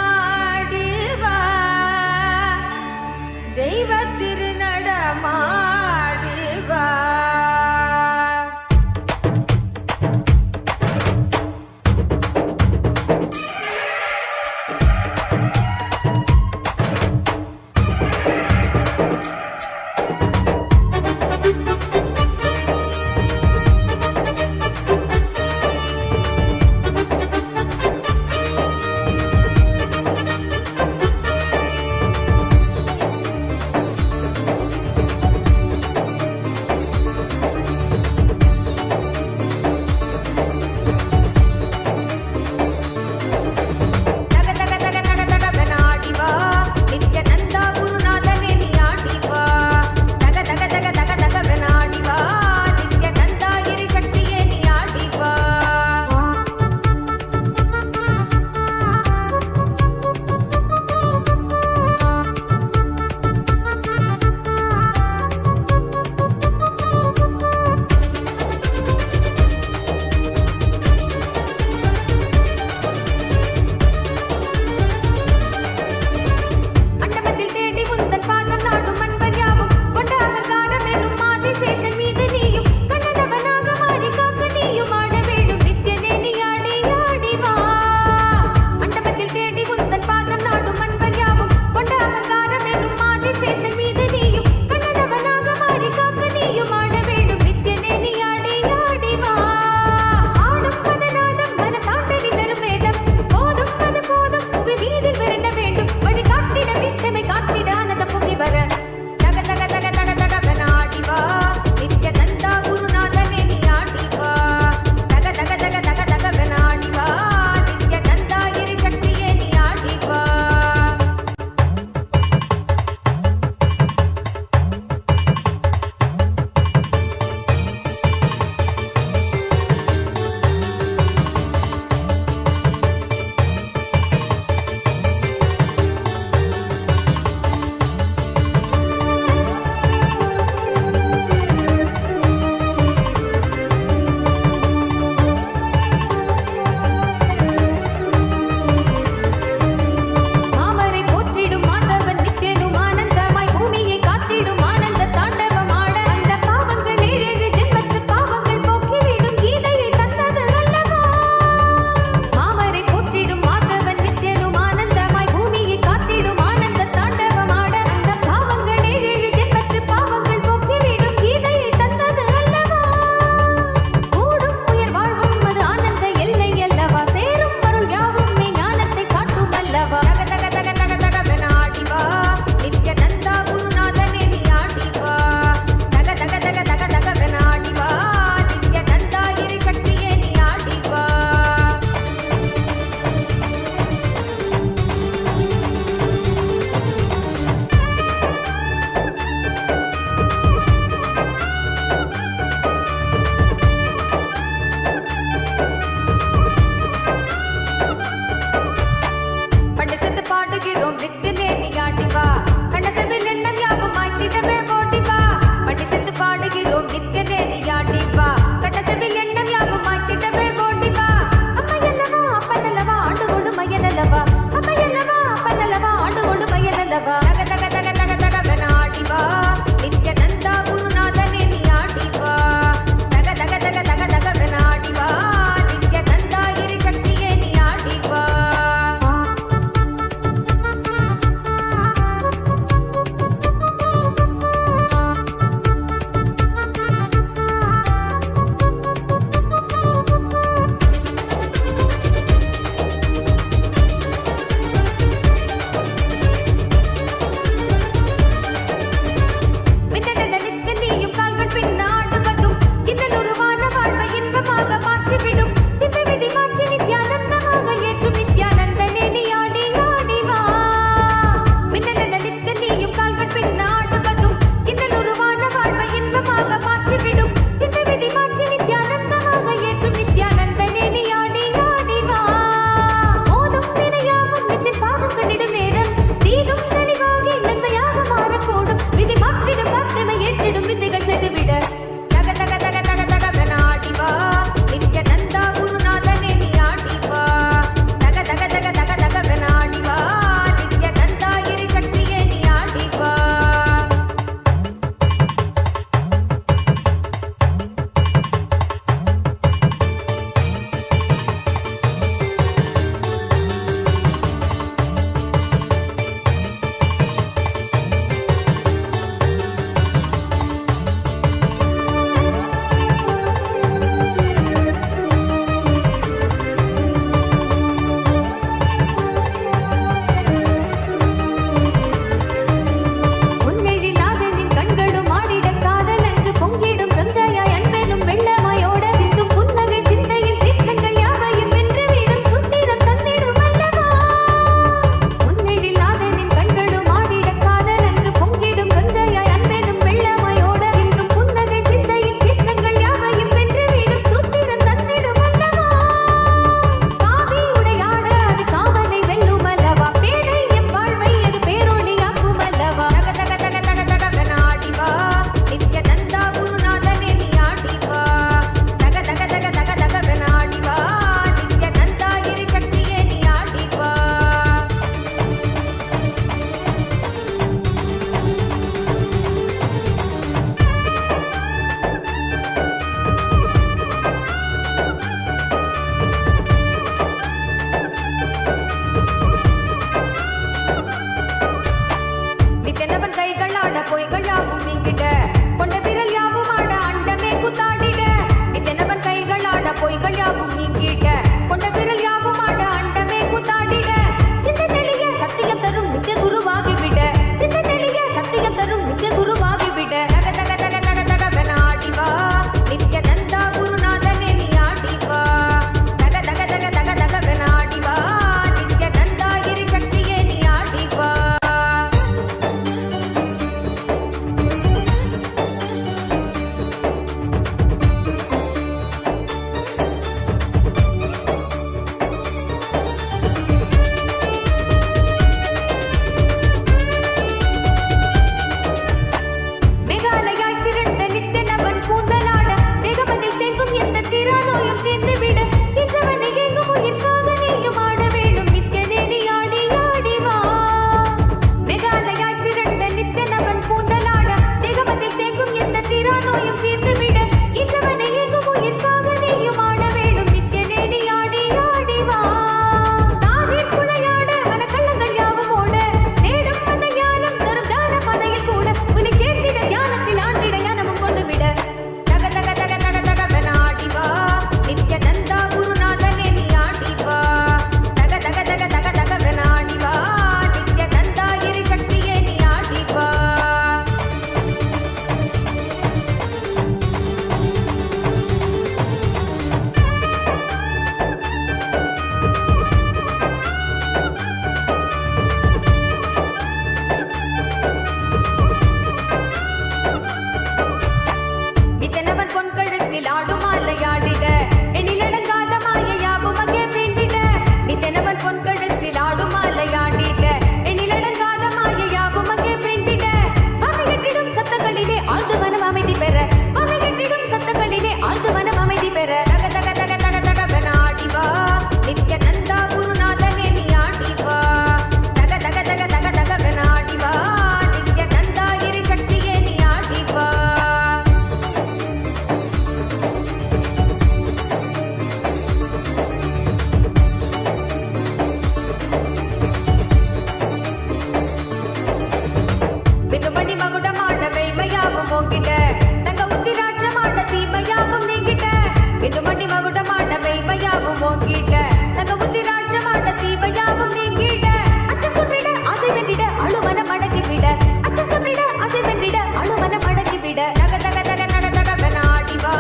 நடமாட தீபயாவும் நீங்கிட அச்சம் கொன்றிட ஆசை வென்றிட அழுவன மடக்கிவிட அச்சம் கொன்றிட ஆசை வென்றிட அழுவன மடக்கிவிட தக தக தக நட தகவன ஆடிவா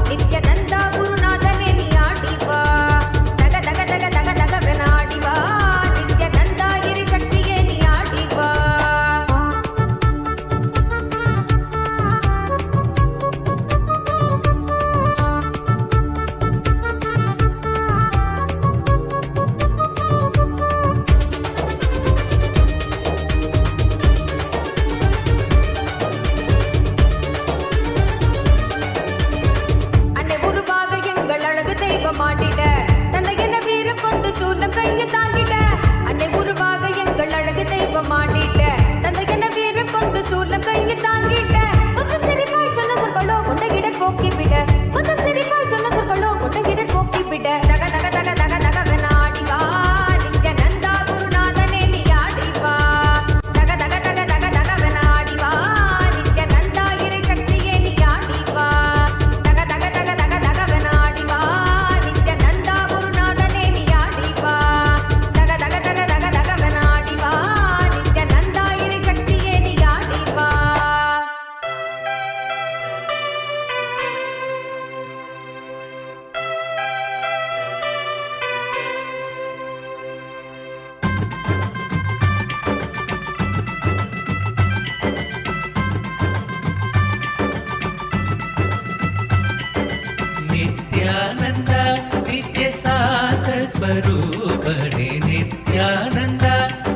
நித்யானந்தா குருநாதனே நீ ஆடிவா தக தக தக தக தகவன ஆடிவா நித்யானந்தா இரு சக்தியே நீ ஆடிவா அன்னை உருவாக எங்கள் அழகு தெய்வம் ஆடிட தந்தை என்ன வீரம் கொண்டு சூர்ணம் கையை தாங்கிட அன்னை உருவாக எங்கள் அழகு தெய்வம் ஆடிட தந்தை என்ன வீரம் கொண்டு சூர்ணம் கையை தாங்கிட கொஞ்சம் சிரிப்பாய் சொன்ன சொற்களோ கொண்ட போக்கிவிட கொஞ்சம் சிரிப்பாய் சொன்ன சொற்களோ கொண்ட போக்கிவிட தக தக தக தக தகவன ஆடிவா நித்யானந்தா குருநாதனே நீ ஆடிவா தக தக தக தக தகவன ஆடிவா நித்யானந்தா இறை சக்தியே நீ ஆடிவா தக தக தக தக தகவன ஆடிவா நித்யானந்தா குருநாதனே நீ ஆடிவா தக தக தக தக தகவன ஆடிவா நித்யானந்தா இறை சக்தியே நீ ஆடிவா ನಿತ್ಯಾನಂದ ನಿತ್ಯ ಸಾಧ ಸ್ವರೂಪಣೆ ನಿತ್ಯಾನಂದ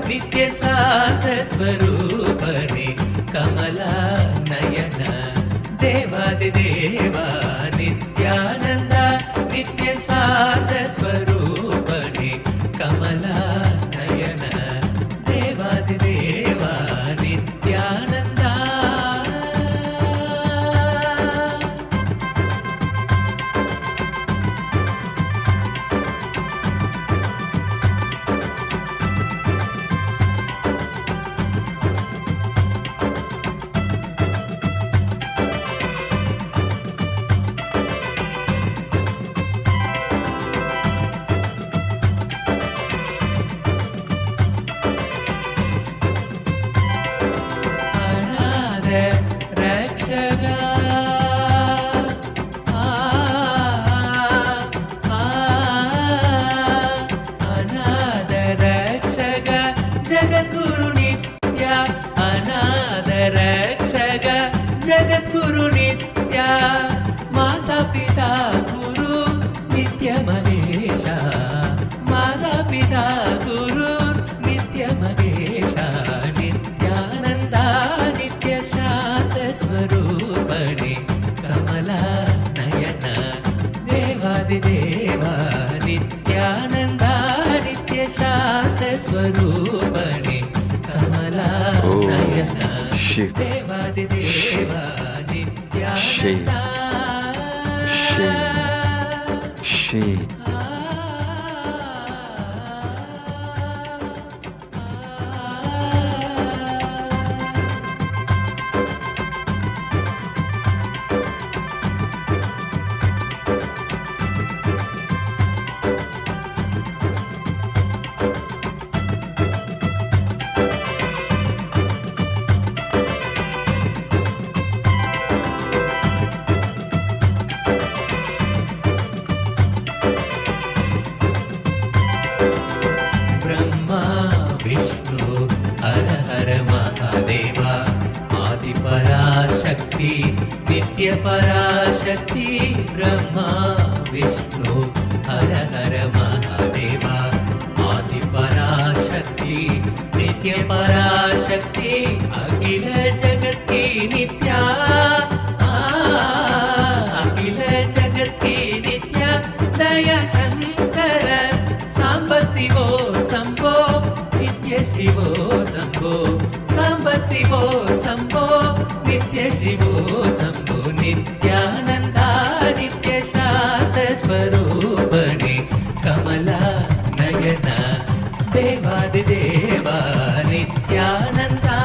ನಿತ್ಯ ಸಾಧ ಸ್ವರೂಪಣೆ ಕಮಲ ನಯನ ದೇವಾದಿ ದೇವ ನಿತ್ಯಾನಂದ ನಿತ್ಯ ಸಾಧ ಸ್ವರೂಪಣೆ ಕಮಲ ನಯನ ದೇವಾದಿ ದೇವ ನಿತ್ಯಾನಂದ ಅನಾಥ ರಕ್ಷಕ ಅನಾಥ ರಕ್ಷಕ ಜಗದ್ಗುರು ನಿತ್ಯ ಅನಾಥ ರಕ್ಷಕ ಜಗದ್ಗುರು ನಿತ್ಯ ಮಾತಾ ಪಿತಾ ಗುರು ನಿತ್ಯ ಮಹೇಶ ಮಾತಾ ಪಿತಾ ಗುರು ನಿತ್ಯ ಮಹೇಶ ನಿತ್ಯಾನಂದ ನಿತ್ಯ ಶಾಂತ ಸ್ವರೂಪಣೆ ಕಮಲ ನಯನ ದೇವಾದಿ ದೇವ ನಿತ್ಯಾನಂದ ನಿತ್ಯ ಶಾಂತ ಸ್ವರೂಪಣೆ ಕಮಲ ನಯನ ದೇವಾದಿ ದೇವ ನಿತ್ಯಾನಂದ ब्रह्मा विष्णु हर हर महादेव आदि पराशक्ति नित्य पराशक्ति ब्रह्मा विष्णु हर हर महादेव आदि पराशक्ति नित्य पराशक्ति अखिल जगत की नित्या अखिल जगत की नित्या दया शंकर सांब शिवो शंभो नित्य शिवो शंभो सांब शिवो शंभो नित्य शिवो शंभो नित्यानंदा नित्य शांत स्वरूपणे कमला नयना देवादि देवा नित्यानंदा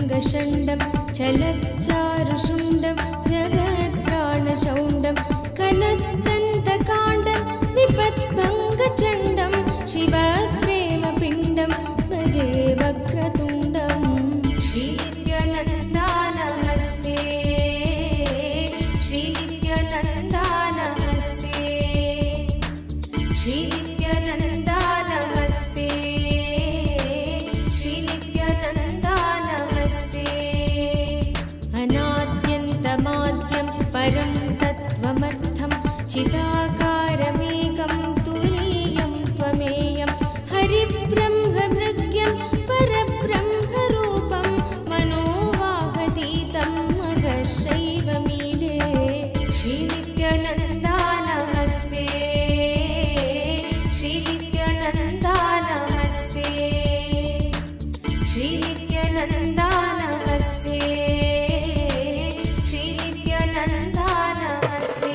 विपत्भङ्गषण्डं चलच्चारुशुण्डं जगत्प्राणशौण्डं कलत्तन्तकाण्डं विपत्भङ्गचण्डं शिवप्रेमपिण्डं भजे वक्रतुण्डं श्रीनित्यानन्दा नमस्ते श्रीनित्यानन्दा नमस्ते श्रीनित्यानन्दा नमस्ते श्रीनित्यानन्दा नमस्ते अनाद्यन्तमाद्यं परं तत्त्वमर्थं चिदाकारमेकं तुरीयं त्वमेयं हरिब्रह्ममृग्यं परब्रह्मरूपं मनोवाहतीतं महशैवमीडे श्रीनित्यानन्दा नमस्ते श्रीनित्यानन्दा नमस्ते श्रीनित्यानन्दा नमस्ते श्रीनित्यानन्दा नमस्ते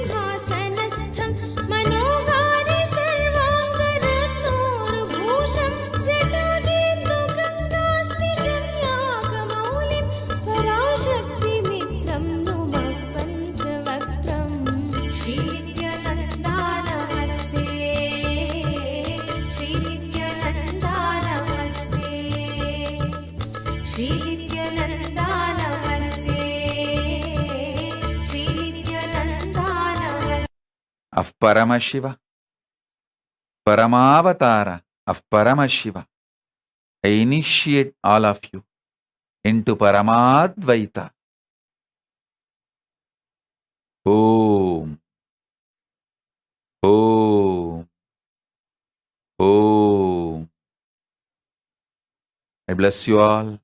स्वशक्त्यादिशक्त्यन्तसिंहासनस्थं मनोहारि सर्वाङ्गरत्नोरुभूषं जटाजेन्दुगङ्गास्तिशन्याकमौलिं पराशक्तिमित्रं नुमः पञ्चवक्त्रं श्रीनित्यानन्दा नमस्ते श्रीनित्यानन्दा नमस्ते श्रीनित्यानन्दा नमस्ते श्रीनित्यानन्दा नमस्ते of Paramashiva, Paramavatara of Paramashiva. I initiate all of you into Paramadvaita. Om, Om, Om. I bless you all.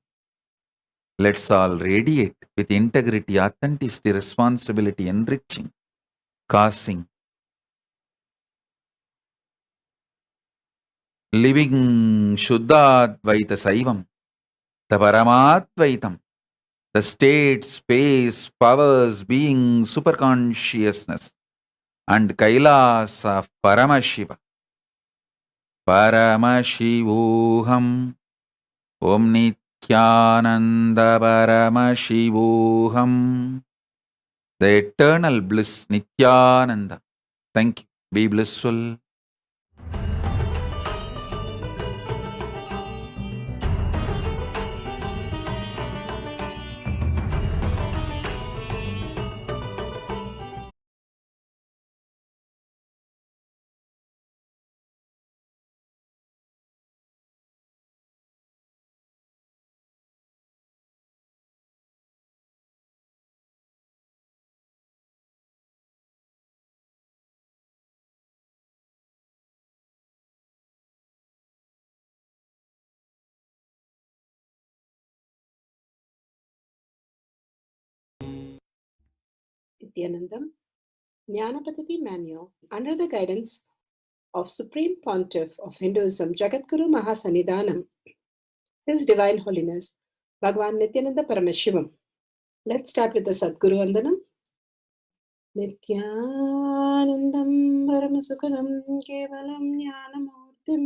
Let's all radiate with integrity, authenticity, responsibility, enriching, causing, living Shuddhadvaita Saivam, the Paramadvaitam, the state, space, powers, being, superconsciousness, and Kailasa of Paramashiva. Paramashivoham, Om Nithyananda Paramashivoham, the eternal bliss Nithyananda. Thank you. Be blissful. Nithyanandam Jnanapatati Manual under the guidance of Supreme Pontiff of Hinduism Jagadguru Mahasannidhanam, His Divine Holiness Bhagavan Nithyananda Paramashivam. Let's start with the Sadguru Vandanam. Nithyanandam Paramasukadam Kevalam Jnanamurtim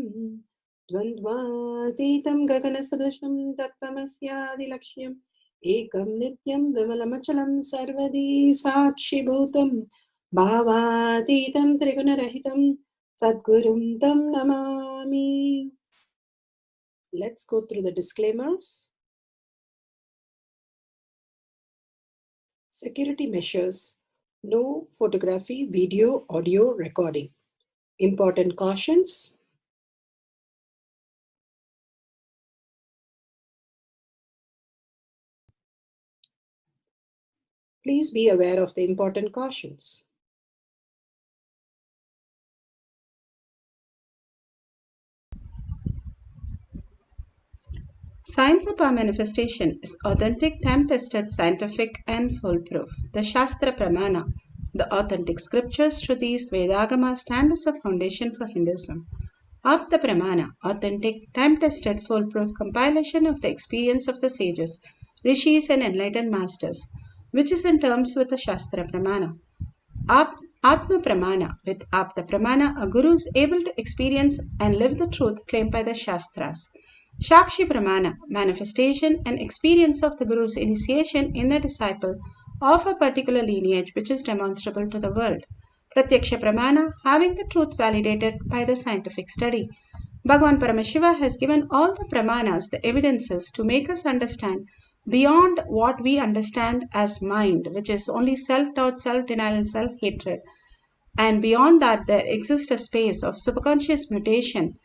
Dvandvatitam Gaganasadusham Tattvamasyaadilakshya Ekam Nityam Vimalamachalam Sarvadi Sakshi Bhutam Bhavatitam Trigunarahitam Sadgurum Tam Namami. Let's go through the disclaimers. Security measures. No photography, video, audio recording. Important cautions. Please be aware of the important cautions. Science of our manifestation is authentic, time-tested, scientific, and foolproof. The Shastra Pramana, the authentic scriptures, Shrutis, Vedagama stand as a foundation for Hinduism. Apta Pramana, authentic, time-tested, foolproof compilation of the experience of the sages, rishis, and enlightened masters, which is in terms with the Shastra Pramana. Atma Pramana, with Apta Pramana, a guru is able to experience and live the truth claimed by the Shastras. Shakshi Pramana, manifestation and experience of the Guru's initiation in the disciple of a particular lineage which is demonstrable to the world. Pratyaksha Pramana, having the truth validated by the scientific study. Bhagavan Paramashiva has given all the Pramanas, the evidences, to make us understand beyond what we understand as mind, which is only self-doubt, self-denial, and self-hatred. And beyond that, there exists a space of subconscious mutation,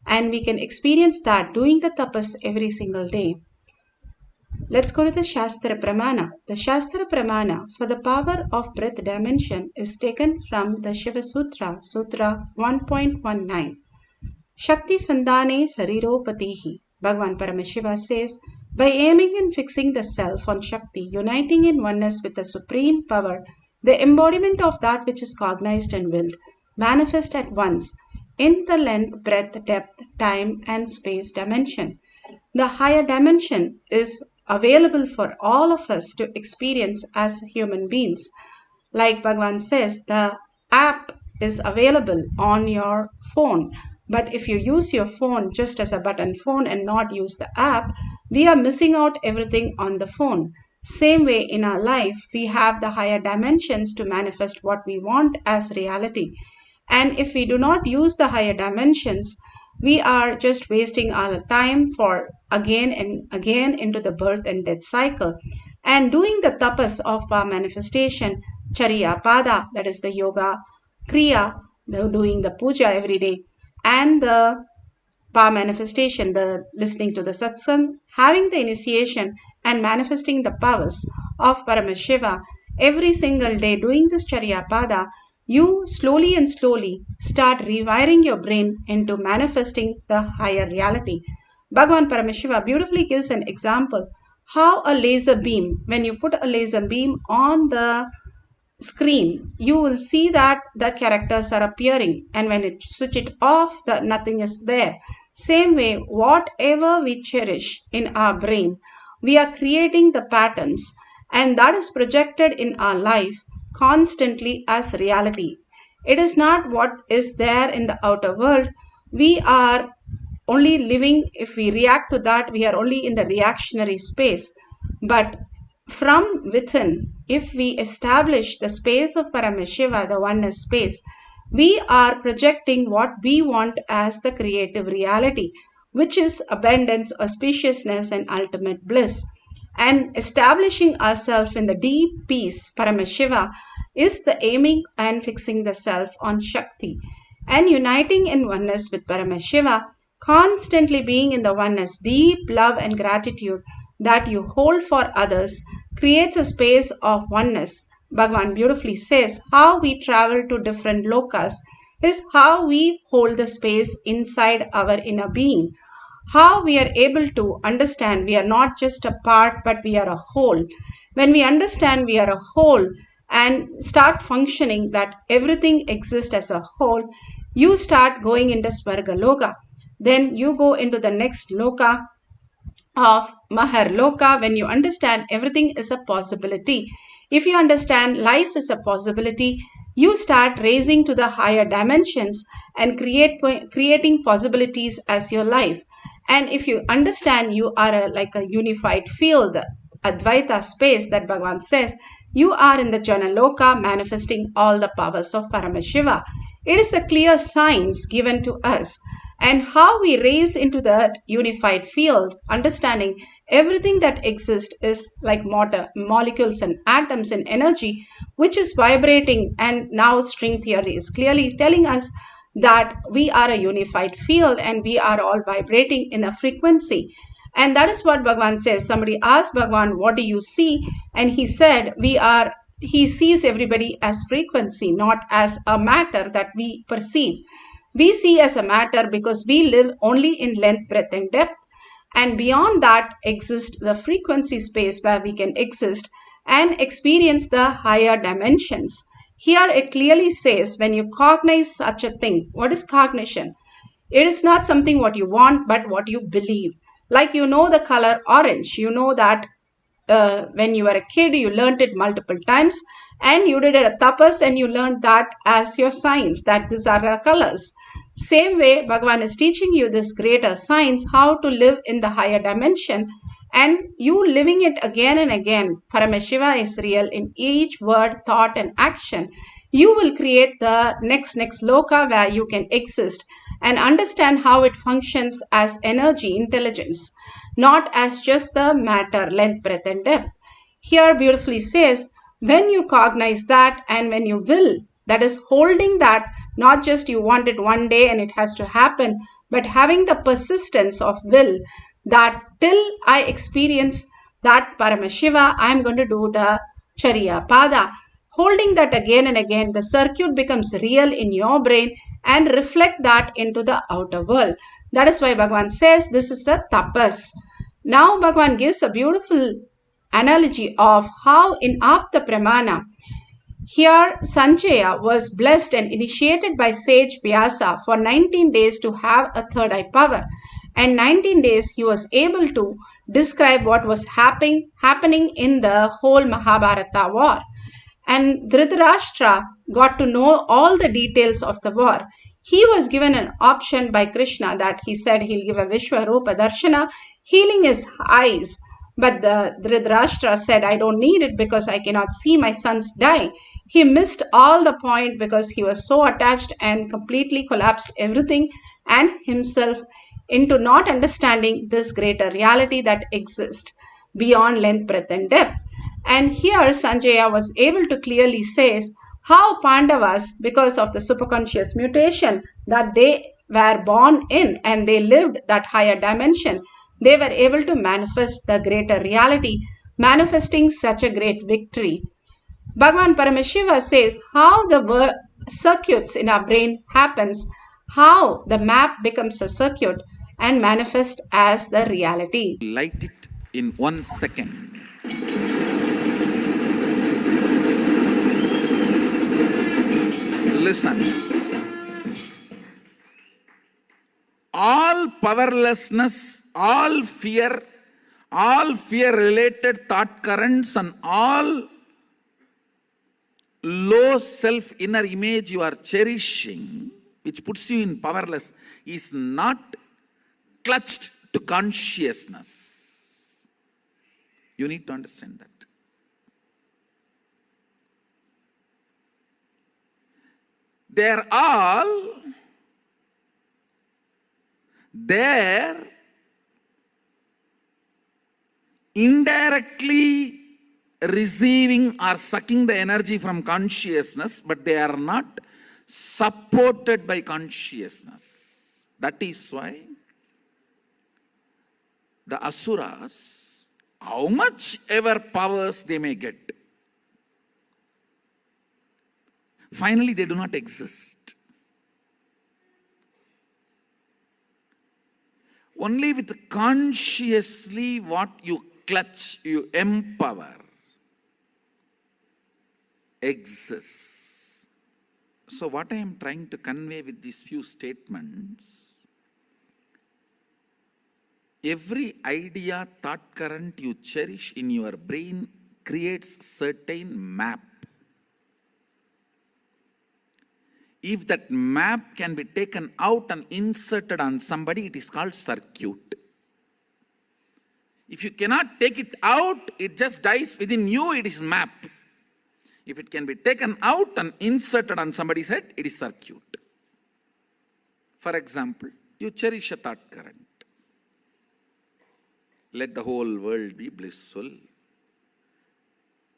and we can experience that doing the tapas every single day. Let's go to the Shastra Pramana. The Shastra Pramana for the power of breath dimension is taken from the Shiva Sutra, Sutra 1.19. Shakti Sandhane Sariropatihi. Bhagavan Paramashiva says, by aiming and fixing the self on Shakti, uniting in oneness with the supreme power, the embodiment of that which is cognized and willed, manifest at once in the length, breadth, depth, time, and space dimension. The higher dimension is available for all of us to experience as human beings. Like Bhagavan says, the app is available on your phone. But if you use your phone just as a button phone and not use the app, we are missing out everything on the phone. Same way in our life, we have the higher dimensions to manifest what we want as reality. And if we do not use the higher dimensions, we are just wasting our time for again and again into the birth and death cycle. And doing the tapas of our manifestation, Charya Pada, that is the yoga, Kriya, doing the puja every day, and the power manifestation, the listening to the satsang, having the initiation and manifesting the powers of Paramashiva every single day, doing this Charya Pada, you slowly and slowly start rewiring your brain into manifesting the higher reality. Bhagavan Paramashiva beautifully gives an example how a laser beam, when you put a laser beam on the screen, you will see that the characters are appearing, and when you switch it off, the nothing is there. Same way, whatever we cherish in our brain, we are creating the patterns, and that is projected in our life constantly as reality. It is not what is there in the outer world. We are only living, if we react to that, we are only in the reactionary space. But from within, if we establish the space of Paramashiva, the oneness space, we are projecting what we want as the creative reality, which is abundance, auspiciousness, and ultimate bliss. And establishing ourselves in the deep peace, Paramashiva, is the aiming and fixing the self on Shakti. And uniting in oneness with Paramashiva, constantly being in the oneness, deep love and gratitude that you hold for others, creates a space of oneness. Bhagavan beautifully says how we travel to different lokas is how we hold the space inside our inner being. How we are able to understand we are not just a part, but we are a whole. When we understand we are a whole and start functioning that everything exists as a whole, you start going into Swarga Loka. Then you go into the next Loka of Mahar Loka when you understand everything is a possibility. If you understand life is a possibility, you start raising to the higher dimensions and creating possibilities as your life. And if you understand you are like a unified field, Advaita space that Bhagavan says, you are in the Janaloka manifesting all the powers of Paramashiva. It is a clear science given to us. And how we raise into that unified field, understanding everything that exists is like matter, molecules and atoms and energy, which is vibrating. And now string theory is clearly telling us that we are a unified field and we are all vibrating in a frequency. And that is what Bhagavan says. Somebody asked Bhagavan, what do you see? And he said, he sees everybody as frequency, not as a matter that we perceive. We see as a matter because we live only in length, breadth, and depth. And beyond that exists the frequency space where we can exist and experience the higher dimensions. Here it clearly says when you cognize such a thing, what is cognition? It is not something what you want, but what you believe. Like you know the color orange, you know that when you were a kid, you learned it multiple times and you did a tapas and you learned that as your science, that these are the colors. Same way, Bhagavan is teaching you this greater science, how to live in the higher dimension, and you living it again and again. Paramashiva is real in each word, thought, and action. You will create the next loka where you can exist and understand how it functions as energy, intelligence, not as just the matter, length, breadth, and depth. Here beautifully says, when you cognize that and when you will, that is holding that, not just you want it one day and it has to happen, but having the persistence of will that till I experience that Paramashiva, I am going to do the Chariya Pada. Holding that again and again, the circuit becomes real in your brain and reflect that into the outer world. That is why Bhagavan says this is a tapas. Now Bhagavan gives a beautiful analogy of how in Apta Pramana, here Sanjaya was blessed and initiated by sage Vyasa for 19 days to have a third eye power. And 19 days he was able to describe what was happening in the whole Mahabharata war. And Dhritarashtra got to know all the details of the war. He was given an option by Krishna that he said he'll give a Vishwarupa Darshana, healing his eyes. But the Dhritarashtra said, I don't need it because I cannot see my sons die. He missed all the point because he was so attached and completely collapsed everything and himself into not understanding this greater reality that exists beyond length, breadth, and depth. And here Sanjaya was able to clearly say how Pandavas, because of the superconscious mutation that they were born in and they lived that higher dimension, they were able to manifest the greater reality, manifesting such a great victory. Bhagavan Paramashiva says how the circuits in our brain happens, how the map becomes a circuit and manifest as the reality. Light it in 1 second. Listen. All powerlessness, all fear related thought currents and all low self inner image you are cherishing, which puts you in powerless, is not clutched to consciousness. You need to understand that. They're all there indirectly receiving or sucking the energy from consciousness, but they are not supported by consciousness. That is why the asuras, how much ever powers they may get, finally they do not exist. Only with consciously what you clutch, you empower, exists. So what I am trying to convey with these few statements, every idea, thought current you cherish in your brain creates certain map. If that map can be taken out and inserted on somebody, it is called circuit. If you cannot take it out, it just dies within you, it is map. If it can be taken out and inserted on somebody's head, it is circuit. For example, you cherish a thought current. Let the whole world be blissful.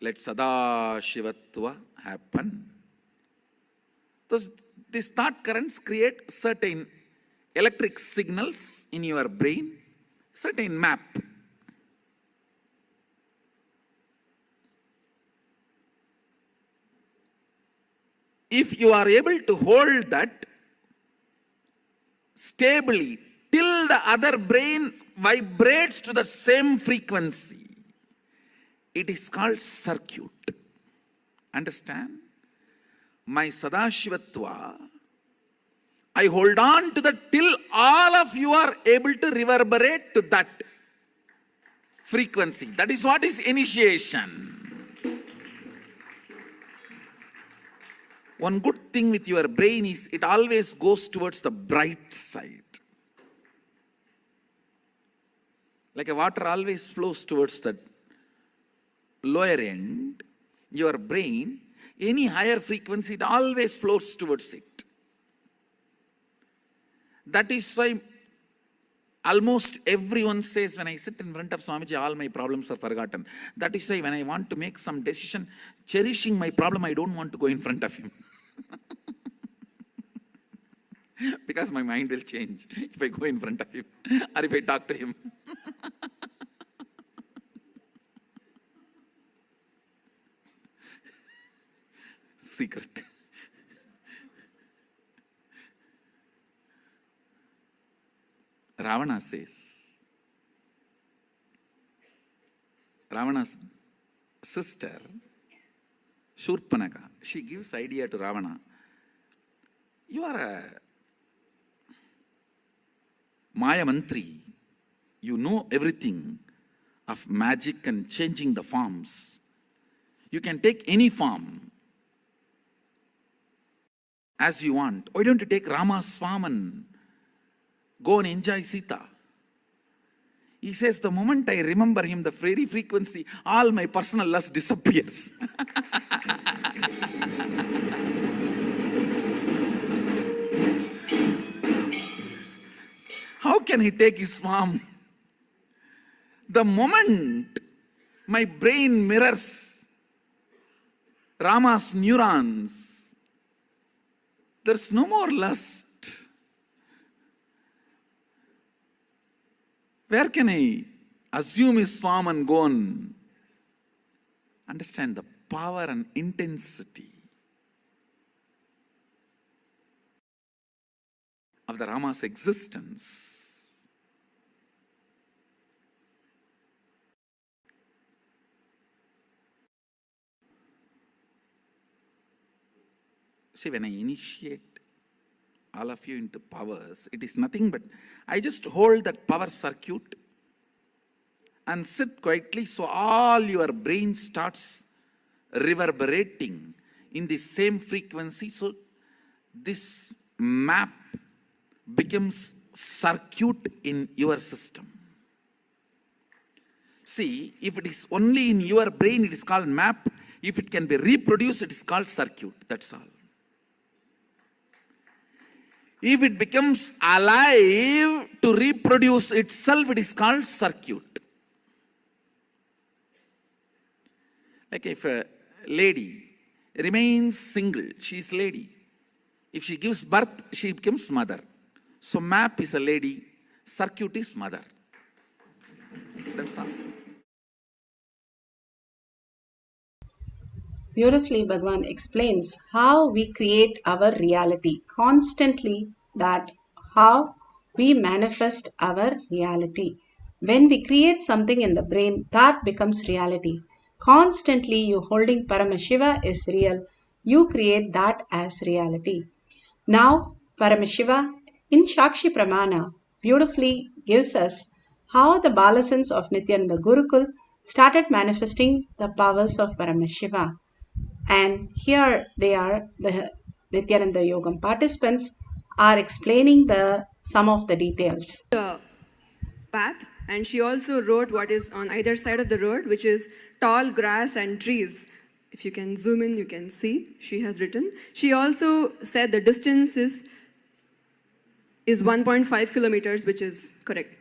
Let Sada Shivatva happen. These thought currents create certain electric signals in your brain, certain map. If you are able to hold that stably till all the other brain vibrates to the same frequency. It is called circuit. Understand? My Sadashivatva, I hold on to that till all of you are able to reverberate to that frequency. That is what is initiation. One good thing with your brain is it always goes towards the bright side. Like a water always flows towards the lower end, your brain, any higher frequency, it always flows towards it. That is why almost everyone says, when I sit in front of Swamiji, all my problems are forgotten. That is why when I want to make some decision, cherishing my problem, I don't want to go in front of him. Because my mind will change if I go in front of him or if I talk to him. Secret. Ravana says, Ravana's sister, Shurpanaka, she gives idea to Ravana. You are a Maya Mantri. You know everything of magic and changing the forms. You can take any form as you want. Why don't you take Rama's form and go and enjoy Sita? He says, the moment I remember him, the very frequency, all my personal lust disappears. How can he take his form? The moment my brain mirrors Rama's neurons, there's no more lust. Where can I assume his form and go on? Understand the power and intensity of the Rama's existence. See, when I initiate all of you into powers, it is nothing but I just hold that power circuit and sit quietly, so all your brain starts reverberating in the same frequency. So this map becomes circuit in your system. See, if it is only in your brain, it is called map. If it can be reproduced, it is called circuit. That's all. If it becomes alive to reproduce itself, it is called circuit. Like if a lady remains single, she is lady. If she gives birth, she becomes mother. So map is a lady, circuit is mother. That's all. Beautifully, Bhagwan explains how we create our reality constantly, that how we manifest our reality. When we create something in the brain, that becomes reality. Constantly, you holding Paramashiva is real. You create that as reality. Now, Paramashiva in Shakshi Pramana beautifully gives us how the Balasans of Nithyananda Gurukul started manifesting the powers of Paramashiva. And here they are, the Nithyananda Yogam participants are explaining some of the details. The path, and she also wrote what is on either side of the road, which is tall grass and trees. If you can zoom in, you can see she has written. She also said the distance is 1.5 kilometers, which is correct.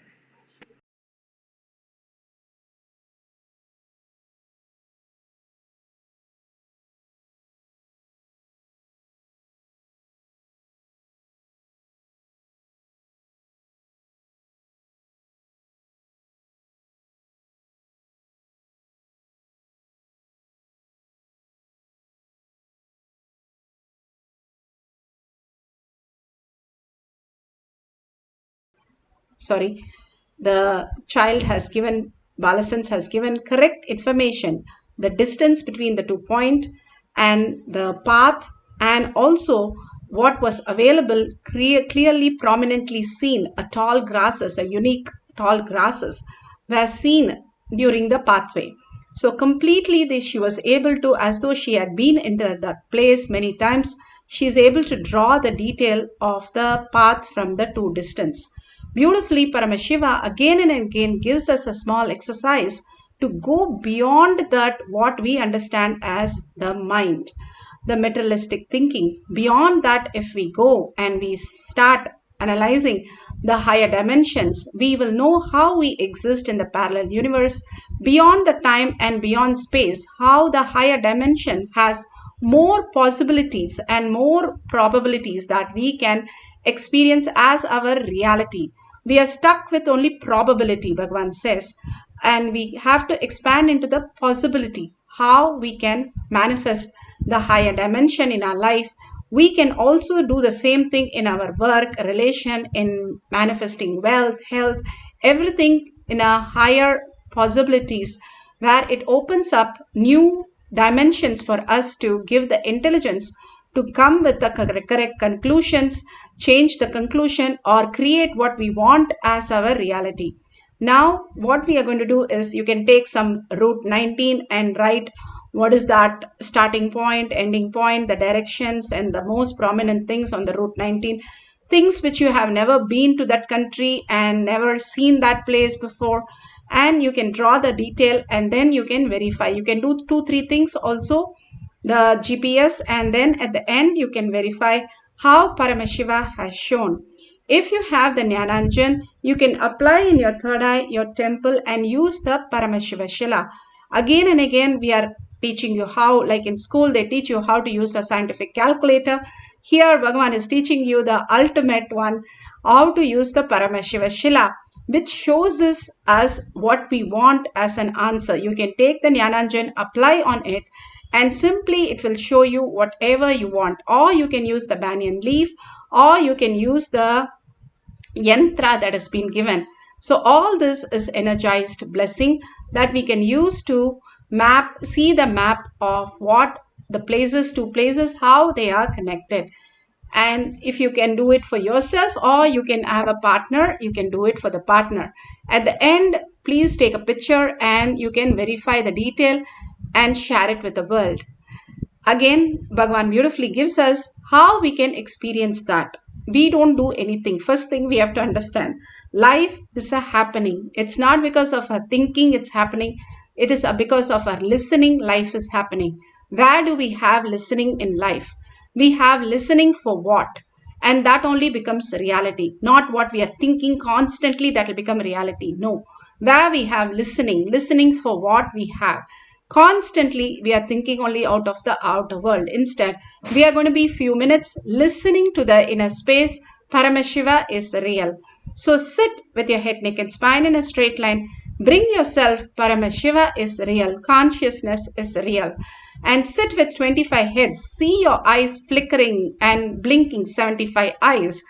the child has given, Balasans has given correct information, the distance between the 2 points and the path, and also what was available, clearly prominently seen, a tall grasses, a unique tall grasses were seen during the pathway. So completely she was able to, as though she had been into that place many times, she is able to draw the detail of the path from the 2 distance. Beautifully, Paramashiva again and again gives us a small exercise to go beyond that what we understand as the mind, the materialistic thinking. Beyond that, if we go and we start analyzing the higher dimensions, we will know how we exist in the parallel universe, beyond the time and beyond space, how the higher dimension has more possibilities and more probabilities that we can experience as our reality. We are stuck with only probability, Bhagavan says, and we have to expand into the possibility, how we can manifest the higher dimension in our life. We can also do the same thing in our work, relation, in manifesting wealth, health, everything in a higher possibilities, where it opens up new dimensions for us to give the intelligence to come with the correct conclusions, change the conclusion, or create what we want as our reality. Now, what we are going to do is, you can take some Route 19 and write what is that starting point, ending point, the directions, and the most prominent things on the Route 19. Things which you have never been to that country and never seen that place before. And you can draw the detail and then you can verify. You can do 2-3 things also, the GPS, and then at the end you can verify how Paramashiva has shown. If you have the Jnananjan, you can apply in your third eye, your temple, and use the Paramashiva Shila. Again and again we are teaching you how, like in school they teach you how to use a scientific calculator. Here Bhagavan is teaching you the ultimate one, how to use the Paramashiva Shila, which shows us as what we want as an answer. You can take the Jnananjan, apply on it, and simply it will show you whatever you want. Or you can use the banyan leaf, or you can use the yantra that has been given. So all this is energized blessing that we can use to map, see the map of what the places, 2 places, how they are connected. And if you can do it for yourself, or you can have a partner, you can do it for the partner. At the end, please take a picture and you can verify the detail and share it with the world. Again, Bhagavan beautifully gives us how we can experience that. We don't do anything. First thing we have to understand, life is a happening. It's not because of our thinking it's happening. It is because of our listening, life is happening. Where do we have listening in life? We have listening for what? And that only becomes reality. Not what we are thinking constantly that will become reality. No. Where we have listening, listening for what we have. Constantly we are thinking only out of the outer world. Instead, we are going to be few minutes listening to the inner space. Paramashiva is real. So sit with your head, neck and spine in a straight line. Bring yourself, Paramashiva is real. Consciousness is real. And sit with 25 heads. See your eyes flickering and blinking, 75 eyes.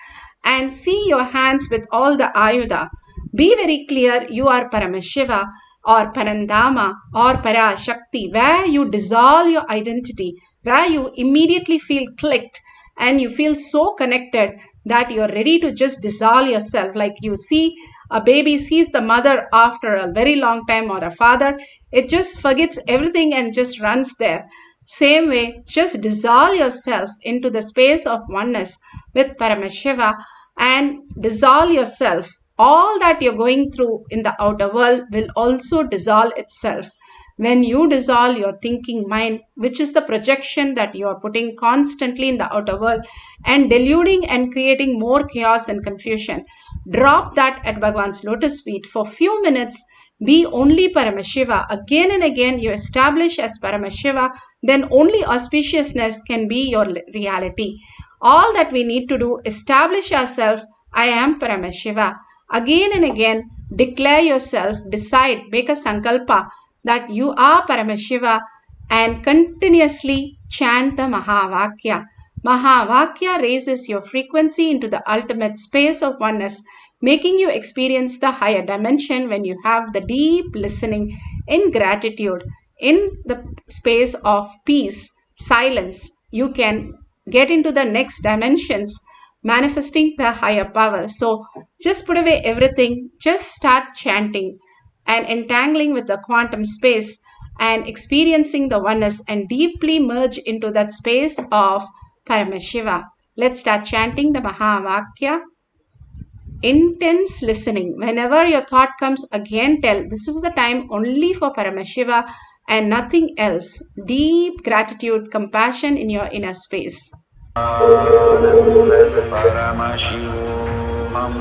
And see your hands with all the ayuda. Be very clear, you are Paramashiva or Parandama or Parashakti, where you dissolve your identity, where you immediately feel clicked and you feel so connected that you're ready to just dissolve yourself. Like you see a baby sees the mother after a very long time, or a father, it just forgets everything and just runs there. Same way, just dissolve yourself into the space of oneness with Paramashiva and dissolve yourself. All that you're going through in the outer world will also dissolve itself. When you dissolve your thinking mind, which is the projection that you are putting constantly in the outer world and deluding and creating more chaos and confusion, drop that at Bhagavan's lotus feet for few minutes. Be only Paramashiva. Again and again you establish as Paramashiva, then only auspiciousness can be your reality. All that we need to do, establish ourselves, I am Paramashiva. Again and again, declare yourself, decide, make a sankalpa that you are Paramashiva, and continuously chant the Mahavakya. Mahavakya raises your frequency into the ultimate space of oneness, making you experience the higher dimension when you have the deep listening in gratitude. In the space of peace, silence, you can get into the next dimensions, manifesting the higher power. So just put away everything, just start chanting and entangling with the quantum space and experiencing the oneness and deeply merge into that space of Paramashiva. Let's start chanting the Mahavakya. Intense listening. Whenever your thought comes, again tell this is the time only for Paramashiva and nothing else. Deep gratitude, compassion in your inner space. Nithyananda Paramashivoham. Om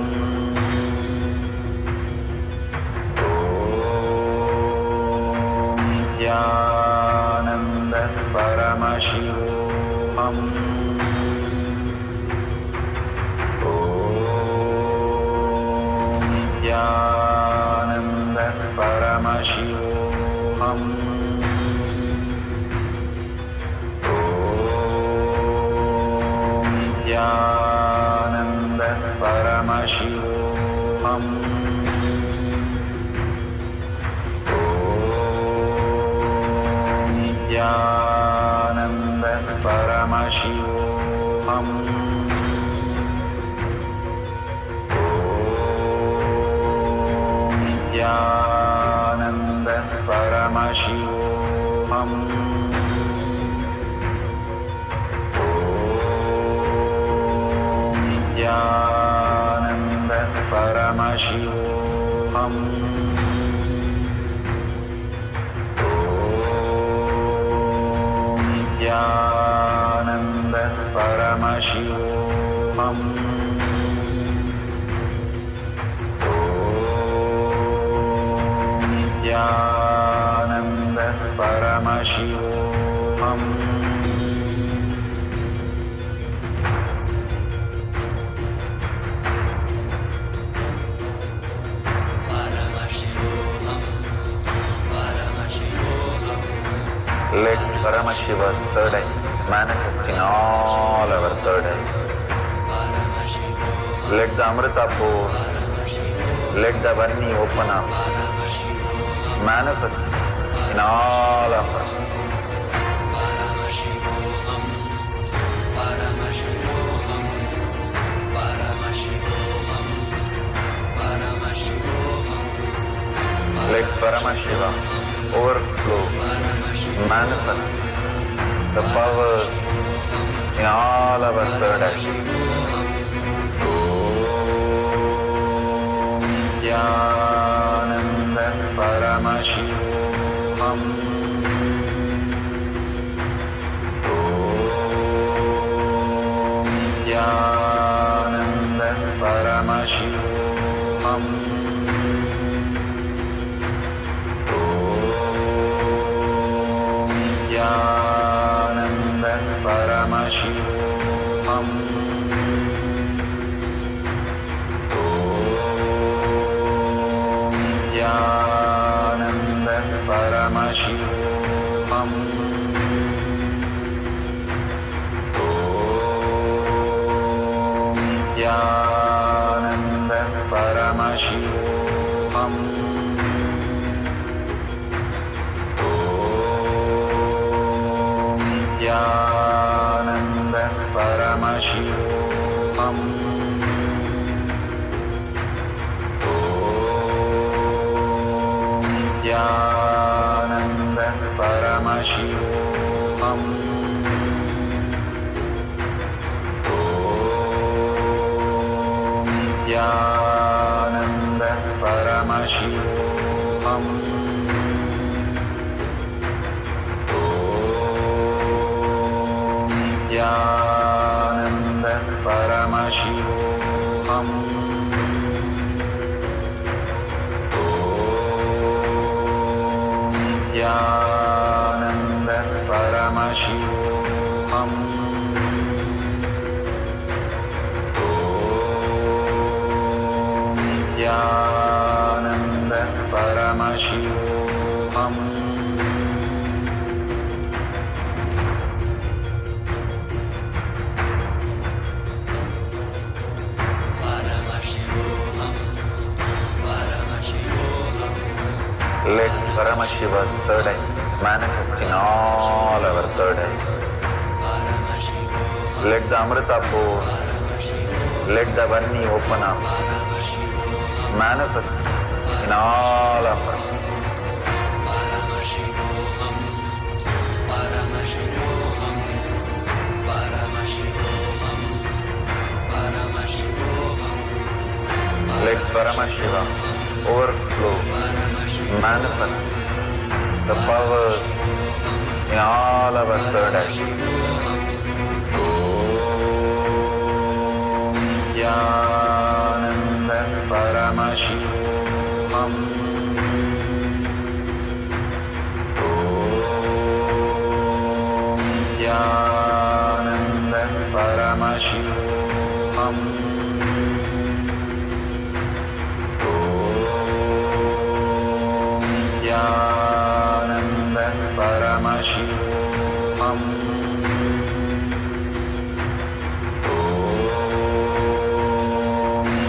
Nithyananda Paramashivoham. Om Nithyananda Paramashivoham. Nithyananda Paramashivoham. Om Nithyananda Paramashivoham. Om Nithyananda Paramashivoham. Nithyananda Paramashivoham. Om Nithyananda Paramashivoham. Let Paramashiva's third eye manifest in all our third eyes. Let the Amrita pour, let the Vani open up, manifest in all of us. Let Paramashiva overflow, manifest the powers in all our third eyes. Om Nithyananda Paramashivoham. Om Nithyananda Paramashivoham. Nithyananda Paramashivoham. Om Nithyananda Paramashivoham. Om Nithyananda Paramashivoham. Nithyananda Paramashivoham. Om Nithyananda Paramashivoham. Om Nithyananda Paramashivoham. Nithyananda Paramashivoham. Om Nithyananda Paramashivoham. Om Nithyananda Paramashivoham. Let Paramashiva's third eye manifest in all our third eyes. Let the Amrita pour, let the Vanni open up, manifest in all of us. Let Paramashiva overflow, manifest the powers in all our third eye. Om Nithyananda Paramashivoham. Om Nithyananda Paramashivoham. Nithyananda Paramashivoham. Om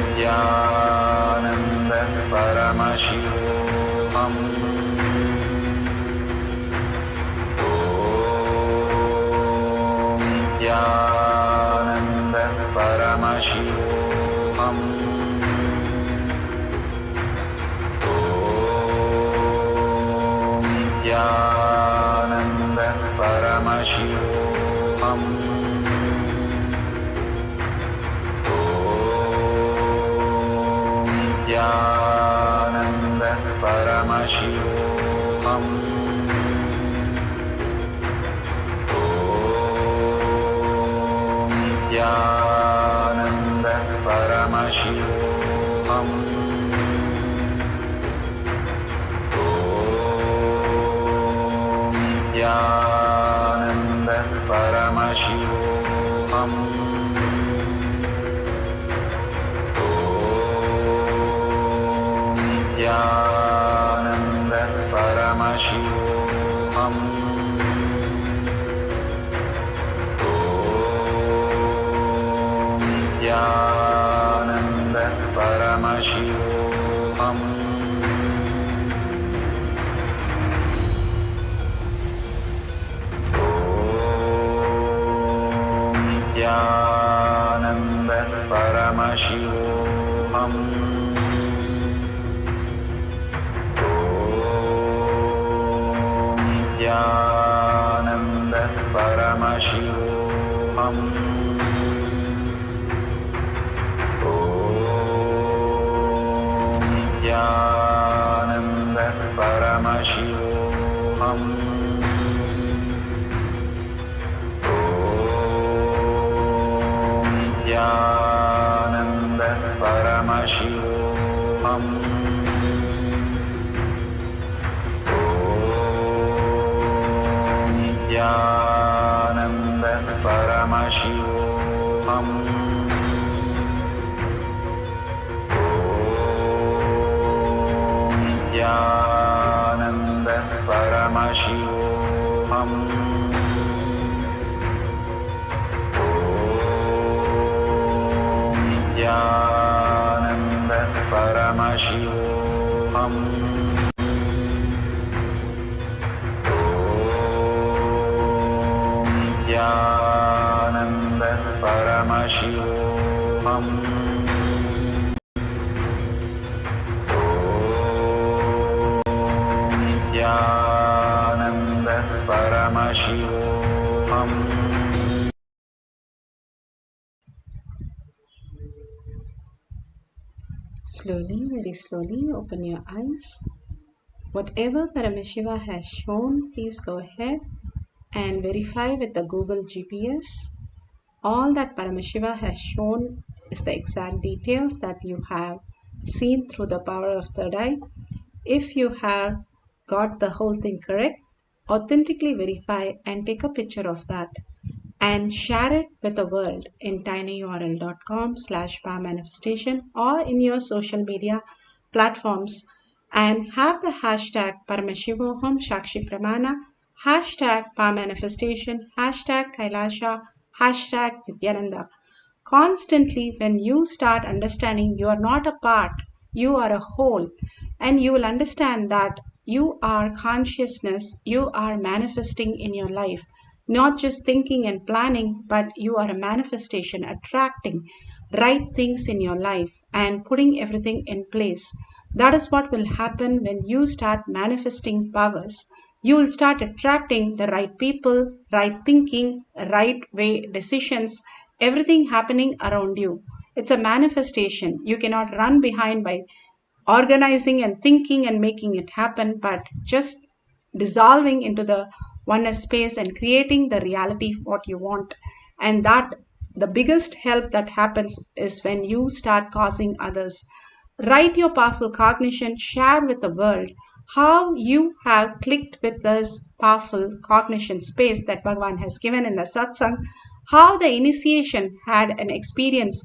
Nithyananda Paramashivoham. Om Nithyananda Paramashivoham. Nithyananda Paramashivoham. Om Nithyananda Paramashivoham. Om Nithyananda Paramashivoham. Nithyananda Paramashivoham. Om Nithyananda Paramashivoham. Om Nithyananda Paramashivoham. Nithyananda Paramashivoham. Om Nithyananda Paramashivoham. Om Nithyananda Paramashivoham. Nithyananda Paramashivoham. Om Nithyananda Paramashivoham. Om Nithyananda Paramashivoham. Nithyananda Paramashivoham. Om Nithyananda Paramashivoham. Om Nithyananda Paramashivoham. Slowly, very slowly, open your eyes. Whatever Paramashiva has shown, please go ahead and verify with the Google GPS. All that Paramashiva has shown is the exact details that you have seen through the power of third eye. If you have got the whole thing correct, authentically verify and take a picture of that and share it with the world in tinyurl.com/powermanifestation or in your social media platforms, and have the hashtag Paramashivoham Shakshi Pramana, hashtag Powermanifestation, hashtag KAILASA, hashtag Nithyananda. Constantly, when you start understanding you are not a part, you are a whole, and you will understand that you are consciousness, you are manifesting in your life. Not just thinking and planning, but you are a manifestation, attracting right things in your life and putting everything in place. That is what will happen when you start manifesting powers. You will start attracting the right people, right thinking, right way decisions, everything happening around you. It's a manifestation. You cannot run behind by organizing and thinking and making it happen, but just dissolving into the oneness space and creating the reality what you want. And that the biggest help that happens is when you start causing others. Write your powerful cognition, share with the world how you have clicked with this powerful cognition space that Bhagavan has given in the satsang, how the initiation had an experience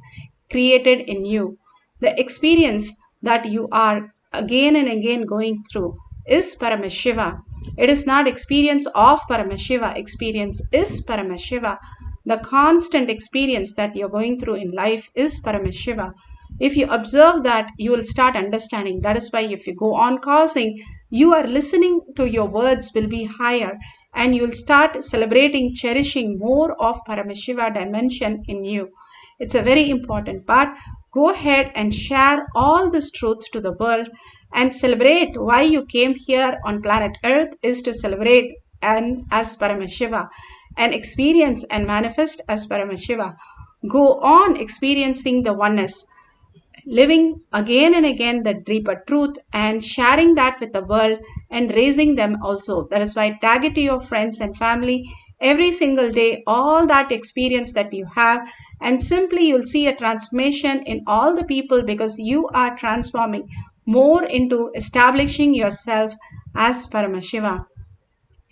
created in you. The experience that you are again and again going through is Paramashiva. It is not experience of Paramashiva. Experience is Paramashiva. The constant experience that you're going through in life is Paramashiva. If you observe that, you will start understanding. That is why if you go on causing, you are listening to your words will be higher and you will start celebrating, cherishing more of Paramashiva dimension in you. It's a very important part. Go ahead and share all these truths to the world and celebrate why you came here on planet Earth is to celebrate and as Paramashiva and experience and manifest as Paramashiva. Go on experiencing the oneness, living again and again the deeper truth and sharing that with the world and raising them also. That is why tag it to your friends and family every single day, all that experience that you have, and simply you'll see a transformation in all the people because you are transforming more into establishing yourself as Paramashiva.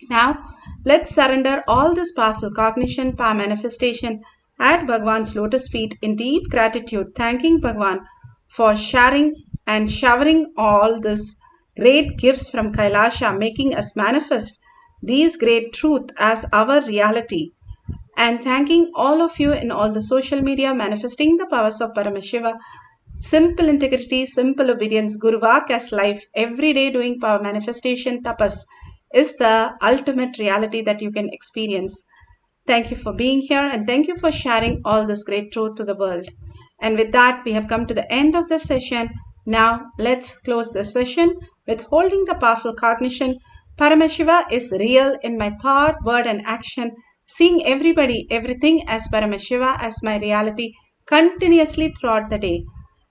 Now, let's surrender all this powerful cognition, power manifestation at Bhagwan's lotus feet in deep gratitude, thanking Bhagwan for sharing and showering all these great gifts from KAILASA, making us manifest these great truth as our reality. And thanking all of you in all the social media manifesting the powers of Paramashiva. Simple integrity, simple obedience, Guruvak as life, every day doing power manifestation, tapas is the ultimate reality that you can experience. Thank you for being here and thank you for sharing all this great truth to the world. And with that, we have come to the end of the session. Now, let's close the session with holding the powerful cognition. Paramashiva is real in my thought, word, and action. Seeing everybody, everything as Paramashiva as my reality continuously throughout the day.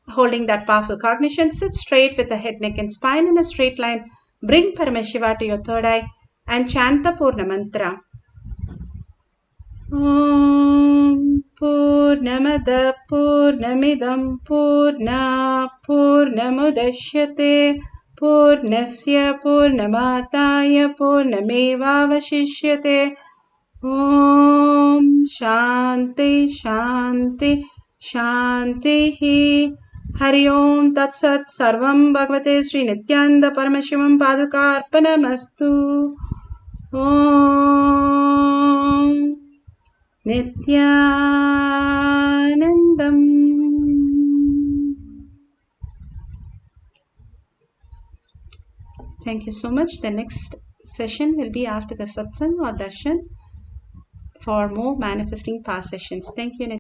Holding that powerful cognition, sit straight with the head, neck, and spine in a straight line. Bring Paramashiva to your third eye and chant the Purna mantra. Om Purnamada Purnamidam Purna Purnamudashyate Purnasya Purnamataya Purnamevavashishyate. Om Shanti Shanti Shanti. Hari Om Tat Sat Sarvam Bhagavate Sri Nithyananda Paramashivam Paduka Arpanamastu. Om Nithyanandam. Thank you so much. The next session will be after the satsang or darshan for more manifesting power sessions. Thank you.